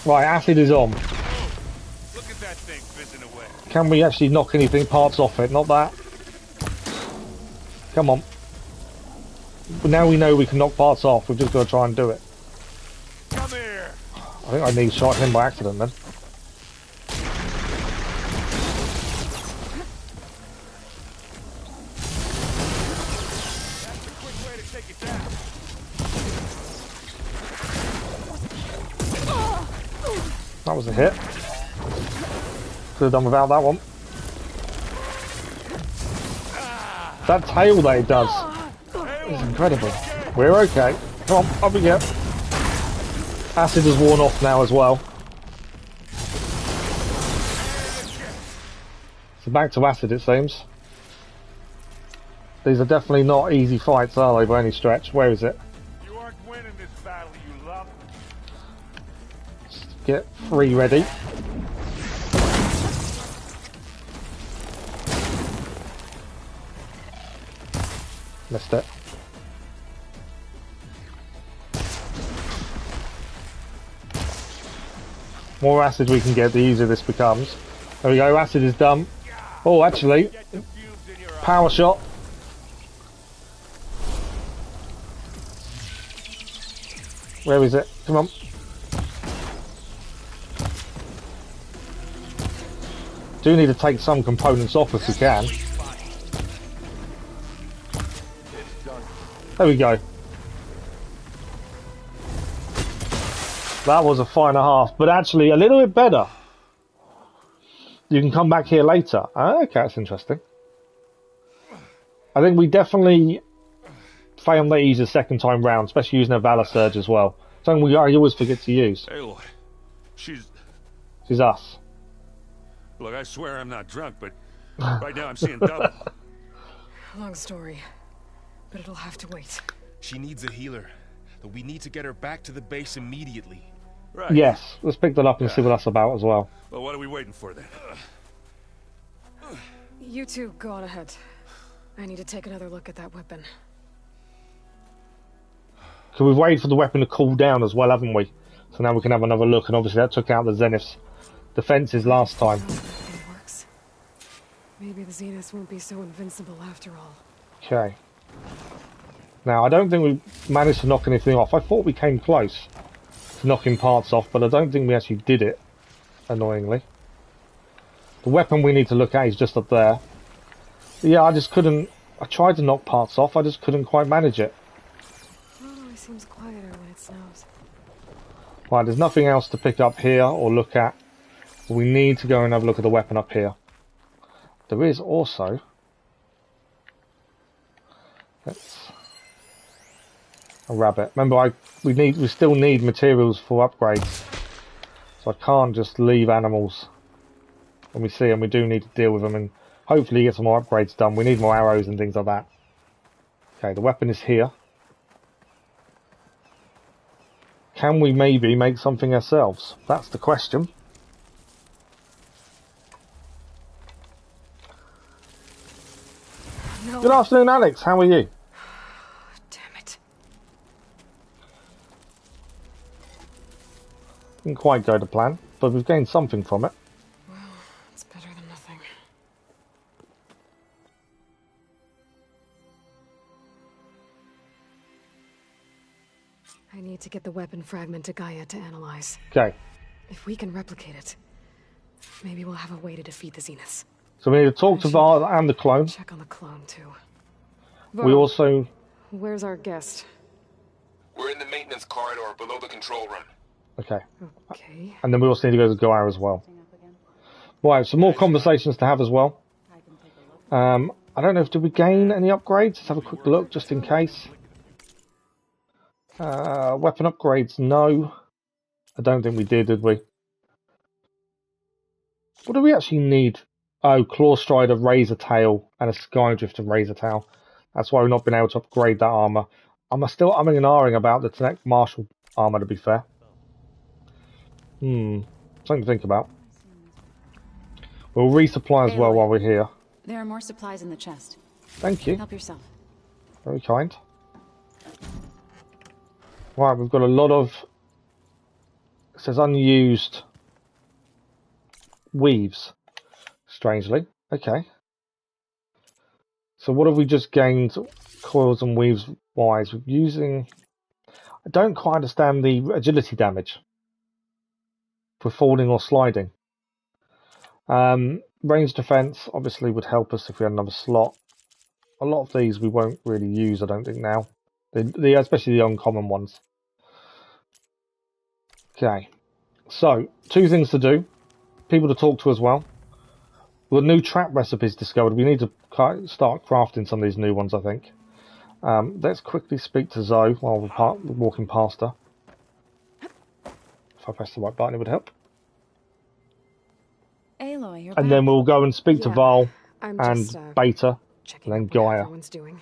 A: Right, acid is on.
K: Look at that thing fizzing away.
A: Can we actually knock anything parts off it? Not that. Come on. But now we know we can knock parts off, we've just got to try and do it.
K: Come here.
A: I think I need shot him by accident then. That was a hit. Could have done without that one. That tail that it does is incredible. We're okay. Come on, up we go. Acid has worn off now as well. So back to acid, it seems. These are definitely not easy fights, are they, by any stretch? Where is it?
K: You aren't winning this battle, you love.
A: Get 3 ready. Missed it. More acid we can get, the easier this becomes. There we go, acid is done. Oh, actually, power shot. Where is it? Come on. Do need to take some components off if we can. There we go. That was a 5.5, but actually a little bit better. You can come back here later. Okay, that's interesting. I think we definitely failed that easy the second time round, especially using a Valor Surge as well. Something I always forget to use.
V: Aloy, she's
A: us.
V: Look, I swear I'm not drunk, but right now I'm seeing double.
B: Long story, but it'll have to wait.
U: She needs a healer, but we need to get her back to the base immediately.
V: Right.
A: Yes, let's pick that up and see what that's about as well.
V: Well, what are we waiting for then?
B: You two go on ahead. I need to take another look at that weapon.
A: So we've waited for the weapon to cool down as well, haven't we? So now we can have another look, and obviously that took out the Zenith's defenses last time.
B: Works. Maybe the Zeniths won't be so invincible after all.
A: Okay. Now, I don't think we managed to knock anything off. I thought we came close to knocking parts off, but I don't think we actually did it, annoyingly. The weapon we need to look at is just up there. Yeah, I just couldn't... I tried to knock parts off, I just couldn't quite manage it.
B: It always seems quieter when it snows.
A: Right, there's nothing else to pick up here or look at. We need to go and have a look at the weapon up here. There is also... Let's... a rabbit. Remember, we still need materials for upgrades. So I can't just leave animals when we see them. We do need to deal with them and hopefully get some more upgrades done. We need more arrows and things like that. Okay, the weapon is here. Can we maybe make something ourselves? That's the question.
B: No.
A: Good afternoon, Alex. How are you?
B: Damn it.
A: Didn't quite go to plan, but we've gained something from it.
B: Well, it's better than nothing. I need to get the weapon fragment to Gaia to analyze.
A: Okay.
B: If we can replicate it, maybe we'll have a way to defeat the Zeniths.
A: So we need to talk to Valor and the clone.
B: Check on the clone, too.
A: We also...
B: Where's our guest?
U: We're in the maintenance corridor below the control room.
A: Okay.
B: Okay.
A: And then we also need to go to Gaia as well. Right, some more conversations to have as well. I don't know if did we gain any upgrades? Let's have a quick look just in case. Weapon upgrades, no. I don't think we did we? What do we actually need? Oh, Claw Strider, Razor Tail, and a Skydrift and Razor Tail. That's why we've not been able to upgrade that armor. I'm still umming and ahhing about the Tenet Marshal armor, to be fair. Something to think about. We'll resupply as well while we're here.
D: There are more supplies in the chest.
A: Thank you.
D: Help yourself.
A: Very kind. Right, we've got a lot of... It says unused weaves. Strangely. Okay. So what have we just gained coils and weaves wise? We're using... I don't quite understand the agility damage for falling or sliding. Range defense obviously would help us if we had another slot. A lot of these we won't really use, I don't think, now. Especially the uncommon ones. Okay. So, two things to do. People to talk to as well. We've got new trap recipes discovered. We need to start crafting some of these new ones, I think. Let's quickly speak to Zoe while we're walking past her. If I press the right button, it would help.
D: Aloy, you're
A: And
D: back.
A: then we'll go and speak to Val
B: I'm
A: and
B: just,
A: Beta, and then Gaia.
B: Everyone's doing.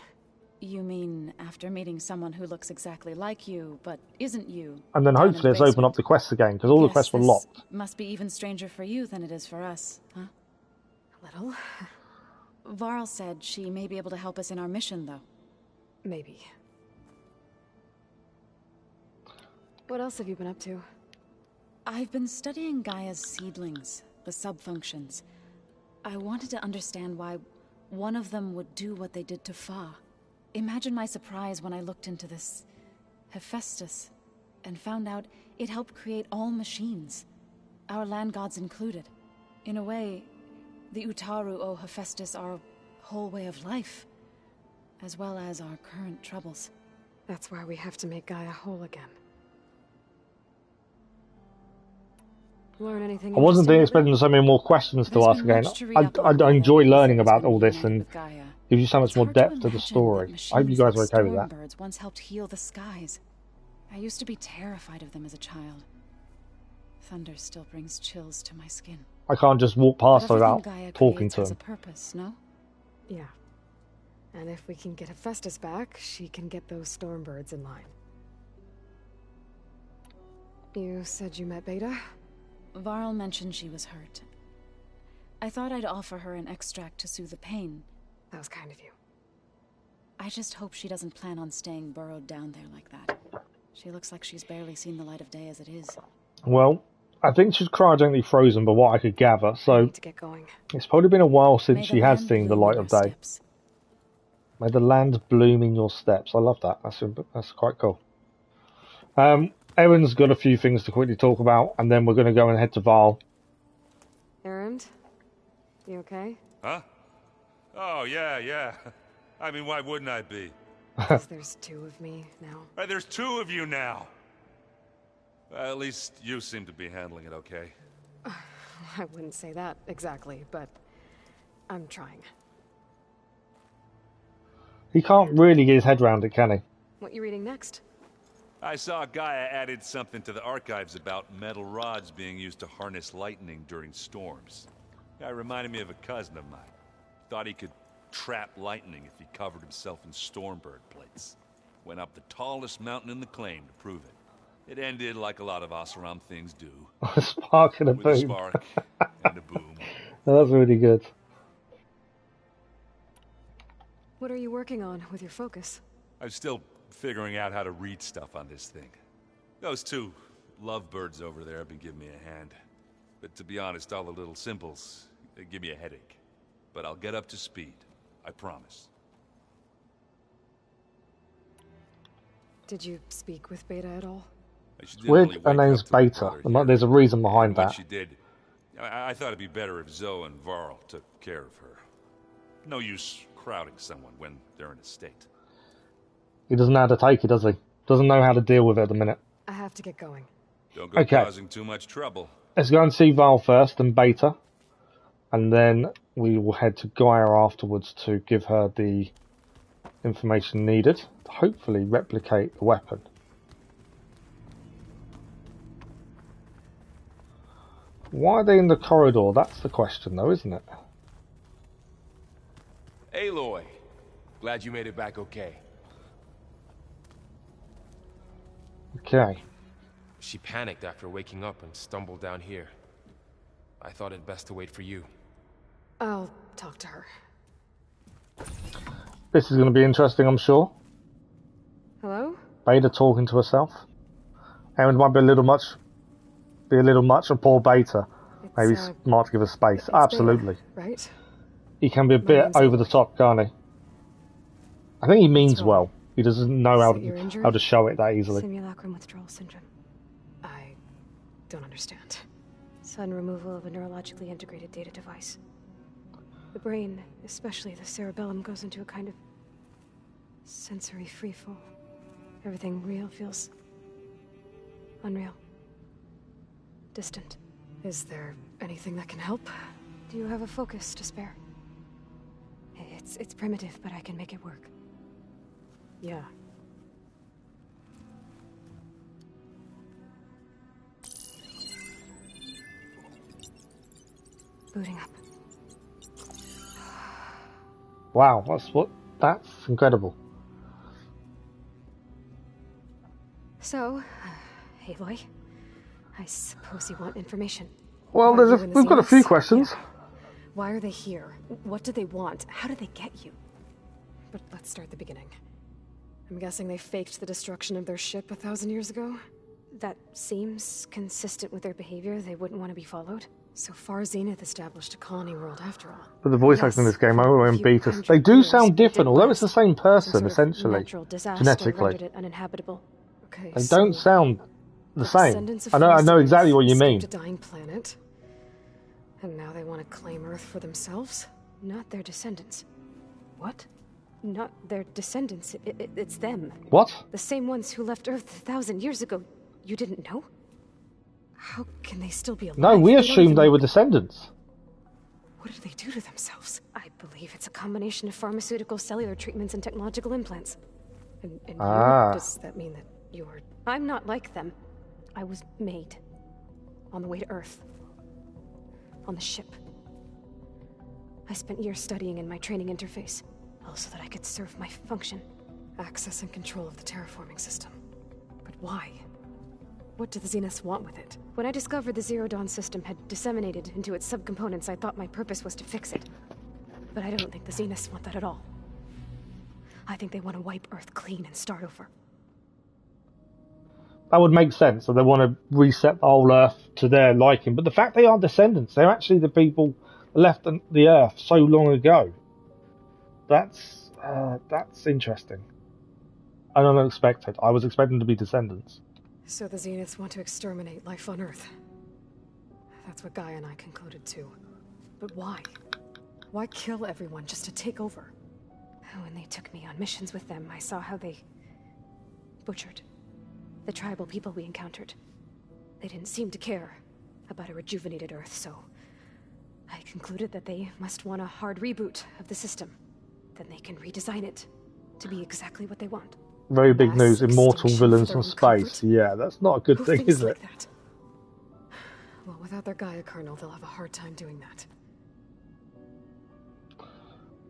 D: You mean after meeting someone who looks exactly like you, but isn't you?
A: And then
D: down in
A: hopefully
D: the
A: let's open up the quests again, because all the
D: Guess
A: quests were
D: this
A: locked.
D: Must be even stranger for you than it is for us, huh?
B: A little.
D: Varl said she may be able to help us in our mission, though.
B: Maybe. What else have you been up to?
D: I've been studying Gaia's seedlings, the subfunctions. I wanted to understand why one of them would do what they did to Fa. Imagine my surprise when I looked into this Hephaestus and found out it helped create all machines, our land gods included. In a way, the Utaru owe Hephaestus our whole way of life, as well as our current troubles.
B: That's why we have to make Gaia whole again. Learn anything?
A: I wasn't expecting so many more questions to ask again. I enjoy learning about all this and gives you so much more depth to the story. I hope you guys are okay with that.
D: Stormbirds once helped heal the skies. I used to be terrified of them as a child. Thunder still brings chills to my skin.
A: I can't just walk past without
D: Gaia
A: talking to
D: has
A: him.
D: a purpose, no?
B: Yeah. And if we can get Hephaestus back, she can get those Stormbirds in line. You said you met Beta?
D: Varl mentioned she was hurt. I thought I'd offer her an extract to soothe the pain.
B: That was kind of you.
D: I just hope she doesn't plan on staying burrowed down there like that. She looks like she's barely seen the light of day as it is.
A: Well, I think she's cryogenically frozen by what I could gather, so
B: to get going.
A: It's probably been a while since she has seen the light of day. May the land bloom in your steps. I love that. That's quite cool. Erin's got a few things to quickly talk about, and then we're going to go and head to Val.
B: Erend? You okay?
V: Huh? Oh, yeah. I mean, why wouldn't I be?
B: There's two of me now.
V: Right, there's two of you now. Well, at least you seem to be handling it okay.
B: I wouldn't say that exactly, but I'm trying.
A: He can't really get his head around it, can he?
B: What you reading next?
V: I saw Gaia added something to the archives about metal rods being used to harness lightning during storms. Guy reminded me of a cousin of mine. Thought he could trap lightning if he covered himself in Stormbird plates. Went up the tallest mountain in the claim to prove it. It ended like a lot of Oseram things do.
A: A spark and a
V: With
A: boom.
V: a spark and a boom.
A: That's really good.
B: What are you working on with your focus?
V: I'm still figuring out how to read stuff on this thing. Those two lovebirds over there have been giving me a hand. But to be honest, all the little symbols, they give me a headache. But I'll get up to speed. I promise.
B: Did you speak with Beta at all?
A: Weird, her name's Beta. There's a reason behind
V: When
A: that.
V: she did, I thought it'd be better if Zoe and Varl took care of her. No use crowding someone when they're in a state.
A: He doesn't know how to take it, does he? Doesn't know how to deal with it at the minute.
B: I have to get going.
V: Don't go
A: Okay.
V: causing too much trouble.
A: Let's go and see Val first, and Beta. And then we will head to Gaia afterwards to give her the information needed to hopefully replicate the weapon. Why are they in the corridor? That's the question, though, isn't it?
U: Aloy, glad you made it back okay.
A: Okay.
U: She panicked after waking up and stumbled down here. I thought it best to wait for you.
B: I'll talk to her.
A: This is going to be interesting, I'm sure.
B: Hello?
A: Beta talking to herself. And it might be a little much. A poor Beta. Maybe smart to give her space. Absolutely.
B: Beta, right?
A: He can be a bit over the top, can't he? I think he means well. He doesn't know how to show it that easily.
B: Simulacrum withdrawal syndrome. I don't understand. Sudden removal of a neurologically integrated data device. The brain, especially the cerebellum, goes into a kind of sensory freefall. Everything real feels unreal. Distant. Is there anything that can help? Do you have a focus to spare? It's primitive, but I can make it work. Yeah. Booting up.
A: Wow, that's incredible.
B: So, Aloy, I suppose you want information.
A: Well, we've got a few questions.
B: Yeah. Why are they here? What do they want? How did they get you? But let's start at the beginning. I'm guessing they faked the destruction of their ship 1,000 years ago? That seems consistent with their behavior. They wouldn't want to be followed. So far, Zenith established a colony world after all.
A: But the voice acting in this game, and Beta, they do sound different, although it's the same person, essentially, genetically.
B: It uninhabitable. Okay,
A: they don't sound the same. I know exactly what you mean.
B: A dying planet, and now they want to claim Earth for themselves? Not their descendants. What? Not their descendants. It's them.
A: What?
B: The same ones who left Earth 1,000 years ago. You didn't know? How can they still be alive?
A: No, we assumed they were descendants.
B: What did they do to themselves? I believe it's a combination of pharmaceutical, cellular treatments, and technological implants. And you, does that mean that you're... I'm not like them. I was made. On the way to Earth. On the ship. I spent years studying in my training interface. All so that I could serve my function. Access and control of the terraforming system. But why? What do the Zeniths want with it? When I discovered the Zero Dawn system had disseminated into its subcomponents, I thought my purpose was to fix it. But I don't think the Zeniths want that at all. I think they want to wipe Earth clean and start over.
A: That would make sense. So they want to reset the whole Earth to their liking. But the fact they are descendants, they're actually the people that left the Earth so long ago. That's interesting. And unexpected. I was expecting to be descendants.
B: So the Zeniths want to exterminate life on Earth. That's what Gaia and I concluded too. But why? Why kill everyone just to take over? When they took me on missions with them, I saw how they butchered the tribal people we encountered. They didn't seem to care. about a rejuvenated Earth, so I concluded that they must want a hard reboot of the system. Then they can redesign it to be exactly what they want.
A: Very big news. Immortal
B: extinction
A: villains
B: for
A: from
B: their own
A: space.
B: comfort?
A: Yeah, that's not a good
B: Who
A: thing,
B: thinks
A: is it?
B: like that? Well, without their Gaia kernel, they'll have a hard time doing that.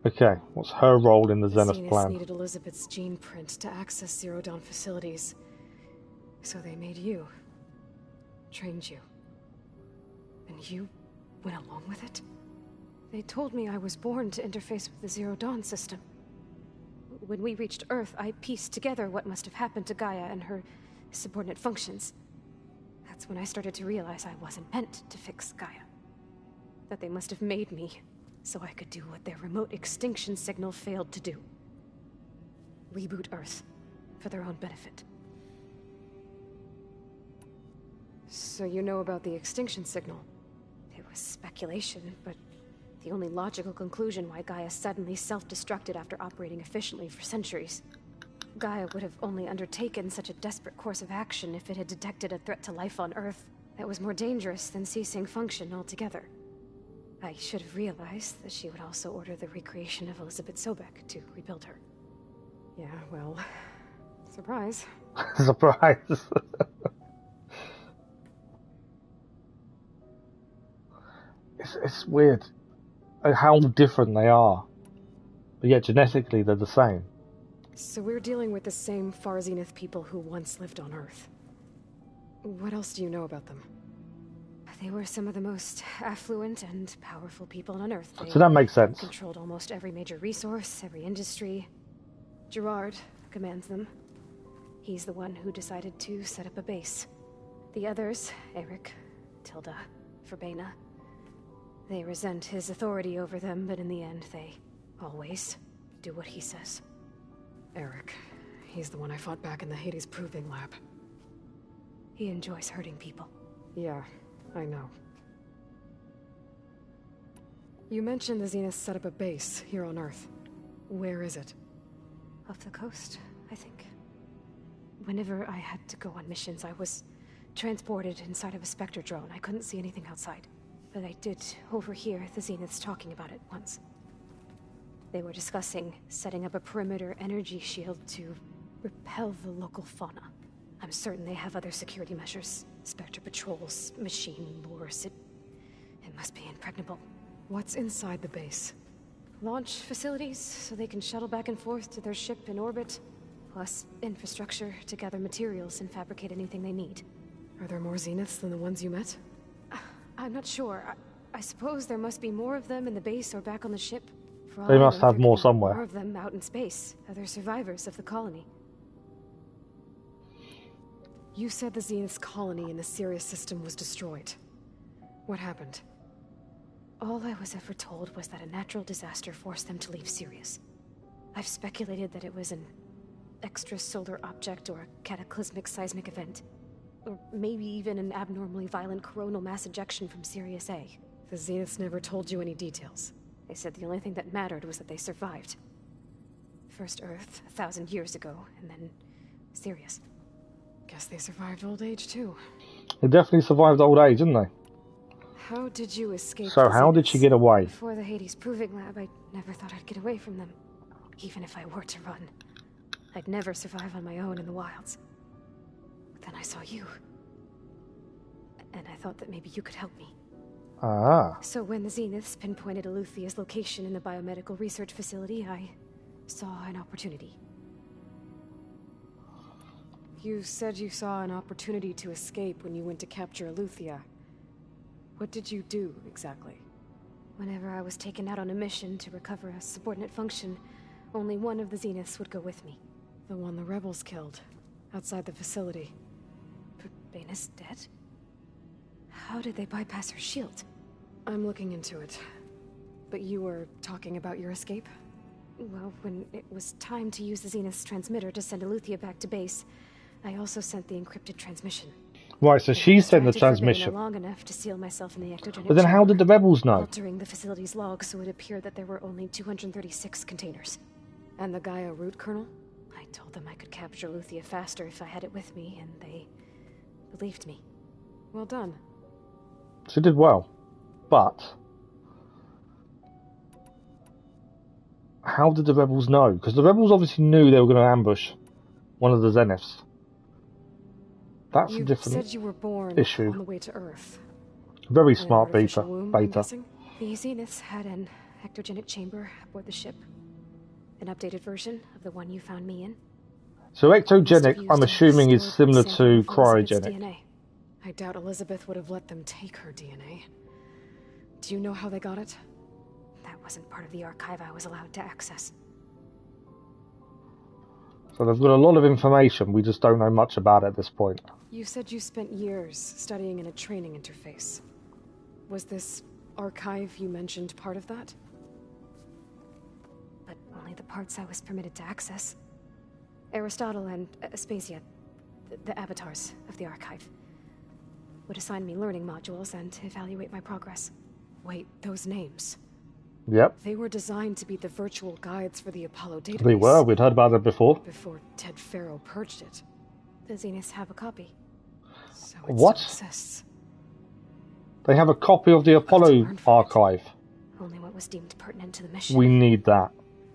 A: Okay, what's her role in the
B: The
A: Zenith
B: Signus
A: plan?
B: needed Elizabeth's gene print to access Zero Dawn facilities. So they made you. Trained you. And you went along with it? They told me I was born to interface with the Zero Dawn system. When we reached Earth, I pieced together what must have happened to Gaia and her subordinate functions. That's when I started to realize I wasn't meant to fix Gaia. That they must have made me so I could do what their remote extinction signal failed to do. Reboot Earth for their own benefit. So you know about the extinction signal? It was speculation, but the only logical conclusion why Gaia suddenly self-destructed after operating efficiently for centuries. Gaia would have only undertaken such a desperate course of action if it had detected a threat to life on Earth that was more dangerous than ceasing function altogether. I should have realized that she would also order the recreation of Elizabeth Sobek to rebuild her. Yeah, well, surprise.
A: Surprise. It's weird how different they are, but yet genetically they're the same.
B: So we're dealing with the same Far Zenith people who once lived on Earth. What else do you know about them? They were some of the most affluent and powerful people on Earth. They
A: So that makes sense.
B: controlled almost every major resource, every industry. Gerard commands them. He's the one who decided to set up a base. The others, Eric, Tilda, Verbena, they resent his authority over them, but in the end, they always do what he says. Eric, he's the one I fought back in the Hades Proving Lab. He enjoys hurting people. Yeah, I know. You mentioned the Zenith set up a base here on Earth. Where is it? Off the coast, I think. Whenever I had to go on missions, I was transported inside of a Spectre drone. I couldn't see anything outside. But I did overhear the Zeniths talking about it once. They were discussing setting up a perimeter energy shield to repel the local fauna. I'm certain they have other security measures. Spectre patrols, machine lures. It must be impregnable. What's inside the base? Launch facilities, so they can shuttle back and forth to their ship in orbit. Plus infrastructure to gather materials and fabricate anything they need. Are there more Zeniths than the ones you met? I'm not sure. I suppose there must be more of them in the base or back on the ship. For all
A: They
B: I
A: must
B: know,
A: have
B: there
A: more
B: could be
A: somewhere.
B: More of them out in space. Other survivors of the colony. You said the Zenith's colony in the Sirius system was destroyed. What happened? All I was ever told was that a natural disaster forced them to leave Sirius. I've speculated that it was an extrasolar object or a cataclysmic seismic event. Or maybe even an abnormally violent coronal mass ejection from Sirius A. The Zeniths never told you any details. They said the only thing that mattered was that they survived. First Earth, 1,000 years ago, and then Sirius. Guess they survived old age too.
A: They definitely survived old age, didn't they?
B: How did you escape
A: So
B: the
A: how did
B: Zeniths?
A: she get away?
B: Before the Hades Proving Lab, I never thought I'd get away from them. Even if I were to run. I'd never survive on my own in the wilds. But then I saw you. And I thought that maybe you could help me.
A: Ah.
B: So when the Zeniths pinpointed Eluthia's location in the biomedical research facility, I saw an opportunity. You said you saw an opportunity to escape when you went to capture Eluthia. What did you do, exactly? Whenever I was taken out on a mission to recover a subordinate function, only one of the Zeniths would go with me. The one the rebels killed, outside the facility. Verbena's dead? How did they bypass her shield? I'm looking into it. But you were talking about your escape? Well, when it was time to use the Zenith's transmitter to send Eluthia back to base, I also sent the encrypted transmission.
A: Right, so she sent the
B: Distracted
A: transmission.
B: Verbena long enough to seal myself in the ectogenic
A: But then how
B: chamber,
A: did the rebels know?
B: altering the facility's log so it appeared that there were only 236 containers. And the Gaia root kernel? I told them I could capture Eluthia faster if I had it with me, and they believed me. Well done.
A: She did well. But how did the rebels know? Because the rebels obviously knew they were going to ambush one of the Zeniths. That's a different
B: said you were born
A: issue.
B: on the way to Earth.
A: Very
B: In
A: smart
B: an artificial womb, I'm
A: Beta.
B: guessing? The Zeniths had an ectogenic chamber aboard the ship. An updated version of the one you found me in.
A: So ectogenic, I'm assuming, is similar to cryogenic.
B: DNA. I doubt Elizabeth would have let them take her DNA. Do you know how they got it? That wasn't part of the archive I was allowed to access.
A: So they've got a lot of information, we just don't know much about it at this point.
B: You said you spent years studying in a training interface. Was this archive you mentioned part of that?
F: But only the parts I was permitted to access. Aristotle and Aspasia, the avatars of the archive, would assign me learning modules and evaluate my progress.
B: Wait, those names?
A: Yep.
B: They were designed to be the virtual guides for the Apollo database.
A: They were, we'd heard about it before.
B: Before Ted Faro purged it.
F: The Zeniths have a copy.
B: So it
A: what?
B: still exists.
A: They have a copy of the Apollo archive.
F: Only what was deemed pertinent to the mission.
A: We need that.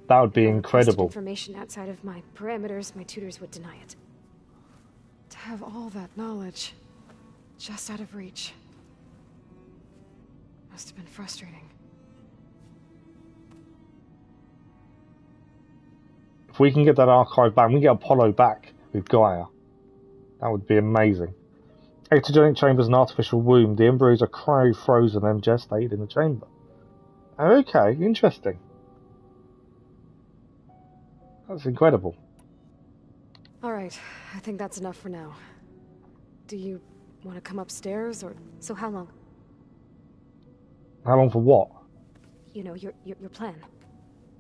A: That would be incredible.
F: Information outside of my parameters, my tutors would deny it.
B: To have all that knowledge just out of reach must have been frustrating.
A: If we can get that archive back, we can get Apollo back with Gaia. That would be amazing. Ectogenic chamber is an artificial womb. The embryos are cryo-frozen and gestate in the chamber. Okay, interesting. That's incredible.
B: Alright, I think that's enough for now. Do you want to come upstairs, or...
F: So how long?
A: How long for what?
F: You know, your plan.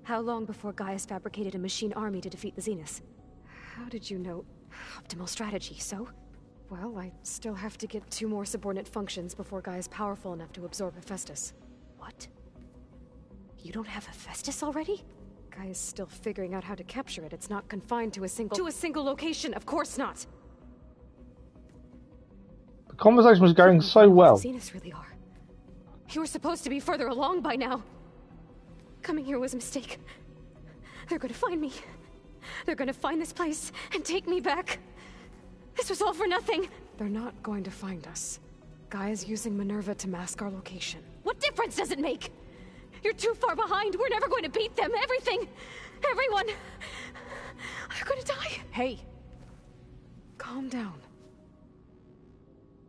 F: How long before Gaius fabricated a machine army to defeat the Zeniths?
B: How did you know?
F: Optimal strategy, so?
B: Well, I still have to get 2 more subordinate functions before Gaia's powerful enough to absorb Hephaestus.
F: What? You don't have Hephaestus already?
B: Gaia's still figuring out how to capture it. It's not confined to a single... To a single location, of course not!
A: The conversation was going so well.
F: The Zeniths really are.
B: You were supposed to be further along by now.
F: Coming here was a mistake. They're gonna find me. They're gonna find this place and take me back. This was all for nothing.
B: They're not going to find us. Gaia's using Minerva to mask our location.
F: What difference does it make? You're too far behind. We're never going to beat them. Everything. Everyone. They're gonna die.
B: Hey. Calm down.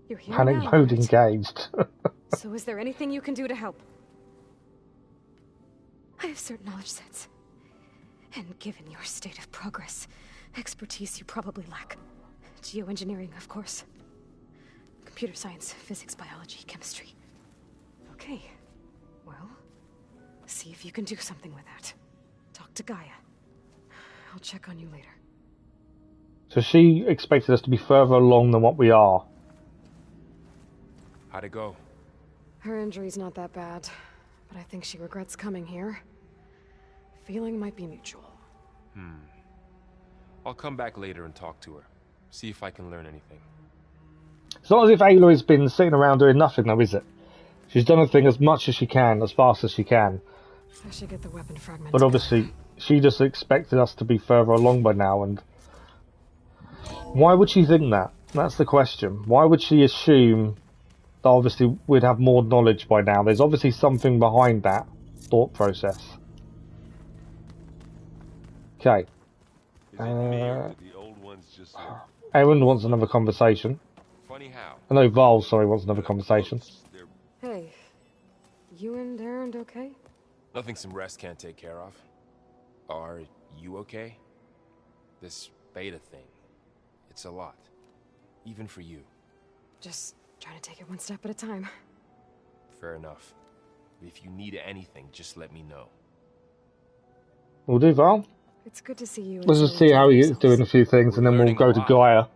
B: You're here
A: Panic
B: now,
A: mode
B: right?
A: engaged.
B: So is there anything you can do to help?
F: I have certain knowledge sets. And given your state of progress, expertise you probably lack. Geoengineering, of course. Computer science, physics, biology, chemistry.
B: Okay. Well, see if you can do something with that. Talk to Gaia. I'll check on you later.
A: So she expected us to be further along than what we are.
U: How'd it go?
B: Her injury's not that bad, but I think she regrets coming here. Feeling might be mutual.
U: I'll come back later and talk to her. See if I can learn anything.
A: It's not as if Aloy's been sitting around doing nothing though, is it? She's done a thing as much as she can, as fast as she can.
B: I should get the weapon fragment.
A: But obviously, she just expected us to be further along by now, and... Why would she think that? That's the question. Why would she assume that obviously we'd have more knowledge by now? There's obviously something behind that thought process. Okay. Aaron wants another conversation.
U: Funny how.
A: I know Val, sorry, wants another conversation.
B: Hey, you and Aaron okay?
U: Nothing some rest can't take care of. Are you okay? This beta thing, it's a lot. Even for you.
B: Just trying to take it one step at a time.
U: Fair enough. If you need anything, just let me know.
A: We'll do, Val.
B: It's good to see you.
A: Let's just see how he's doing a few things, and then we'll go to Gaia.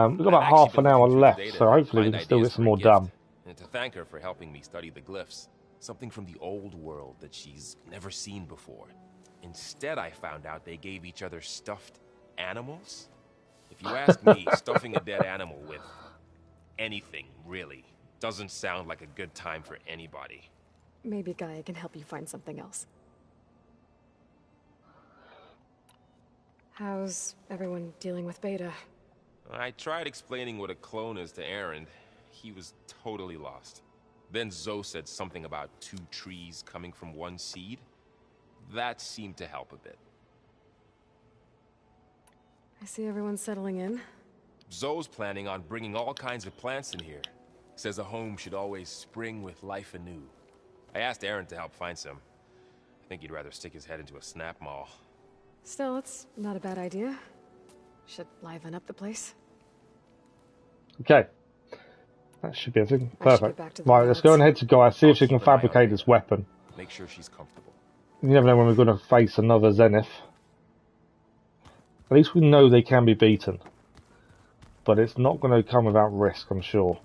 A: We've got about half an hour left, so hopefully we can still get some more done.
U: And to thank her for helping me study the glyphs. Something from the old world that she's never seen before. Instead, I found out they gave each other stuffed animals. If you ask me, stuffing a dead animal with anything, really, Doesn't sound like a good time for anybody.
B: Maybe Gaia can help you find something else. How's everyone dealing with Beta?
U: I tried explaining what a clone is to Aaron. He was totally lost. Then Zoe said something about 2 trees coming from 1 seed. That seemed to help a bit.
B: I see everyone's settling in.
U: Zoe's planning on bringing all kinds of plants in here. Says a home should always spring with life anew. I asked Aaron to help find some. I think he'd rather stick his head into a snap mall.
B: Still, it's not a bad idea. Should liven up the place.
A: Okay. That should be everything. Perfect. Right, let's go ahead to Gaia, see if she can fabricate this weapon.
U: Make sure she's comfortable.
A: You never know when we're going to face another Zenith. At least we know they can be beaten. But it's not going to come without risk, I'm sure.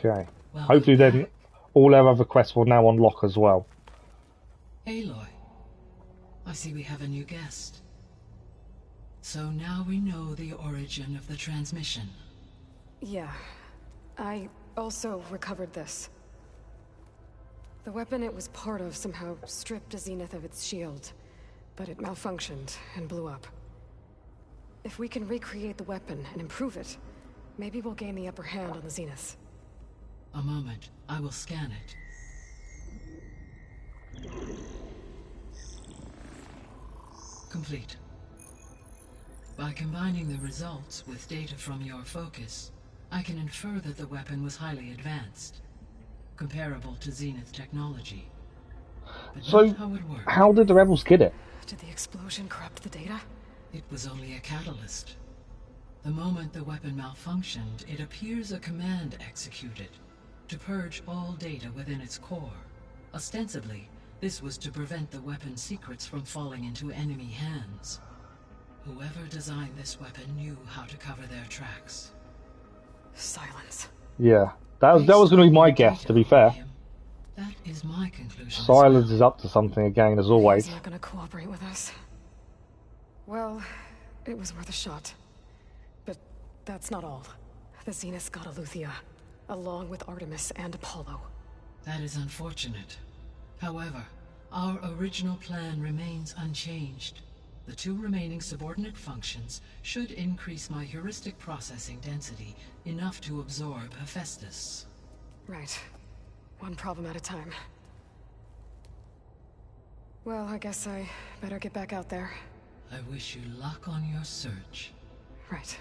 A: Okay. Hopefully then all our other quests will now unlock as well.
E: Aloy, I see we have a new guest. So now we know the origin of the transmission.
B: Yeah. I also recovered this. The weapon it was part of somehow stripped a Zenith of its shield, but it malfunctioned and blew up. If we can recreate the weapon and improve it, maybe we'll gain the upper hand on the Zeniths.
E: A moment, I will scan it. Complete. By combining the results with data from your focus, I can infer that the weapon was highly advanced, comparable to Zenith technology. But
A: So,
E: not how it worked.
A: how did the rebels get it?
B: Did the explosion corrupt the data?
E: It was only a catalyst. The moment the weapon malfunctioned, it appears a command executed to purge all data within its core. Ostensibly, this was to prevent the weapon's secrets from falling into enemy hands. Whoever designed this weapon knew how to cover their tracks.
B: Silence.
A: Yeah. That was going to be my guess, to be fair.
E: That is my conclusion.
A: Silence is up to something again, as always.
B: He's not going to cooperate with us. Well, it was worth a shot. But that's not all. The Zeniths got Eleuthia, along with Artemis and Apollo.
E: That is unfortunate. However, our original plan remains unchanged. The 2 remaining subordinate functions should increase my heuristic processing density enough to absorb Hephaestus.
B: Right. One problem at a time. Well, I guess I better get back out there.
E: I wish you luck on your search.
B: Right.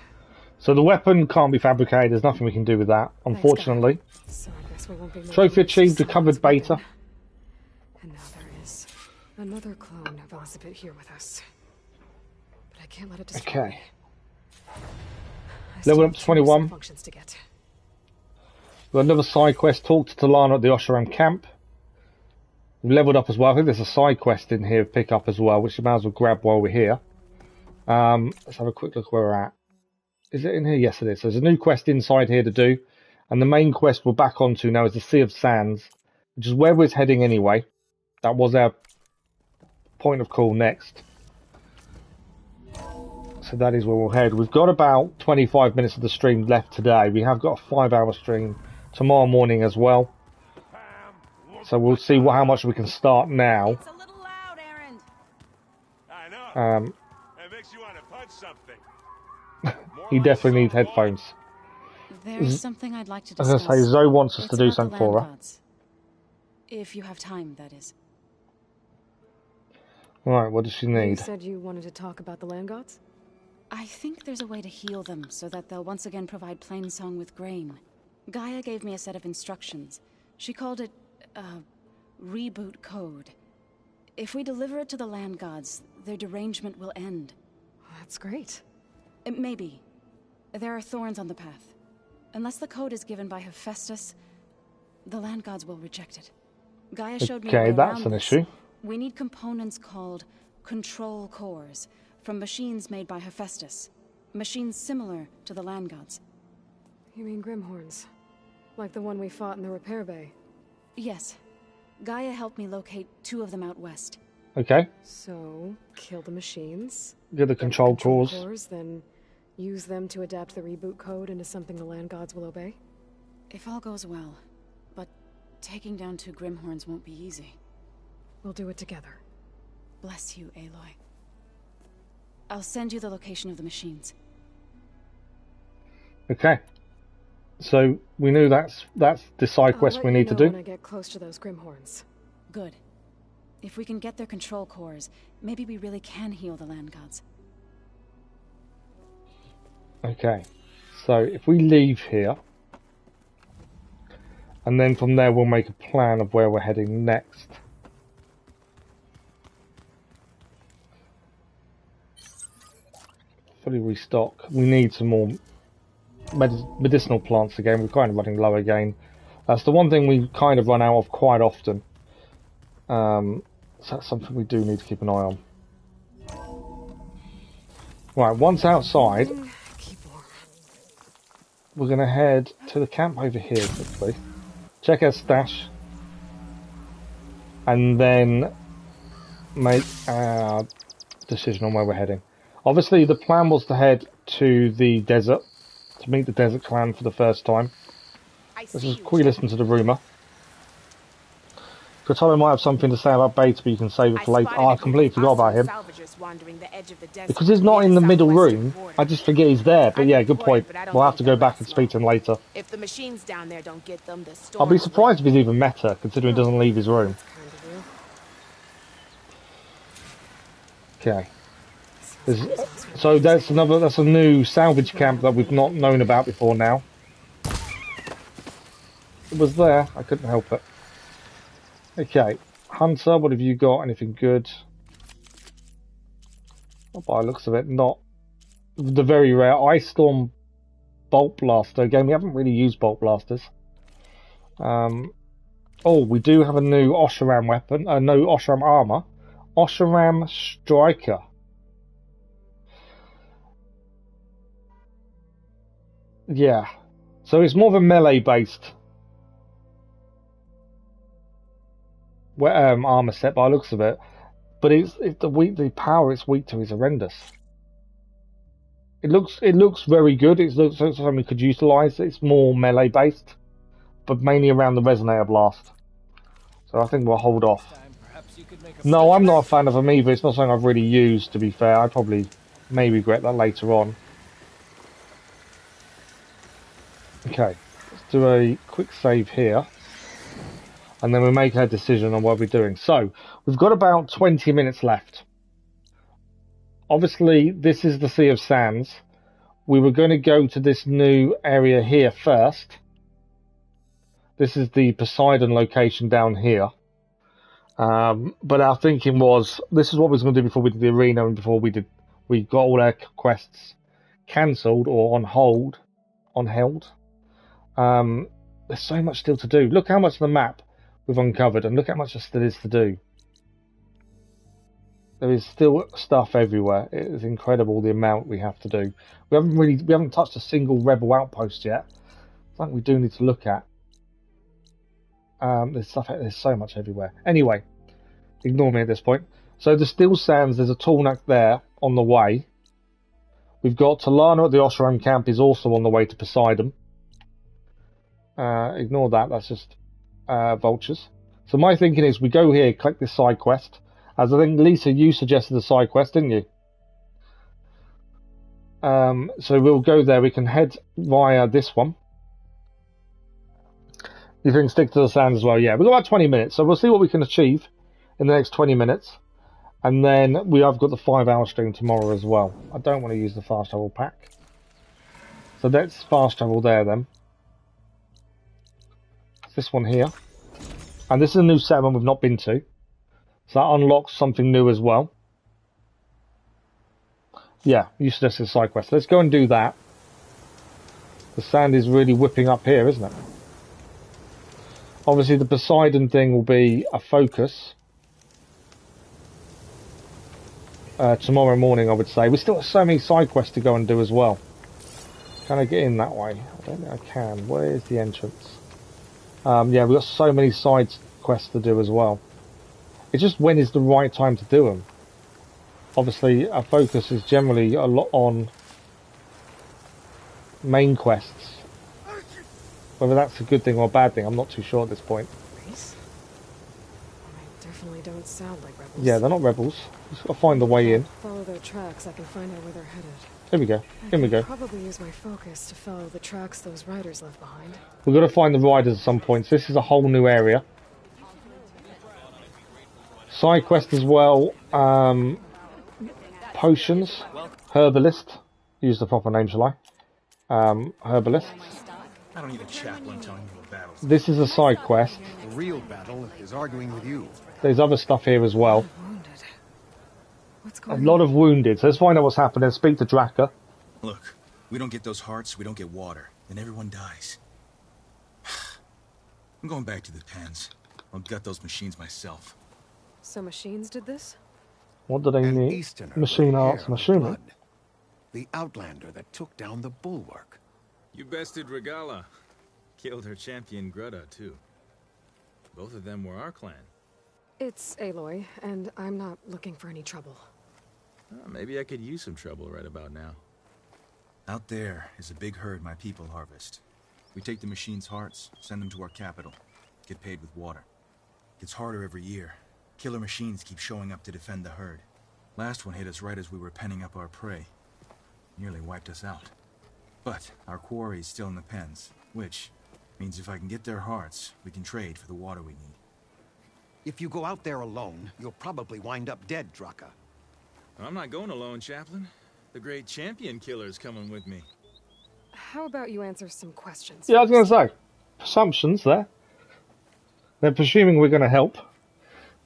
A: So the weapon can't be fabricated, there's nothing we can do with that, unfortunately.
B: So I guess we won't be
A: Trophy achieved, recovered Beta.
B: And now there is another clone of Velocipede here with us. But I can't let it destroy me.
A: Level up to 21.
B: Functions to get.
A: We've got another side quest, talk to Talana at the Osharam camp. We've leveled up as well. I think there's a side quest in here to pick up as well, which we might as well grab while we're here. Let's have a quick look where we're at. Is it in here? Yes, it is. So there's a new quest inside here to do. And the main quest we're back onto now is the Sea of Sands, which is where we're heading anyway. That was our point of call next. So that is where we'll head. We've got about 25 minutes of the stream left today. We have got a 5-hour stream tomorrow morning as well. So we'll see how much we can start now.
I: It's a little loud, Aaron.
K: I know. It makes you want to punch something.
A: He definitely needs headphones.
D: There's something I'd like to
A: I was
D: discuss.
A: going to say, Zoe wants us to
D: It's
A: do
D: about
A: something
D: the
A: for
D: land
A: her.
D: gods. If you have time, that is.
A: Right, what does she
B: You
A: need?
B: said you wanted to talk about the land gods?
D: I think there's a way to heal them so that they'll once again provide Plainsong with grain. Gaia gave me a set of instructions. She called it reboot code. If we deliver it to the land gods, their derangement will end.
B: That's great.
D: Maybe. There are thorns on the path. Unless the code is given by Hephaestus, the land gods will reject it. Gaia showed me a way
A: Okay, that's
D: around
A: an
D: this.
A: issue.
D: We need components called control cores from machines made by Hephaestus. Machines similar to the land gods.
B: You mean Grimhorns? Like the one we fought in the repair bay?
D: Yes. Gaia helped me locate 2 of them out west.
A: Okay.
B: So, kill the machines.
A: Get the control cores.
B: Then use them to adapt the reboot code into something the land gods will obey?
D: If all goes well. But taking down 2 Grimhorns won't be easy.
B: We'll do it together.
D: Bless you, Aloy. I'll send you the location of the machines.
A: Okay. So we knew that's the side quest we need to do.
B: When I get close to those Grimhorns.
D: Good. If we can get their control cores, maybe we really can heal the land gods.
A: Okay. So if we leave here, and then from there we'll make a plan of where we're heading next. Fully restock. We need some more medicinal plants again. We're kind of running low again. That's the one thing we kind of run out of quite often. So that's something we do need to keep an eye on. Right, once outside, we're going to head to the camp over here quickly. Check our stash. And then make our decision on where we're heading. Obviously, the plan was to head to the desert, to meet the desert clan for the first time. Let's just quickly listen to the rumour. Kotola might have something to say about Beta, but you can save it for later. Oh, I completely forgot about him. Because he's not in the middle room, I just forget he's there. But yeah, good point. We'll have to go back and speak to him later.
J: If the machines down there don't get them, the storm.
A: I'll be surprised if he's even met her, considering he doesn't leave his room. Okay. So that's a new salvage camp that we've not known about before now. It was there, I couldn't help it. Okay, Hunter, what have you got? Anything good? Well, by the looks of it, not the very rare Ice Storm Bolt Blaster. Again, we haven't really used Bolt Blasters. Oh, we do have a new Oshiram weapon, no Oshiram armor. Oshiram Striker. Yeah, so it's more of a melee based armor set by the looks of it, but the power it's weak to is horrendous. It looks very good. It looks like something we could utilize. It's more melee based, but mainly around the resonator blast. So I think we'll hold off. No, I'm not a fan of them either. It's not something I've really used, to be fair. I probably may regret that later on. Okay, let's do a quick save here. And then we'll make our decision on what we're doing. So, we've got about 20 minutes left. Obviously, this is the Sea of Sands. We were going to go to this new area here first. This is the Poseidon location down here. But our thinking was, this is what we was going to do before we did the arena and before we got all our quests cancelled or on hold. There's so much still to do. Look how much of the map we've uncovered, and look how much there still is to do. There is still stuff everywhere. It is incredible the amount we have to do. We haven't touched a single rebel outpost yet. Something we do need to look at. There's so much everywhere. Anyway, ignore me at this point. So the Still Sands, there's a Tornak there on the way. We've got Talana at the Oshiram camp is also on the way to Poseidon. Ignore that, that's just vultures. So my thinking is we go here, collect this side quest. As I think Lisa, you suggested a side quest, didn't you? So we'll go there. We can head via this one. You think stick to the sand as well? Yeah, we've got about 20 minutes, so we'll see what we can achieve in the next 20 minutes. And then we have got the 5-hour stream tomorrow as well. I don't want to use the fast travel pack. So let's fast travel there then. This one here. And this is a new settlement we've not been to. So that unlocks something new as well. Yeah, you suggested a side quest. Let's go and do that. The sand is really whipping up here, isn't it? Obviously the Poseidon thing will be a focus. Tomorrow morning, I would say. We still have so many side quests to go and do as well. Can I get in that way? I don't think I can. Where is the entrance? Yeah, we've got so many side quests to do as well. It's just when is the right time to do them. Obviously, our focus is generally a lot on main quests. Whether that's a good thing or a bad thing, I'm not too sure at this point.
B: Race? They definitely don't sound like rebels.
A: Yeah, they're not rebels. Just gotta find the way in.
B: Follow their tracks, I can find out where they're headed.
A: Here we go. Here we go.
B: Probably use my focus to follow the tracks those riders left behind.
A: We've got to find the riders at some point. So this is a whole new area. Side quest as well. Potions. Herbalist. Use the proper name, shall I? Herbalist.
L: I don't need a chaplain telling me what battles.
A: This is a side quest.
L: The real battle is arguing with you.
A: There's other stuff here as well.
B: What's
A: A
B: going
A: lot
B: on?
A: of wounded. So let's find out what's happening. Speak to Draka.
L: Look, we don't get those hearts, we don't get water, then everyone dies. I'm going back to the pens. I'll gut those machines myself.
B: So machines did this?
A: What do they need?
L: Easterner
A: Machine
L: with
A: arts,
L: hair of
A: machinery.
L: blood. The outlander that took down the bulwark.
O: You bested Regala. Killed her champion Greta, too. Both of them were our clan.
B: It's Aloy, and I'm not looking for any trouble.
O: Maybe I could use some trouble right about now.
L: Out there is a big herd my people harvest. We take the machine's hearts, send them to our capital, get paid with water. Gets harder every year. Killer machines keep showing up to defend the herd. Last one hit us right as we were penning up our prey. Nearly wiped us out. But our quarry is still in the pens, which means if I can get their hearts, we can trade for the water we need.
W: If you go out there alone, you'll probably wind up dead, Draka.
O: I'm not going alone, Chaplain. The great champion killer's coming with me.
B: How about you answer some questions?
A: Yeah, I was going to say. Assumptions there. They're presuming we're going to help.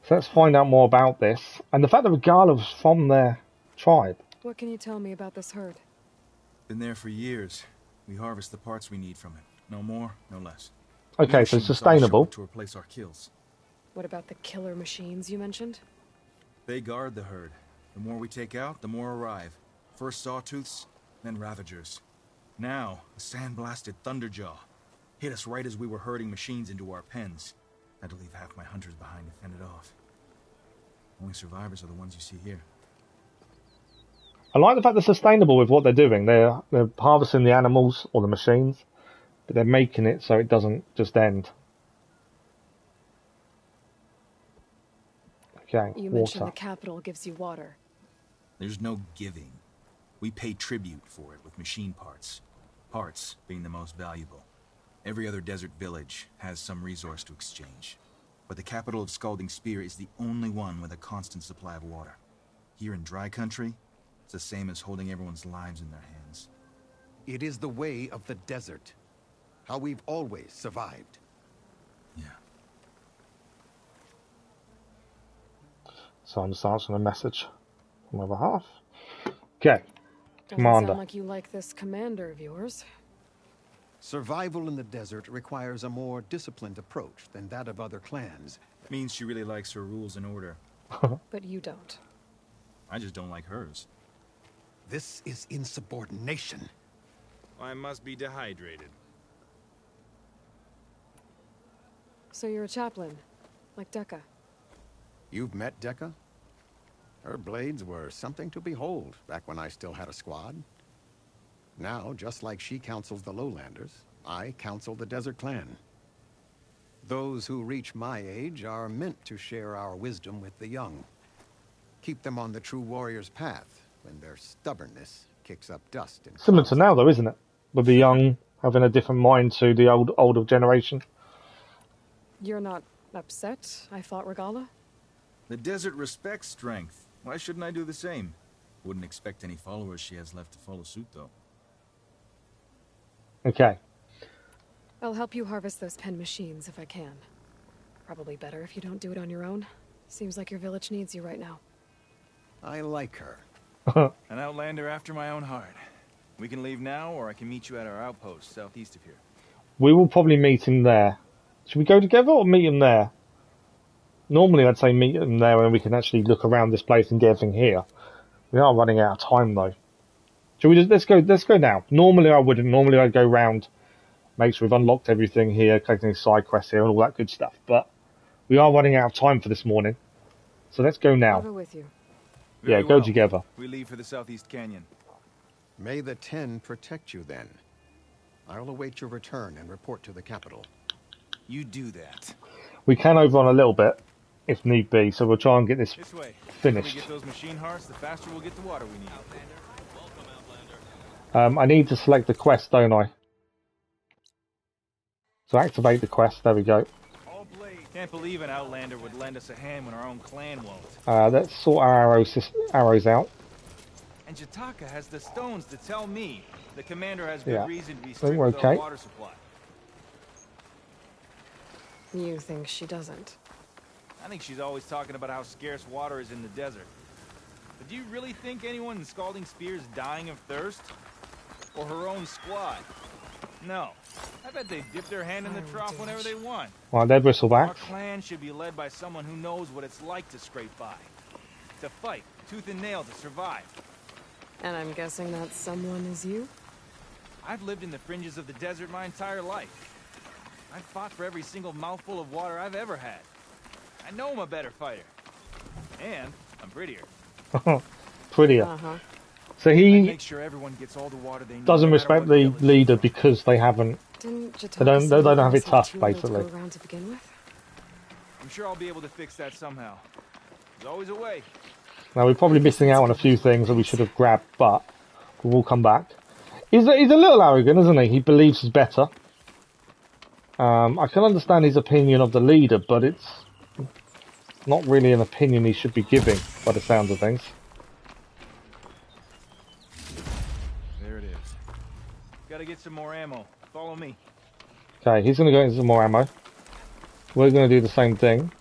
A: So let's find out more about this. And the fact that Regala was from their tribe.
B: What can you tell me about this herd?
L: Been there for years. We harvest the parts we need from it. No more, no less.
A: Okay,
L: No
A: so
L: machines
A: sustainable.
L: all show up to replace our kills.
B: What about the killer machines you mentioned?
L: They guard the herd. The more we take out, the more arrive. First sawtooths, then ravagers. Now, a sandblasted thunderjaw. Hit us right as we were herding machines into our pens. Had to leave half my hunters behind to fend it off. Only survivors are the ones you see here.
A: I like the fact they're sustainable with what they're doing. They're harvesting the animals or the machines, but they're making it so it doesn't just end. Okay,
B: You mentioned
A: water.
B: the capital gives you water.
L: There's no giving. We pay tribute for it with machine parts. Parts being the most valuable. Every other desert village has some resource to exchange. But the capital of Scalding Spear is the only one with a constant supply of water. Here in dry country, it's the same as holding everyone's lives in their hands.
W: It is the way of the desert. How we've always survived.
A: So I'm just answering a message on my behalf. Okay,
B: Doesn't
A: Commander.
B: sound like you like this commander of yours.
W: Survival in the desert requires a more disciplined approach than that of other clans.
L: Means she really likes her rules and order.
B: But you don't.
L: I just don't like hers.
W: This is insubordination.
O: I must be dehydrated.
B: So you're a chaplain, like Dekka.
W: You've met Dekka? Her blades were something to behold back when I still had a squad. Now, just like she counsels the lowlanders, I counsel the desert clan. Those who reach my age are meant to share our wisdom with the young. Keep them on the true warrior's path when their stubbornness kicks up dust. And
A: Similar to now, though, isn't it? With the young having a different mind to the older generation.
B: You're not upset I fought Regala?
L: The desert respects strength. Why shouldn't I do the same? Wouldn't expect any followers she has left to follow suit, though.
A: Okay.
B: I'll help you harvest those pen machines if I can. Probably better if you don't do it on your own. Seems like your village needs you right now.
W: I like her.
O: An outlander after my own heart. We can leave now, or I can meet you at our outpost southeast of here.
A: We will probably meet him there. Should we go together or meet him there? Normally I'd say meet him there and we can actually look around this place and get everything here. We are running out of time though. Should we just, let's go now. Normally I wouldn't. Normally I'd go round, make sure we've unlocked everything here, collecting side quests here and all that good stuff. But we are running out of time for this morning. So let's go now.
B: I'll go with you.
A: Yeah,
L: Very
A: go
L: well.
A: together.
L: We leave for the Southeast Canyon.
W: May the 10 protect you then. I'll await your return and report to the capital.
L: You do that.
A: We can overrun a little bit, if need be, so we'll try and get this
L: way.
A: finished.
L: The quicker we get those machine hearts, the faster we'll get the water we need.
A: I need to select the quest, don't I? So activate the quest, there we go.
L: Can't believe an Outlander would lend us a hand when our own clan won't.
A: Let's sort our arrows out.
L: And Jataka has the stones to tell me the commander has good
A: Yeah.
L: reason to be
A: I think
L: strict
A: we're
L: with our
A: okay.
L: water supply.
B: You think she doesn't?
L: I think she's always talking about how scarce water is in the desert. But do you really think anyone in Scalding Spear is dying of thirst? Or her own squad? No. I bet they dip their hand in the trough whenever they want.
A: Right, they're bristleback.
L: Our clan should be led by someone who knows what it's like to scrape by. To fight, tooth and nail to survive.
B: And I'm guessing that someone is you?
L: I've lived in the fringes of the desert my entire life. I've fought for every single mouthful of water I've ever had. I know I'm a better fighter. And I'm prettier.
A: Prettier.
B: Uh-huh.
A: So
L: I
A: he
L: make sure everyone gets all the water they need,
A: doesn't
L: no matter
A: respect
L: what
A: the
L: village.
A: leader because they haven't.
B: Didn't
A: They don't have it tough, basically.
B: Around to begin with?
L: I'm sure I'll be able to fix that somehow. There's always a way.
A: Now we're probably missing out on a few things that we should have grabbed, but we'll come back. He's a little arrogant, isn't he? He believes he's better. I can understand his opinion of the leader, but it's not really an opinion he should be giving, by the sounds of things.
L: There it is. Gotta get some more ammo. Follow me.
A: Okay, he's going to go into some more ammo. We're going to do the same thing.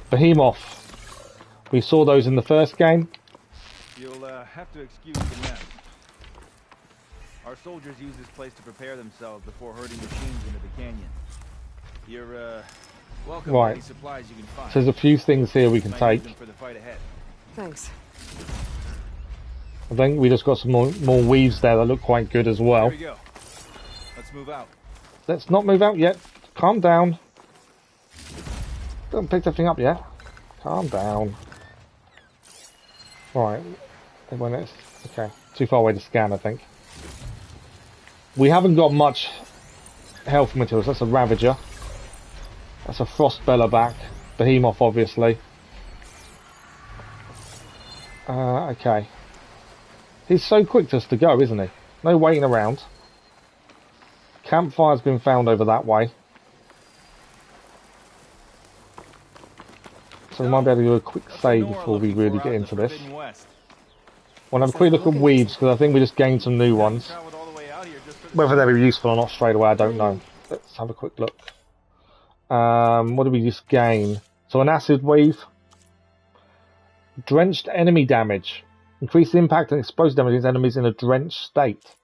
A: Behemoth. We saw those in the first game.
L: You'll have to excuse the mess. Our soldiers use this place to prepare themselves before herding machines into the canyon. You're welcome to
A: Right.
L: any supplies you can find.
A: So there's a few things here we can
L: Might
A: take.
L: use them for the fight ahead.
B: Thanks.
A: I think we just got some more weaves there that look quite good as well.
L: Here we go. Let's move out.
A: Let's not move out yet. Calm down. Haven't picked everything up yet. Calm down. Right. When it's okay. Too far away to scan, I think. We haven't got much health materials. That's a Ravager. That's a Frostbeller back. Behemoth, obviously. Okay. He's so quick just to go, isn't he? No waiting around. Campfire's been found over that way. So we might be able to do a quick save before we really get into this. We'll have a quick look at weaves, because I think we just gained some new ones. Whether they'll be useful or not straight away, I don't know. Let's have a quick look. What did we just gain? So an acid weave. Drenched enemy damage. Increased impact and explosive damage against enemies in a drenched state.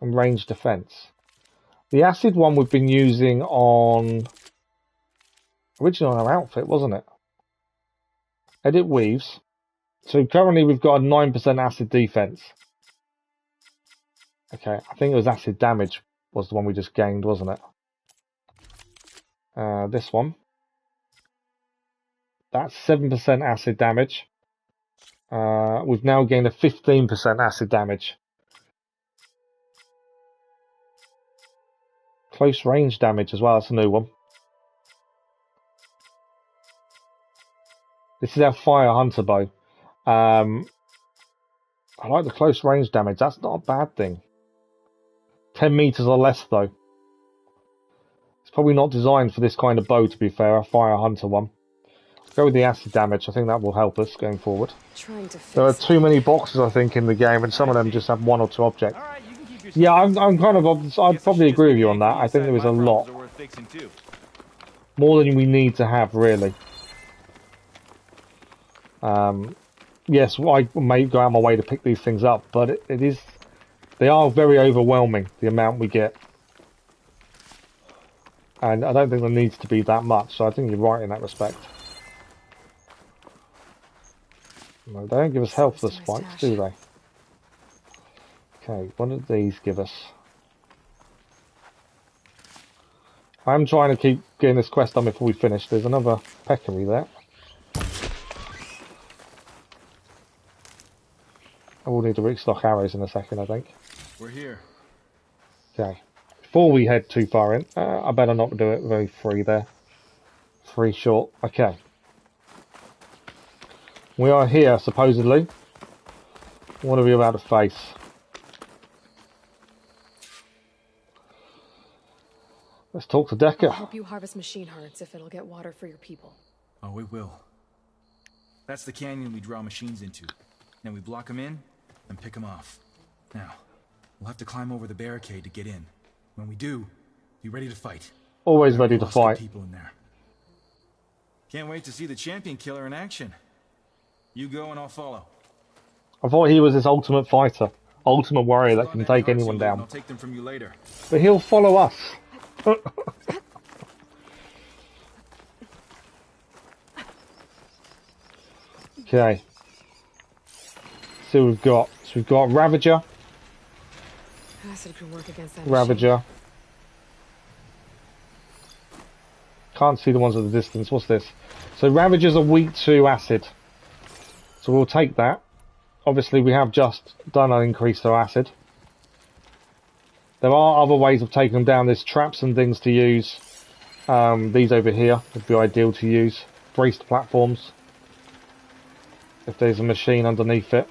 A: And range defense. The acid one we've been using on... originally on our outfit, wasn't it? Edit weaves. So currently we've got a 9% acid defense. Okay, I think it was acid damage was the one we just gained, wasn't it? This one. That's 7% acid damage. We've now gained a 15% acid damage. Close range damage as well, that's a new one. This is our Fire Hunter bow. I like the close range damage, that's not a bad thing. 10 meters or less though. It's probably not designed for this kind of bow, to be fair, a Fire Hunter one. Go with the acid damage, I think that will help us going forward. There are too many boxes, I think, in the game, and some of them just have one or two objects. Yeah, I'm kind of... I'd probably agree with you on that. I think there is a lot. More than we need to have, really. Yes, I may go out of my way to pick these things up, but it is... They are very overwhelming, the amount we get. And I don't think there needs to be that much, so I think you're right in that respect. No, they don't give us health for the spikes, do they? Okay, what did these give us? I'm trying to keep getting this quest done before we finish. There's another peccary there. I will need to restock arrows in a second, I think.
L: We're here.
A: Okay. Before we head too far in, I better not do it very free there. Free short. Okay. We are here, supposedly. What are we about to face? Let's talk to Decker.
B: I'll help you harvest machine hearts if it'll get water for your people.
L: Oh, it will. That's the canyon we draw machines into. Then we block them in and pick them off. Now, we'll have to climb over the barricade to get in. When we do, be ready to fight.
A: Always ready to fight.
L: People in there. Can't wait to see the champion killer in action. You go and I'll follow.
A: I thought he was this ultimate fighter, ultimate warrior that can take anyone down.
L: I'll take them from you later.
A: But he'll follow us. Okay. So we've got Ravager.
B: Acid can work against that
A: Ravager. Can't see the ones at the distance. What's this? So Ravagers are weak to acid. So we'll take that. Obviously we have just done an increase to acid. There are other ways of taking them down. There's traps and things to use. These over here would be ideal to use. Braced platforms. If there's a machine underneath it.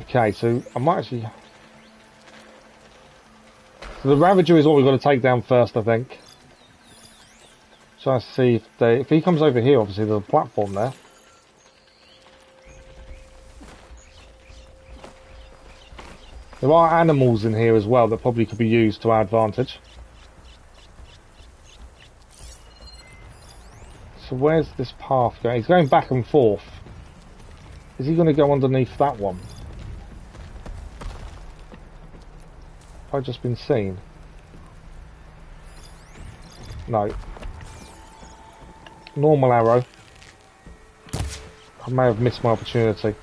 A: Okay, so I might actually... So the Ravager is what we've got to take down first, I think. Trying to see if he comes over here, obviously there's a platform there. There are animals in here as well that probably could be used to our advantage. So where's this path going? He's going back and forth. Is he going to go underneath that one? Have I just been seen? No. Normal arrow. I may have missed my opportunity.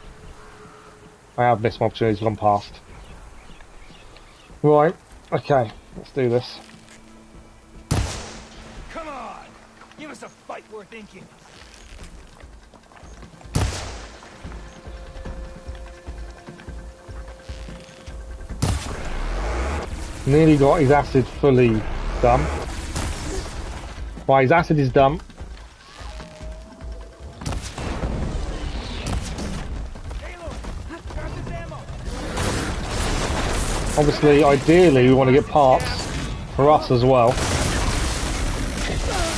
A: I have missed my opportunity, it's gone past. Right, okay, let's do this.
K: Come on! Give us a fight worth inking.
A: Nearly got his acid fully done. Right, his acid is done. Obviously, ideally, we want to get parts for us as well.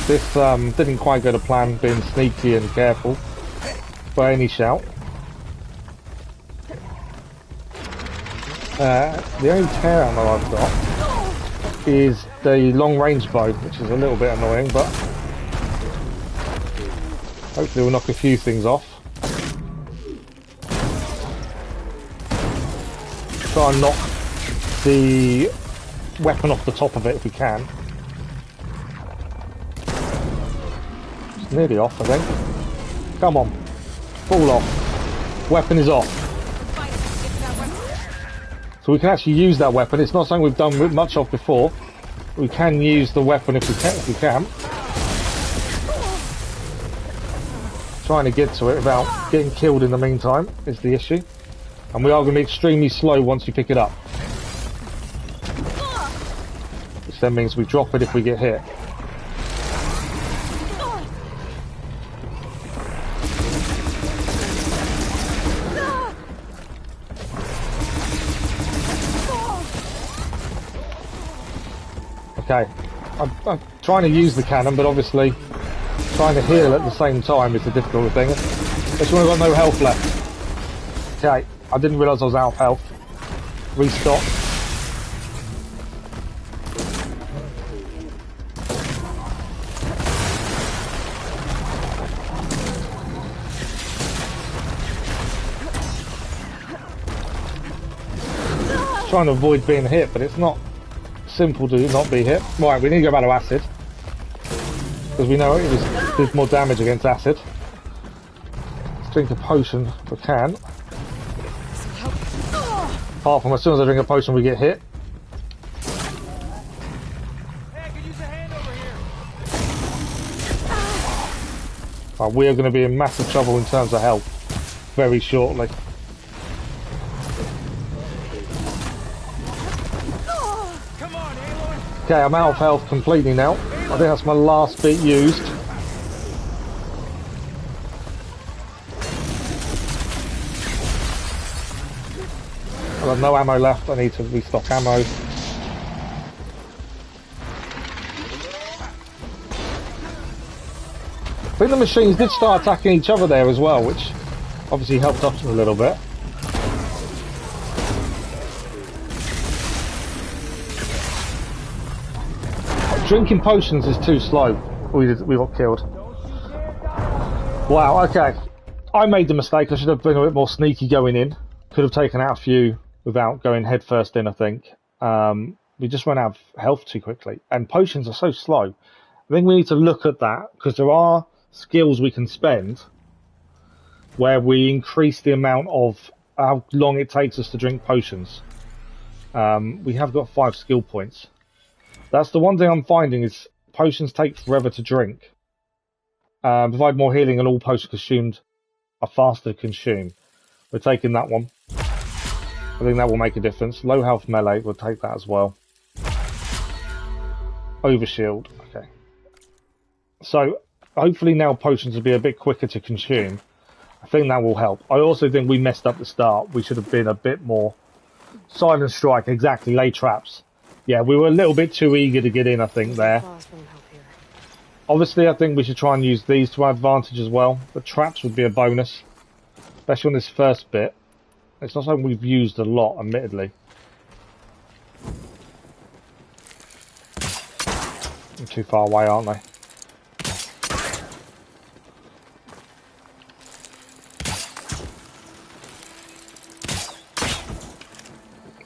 A: This didn't quite go to plan, being sneaky and careful by any shout. The only tear ammo I've got is the long-range bow, which is a little bit annoying, but hopefully we'll knock a few things off. Try and knock the weapon off the top of it if we can. It's nearly off, I think. Come on. Fall off. Weapon is off. So we can actually use that weapon. It's not something we've done much of before. We can use the weapon if we can. Trying to get to it without getting killed in the meantime is the issue. And we are going to be extremely slow once we pick it up. Which then means we drop it if we get hit. Okay, I'm trying to use the cannon, but obviously trying to heal at the same time is the difficult thing. This one got no health left. Okay, I didn't realise I was out of health. Restock. Trying to avoid being hit, but it's not simple to not be hit. Right, we need to go back to acid because we know it does more damage against acid. Let's drink a potion if we can. Apart from as soon as I drink a potion we get hit.
K: Hey, I could use a hand over here.
A: we are going to be in massive trouble in terms of health very shortly. Okay, I'm out of health completely now. I think that's my last bit used. I've got no ammo left. I need to restock ammo. I think the machines did start attacking each other there as well, which obviously helped us a little bit. Drinking potions is too slow. We got killed. Wow, okay. I made the mistake. I should have been a bit more sneaky going in. Could have taken out a few without going head first in, I think. We just ran out of health too quickly. And potions are so slow. I think we need to look at that, because there are skills we can spend where we increase the amount of how long it takes us to drink potions. We have got 5 skill points. That's the one thing I'm finding is potions take forever to drink. Provide more healing and all potions consumed are faster to consume. We're taking that one. I think that will make a difference. Low health melee, we'll take that as well. Overshield, okay. So, hopefully now potions will be a bit quicker to consume. I think that will help. I also think we messed up the start. We should have been a bit more... Silent strike, exactly, lay traps. Yeah, we were a little bit too eager to get in, I think, there. Obviously, I think we should try and use these to our advantage as well. The traps would be a bonus. Especially on this first bit. It's not something we've used a lot, admittedly. They're too far away, aren't they?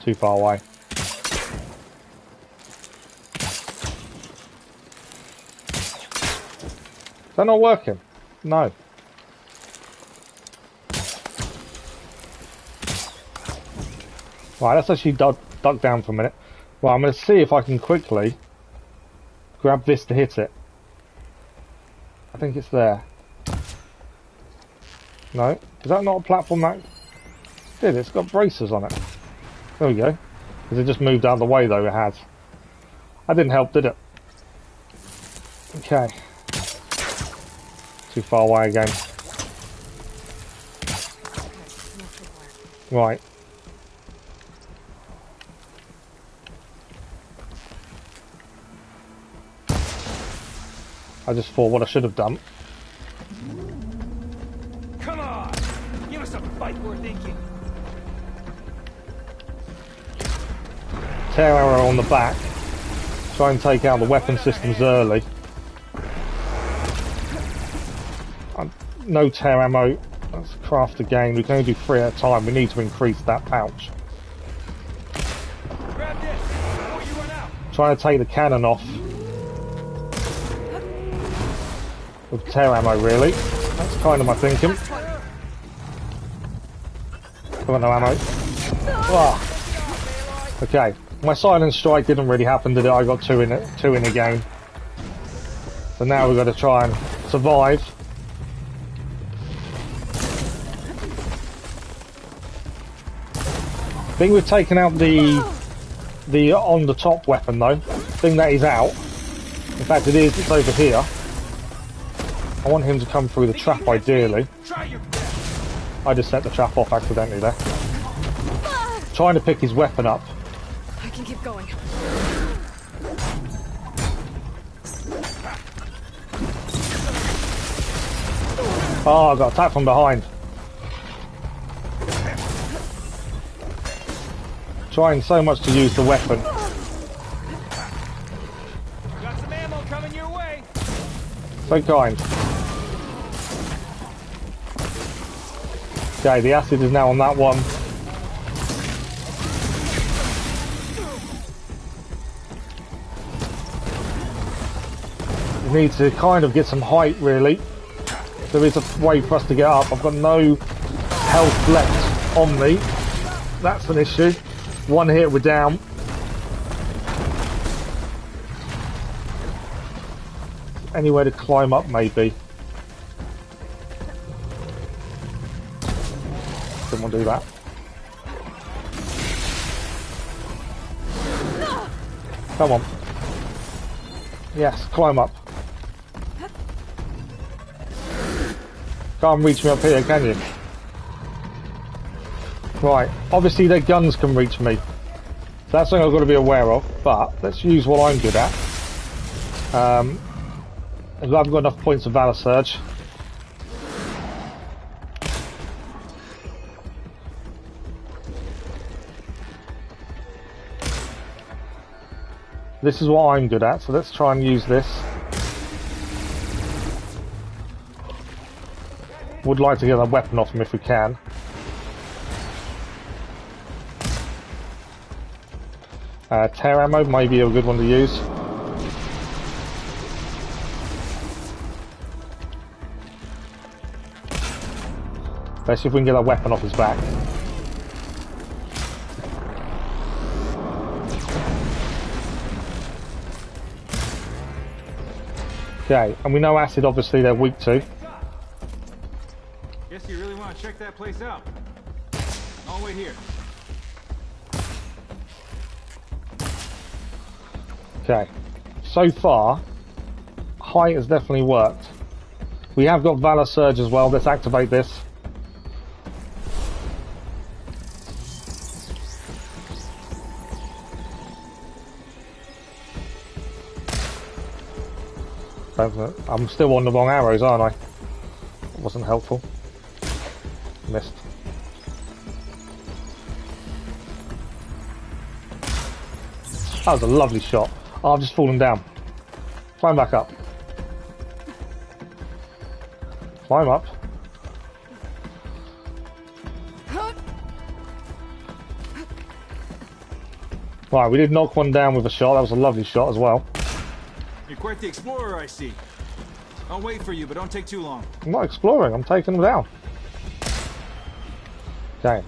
A: Too far away. Is that not working? No. Right, let's actually duck down for a minute. Right, I'm going to see if I can quickly grab this to hit it. I think it's there. No? Is that not a platform that... It's got bracers on it. There we go. Because it just moved out of the way though, it has. That didn't help, did it? Okay. Too far away again. Right. I just thought what I should have done.
K: Come on! Give us a fight worth thinking.
A: Tear arrow on the back. Try and take out the weapon systems early. No tear ammo. Let's craft again. We can only do 3 at a time. We need to increase that pouch.
K: Grab this before you run out.
A: Trying to take the cannon off. With tear ammo, really. That's kind of my thinking. Got no ammo. Ah. Okay. My silent strike didn't really happen, did it? I got 2 in a game. So now we've got to try and survive. I think we've taken out the on the top weapon though. I think that is out. In fact it is, it's over here. I want him to come through the trap ideally. I just set the trap off accidentally there. Trying to pick his weapon up.
B: I can keep going.
A: Oh, I got attacked from behind. Trying so much to use the weapon.
K: Got some ammo coming your way.
A: So kind. Okay, the acid is now on that one. We need to kind of get some height, really. There is a way for us to get up. I've got no health left on me. That's an issue. One hit, we're down. Anywhere to climb up, maybe. Didn't want to do that. Come on. Yes, climb up. Can't reach me up here, can you? Right, obviously their guns can reach me. So that's something I've got to be aware of, but let's use what I'm good at. I haven't got enough points of Valor Surge. This is what I'm good at, so let's try and use this. Would like to get that weapon off him if we can. Tear ammo may be a good one to use. Let's see if we can get that weapon off his back. Okay, and we know acid obviously they're weak to.
L: Guess you really want to check that place out. I'll wait here.
A: Okay, so far, height has definitely worked. We have got Valor Surge as well. Let's activate this. I'm still on the wrong arrows, aren't I? That wasn't helpful. Missed. That was a lovely shot. Oh, I've just fallen down. Climb back up. Climb up. Right, we did knock one down with a shot. That was a lovely shot as well.
L: You're quite the explorer, I see. I'll wait for you, but don't take too long.
A: I'm not exploring, I'm taking them down. Okay.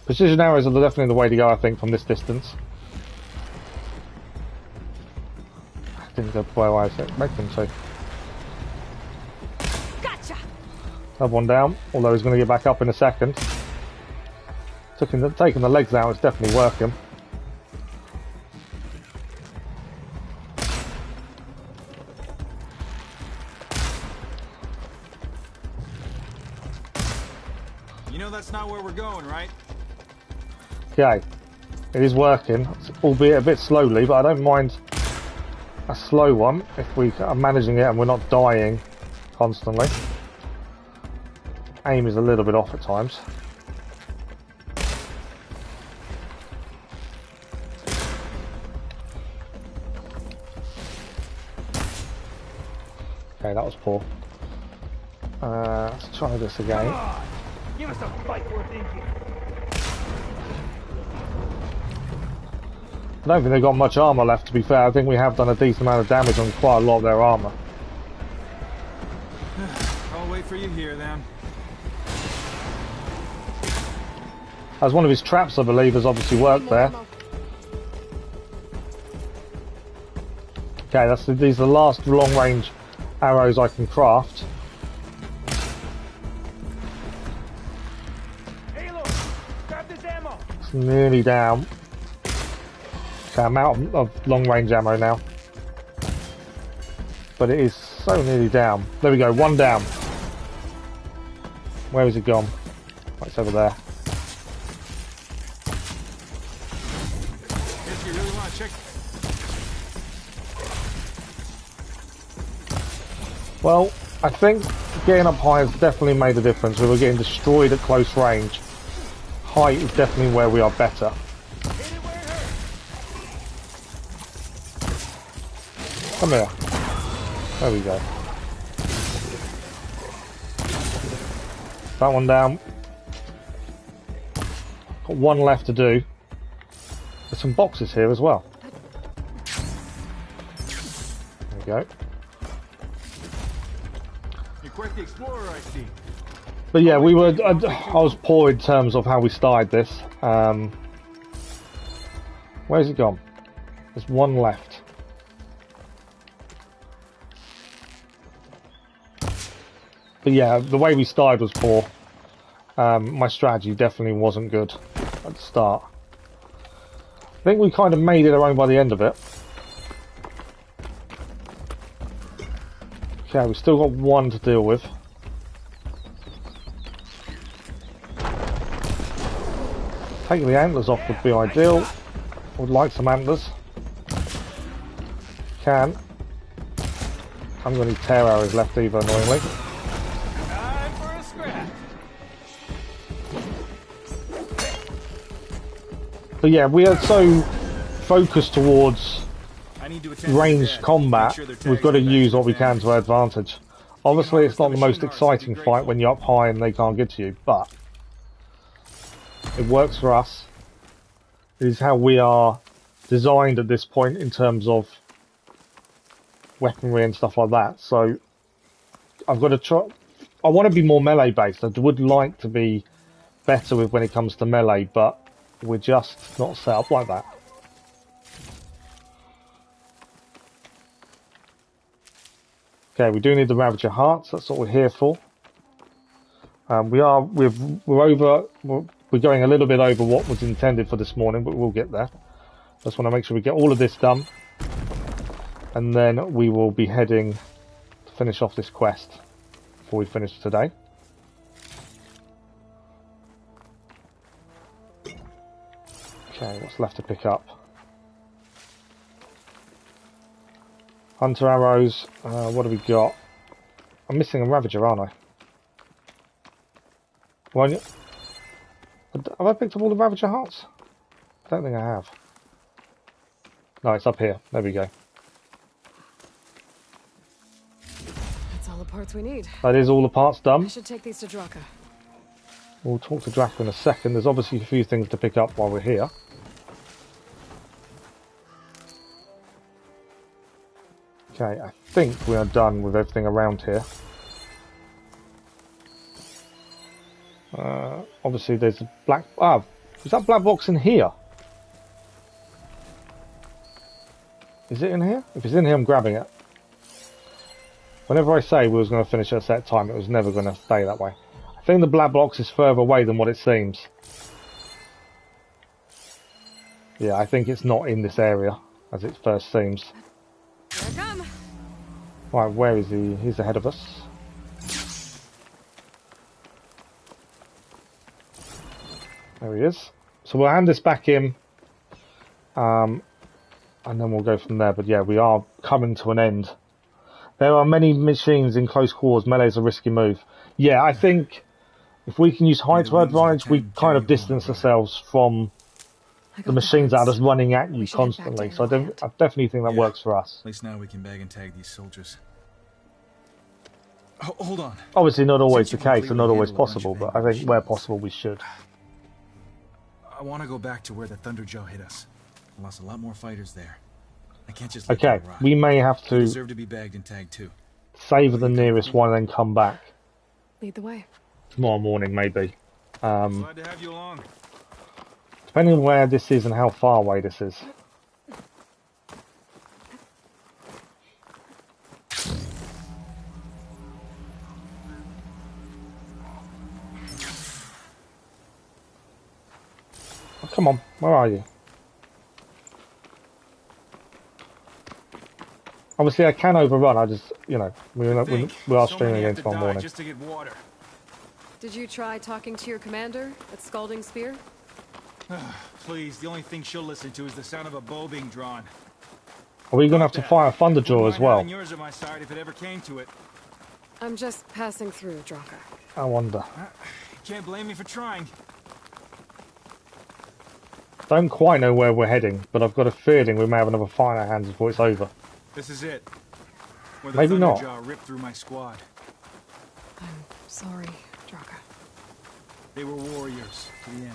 A: Precision arrows are definitely the way to go, I think, from this distance. Didn't go where I was expecting to.
F: Gotcha.
A: Have one down, although he's going to get back up in a second. Taking the legs out is definitely working.
L: You know that's not where we're going, right?
A: Okay. It is working, albeit a bit slowly, but I don't mind a slow one if we are managing it and we're not dying constantly. Aim is a little bit off at times. Okay, that was poor. Let's try this again.
K: Give us a fight worth thinking.
A: I don't think they've got much armour left, to be fair. I think we have done a decent amount of damage on quite a lot of their armour.
L: I'll wait for you here, then.
A: As one of his traps, I believe, has obviously worked there. Okay, these are the last long-range arrows I can craft.
K: Hey, look, grab this ammo.
A: It's nearly down. Okay, I'm out of long-range ammo now. But it is so nearly down. There we go, one down. Where has it gone? Oh, it's over there.
L: Guess you really want to check.
A: Well, I think getting up high has definitely made a difference. We were getting destroyed at close range. Height is definitely where we are better. Come here. There we go. That one down. Got one left to do. There's some boxes here as well. There we go.
L: You're quite the explorer, I see.
A: But yeah, we were. I was poor in terms of how we started this. Where's it gone? There's one left. But yeah, the way we started was poor. My strategy definitely wasn't good at the start. I think we kind of made it our own by the end of it. Okay, we've still got one to deal with. Taking the antlers off would be ideal. Would like some antlers. Can. I'm going to need tear arrows left either, annoyingly.
K: Time for a scrap.
A: But yeah, we are so focused towards ranged combat, we've got to use what we can to our advantage. Obviously, it's not the most exciting fight when you're up high and they can't get to you, but it works for us. It is how we are designed at this point in terms of weaponry and stuff like that. So I've got to try. I want to be more melee based. I would like to be better with when it comes to melee, but we're just not set up like that. Okay, we do need the Ravager hearts. That's what we're here for. We're going a little bit over what was intended for this morning, but we'll get there. Just want to make sure we get all of this done, and then we will be heading to finish off this quest before we finish today. Okay, what's left to pick up? Hunter arrows. What have we got? I'm missing a Ravager, aren't I? Well, have I picked up all the Ravager hearts? I don't think I have. No, it's up here. There we go.
B: That's all the parts we need.
A: That is all the parts done.
B: I should take these to Draka.
A: We'll talk to Draka in a second. There's obviously a few things to pick up while we're here. Okay, I think we are done with everything around here. Obviously there's a black... Ah, is that black box in here? Is it in here? If it's in here, I'm grabbing it. Whenever I say we was going to finish at a set time, it was never going to stay that way. I think the black box is further away than what it seems. Yeah, I think it's not in this area, as it first seems.
B: Here I come.
A: Right, where is he? He's ahead of us. There he is. So we'll hand this back in, and then we'll go from there. But yeah, we are coming to an end. There are many machines in close quarters. Melee is a risky move. Yeah, I think if we can use height to our advantage, we kind of distance ourselves from the machines that are just running at you constantly. So I definitely think that works for us.
L: At least now we can bag and tag these soldiers. Hold on.
A: Obviously not always the case and not always possible, but I think where possible we should.
L: I want to go back to where the Thunderjaw hit us. I lost a lot more fighters there. I can't just
A: okay, we may have to
L: deserve to be bagged and tagged too.
A: Save the nearest one and then come back.
B: Lead the way.
A: Tomorrow morning, maybe.
L: Glad to have you along.
A: Depending on where this is and how far away this is. Oh, come on, where are you? Obviously, I can overrun. I just, you know, we are streaming again tomorrow morning.
L: Just to get water.
B: Did you try talking to your commander at Scalding Spear?
L: Please, the only thing she'll listen to is the sound of a bow being drawn.
A: Are we going to have to fire a Thunderjaw as well?
L: Yours at my side if it ever came to it.
B: I'm just passing through, Draka.
A: I wonder.
L: Can't blame me for trying.
A: Don't quite know where we're heading, but I've got a feeling we may have another fight in our hands before it's over.
L: This is it. Where the
A: Maybe not.
L: Thunderjaw ripped through my squad.
B: I'm sorry, Draka.
L: They were warriors to the end.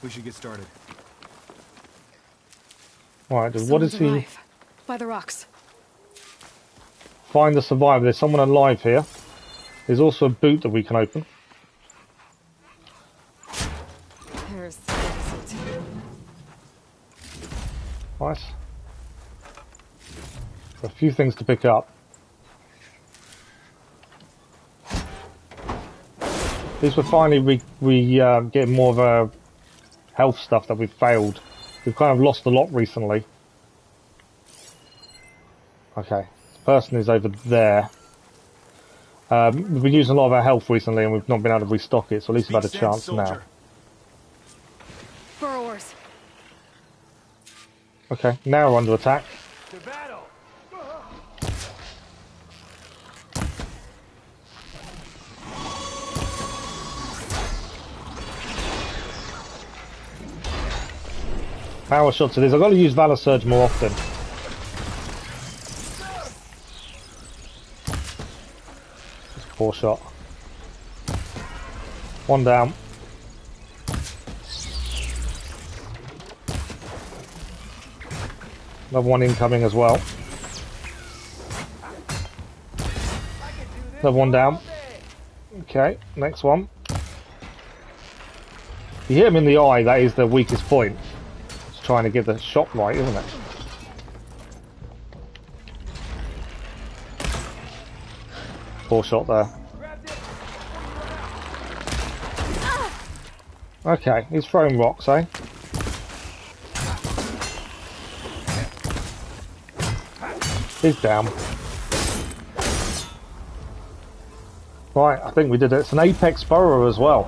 L: We should get started.
A: Alright, what is he?
B: Alive. By the rocks.
A: Find the survivor. There's someone alive here. There's also a boot that we can open.
B: There's the exit.
A: Nice. A few things to pick up. At least we're finally getting more of a health stuff that we've failed. We've kind of lost a lot recently. Okay, this person is over there. We've been using a lot of our health recently and we've not been able to restock it, so at least we've had a chance now.
B: Burrowers.
A: Okay, now we're under attack.
K: To battle.
A: Power shots it is. I've got to use Valor Surge more often. Just a poor shot. One down. Another one incoming as well. Another one down. Okay, next one. You hit him in the eye, that is the weakest point. It's trying to get the shot right, isn't it? Poor shot there. Okay, he's throwing rocks, eh? He's down. Right, I think we did it. It's an apex burrower as well.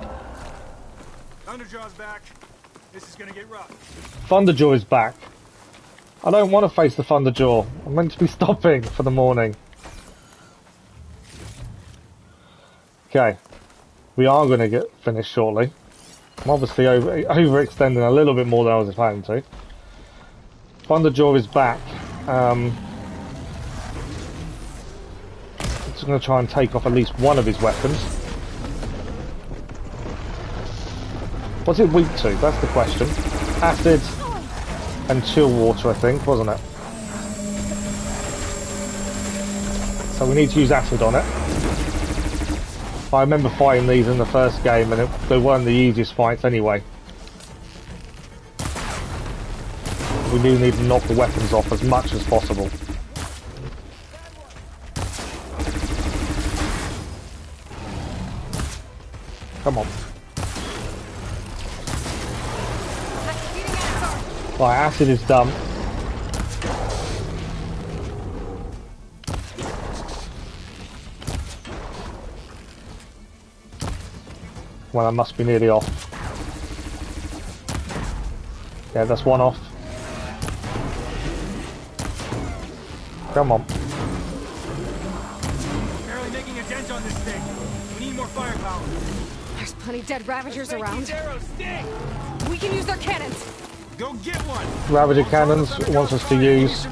K: Thunderjaw's back. This is gonna get rough.
A: Thunderjaw is back. I don't want to face the Thunderjaw. I'm meant to be stopping for the morning. Okay. We are going to get finished shortly. I'm obviously overextending a little bit more than I was planning to. Thunderjaw is back. Just going to try and take off at least one of his weapons. What's it weak to? That's the question. Acid and chill water, I think, wasn't it? So we need to use acid on it. I remember fighting these in the first game and they weren't the easiest fights anyway. We do need to knock the weapons off as much as possible. Come on. Right, acid is done. Well, I must be nearly off. Yeah, that's one off. Come on.
K: Barely making a dent on this thing. We need more firepower.
B: There's plenty dead Ravagers around.
K: These arrows sting.
B: We can use their cannons.
K: Go get one.
A: Ravager cannons wants us to use.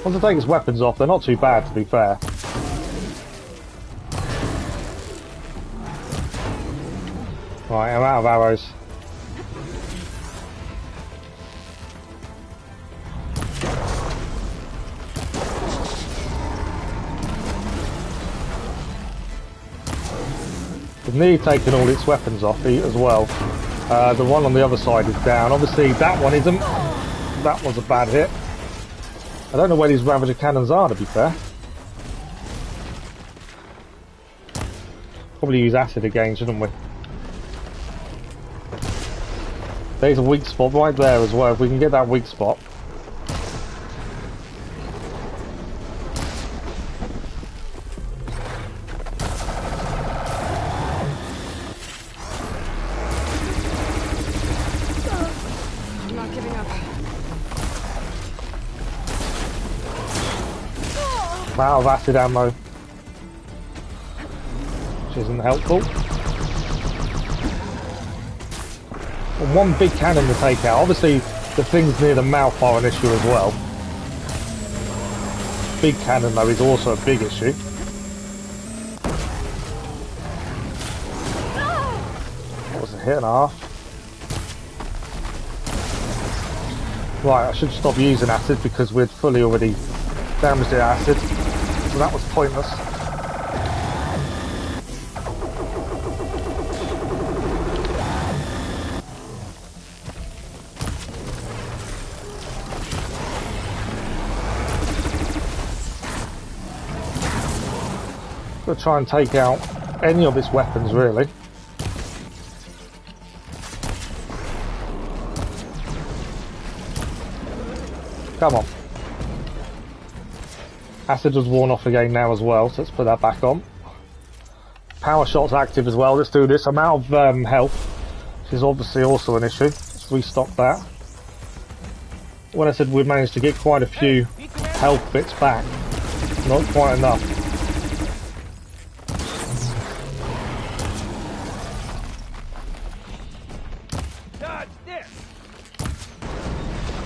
A: Once I take his weapons off, they're not too bad, to be fair. Right, I'm out of arrows. We've nearly taken all its weapons off as well. The one on the other side is down. Obviously that one isn't. That was a bad hit. I don't know where these Ravager cannons are, to be fair. Probably use acid again, shouldn't we? There's a weak spot right there as well. If we can get that weak spot.
B: I'm not giving up.
A: Out of acid ammo. Which isn't helpful. And one big cannon to take out. Obviously, the things near the mouth are an issue as well. Big cannon, though, is also a big issue. That was a hit and a half. Right, I should stop using acid because we'd fully already damaged the acid. So that was pointless. to try and take out any of its weapons, really. Come on. Acid was worn off again now as well, so let's put that back on. Power shot's active as well. Let's do this. I'm out of health, which is obviously also an issue. Let's restock that. When I said we managed to get quite a few health bits back, not quite enough.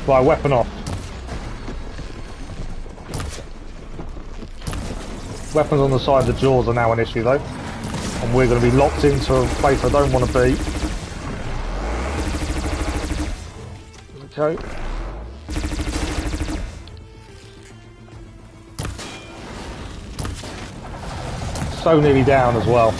A: Right, weapon off. Weapons on the side of the jaws are now an issue though. And we're going to be locked into a place I don't want to be. Okay. So nearly down as well.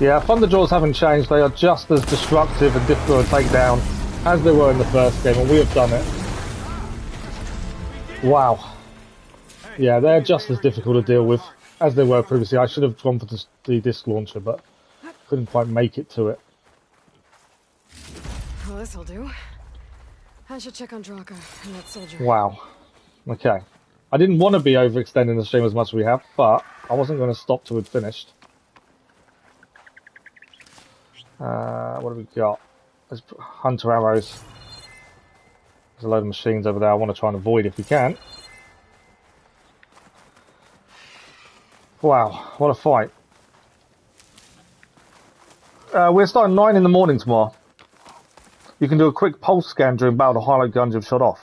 A: Yeah, Thunderjaws haven't changed. They are just as destructive and difficult to take down as they were in the first game, and we have done it. Wow. Yeah, they're just as difficult to deal with as they were previously. I should have gone for the disc launcher, but couldn't quite make it to it.
B: Well, this'll do. I should check on Draka and that soldier.
A: Wow. Okay. I didn't want to be overextending the stream as much as we have, but I wasn't going to stop till we'd finished. What have we got? There's hunter arrows. There's a load of machines over there I want to try and avoid if we can. Wow, what a fight. We're starting 9 in the morning tomorrow. You can do a quick pulse scan during battle to highlight guns you've shot off.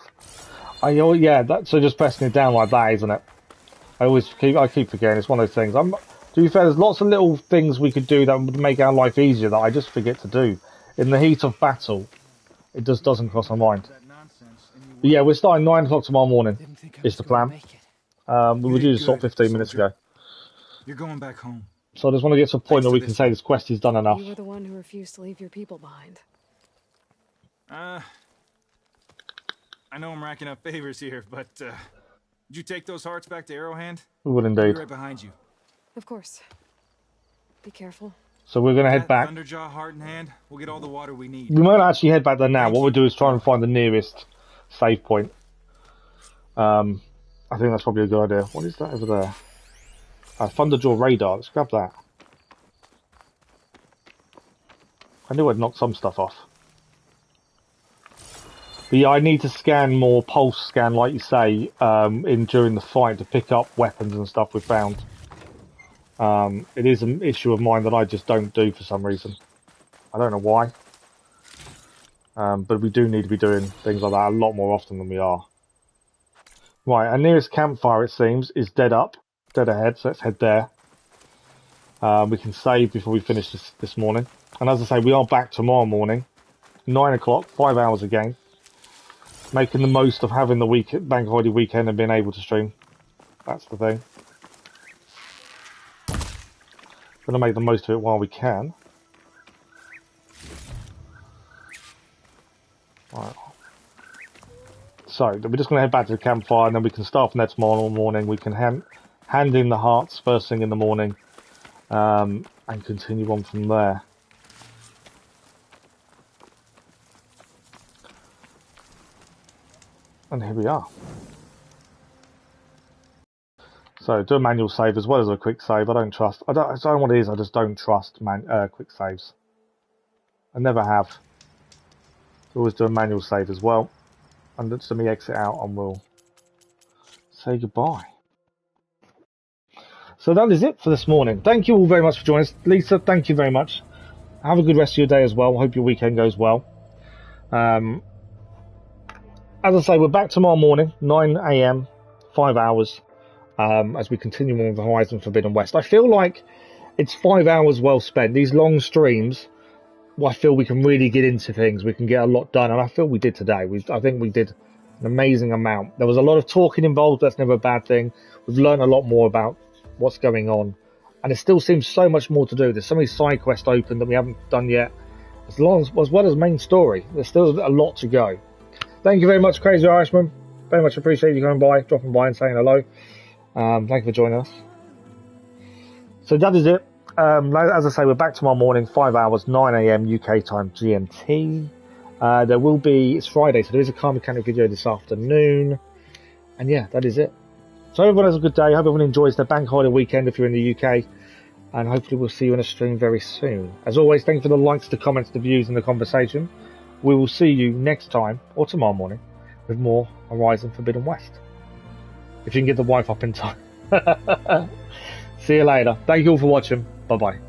A: Oh yeah, so just pressing it down like that, isn't it? I keep forgetting, it's one of those things. To be fair, there's lots of little things we could do that would make our life easier that I just forget to do. In the heat of battle, it just doesn't cross my mind. But yeah, we're starting 9 o'clock tomorrow morning, is the plan. We were due to start 15 minutes ago.
L: You're going back home.
A: So I just want to get to a point where we can say this quest is done enough.
B: You were the one who refused to leave your people behind.
L: I know I'm racking up favors here, but did you take those hearts back to Arrowhand?
A: We would indeed.
L: I'll be right behind you.
B: Of course. Be careful.
A: So we're going to head back.
L: Thunderjaw, heart in hand. We'll get all the water we need.
A: We won't actually head back there now. What we'll do is try and find the nearest save point. I think that's probably a good idea. What is that over there? Thunderjaw radar. Let's grab that. I knew I'd knocked some stuff off. But yeah, I need to scan more, pulse scan, like you say, during the fight to pick up weapons and stuff we found. It is an issue of mine that I just don't do for some reason. I don't know why. But we do need to be doing things like that a lot more often than we are. Right, our nearest campfire, it seems, is dead ahead, so let's head there. We can save before we finish this morning. And as I say, we are back tomorrow morning, 9 o'clock, 5 hours again. Making the most of having the bank holiday weekend and being able to stream. That's the thing. Gonna make the most of it while we can. Right. So, we're just gonna head back to the campfire and then we can start from there tomorrow morning. We can hand in the hearts first thing in the morning and continue on from there. And here we are. So do a manual save as well as a quick save. I don't know what it is. I just don't trust quick saves. I never have. Always do a manual save as well. And let me exit out and we'll say goodbye. So that is it for this morning. Thank you all very much for joining us. Lisa, thank you very much. Have a good rest of your day as well. Hope your weekend goes well. As I say, we're back tomorrow morning, 9 AM, 5 hours, as we continue on with Horizon Forbidden West. I feel like it's 5 hours well spent. These long streams, I feel we can really get into things. We can get a lot done, and I feel we did today. I think we did an amazing amount. There was a lot of talking involved. That's never a bad thing. We've learned a lot more about what's going on, And there still seems so much more to do. There's so many side quests open that we haven't done yet. As well as main story, there's still a lot to go. Thank you very much, Crazy Irishman. Very much appreciate you coming by, dropping by and saying hello. Thank you for joining us. So that is it. As I say, we're back tomorrow morning, 5 hours, 9 AM UK time GMT. There will be, it's Friday, so there is a car mechanic video this afternoon. And yeah, that is it. So everyone has a good day. Hope everyone enjoys their bank holiday weekend if you're in the UK. And hopefully we'll see you in a stream very soon. As always, thank you for the likes, the comments, the views and the conversation. We will see you next time, or tomorrow morning, with more Horizon Forbidden West. If you can get the wife up in time. See you later. Thank you all for watching. Bye-bye.